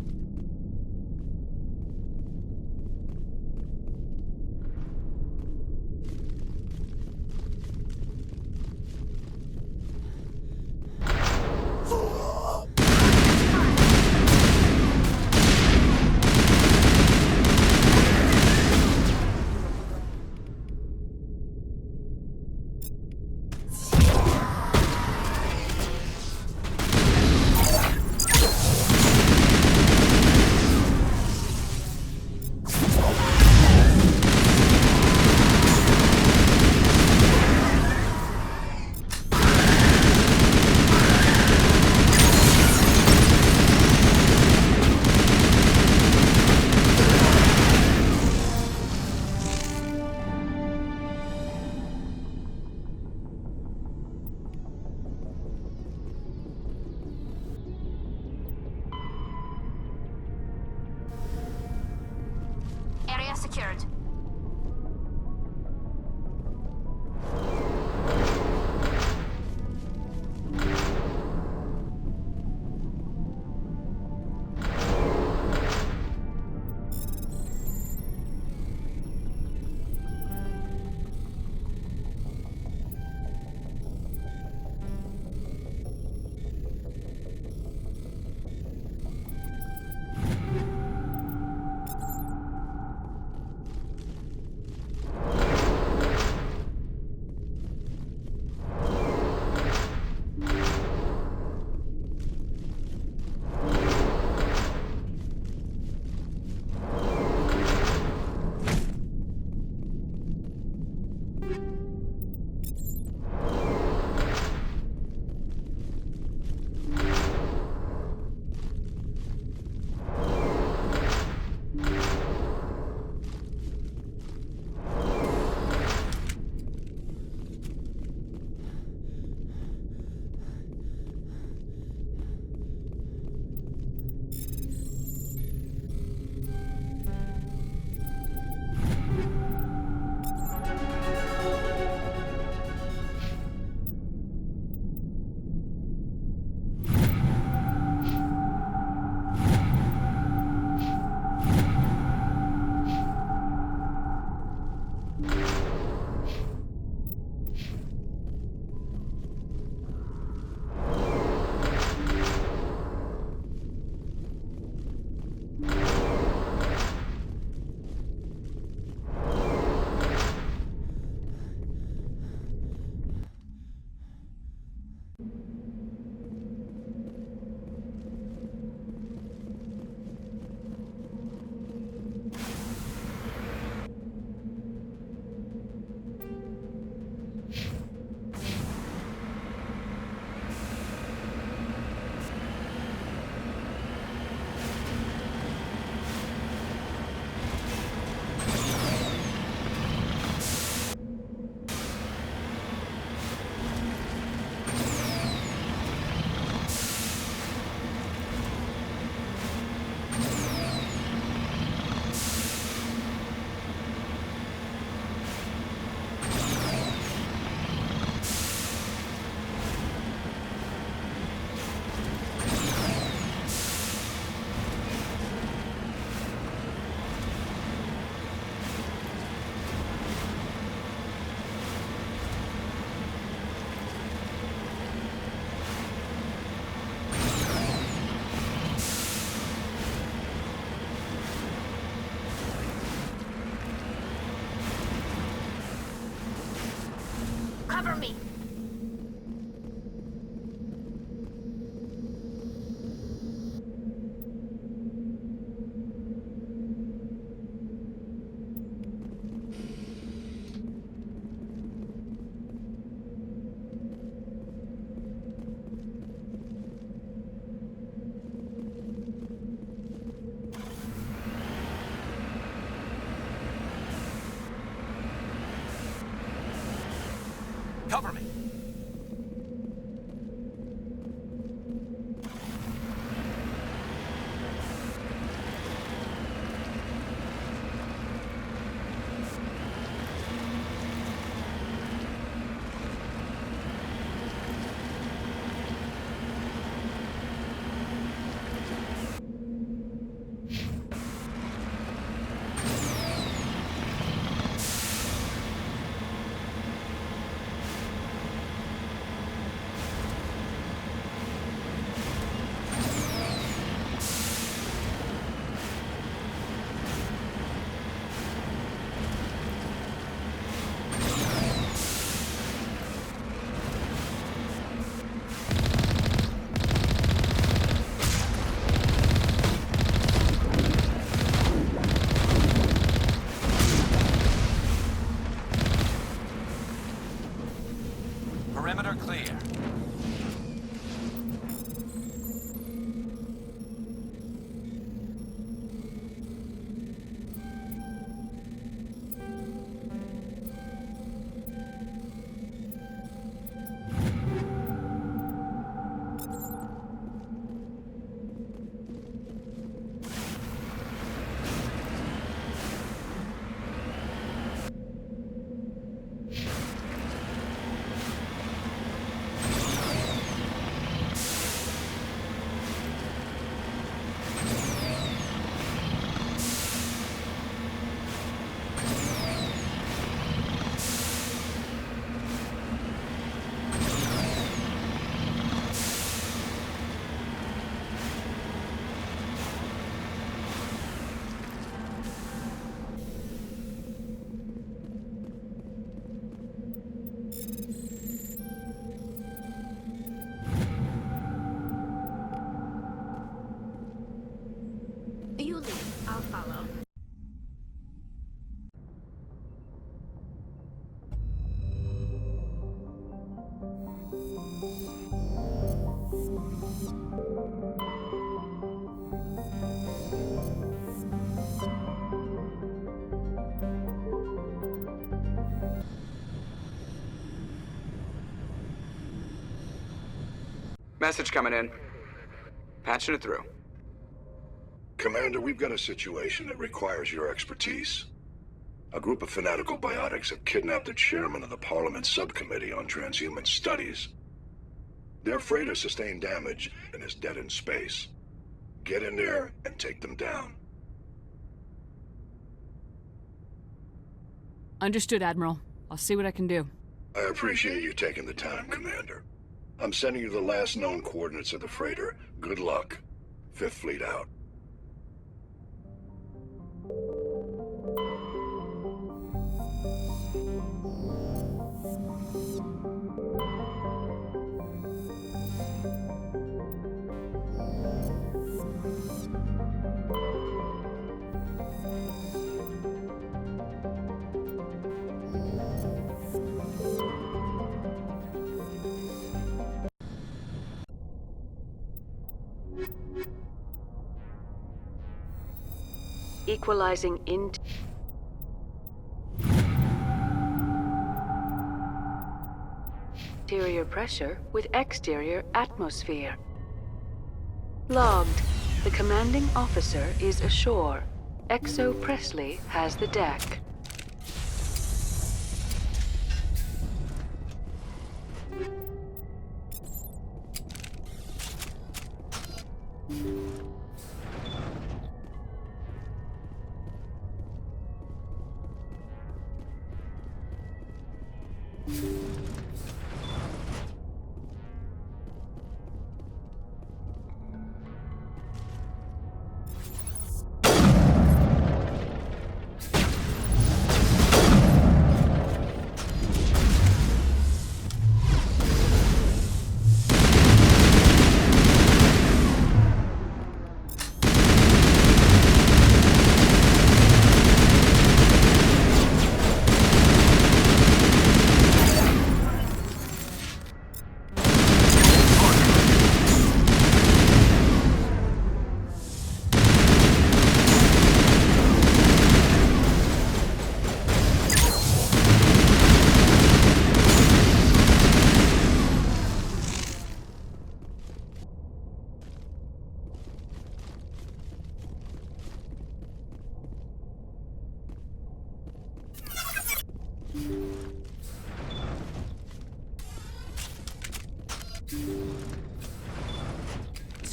Area secured. Cover me! Cover me! Perimeter clear. You leave. I'll follow. Message coming in. Patching it through. Commander, we've got a situation that requires your expertise. A group of fanatical biotics have kidnapped the chairman of the Parliament Subcommittee on Transhuman Studies. Their freighter sustained damage and is dead in space. Get in there and take them down. Understood, Admiral. I'll see what I can do. I appreciate you taking the time, Commander. I'm sending you the last known coordinates of the freighter. Good luck. Fifth Fleet out. Equalizing interior pressure with exterior atmosphere. Logged. The commanding officer is ashore. Exo Presley has the deck.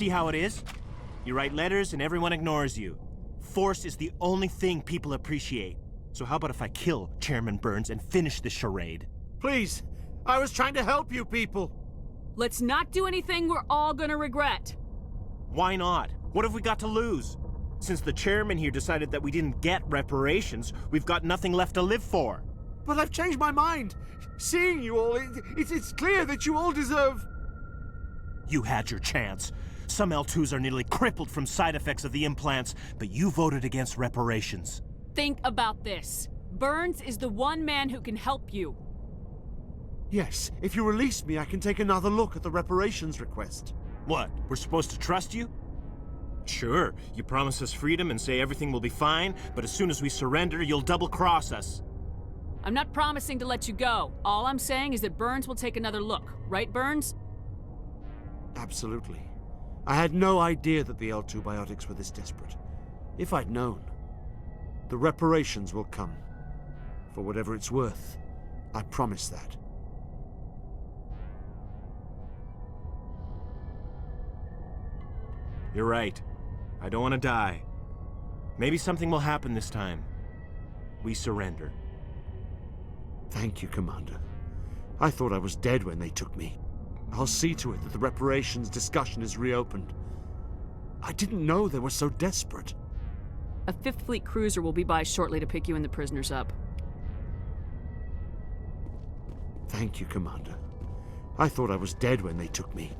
see how it is? You write letters and everyone ignores you. Force is the only thing people appreciate. So how about if I kill Chairman Burns and finish this charade? Please, I was trying to help you people. Let's not do anything we're all gonna regret. Why not? What have we got to lose? Since the chairman here decided that we didn't get reparations, we've got nothing left to live for. But I've changed my mind. Seeing you all, it's clear that you all deserve... You had your chance. Some L2s are nearly crippled from side effects of the implants, but you voted against reparations. Think about this. Burns is the one man who can help you. Yes, if you release me, I can take another look at the reparations request. What, we're supposed to trust you? Sure, you promise us freedom and say everything will be fine, but as soon as we surrender, you'll double-cross us. I'm not promising to let you go. All I'm saying is that Burns will take another look. Right, Burns? Absolutely. I had no idea that the L2 biotics were this desperate. If I'd known, the reparations will come. For whatever it's worth, I promise that. You're right. I don't want to die. Maybe something will happen this time. We surrender. Thank you, Commander. I thought I was dead when they took me. I'll see to it that the reparations discussion is reopened. I didn't know they were so desperate. A 5th Fleet cruiser will be by shortly to pick you and the prisoners up. Thank you, Commander. I thought I was dead when they took me.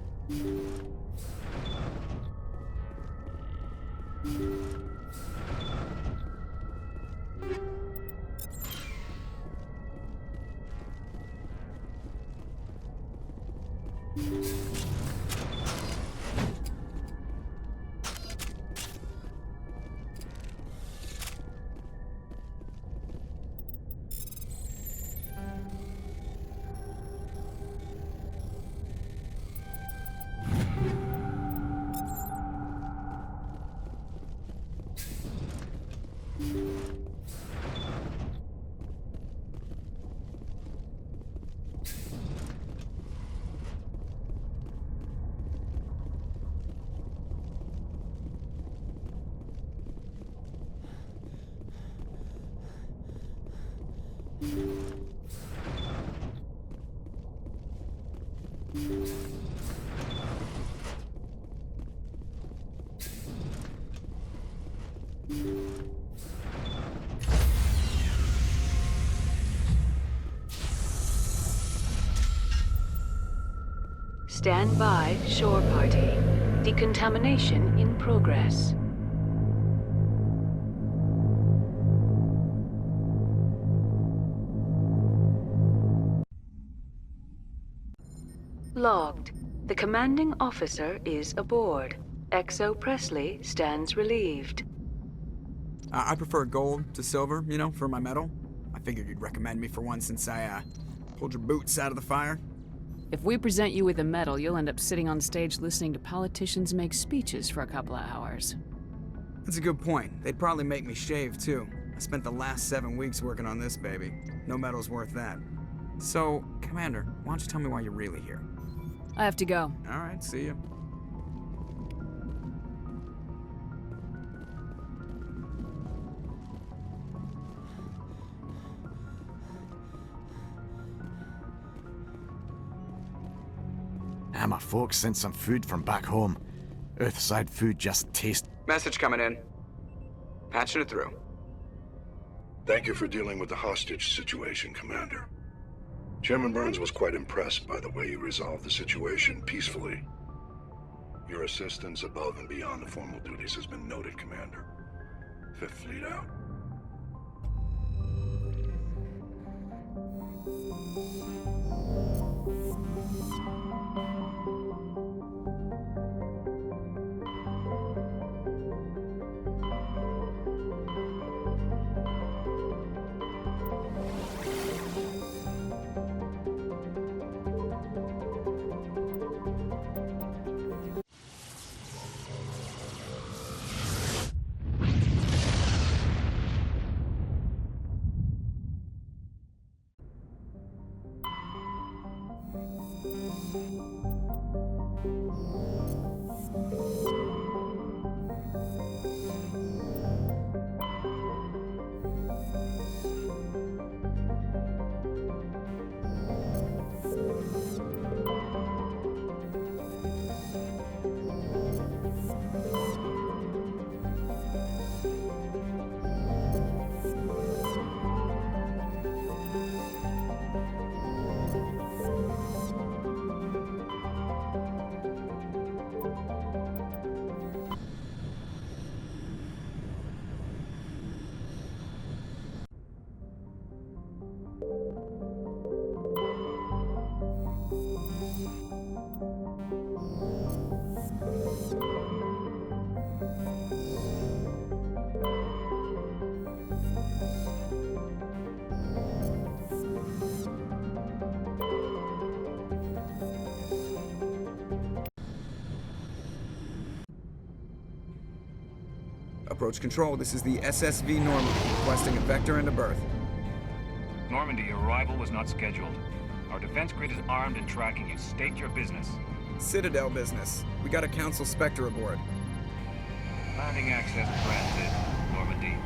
Stand by, shore party. Decontamination in progress. Logged. The commanding officer is aboard. XO Presley stands relieved. I prefer gold to silver, you know, for my medal. I figured you'd recommend me for one since I, pulled your boots out of the fire. If we present you with a medal, you'll end up sitting on stage listening to politicians make speeches for a couple of hours. That's a good point. They'd probably make me shave, too. I spent the last 7 weeks working on this baby. No medal's worth that. So, Commander, why don't you tell me why you're really here? I have to go. All right, see you. My folks sent some food from back home. Earthside food just tastes... Message coming in. Patching it through. Thank you for dealing with the hostage situation, Commander. Chairman Burns was quite impressed by the way you resolved the situation peacefully. Your assistance above and beyond the formal duties has been noted, Commander. 5th Fleet out. Approach control, this is the SSV Normandy, requesting a vector and a berth. Normandy, your arrival was not scheduled. Our defense grid is armed and tracking you. State your business. Citadel business. We got a Council Spectre aboard. Landing access granted, Normandy.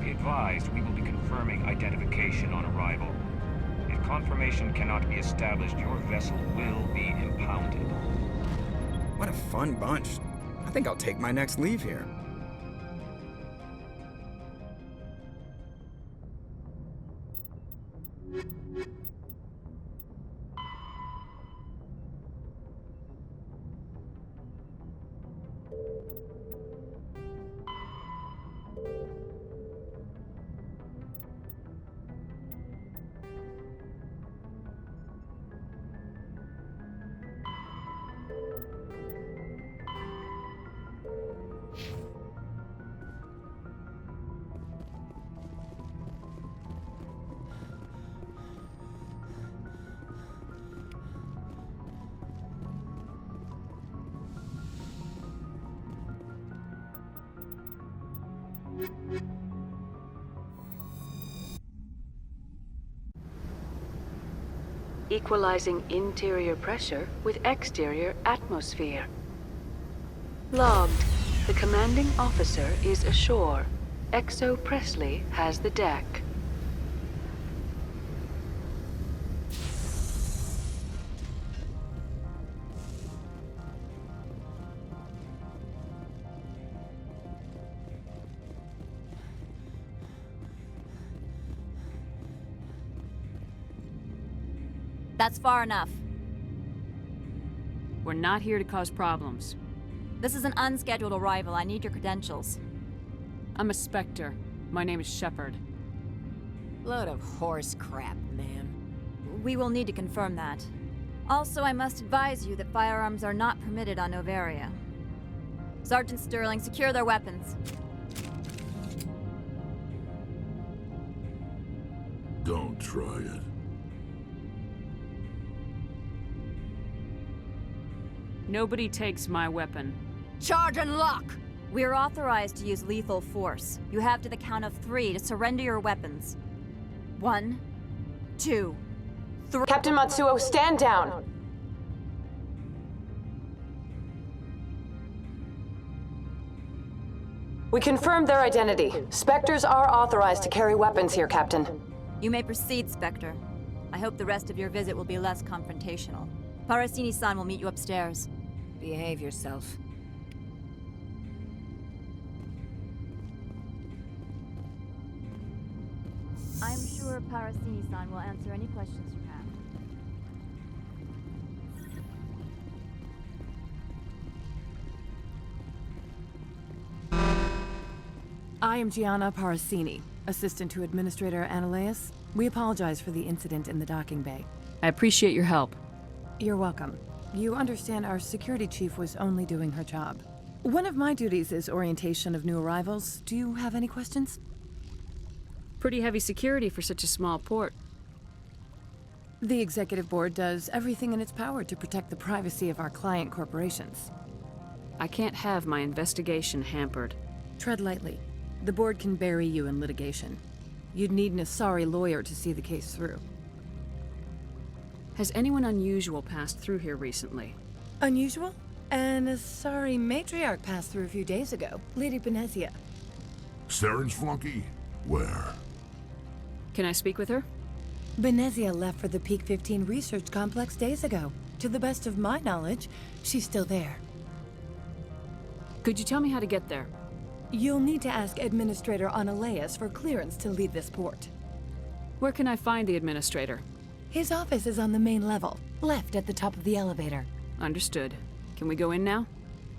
Be advised, we will be confirming identification on arrival. If confirmation cannot be established, your vessel will be impounded. What a fun bunch. I think I'll take my next leave here. Equalizing interior pressure with exterior atmosphere. Logged. The commanding officer is ashore. Exo Presley has the deck. That's far enough. We're not here to cause problems. This is an unscheduled arrival. I need your credentials. I'm a Spectre. My name is Shepard. Load of horse crap, ma'am. We will need to confirm that. Also, I must advise you that firearms are not permitted on Noveria. Sergeant Sterling, secure their weapons. Don't try it. Nobody takes my weapon. Charge and lock! We are authorized to use lethal force. You have to the count of 3 to surrender your weapons. 1, 2, 3. Captain Matsuo, stand down! We confirmed their identity. Spectres are authorized to carry weapons here, Captain. You may proceed, Spectre. I hope the rest of your visit will be less confrontational. Parasini-san will meet you upstairs. Behave yourself. I'm sure Parasini-san will answer any questions you have. I am Gianna Parasini, assistant to Administrator Ananias. We apologize for the incident in the docking bay. I appreciate your help. You're welcome. You understand our security chief was only doing her job. One of my duties is orientation of new arrivals. Do you have any questions? Pretty heavy security for such a small port. The executive board does everything in its power to protect the privacy of our client corporations. I can't have my investigation hampered. Tread lightly. The board can bury you in litigation. You'd need an Asari lawyer to see the case through. Has anyone unusual passed through here recently? Unusual? An Asari matriarch passed through a few days ago. Lady Benezia. Saren's flunky? Where? Can I speak with her? Benezia left for the Peak 15 research complex days ago. To the best of my knowledge, she's still there. Could you tell me how to get there? You'll need to ask Administrator Ananias for clearance to leave this port. Where can I find the Administrator? His office is on the main level, left at the top of the elevator. Understood. Can we go in now?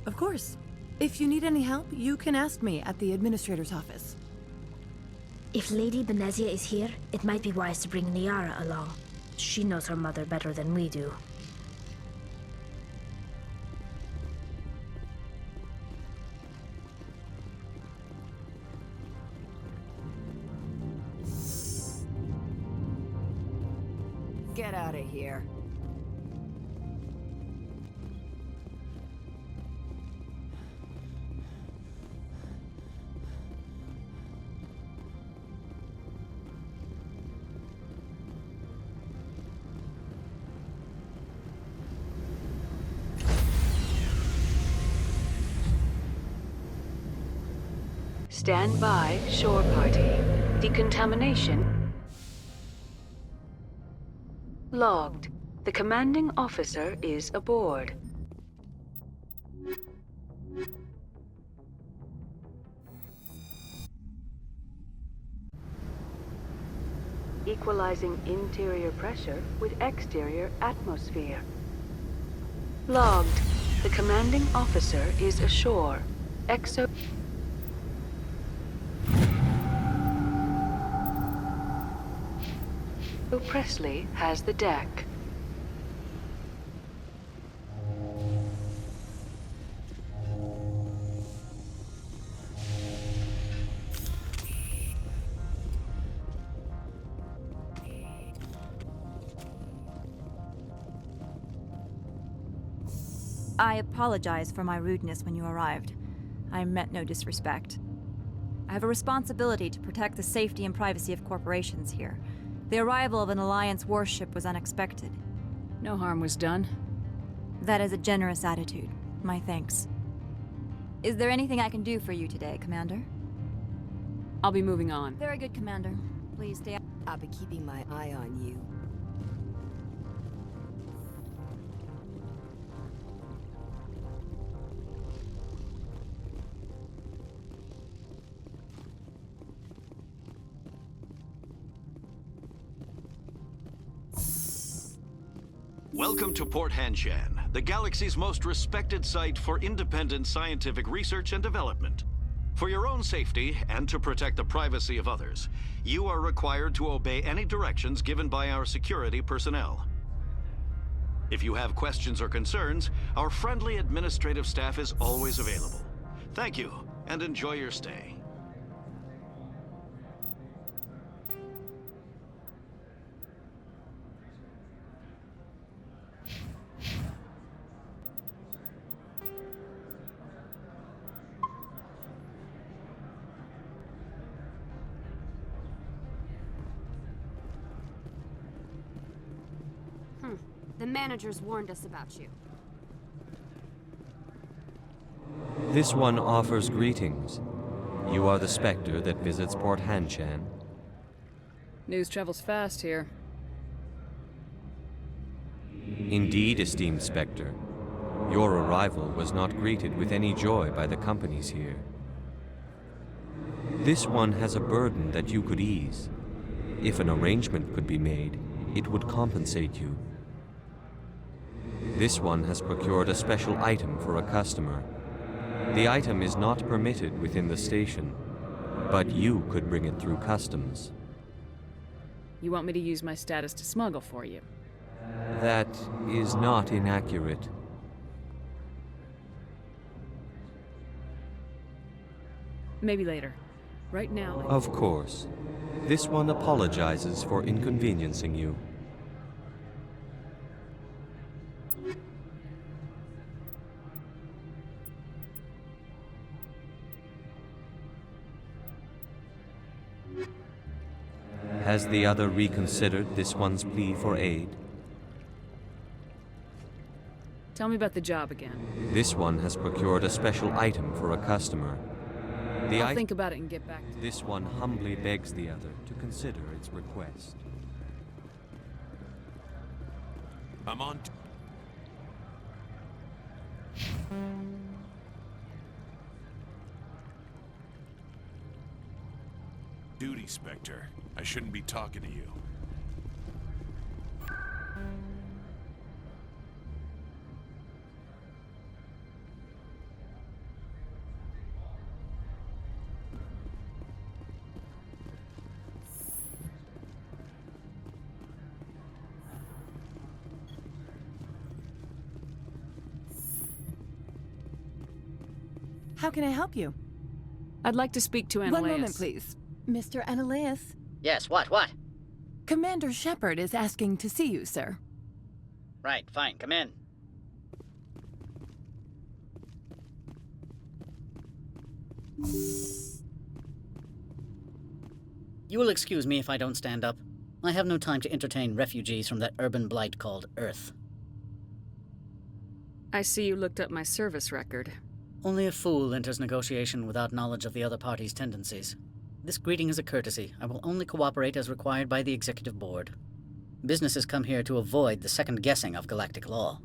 Of course. If you need any help, you can ask me at the Administrator's office. If Lady Benezia is here, it might be wise to bring Niara along. She knows her mother better than we do. Get out of here. Stand by, shore party. Decontamination logged. The commanding officer is aboard. Equalizing interior pressure with exterior atmosphere. Logged. The commanding officer is ashore. Presley has the deck. I apologize for my rudeness when you arrived. I meant no disrespect. I have a responsibility to protect the safety and privacy of corporations here. The arrival of an Alliance warship was unexpected. No harm was done. That is a generous attitude. My thanks. Is there anything I can do for you today, Commander? I'll be moving on. Very good, Commander. Please stay. I'll be keeping my eye on you. Welcome to Port Hanshan, the galaxy's most respected site for independent scientific research and development. For your own safety and to protect the privacy of others, you are required to obey any directions given by our security personnel. If you have questions or concerns, our friendly administrative staff is always available. Thank you, and enjoy your stay. The managers warned us about you. This one offers greetings. You are the Spectre that visits Port Hanshan. News travels fast here. Indeed, esteemed Spectre. Your arrival was not greeted with any joy by the companies here. This one has a burden that you could ease. If an arrangement could be made, it would compensate you. This one has procured a special item for a customer. The item is not permitted within the station, but you could bring it through customs. You want me to use my status to smuggle for you? That is not inaccurate. Maybe later. Right now... Of course. This one apologizes for inconveniencing you. Has the other reconsidered this one's plea for aid? Tell me about the job again. This one has procured a special item for a customer. I'll think about it and get back to you. This one humbly begs the other to consider its request. I'm on. Duty, Spectre. I shouldn't be talking to you. How can I help you? I'd like to speak to Annaleus. One moment, please. Mr. Annaleus? Yes, what? Commander Shepard is asking to see you, sir. Right, fine, come in. You will excuse me if I don't stand up. I have no time to entertain refugees from that urban blight called Earth. I see you looked up my service record. Only a fool enters negotiation without knowledge of the other party's tendencies. This greeting is a courtesy. I will only cooperate as required by the Executive Board. Businesses come here to avoid the second guessing of galactic law.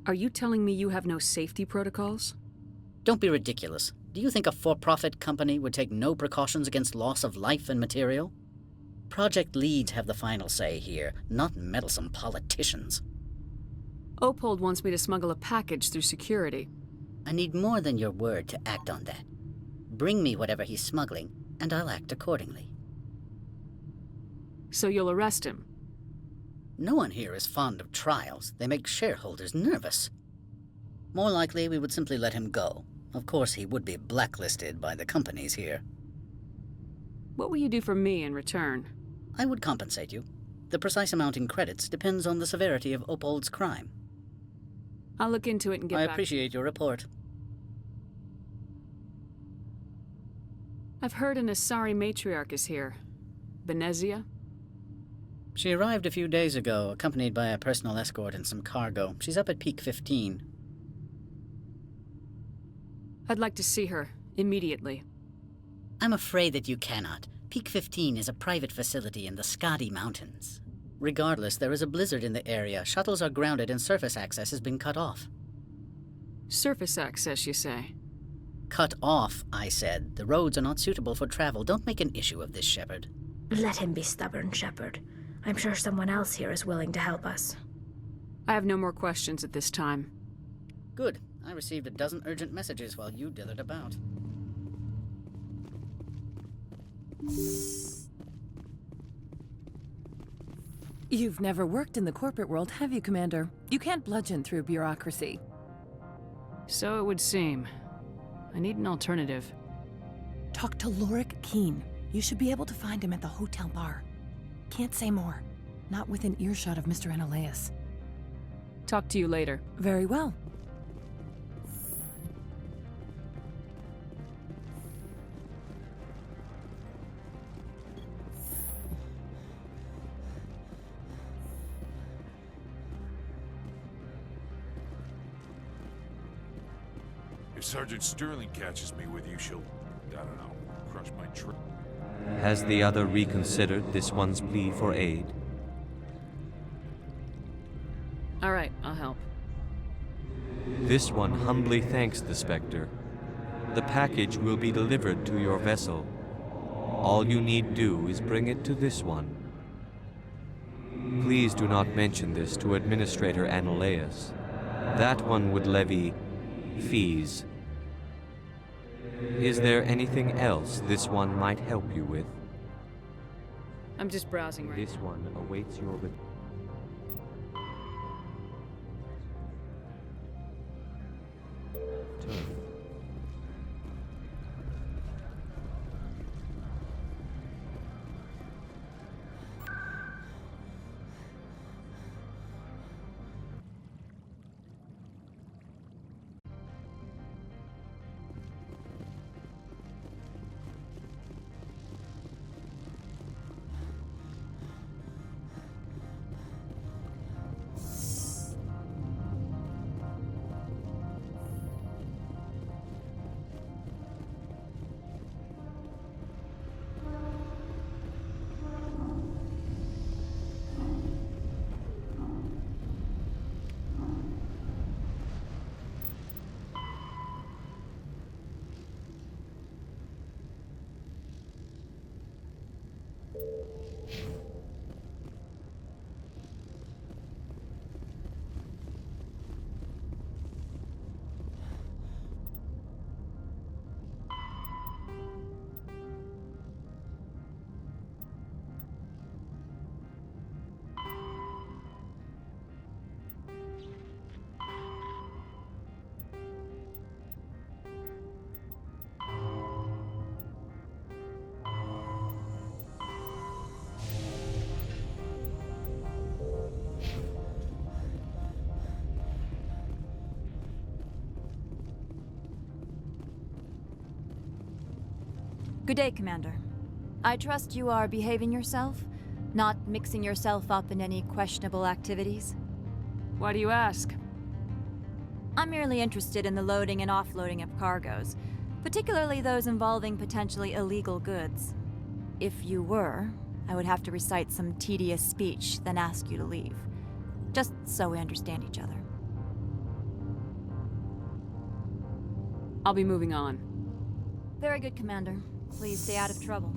Are you telling me you have no safety protocols? Don't be ridiculous. Do you think a for-profit company would take no precautions against loss of life and material? Project leads have the final say here, not meddlesome politicians. Opold wants me to smuggle a package through security. I need more than your word to act on that. Bring me whatever he's smuggling, and I'll act accordingly. So you'll arrest him? No one here is fond of trials. They make shareholders nervous. More likely, we would simply let him go. Of course, he would be blacklisted by the companies here. What will you do for me in return? I would compensate you. The precise amount in credits depends on the severity of Opold's crime. I'll look into it and get I back. appreciate your report. I've heard an Asari matriarch is here. Benezia? She arrived a few days ago, accompanied by a personal escort and some cargo. She's up at Peak 15. I'd like to see her, immediately. I'm afraid that you cannot. Peak 15 is a private facility in the Skadi Mountains. Regardless, there is a blizzard in the area. Shuttles are grounded and surface access has been cut off. Surface access, you say? Cut off, I said. The roads are not suitable for travel. Don't make an issue of this, Shepard. Let him be stubborn, Shepard. I'm sure someone else here is willing to help us. I have no more questions at this time. Good. I received a dozen urgent messages while you dithered about. You've never worked in the corporate world, have you, Commander? You can't bludgeon through bureaucracy. So it would seem. I need an alternative. Talk to Lorik Keen. You should be able to find him at the hotel bar. Can't say more. Not within earshot of Mr. Analaeus. Talk to you later. Very well. If Sergeant Sterling catches me with you, she'll, I don't know, crush my trip. Has the other reconsidered this one's plea for aid? All right, I'll help. This one humbly thanks the Spectre. The package will be delivered to your vessel. All you need do is bring it to this one. Please do not mention this to Administrator Analaeus. That one would levy fees. Is there anything else this one might help you with? I'm just browsing right This one awaits your return. Good day, Commander. I trust you are behaving yourself, not mixing yourself up in any questionable activities? Why do you ask? I'm merely interested in the loading and offloading of cargoes, particularly those involving potentially illegal goods. If you were, I would have to recite some tedious speech, then ask you to leave. Just so we understand each other. I'll be moving on. Very good, Commander. Please stay out of trouble.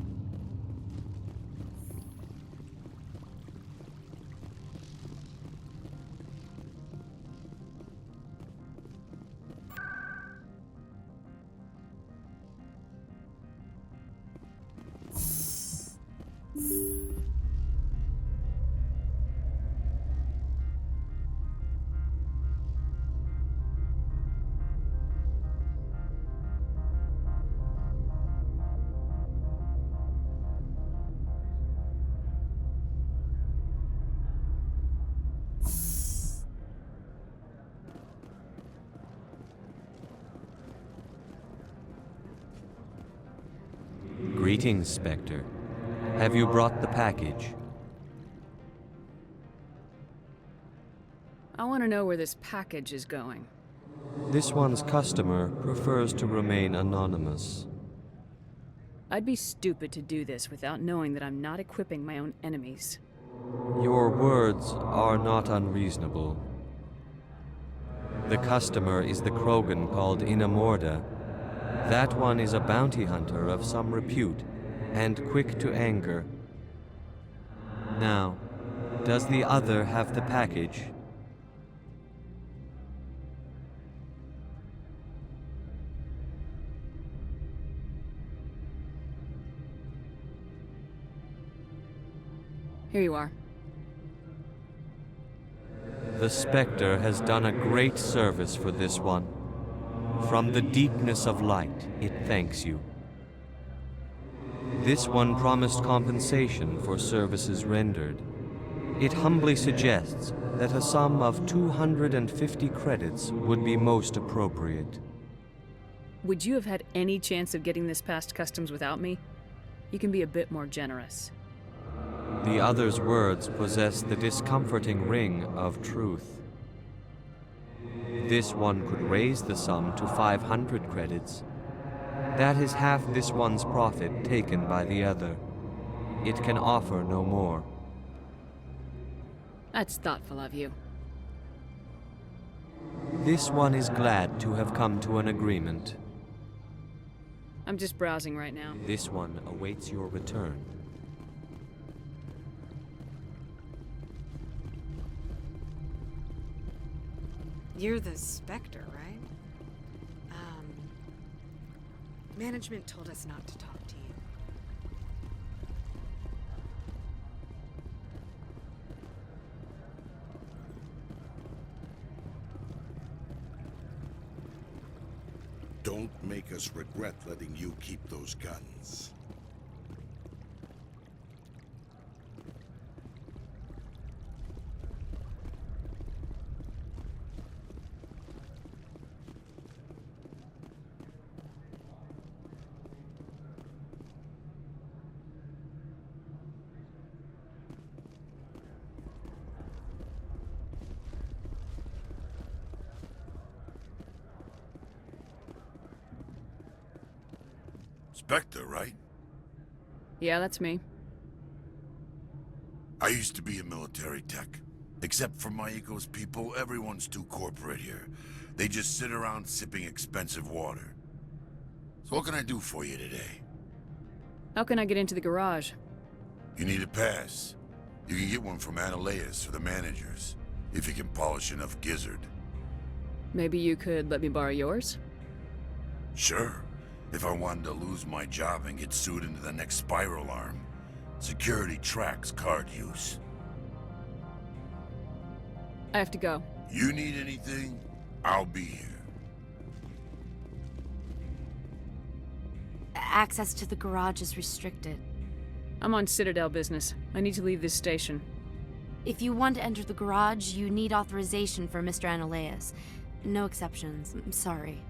Greetings, Spectre. Have you brought the package? I want to know where this package is going. This one's customer prefers to remain anonymous. I'd be stupid to do this without knowing that I'm not equipping my own enemies. Your words are not unreasonable. The customer is the Krogan called Inamorda. That one is a bounty hunter of some repute, and quick to anger. Now, does the other have the package? Here you are. The Spectre has done a great service for this one. From the deepness of light, it thanks you. This one promised compensation for services rendered. It humbly suggests that a sum of 250 credits would be most appropriate. Would you have had any chance of getting this past customs without me? You can be a bit more generous. The other's words possess the discomforting ring of truth. This one could raise the sum to 500 credits. That is half this one's profit taken by the other. It can offer no more. That's thoughtful of you. This one is glad to have come to an agreement. I'm just browsing right now. This one awaits your return. You're the Spectre, right? Management told us not to talk to you. Don't make us regret letting you keep those guns. Spectre, right? Yeah, that's me. I used to be a military tech. Except for my eco's people, everyone's too corporate here. They just sit around sipping expensive water. So what can I do for you today? How can I get into the garage? You need a pass. You can get one from Analeas or the managers, if you can polish enough gizzard. Maybe you could let me borrow yours? Sure. If I wanted to lose my job and get sued into the next spiral arm. Security tracks card use. I have to go. You need anything, I'll be here. Access to the garage is restricted. I'm on Citadel business. I need to leave this station. If you want to enter the garage, you need authorization for Mr. Analeas. No exceptions. I'm sorry.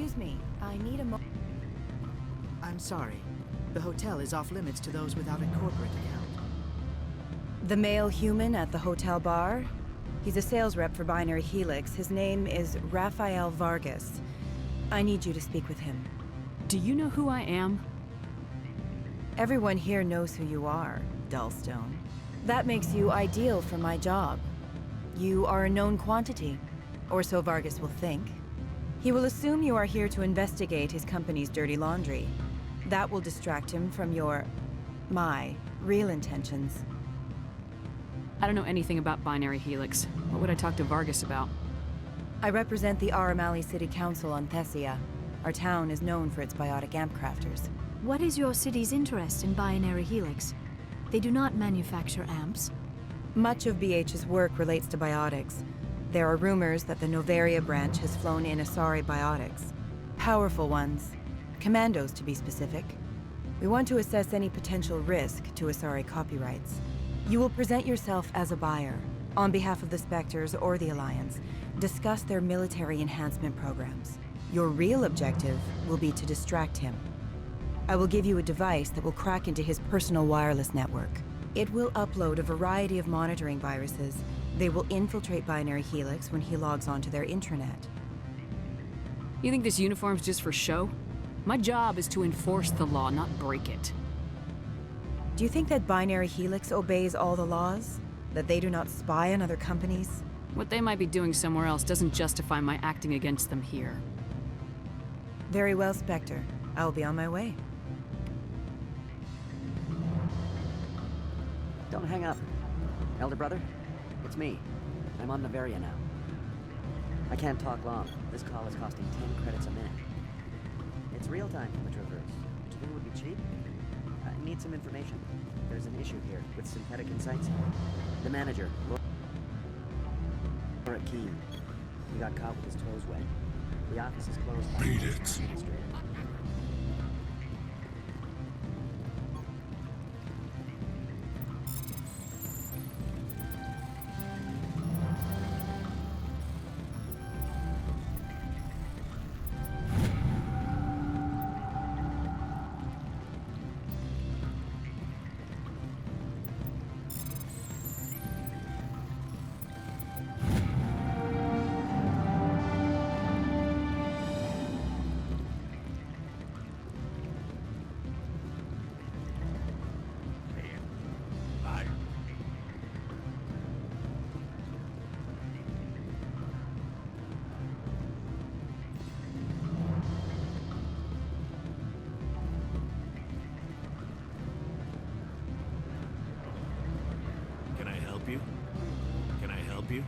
Excuse me, I need a I'm sorry. The hotel is off limits to those without a corporate account. The male human at the hotel bar? He's a sales rep for Binary Helix. His name is Rafael Vargas. I need you to speak with him. Do you know who I am? Everyone here knows who you are, Dullstone. That makes you ideal for my job. You are a known quantity, or so Vargas will think. He will assume you are here to investigate his company's dirty laundry. That will distract him from my real intentions. I don't know anything about Binary Helix. What would I talk to Vargas about? I represent the Aramali City Council on Thessia. Our town is known for its biotic amp crafters. What is your city's interest in Binary Helix? They do not manufacture amps. Much of BH's work relates to biotics. There are rumors that the Noveria branch has flown in Asari biotics. Powerful ones. Commandos, to be specific. We want to assess any potential risk to Asari copyrights. You will present yourself as a buyer, on behalf of the Spectres or the Alliance. Discuss their military enhancement programs. Your real objective will be to distract him. I will give you a device that will crack into his personal wireless network. It will upload a variety of monitoring viruses. They will infiltrate Binary Helix when he logs onto their intranet. You think this uniform's just for show? My job is to enforce the law, not break it. Do you think that Binary Helix obeys all the laws? That they do not spy on other companies? What they might be doing somewhere else doesn't justify my acting against them here. Very well, Spectre. I will be on my way. Don't hang up. Elder brother, it's me. I'm on Noveria now. I can't talk long. This call is costing 10 credits a minute. It's real-time from the Traverse. Do you think it would be cheap? I need some information. There's an issue here with synthetic insights. The manager, Laura Keene. He got caught with his toes wet. The office is closed. Beat it. Can I help you?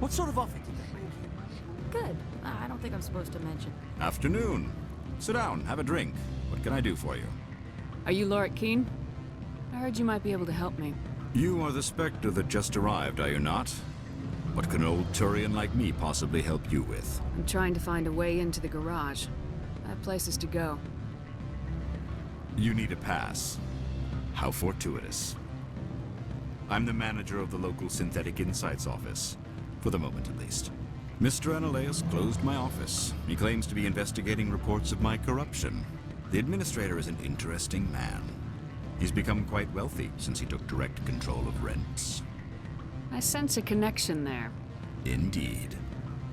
What sort of offer did they make? Good. I don't think I'm supposed to mention. Afternoon. Sit down, have a drink. What can I do for you? Are you Laura Keene? I heard you might be able to help me. You are the Spectre that just arrived, are you not? What can an old Turian like me possibly help you with? I'm trying to find a way into the garage. I have places to go. You need a pass. How fortuitous. I'm the manager of the local Synthetic Insights office. For the moment, at least. Mr. Analaeus closed my office. He claims to be investigating reports of my corruption. The administrator is an interesting man. He's become quite wealthy since he took direct control of rents. I sense a connection there. Indeed.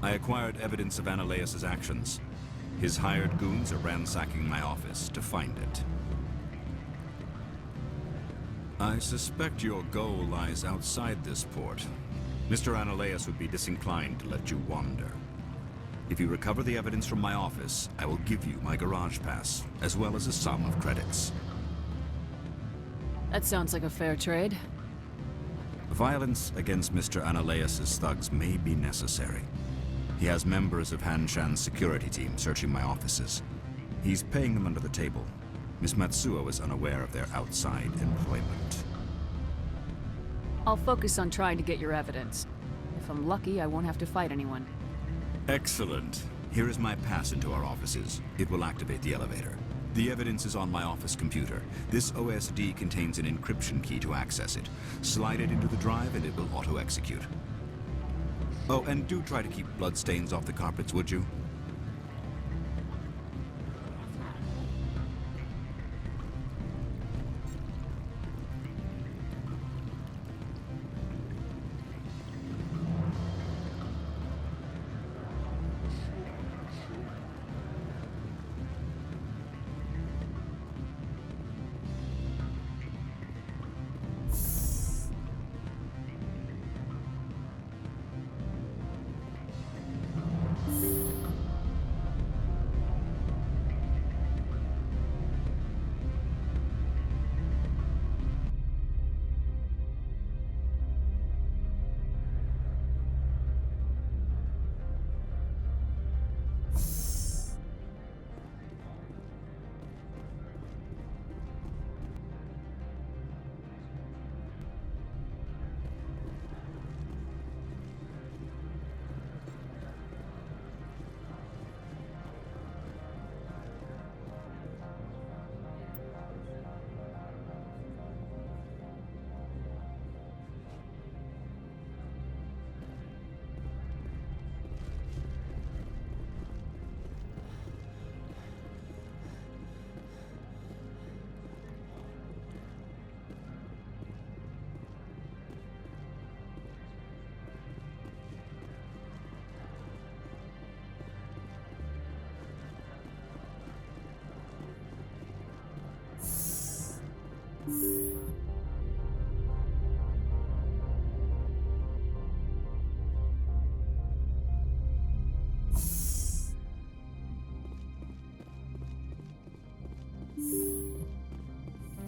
I acquired evidence of Analaeus' actions. His hired goons are ransacking my office to find it. I suspect your goal lies outside this port. Mr. Analaeus would be disinclined to let you wander. If you recover the evidence from my office, I will give you my garage pass, as well as a sum of credits. That sounds like a fair trade. Violence against Mr. Analaeus' thugs may be necessary. He has members of Hanshan's security team searching my offices. He's paying them under the table. Miss Matsuo is unaware of their outside employment. I'll focus on trying to get your evidence. If I'm lucky, I won't have to fight anyone. Excellent. Here is my pass into our offices. It will activate the elevator. The evidence is on my office computer. This OSD contains an encryption key to access it. Slide it into the drive and it will auto-execute. Oh, and do try to keep bloodstains off the carpets, would you?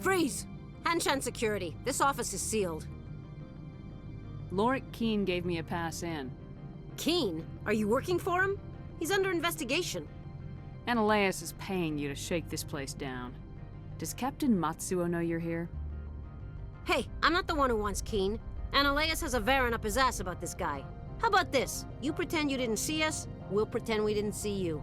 Freeze! Hanshan security. This office is sealed. Lorik Keene gave me a pass in. Keene? Are you working for him? He's under investigation. Analaeus is paying you to shake this place down. Does Captain Matsuo know you're here? Hey, I'm not the one who wants Keene. Analaeus has a Varen up his ass about this guy. How about this? You pretend you didn't see us, we'll pretend we didn't see you.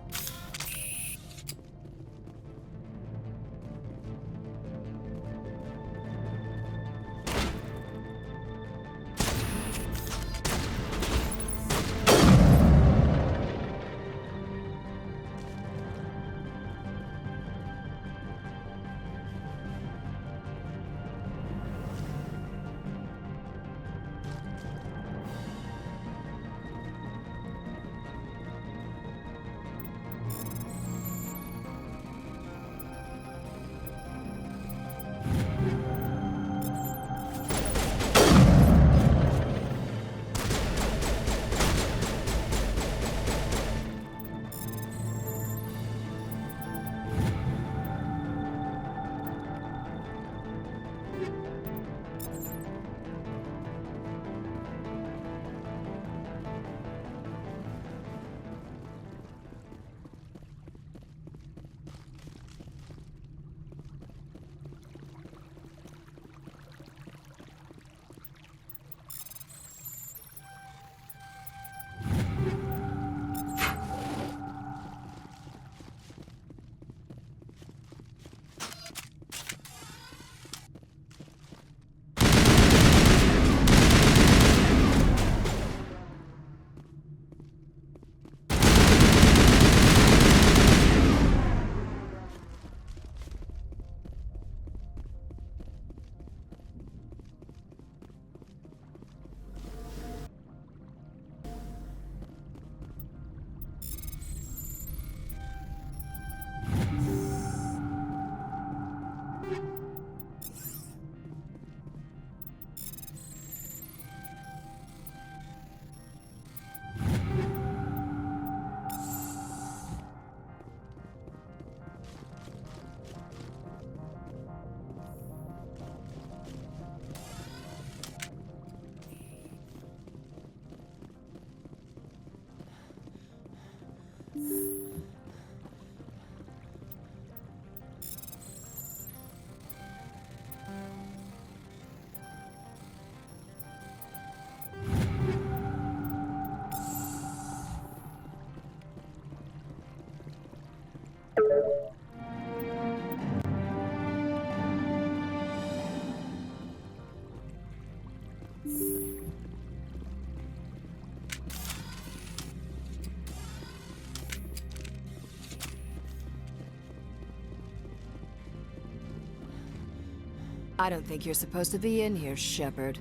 I don't think you're supposed to be in here, Shepard.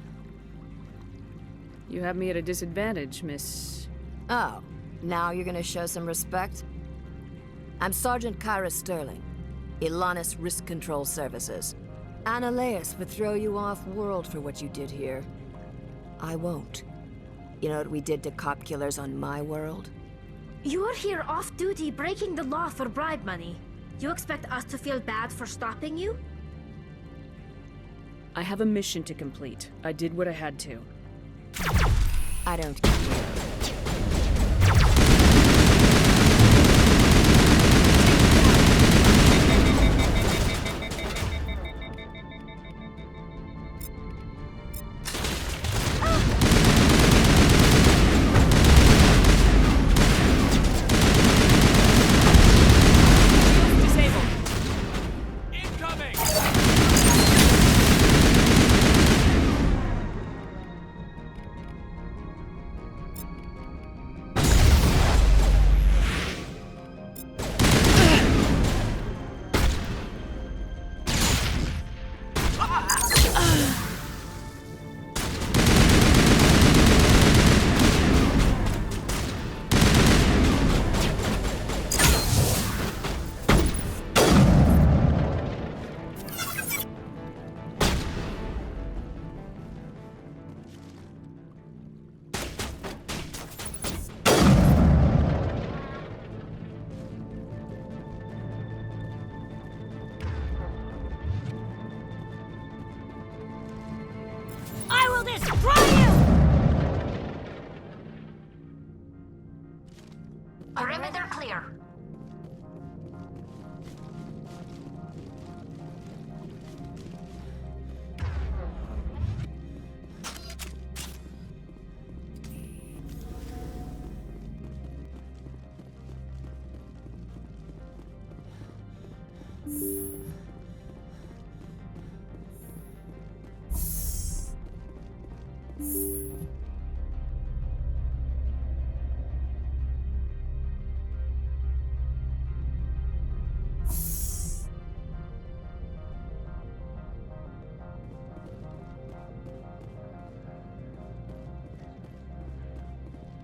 You have me at a disadvantage, Miss... Oh, now you're gonna show some respect? I'm Sergeant Kyra Sterling, Ilanis Risk Control Services. Analeas would throw you off-world for what you did here. I won't. You know what we did to cop killers on my world? You're here off-duty breaking the law for bribe money. You expect us to feel bad for stopping you? I have a mission to complete. I did what I had to. I don't care. Perimeter clear.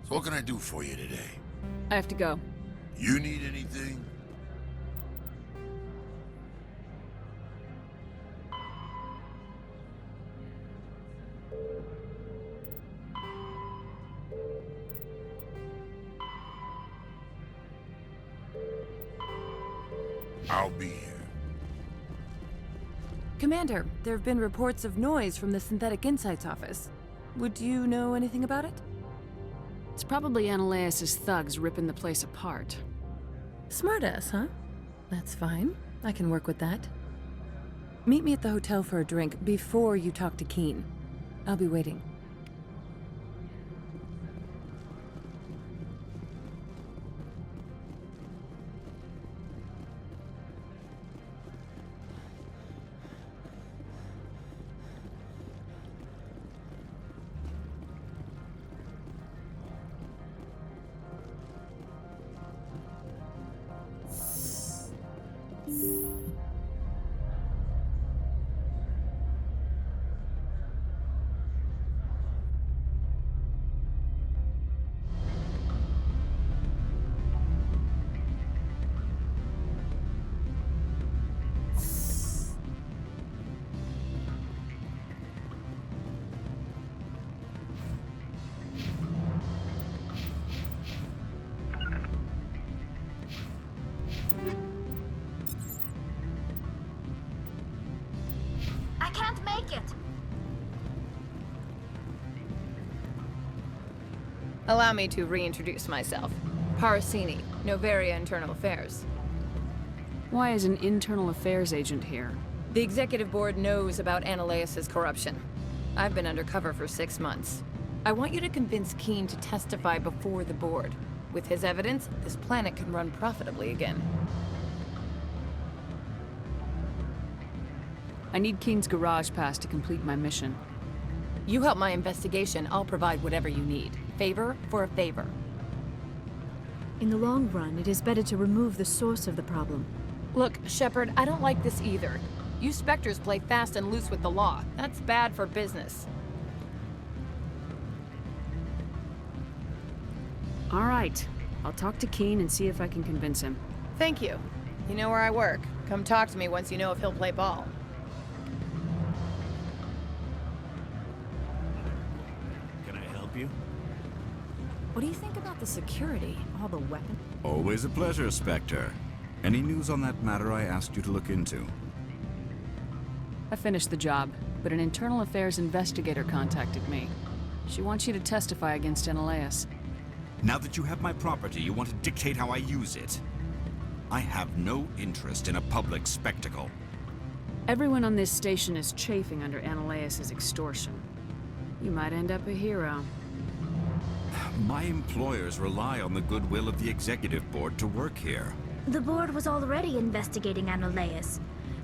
What can I do for you today? I have to go. You need anything? I'll be here. Commander, there have been reports of noise from the Synthetic Insights office. Would you know anything about it? It's probably Analeas' thugs ripping the place apart. Smartass, huh? That's fine. I can work with that. Meet me at the hotel for a drink before you talk to Keen. I'll be waiting. Take it! Allow me to reintroduce myself. Parasini, Noveria Internal Affairs. Why is an internal affairs agent here? The executive board knows about Analaeus' corruption. I've been undercover for 6 months. I want you to convince Keen to testify before the board. With his evidence, this planet can run profitably again. I need Keen's garage pass to complete my mission. You help my investigation, I'll provide whatever you need. Favor for a favor. In the long run, it is better to remove the source of the problem. Look, Shepard, I don't like this either. You Spectres play fast and loose with the law. That's bad for business. All right. I'll talk to Keen and see if I can convince him. Thank you. You know where I work. Come talk to me once you know if he'll play ball. Can I help you? What do you think about the security? All the weapons? Always a pleasure, Spectre. Any news on that matter I asked you to look into? I finished the job, but an internal affairs investigator contacted me. She wants you to testify against Analaeus. Now that you have my property, you want to dictate how I use it. I have no interest in a public spectacle. Everyone on this station is chafing under Analaeus' extortion. You might end up a hero. My employers rely on the goodwill of the executive board to work here. The board was already investigating Analaeus.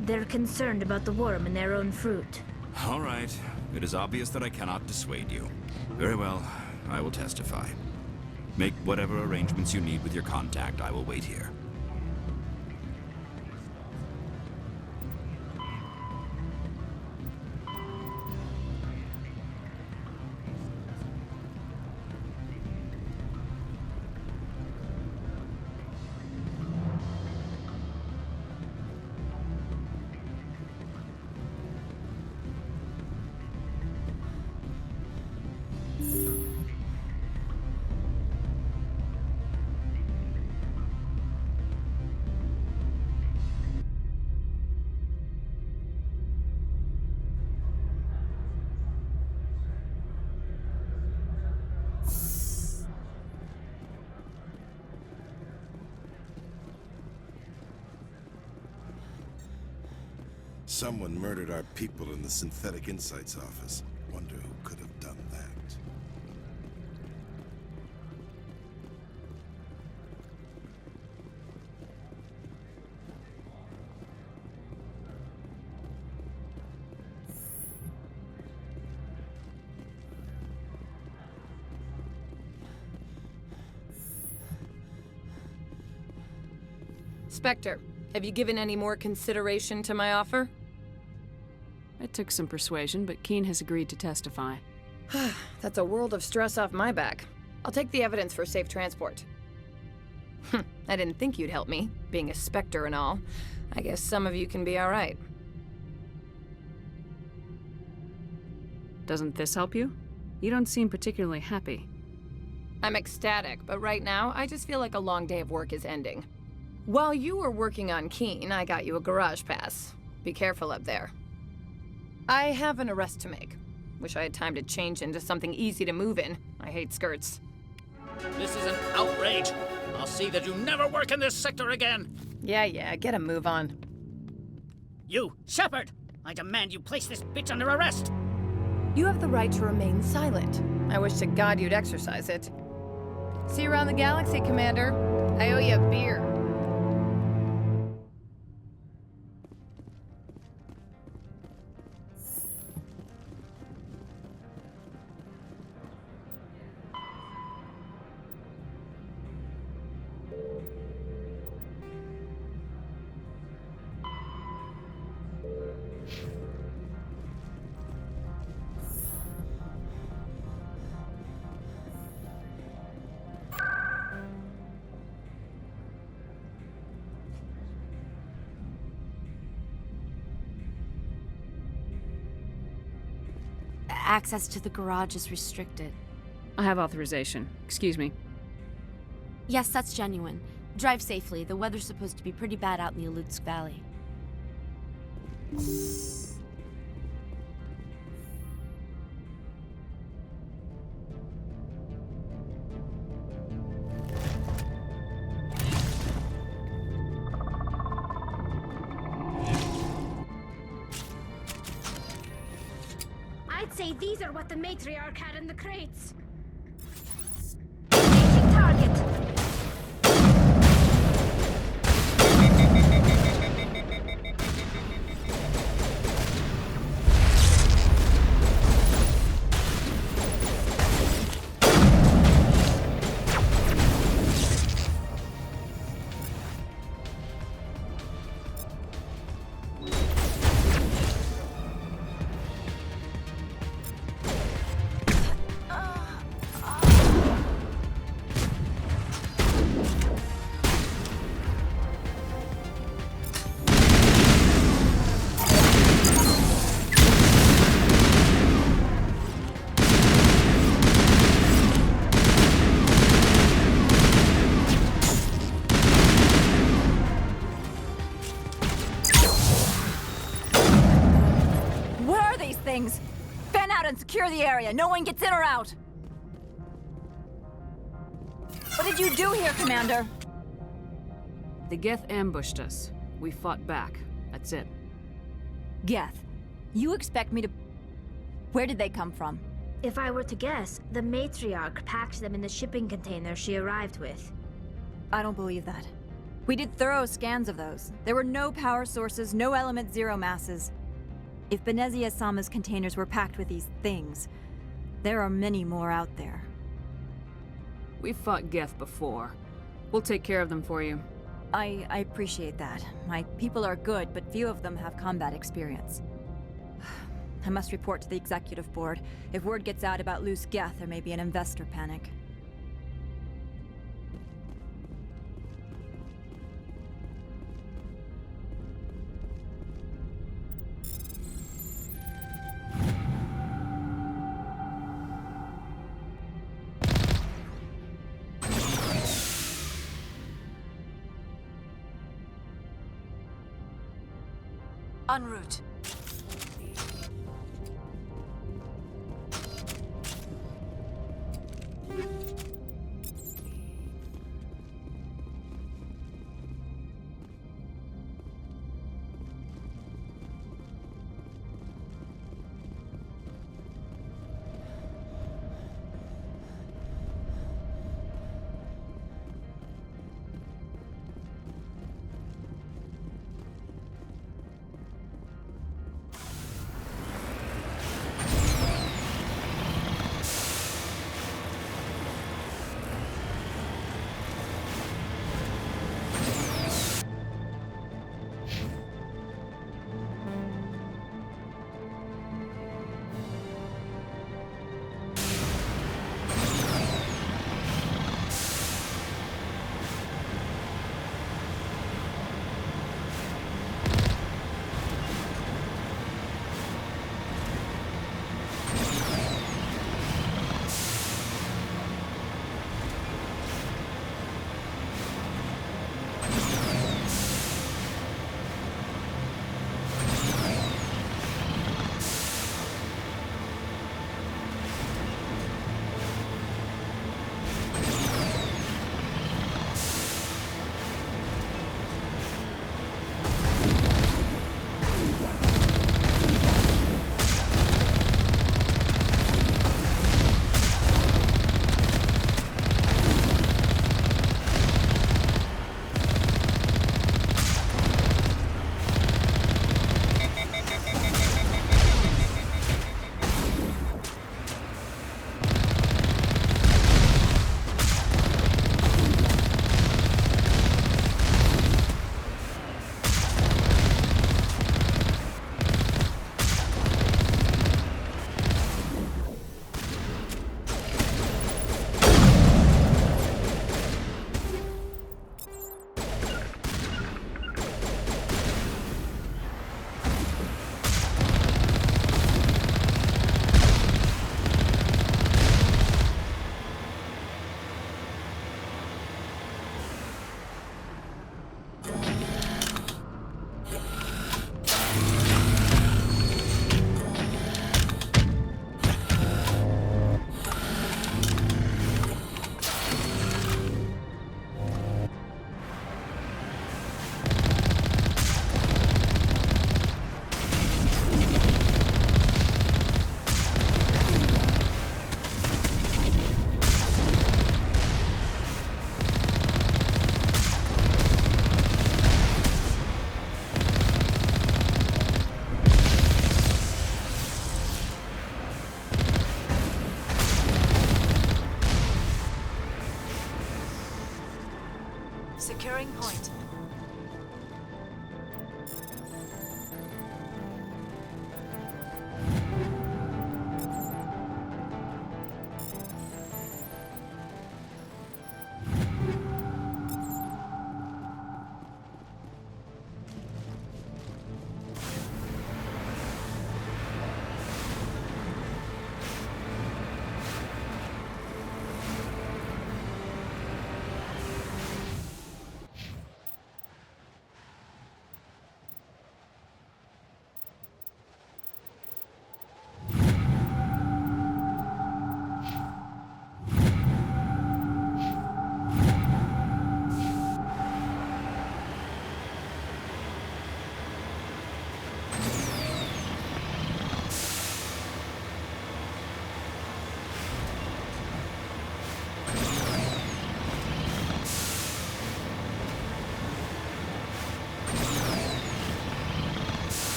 They're concerned about the worm in their own fruit. All right. It is obvious that I cannot dissuade you. Very well. I will testify. Make whatever arrangements you need with your contact. I will wait here. Someone murdered our people in the Synthetic Insights office. Wonder who could have done that. Spectre, have you given any more consideration to my offer? It took some persuasion, but Keen has agreed to testify. That's a world of stress off my back. I'll take the evidence for safe transport. I didn't think you'd help me, being a Spectre and all. I guess some of you can be all right. Doesn't this help you? You don't seem particularly happy. I'm ecstatic, but right now, I just feel like a long day of work is ending. While you were working on Keen, I got you a garage pass. Be careful up there. I have an arrest to make. Wish I had time to change into something easy to move in. I hate skirts. This is an outrage. I'll see that you never work in this sector again. Yeah, get a move on. You, Shepard! I demand you place this bitch under arrest! You have the right to remain silent. I wish to God you'd exercise it. See you around the galaxy, Commander. I owe you a beer. Access to the garage is restricted. I have authorization. Excuse me. Yes, that's genuine. Drive safely. The weather's supposed to be pretty bad out in the Alutsk Valley. say these are what the matriarch had in the crates. Engaging target. Things. Fan out and secure the area. No one gets in or out. What did you do here, Commander? The Geth ambushed us. We fought back. That's it. Geth, you expect me to... Where did they come from? If I were to guess, the matriarch packed them in the shipping container she arrived with. I don't believe that. We did thorough scans of those. There were no power sources, no element zero masses. If Benezia Sama's containers were packed with these things, there are many more out there. We've fought Geth before. We'll take care of them for you. I appreciate that. My people are good, but few of them have combat experience. I must report to the executive board. If word gets out about loose Geth, there may be an investor panic. En route.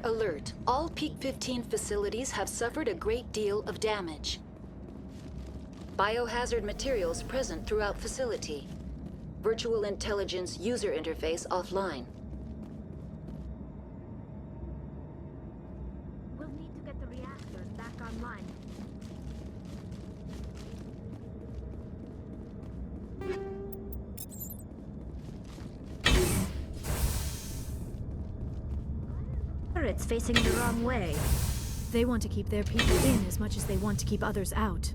alert. All Peak 15 facilities have suffered a great deal of damage. Biohazard materials present throughout facility. Virtual intelligence user interface offline. We'll need to get the reactors back online. Turrets facing the wrong way. They want to keep their people in as much as they want to keep others out.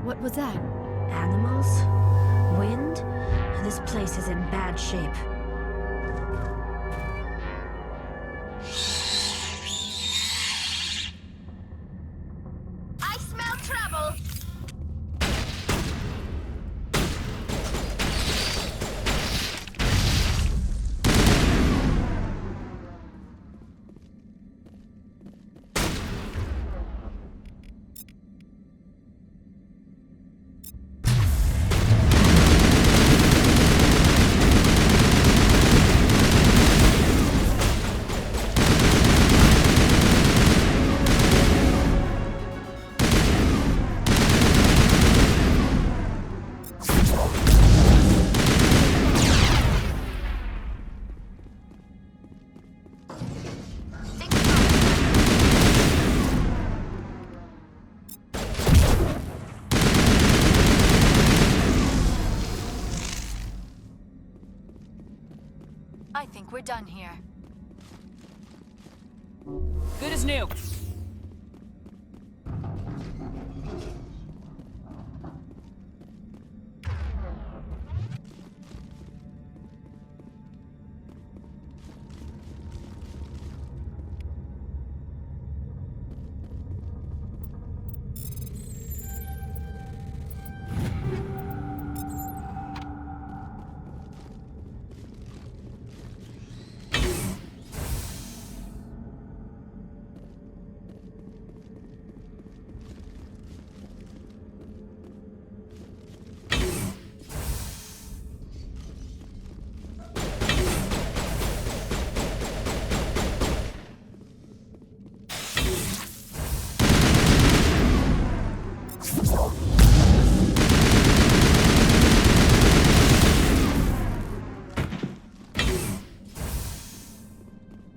What was that? Animals? Wind? This place is in bad shape. I smell trouble! I think we're done here. Good as new.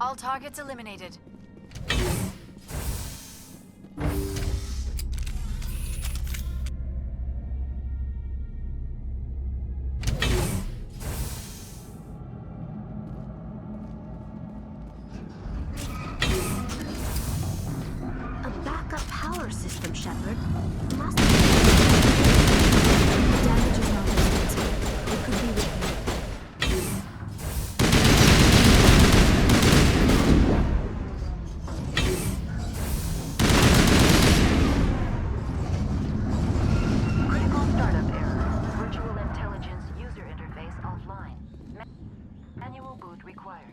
All targets eliminated. Reaper system, Shepard. Must be. The damage is not extensive. It could be repaired. Critical startup error. Virtual intelligence user interface offline. Manual boot required.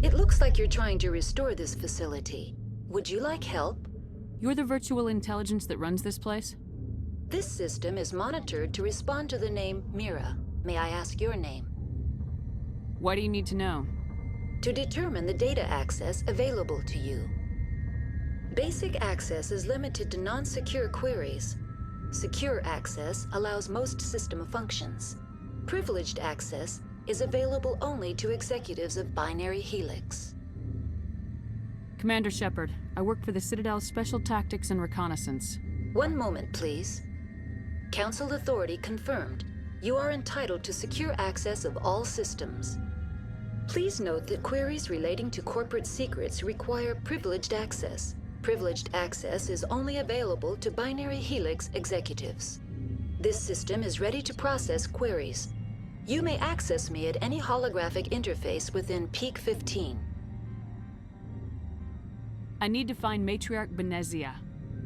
It looks like you're trying to restore this facility. Would you like help? You're the virtual intelligence that runs this place? This system is monitored to respond to the name Mira. May I ask your name? Why do you need to know? To determine the data access available to you. Basic access is limited to non-secure queries. Secure access allows most system functions. Privileged access is available only to executives of Binary Helix. Commander Shepard, I work for the Citadel Special Tactics and Reconnaissance. One moment, please. Council authority confirmed. You are entitled to secure access of all systems. Please note that queries relating to corporate secrets require privileged access. Privileged access is only available to Binary Helix executives. This system is ready to process queries. You may access me at any holographic interface within Peak 15. I need to find Matriarch Benezia.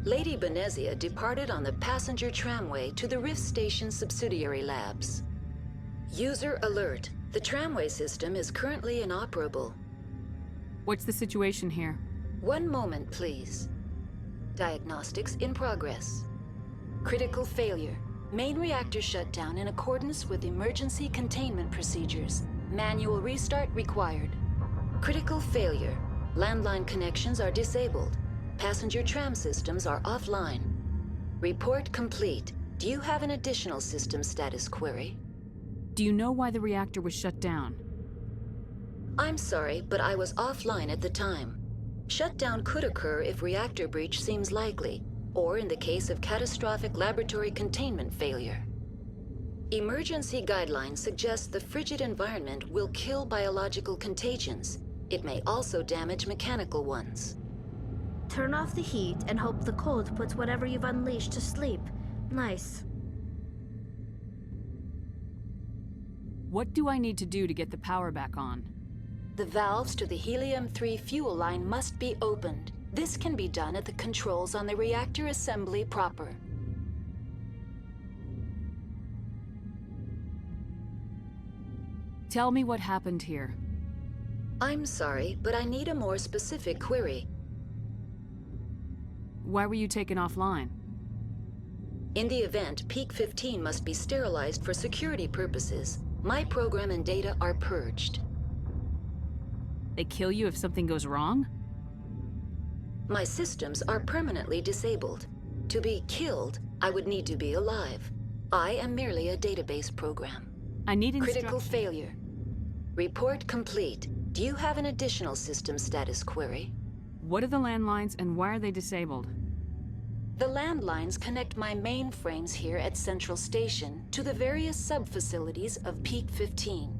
Lady Benezia departed on the passenger tramway to the Rift Station subsidiary labs. User alert. The tramway system is currently inoperable. What's the situation here? One moment, please. Diagnostics in progress. Critical failure. Main reactor shut down in accordance with emergency containment procedures. Manual restart required. Critical failure. Landline connections are disabled. Passenger tram systems are offline. Report complete. Do you have an additional system status query? Do you know why the reactor was shut down? I'm sorry, but I was offline at the time. Shutdown could occur if reactor breach seems likely, or in the case of catastrophic laboratory containment failure. Emergency guidelines suggest the frigid environment will kill biological contagions. It may also damage mechanical ones. Turn off the heat and hope the cold puts whatever you've unleashed to sleep. Nice. What do I need to do to get the power back on? The valves to the helium-3 fuel line must be opened. This can be done at the controls on the reactor assembly proper. Tell me what happened here. I'm sorry, but I need a more specific query. Why were you taken offline? In the event, Peak 15 must be sterilized for security purposes. My program and data are purged. They kill you if something goes wrong? My systems are permanently disabled. To be killed, I would need to be alive. I am merely a database program. I need Critical failure. Report complete. Do you have an additional system status query? What are the landlines and why are they disabled? The landlines connect my mainframes here at Central Station to the various sub-facilities of Peak 15.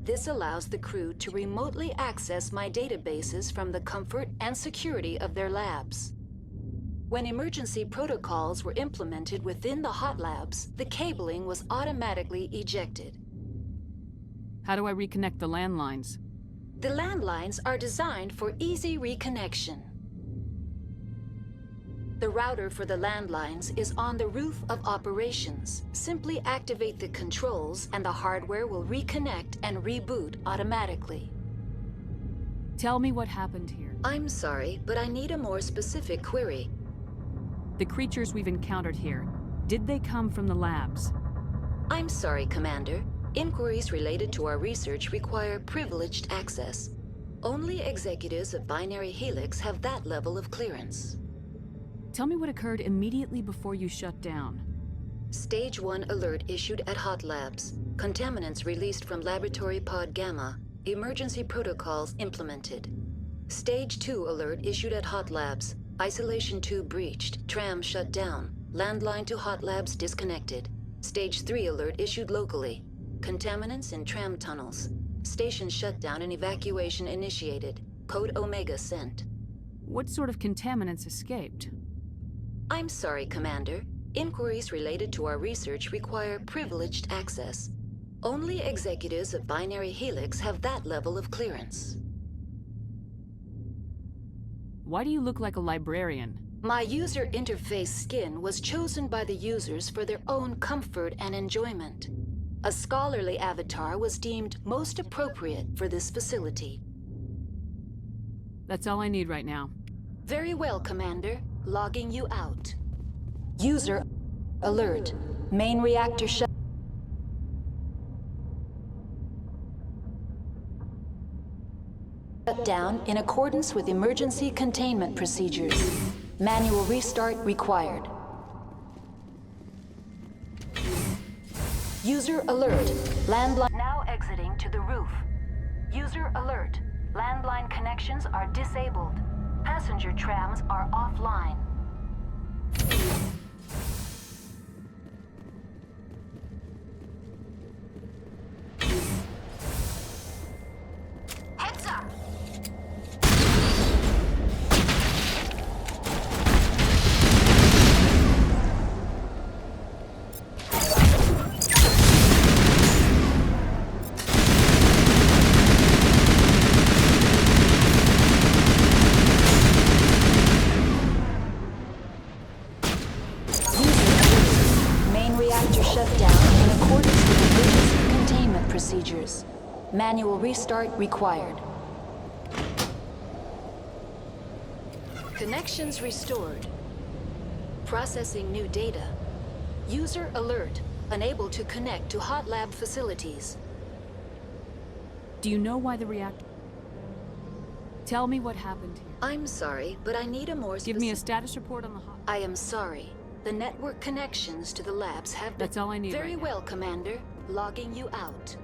This allows the crew to remotely access my databases from the comfort and security of their labs. When emergency protocols were implemented within the hot labs, the cabling was automatically ejected. How do I reconnect the landlines? The landlines are designed for easy reconnection. The router for the landlines is on the roof of operations. Simply activate the controls and the hardware will reconnect and reboot automatically. Tell me what happened here. I'm sorry, but I need a more specific query. The creatures we've encountered here, did they come from the labs? I'm sorry, Commander. Inquiries related to our research require privileged access. Only executives of Binary Helix have that level of clearance. Tell me what occurred immediately before you shut down. Stage 1 alert issued at Hot Labs. Contaminants released from Laboratory Pod Gamma. Emergency protocols implemented. Stage 2 alert issued at Hot Labs. Isolation tube breached. Tram shut down. Landline to Hot Labs disconnected. Stage 3 alert issued locally. Contaminants in tram tunnels. Station shutdown and evacuation initiated. Code Omega sent. What sort of contaminants escaped? I'm sorry, Commander. Inquiries related to our research require privileged access. Only executives of Binary Helix have that level of clearance. Why do you look like a librarian? My user interface skin was chosen by the users for their own comfort and enjoyment. A scholarly avatar was deemed most appropriate for this facility. That's all I need right now. Very well, Commander. Logging you out. User alert. Main reactor shut down in accordance with emergency containment procedures. Manual restart required. User alert. Landline now exiting to the roof. User alert. Landline connections are disabled. Passenger trams are offline. Heads up! Procedures. Manual restart required. Connections restored. Processing new data. User alert. Unable to connect to Hot Lab facilities. Do you know why the reactor... Tell me what happened here. I'm sorry, but I need a more Give me a status report on the hot... I am sorry. The network connections to the labs have been... That's all I need Very right well, Commander. Logging you out.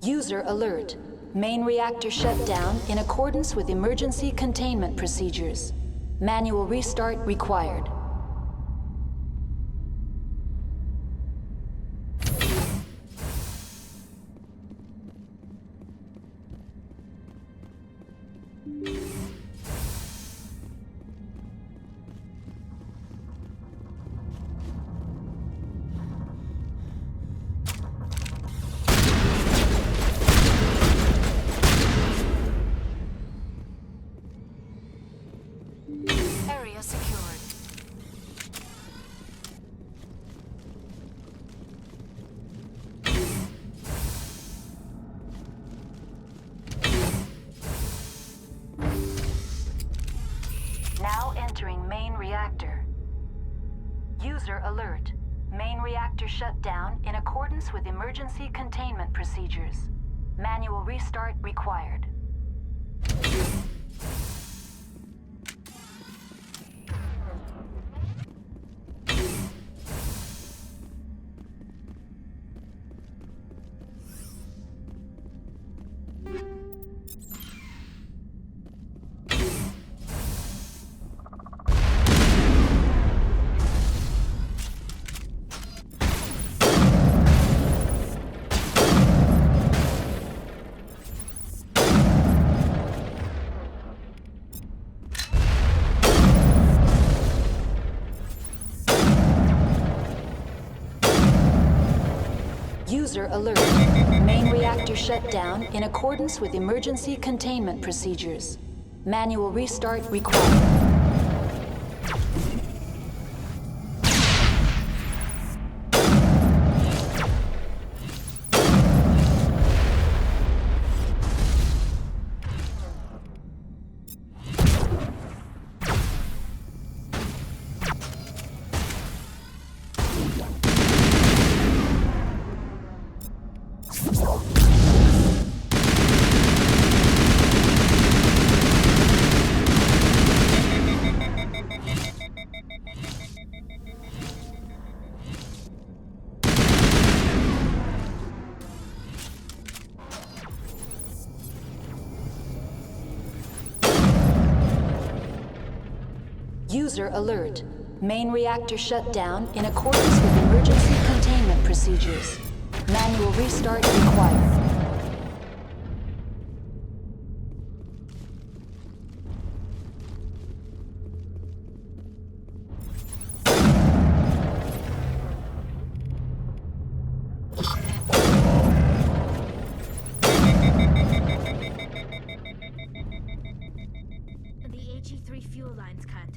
User alert. Main reactor shut down in accordance with emergency containment procedures. Manual restart required. Area secured. Now entering main reactor. User alert. Main reactor shut down in accordance with emergency containment procedures. Manual restart required. User alert. Main reactor shut down in accordance with emergency containment procedures. Manual restart required. User alert. Main reactor shut down in accordance with emergency containment procedures. Manual restart required. The HE3 fuel line's cut.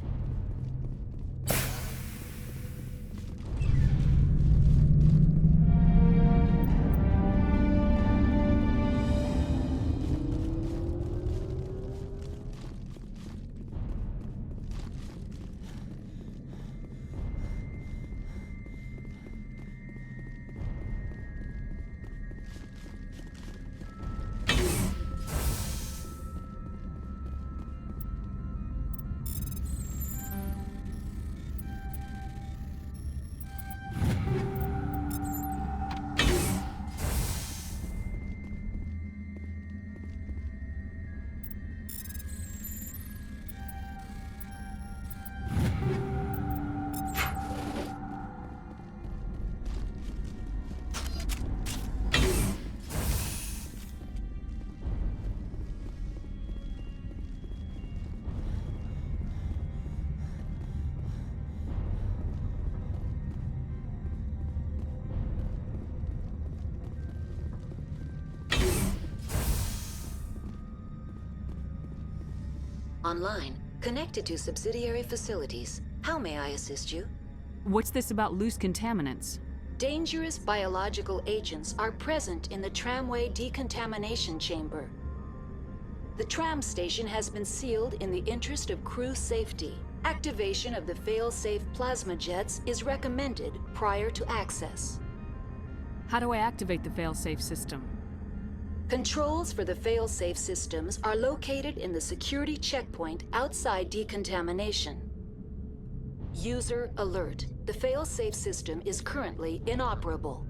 Online, connected to subsidiary facilities. How may I assist you? What's this about loose contaminants? Dangerous biological agents are present in the tramway decontamination chamber. The tram station has been sealed in the interest of crew safety. Activation of the fail-safe plasma jets is recommended prior to access. How do I activate the fail-safe system? Controls for the fail-safe systems are located in the security checkpoint outside decontamination. User alert. The fail-safe system is currently inoperable.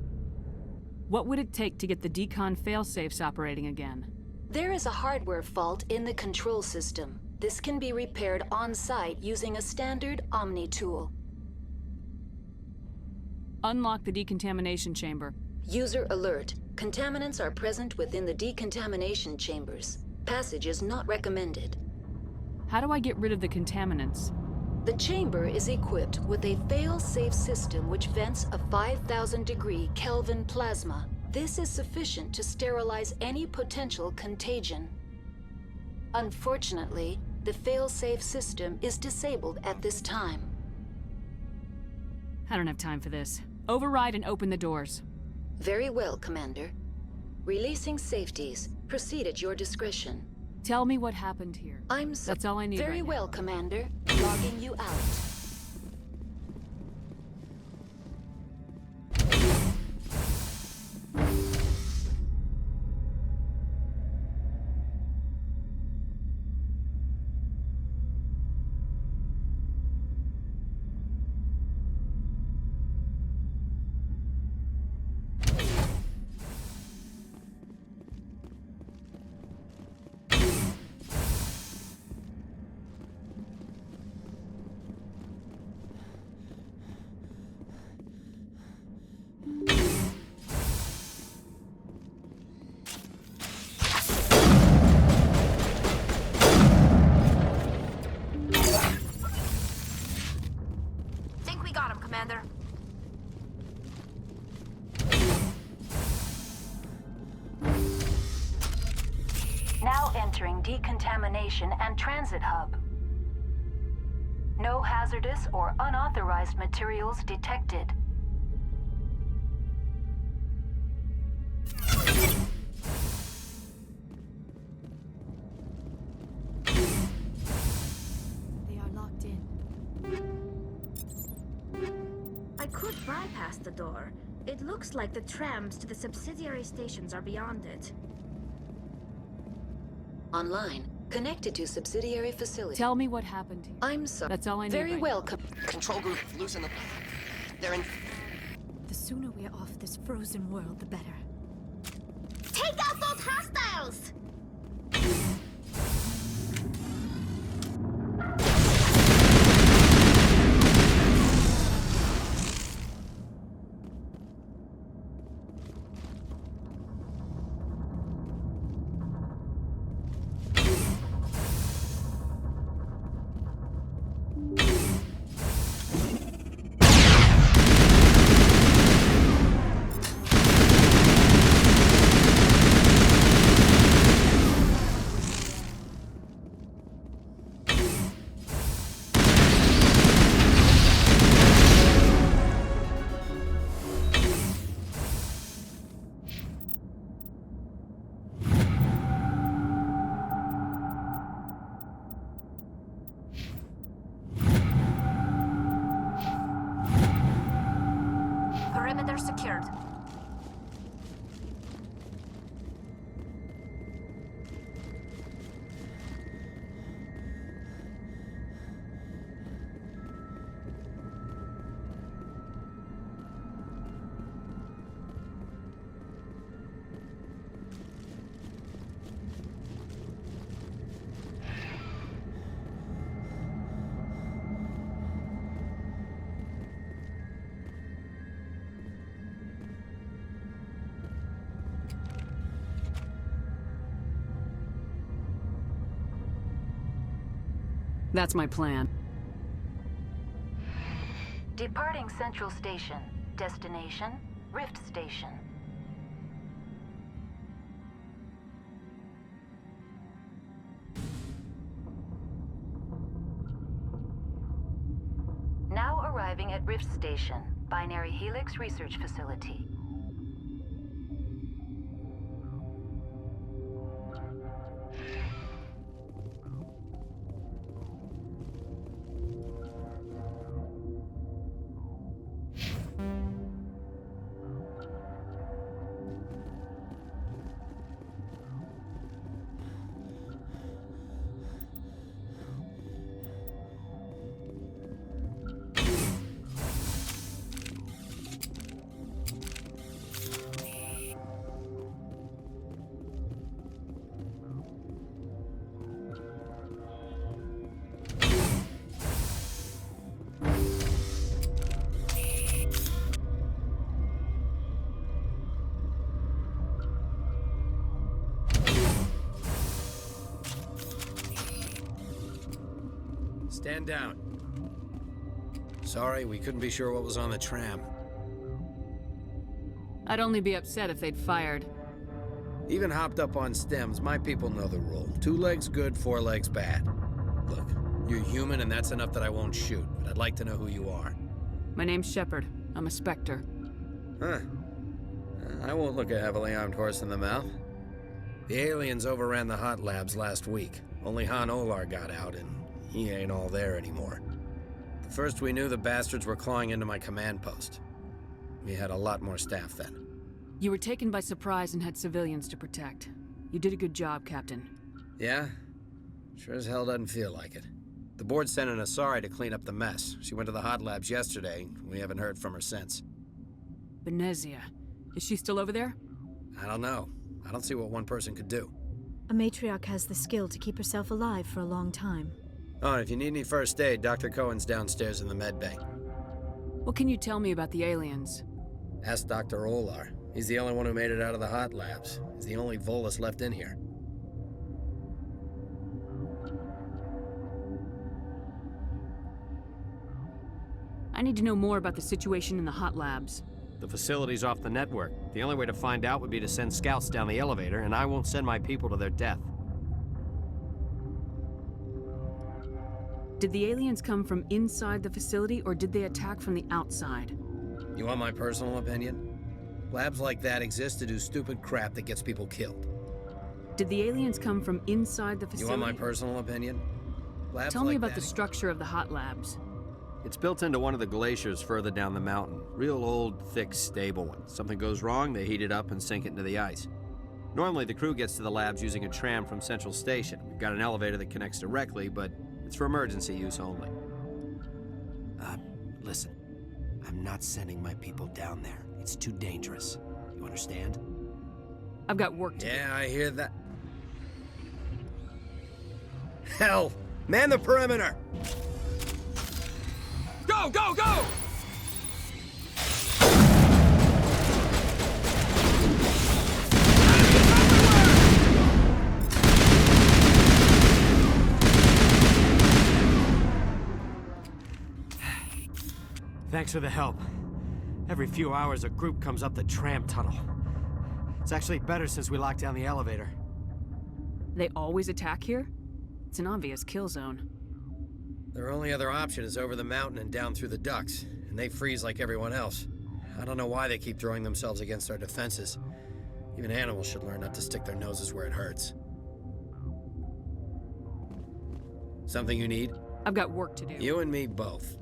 What would it take to get the decon fail-safes operating again? There is a hardware fault in the control system. This can be repaired on-site using a standard Omni tool. Unlock the decontamination chamber. User alert. Contaminants are present within the decontamination chambers. Passage is not recommended. How do I get rid of the contaminants? The chamber is equipped with a fail-safe system which vents a 5,000-degree Kelvin plasma. This is sufficient to sterilize any potential contagion. Unfortunately, the fail-safe system is disabled at this time. I don't have time for this. Override and open the doors. Very well, Commander. Releasing safeties. Proceed at your discretion. Tell me what happened here. That's all I need Very right well, now. Commander. Logging you out. decontamination and transit hub. No hazardous or unauthorized materials detected. They are locked in. I could bypass the door. It looks like the trams to the subsidiary stations are beyond it. Online. Connected to subsidiary facility. Tell me what happened here. I'm sorry. That's all I need. Very right well. Control group, loosen the... They're in... The sooner we're off this frozen world, the better. Take out those hostiles! Perimeter secured. That's my plan. Departing Central Station. Destination, Rift Station. Now arriving at Rift Station, Binary Helix Research Facility. Stand down. Sorry, we couldn't be sure what was on the tram. I'd only be upset if they'd fired. Even hopped up on stems, my people know the rule. 2 legs good, 4 legs bad. Look, you're human and that's enough that I won't shoot, but I'd like to know who you are. My name's Shepard. I'm a Spectre. Huh. I won't look a heavily armed horse in the mouth. The aliens overran the hot labs last week. Only Han Olar got out and he ain't all there anymore. The first we knew, the bastards were clawing into my command post. We had a lot more staff then. You were taken by surprise and had civilians to protect. You did a good job, Captain. Yeah? Sure as hell doesn't feel like it. The board sent an Asari to clean up the mess. She went to the hot labs yesterday. We haven't heard from her since. Benezia. Is she still over there? I don't know. I don't see what one person could do. A matriarch has the skill to keep herself alive for a long time. Oh, and if you need any first aid, Dr. Cohen's downstairs in the med bay. What can you tell me about the aliens? Ask Dr. Olar. He's the only one who made it out of the hot labs. He's the only Volus left in here. I need to know more about the situation in the hot labs. The facility's off the network. The only way to find out would be to send scouts down the elevator, and I won't send my people to their death. Did the aliens come from inside the facility, or did they attack from the outside? You want my personal opinion? Labs like that exist to do stupid crap that gets people killed. Did the aliens come from inside the facility? You want my personal opinion? Labs Tell me like about that the structure of the hot labs. It's built into one of the glaciers further down the mountain. Real old, thick, stable one. Something goes wrong, they heat it up and sink it into the ice. Normally, the crew gets to the labs using a tram from Central Station. We've got an elevator that connects directly, but it's for emergency use only. Listen, I'm not sending my people down there. It's too dangerous. You understand? I've got work to do. Yeah, I hear that. Hell! Man the perimeter! Go, go, go! Thanks for the help. Every few hours, a group comes up the tram tunnel. It's actually better since we locked down the elevator. They always attack here? It's an obvious kill zone. Their only other option is over the mountain and down through the ducts, and they freeze like everyone else. I don't know why they keep throwing themselves against our defenses. Even animals should learn not to stick their noses where it hurts. Something you need? I've got work to do. You and me both.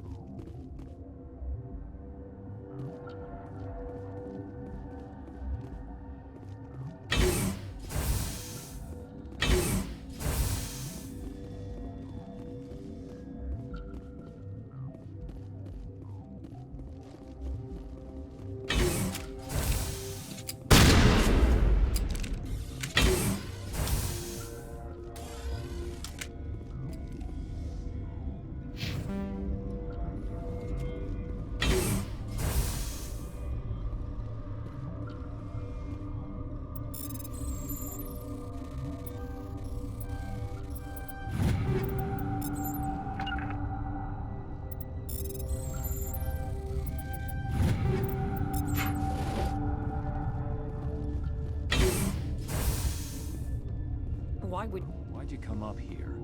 Why'd you come up here?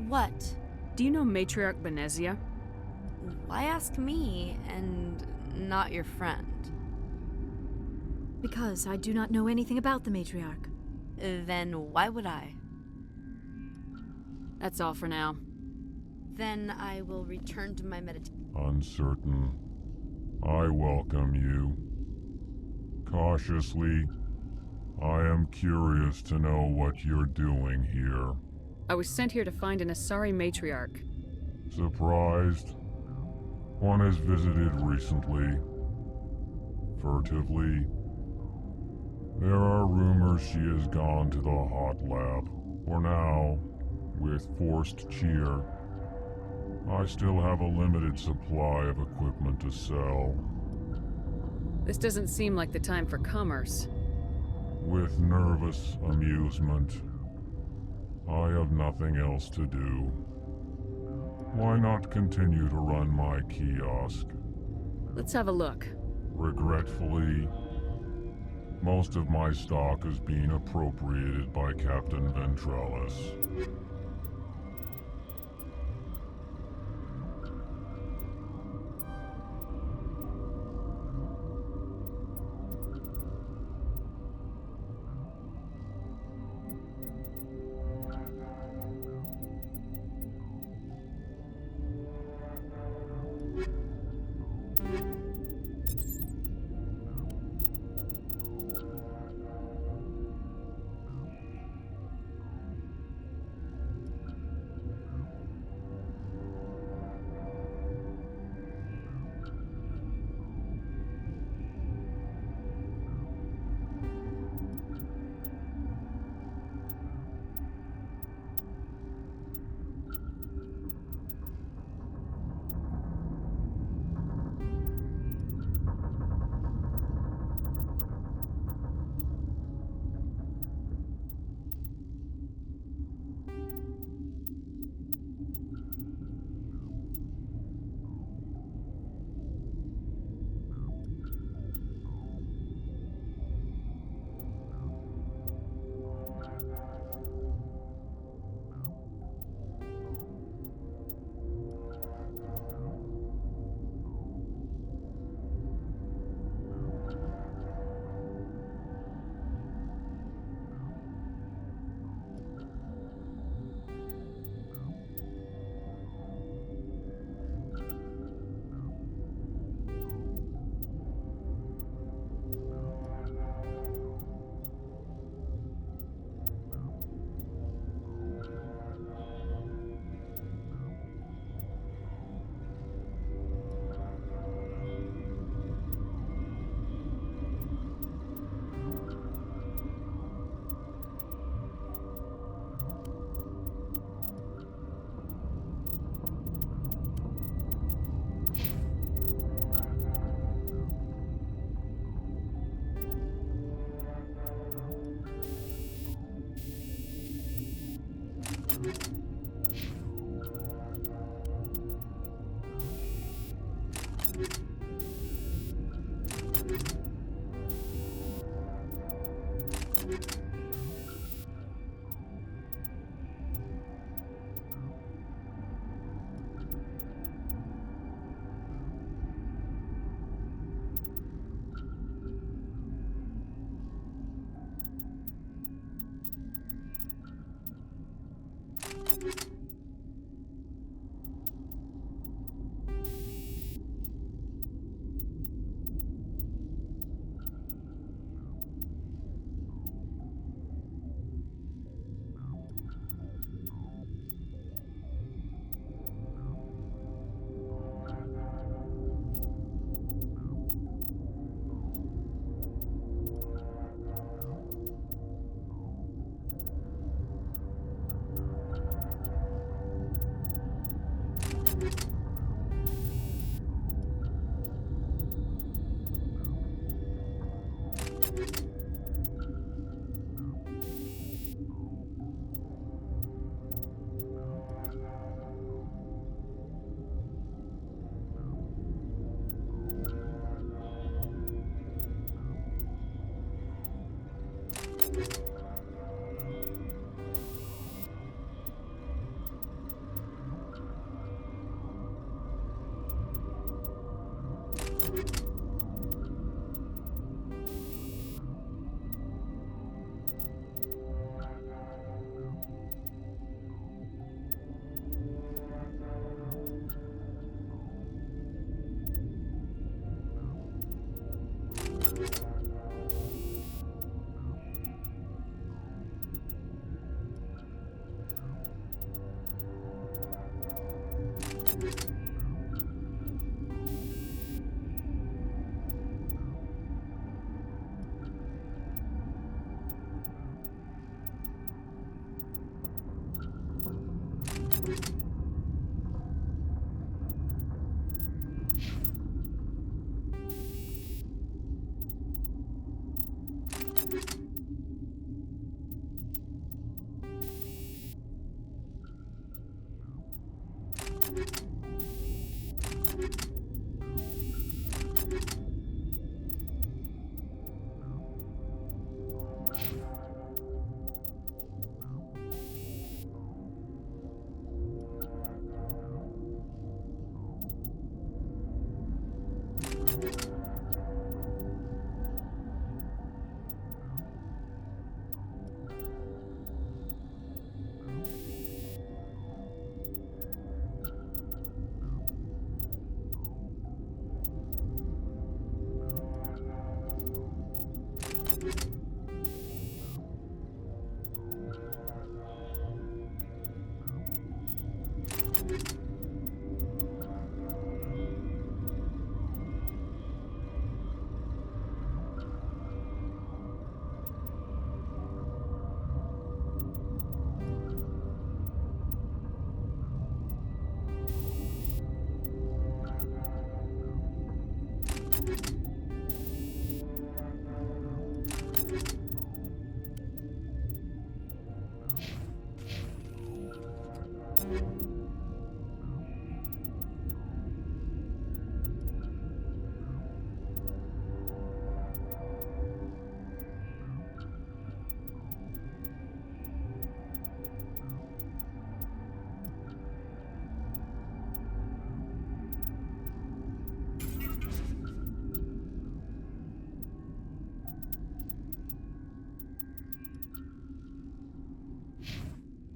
What? Do you know Matriarch Benezia? Why ask me and not your friend? Because I do not know anything about the Matriarch. Then why would I? That's all for now. Then I will return to my meditation. Uncertain. I welcome you. Cautiously, I am curious to know what you're doing here. I was sent here to find an Asari Matriarch. Surprised? One has visited recently. Furtively. There are rumors she has gone to the hot lab. For now, with forced cheer, I still have a limited supply of equipment to sell. This doesn't seem like the time for commerce. With nervous amusement. I have nothing else to do. Why not continue to run my kiosk? Let's have a look. Regretfully, most of my stock is being appropriated by Captain Ventralis.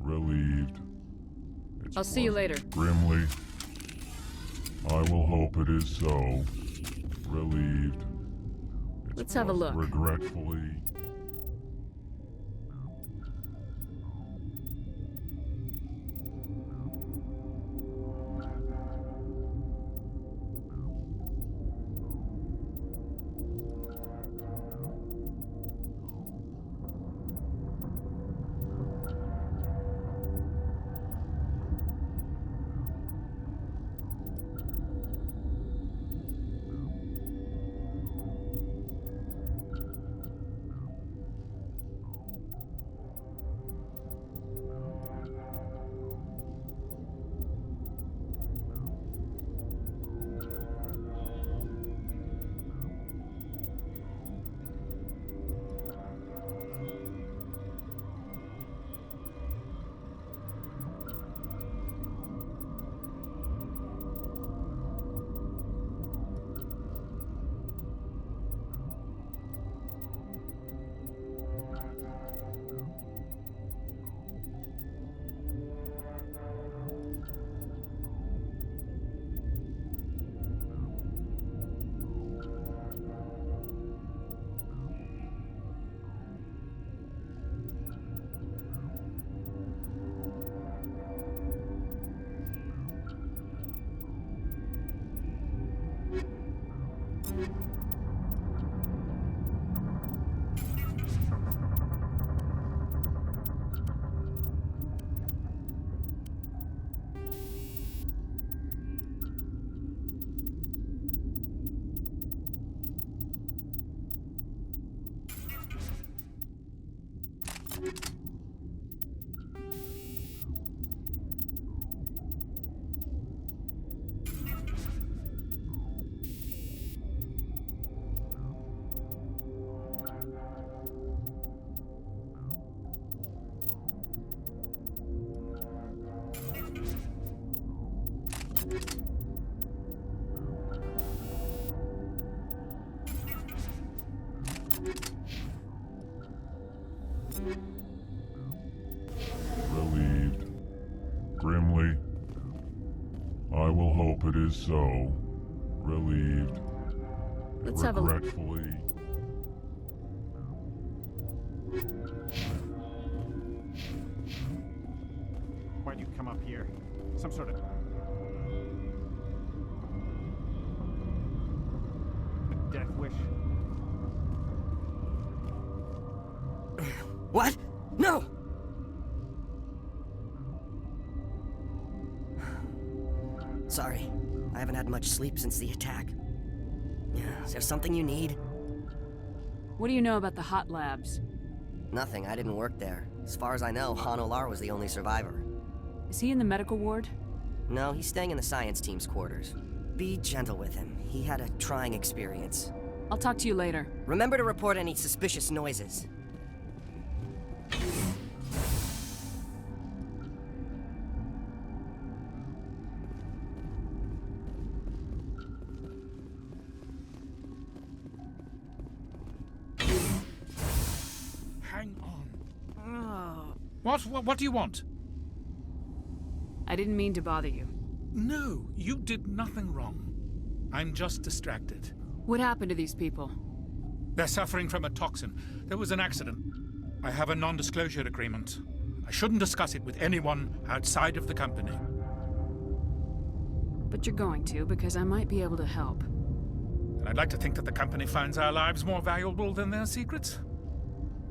Relieved. I'll see you later. Grimly. I will hope it is so. Relieved. Let's have a look. Regretfully. Relieved. Grimly. I will hope it is so. Relieved. Let's have a look. Regretfully. Why'd you come up here? Some sort of... a death wish? What? No! Sorry, I haven't had much sleep since the attack. Is there something you need? What do you know about the hot labs? Nothing, I didn't work there. As far as I know, Han Olar was the only survivor. Is he in the medical ward? No, he's staying in the science team's quarters. Be gentle with him. He had a trying experience. I'll talk to you later. Remember to report any suspicious noises. Hang on. What do you want? I didn't mean to bother you. No, you did nothing wrong. I'm just distracted. What happened to these people? They're suffering from a toxin. There was an accident. I have a non-disclosure agreement. I shouldn't discuss it with anyone outside of the company. But you're going to, because I might be able to help. And I'd like to think that the company finds our lives more valuable than their secrets.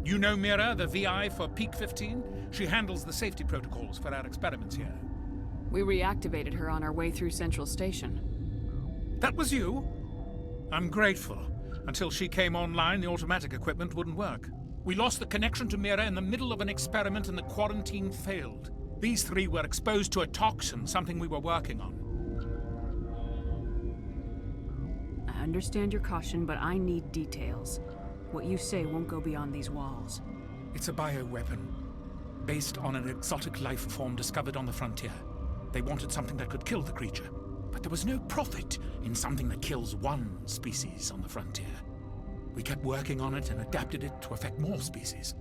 You know Mira, the VI for Peak 15? She handles the safety protocols for our experiments here. We reactivated her on our way through Central Station. That was you? I'm grateful. Until she came online, the automatic equipment wouldn't work. We lost the connection to Mira in the middle of an experiment and the quarantine failed. These three were exposed to a toxin, something we were working on. I understand your caution, but I need details. What you say won't go beyond these walls. It's a bioweapon, based on an exotic life form discovered on the frontier. They wanted something that could kill the creature, but there was no profit in something that kills one species on the frontier. We kept working on it and adapted it to affect more species.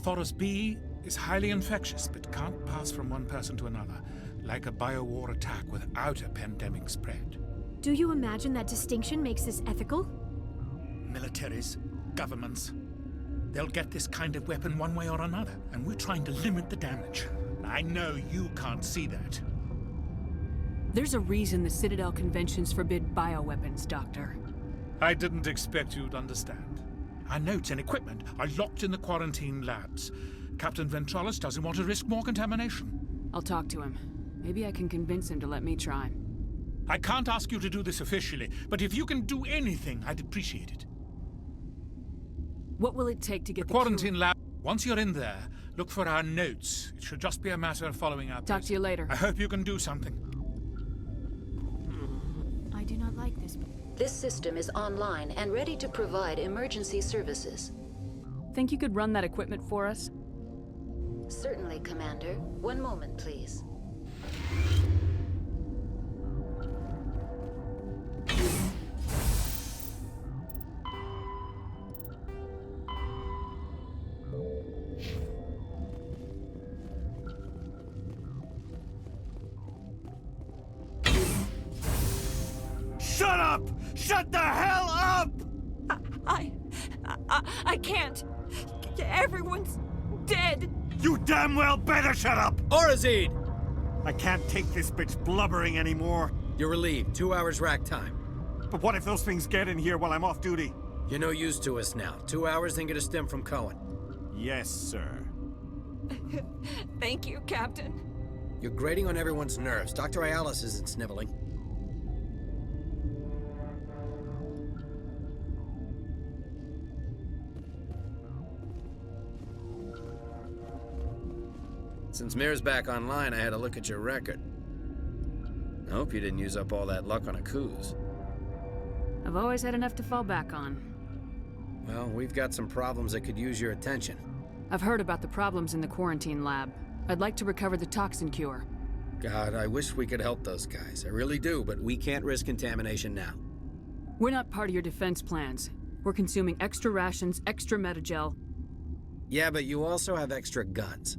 Thoros B is highly infectious, but can't pass from one person to another, like a biowar attack without a pandemic spread. Do you imagine that distinction makes this ethical? Militaries, governments, they'll get this kind of weapon one way or another, and we're trying to limit the damage. I know you can't see that. There's a reason the Citadel conventions forbid bioweapons, Doctor. I didn't expect you'd understand. Our notes and equipment are locked in the quarantine labs. Captain Ventralis doesn't want to risk more contamination. I'll talk to him. Maybe I can convince him to let me try. I can't ask you to do this officially, but if you can do anything, I'd appreciate it. What will it take to get the quarantine lab? Once you're in there, look for our notes. It should just be a matter of following up. Talk to you later. I hope you can do something. I do not like this. This system is online and ready to provide emergency services. Think you could run that equipment for us? Certainly, Commander. One moment, please. Shut up! Shut the hell up! I can't. Everyone's dead. You damn well better shut up! Orazid! I can't take this bitch blubbering anymore. You're relieved. 2 hours rack time. But what if those things get in here while I'm off duty? You're no use to us now. 2 hours, then get a stim from Cohen. Yes, sir. Thank you, Captain. You're grating on everyone's nerves. Dr. Ayalis isn't sniveling. Since Mir's back online, I had a look at your record. I hope you didn't use up all that luck on a cruise. I've always had enough to fall back on. Well, we've got some problems that could use your attention. I've heard about the problems in the quarantine lab. I'd like to recover the toxin cure. God, I wish we could help those guys. I really do, but we can't risk contamination now. We're not part of your defense plans. We're consuming extra rations, extra metagel. Yeah, but you also have extra guns.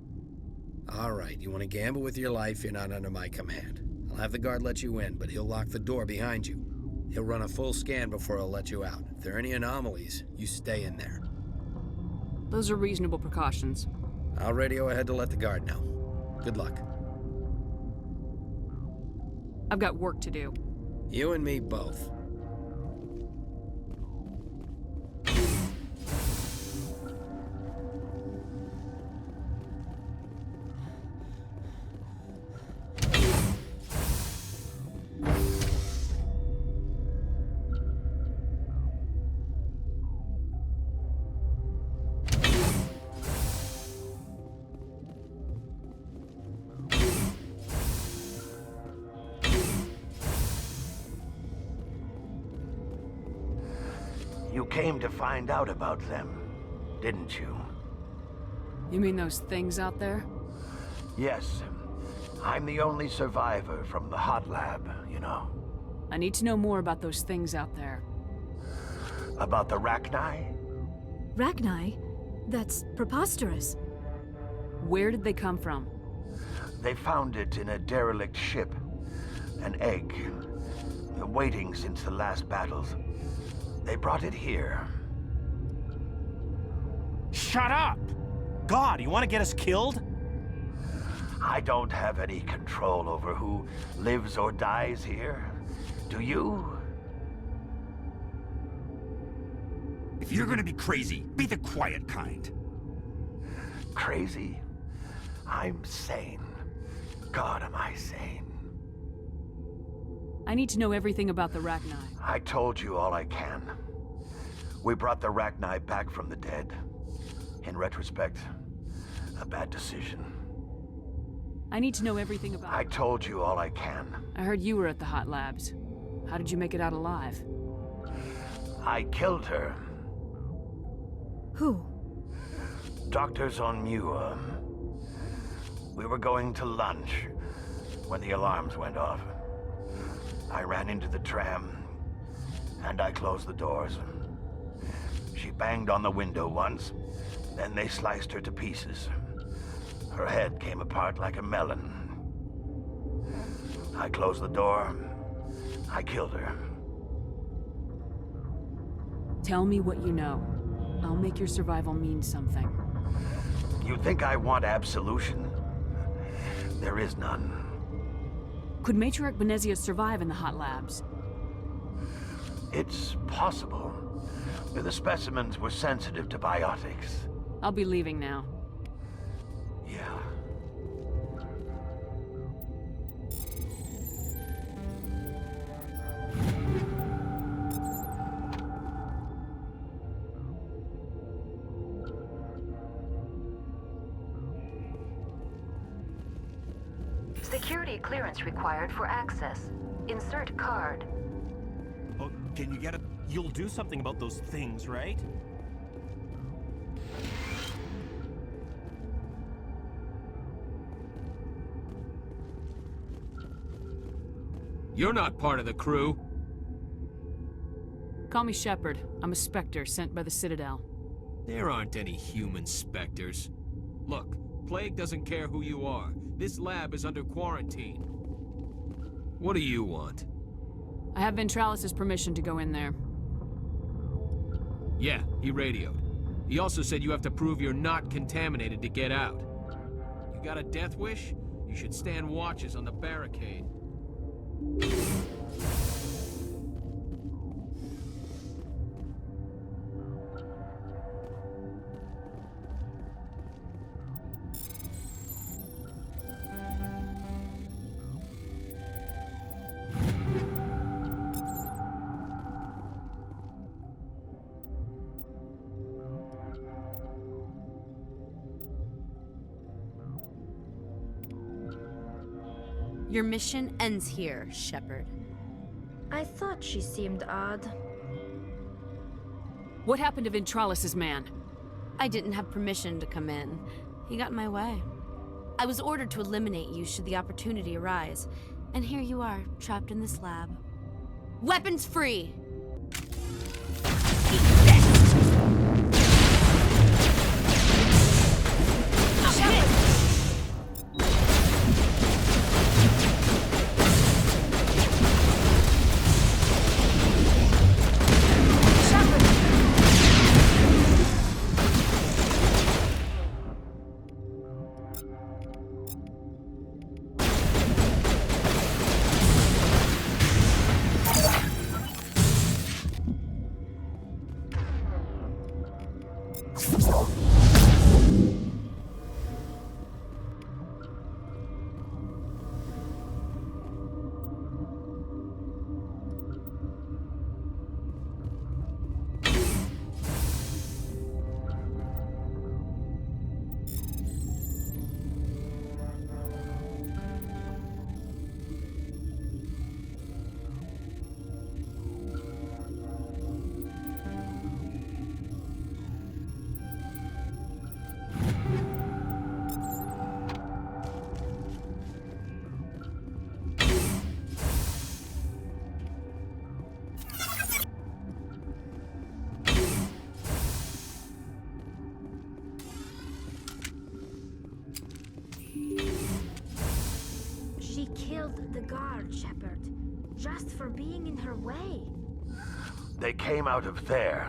All right, you want to gamble with your life, you're not under my command. I'll have the guard let you in, but he'll lock the door behind you. He'll run a full scan before he'll let you out. If there are any anomalies, you stay in there. Those are reasonable precautions. I'll radio ahead to let the guard know. Good luck. I've got work to do. You and me both. You came to find out about them, didn't you? You mean those things out there? Yes. I'm the only survivor from the hot lab, you know. I need to know more about those things out there. About the Rachni? Rachni? That's preposterous. Where did they come from? They found it in a derelict ship. An egg. Waiting since the last battles. They brought it here. Shut up! God, you want to get us killed? I don't have any control over who lives or dies here. Do you? If you're gonna be crazy, be the quiet kind. Crazy? I'm sane. God, am I sane? I need to know everything about the Rachni. I told you all I can. We brought the Rachni back from the dead. In retrospect, a bad decision. I need to know everything about... I told you all I can. I heard you were at the hot labs. How did you make it out alive? I killed her. Who? Doctors on Muir. We were going to lunch when the alarms went off. I ran into the tram, and I closed the doors. She banged on the window once, then they sliced her to pieces. Her head came apart like a melon. I closed the door. I killed her. Tell me what you know. I'll make your survival mean something. You think I want absolution? There is none. Could Matriarch Benezia survive in the hot labs? It's possible. The specimens were sensitive to biotics. I'll be leaving now. Yeah. Security clearance required for access. Insert card. Oh, can you get it? You'll do something about those things, right? You're not part of the crew. Call me Shepard. I'm a Spectre sent by the Citadel. There aren't any human specters. Look, Plague doesn't care who you are. This lab is under quarantine. What do you want? I have Ventralis's permission to go in there. Yeah, he radioed. He also said you have to prove you're not contaminated to get out. You got a death wish? You should stand watches on the barricade. Your mission ends here, Shepard. I thought she seemed odd. What happened to Ventralis's man? I didn't have permission to come in. He got in my way. I was ordered to eliminate you should the opportunity arise. And here you are, trapped in this lab. Weapons free! She killed the guard, Shepard, just for being in her way. They came out of there.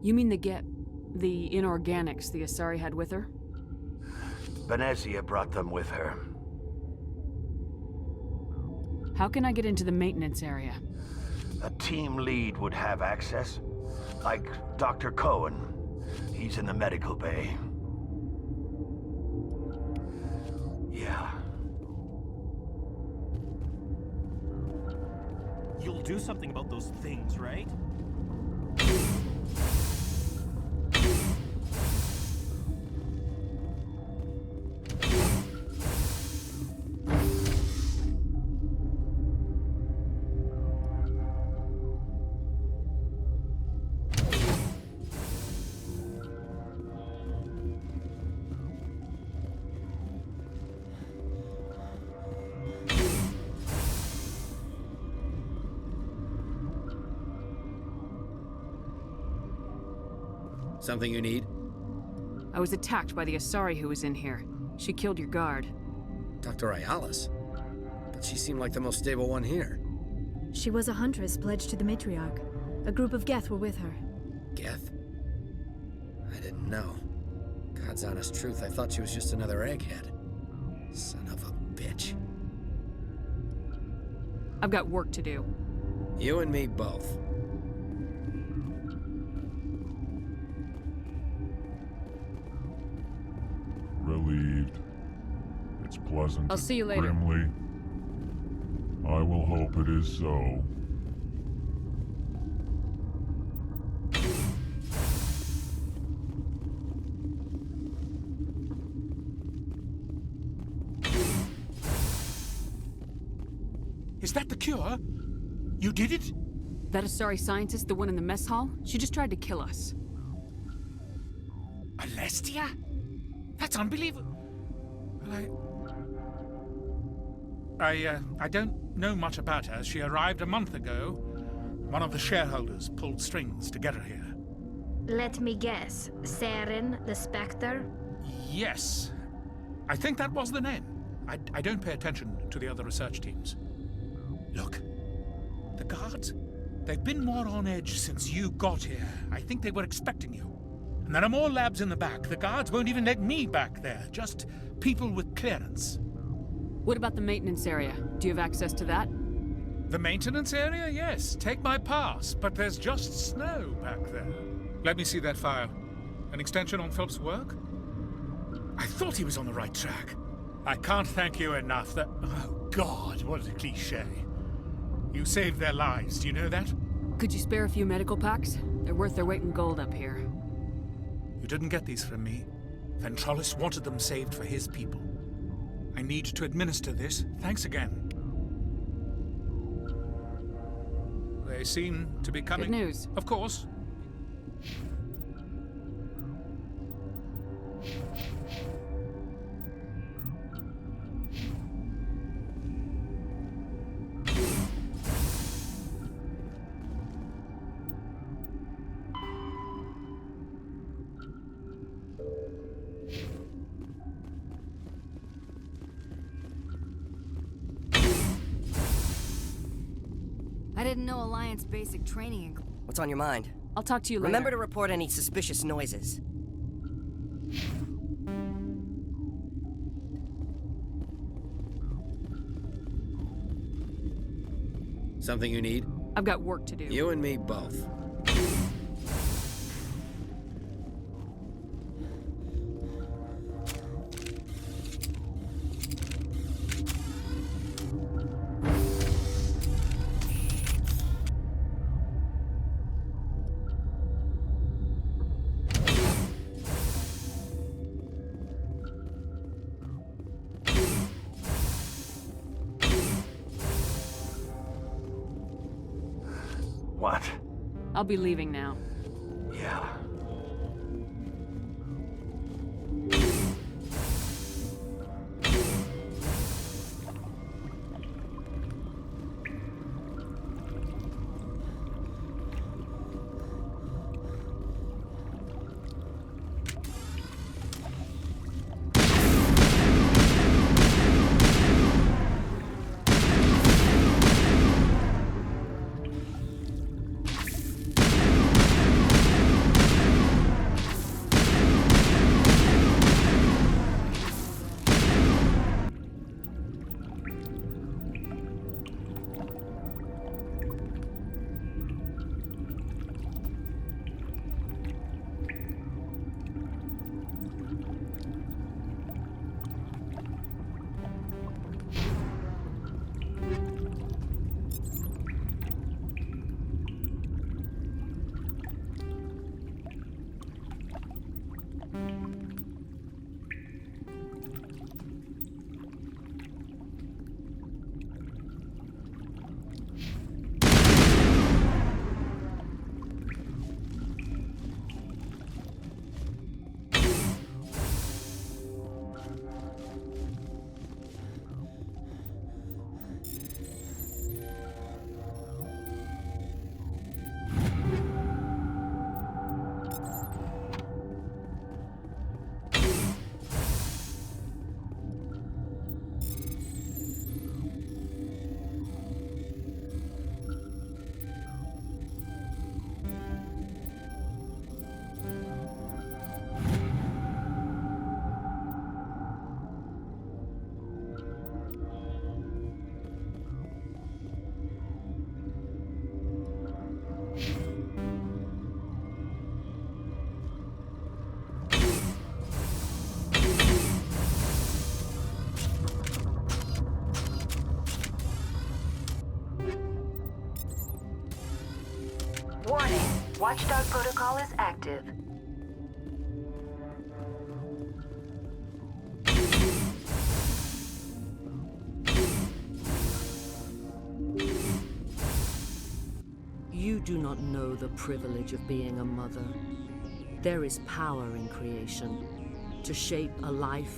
You mean the inorganics the Asari had with her? Venezia brought them with her. How can I get into the maintenance area? A team lead would have access. Like Dr. Cohen. He's in the medical bay. Yeah. You'll do something about those things, right? Something you need? I was attacked by the Asari who was in here. She killed your guard. Dr. Ayalis? But she seemed like the most stable one here. She was a huntress pledged to the matriarch. A group of Geth were with her. Geth? I didn't know. God's honest truth, I thought she was just another egghead. Son of a bitch. I've got work to do. You and me both. Relieved. It's pleasant. I'll see you later. Grimly. I will hope it is so. Is that the cure? You did it? That Asari scientist, the one in the mess hall, she just tried to kill us. Alestia? That's unbelievable. I don't know much about her. She arrived a month ago. One of the shareholders pulled strings to get her here. Let me guess. Saren, the Spectre? Yes. I think that was the name. I don't pay attention to the other research teams. Look, the guards, they've been more on edge since you got here. I think they were expecting you. And there are more labs in the back. The guards won't even let me back there. Just people with clearance. What about the maintenance area? Do you have access to that? The maintenance area? Yes. Take my pass. But there's just snow back there. Let me see that file. An extension on Phelps' work? I thought he was on the right track. I can't thank you enough. Oh, God, what a cliché. You saved their lives. Do you know that? Could you spare a few medical packs? They're worth their weight in gold up here. You didn't get these from me. Ventralis wanted them saved for his people. I need to administer this. Thanks again. They seem to be coming. Good news. Of course. I didn't know Alliance basic training. What's on your mind? I'll talk to you later. Remember to report any suspicious noises. Something you need? I've got work to do. You and me both. What? I'll be leaving now. Yeah. Warning, Watchdog protocol is active. You do not know the privilege of being a mother. There is power in creation. To shape a life,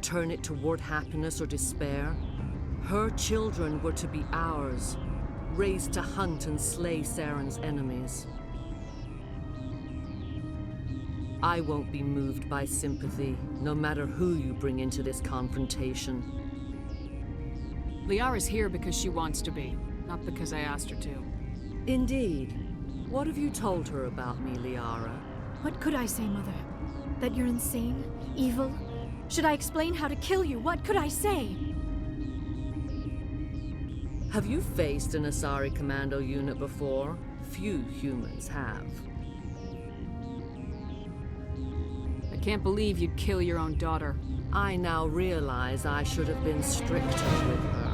turn it toward happiness or despair. Her children were to be ours, raised to hunt and slay Saren's enemies. I won't be moved by sympathy, no matter who you bring into this confrontation. Liara's here because she wants to be, not because I asked her to. Indeed. What have you told her about me, Liara? What could I say, Mother? That you're insane? Evil? Should I explain how to kill you? What could I say? Have you faced an Asari commando unit before? Few humans have. I can't believe you'd kill your own daughter. I now realize I should have been stricter with her.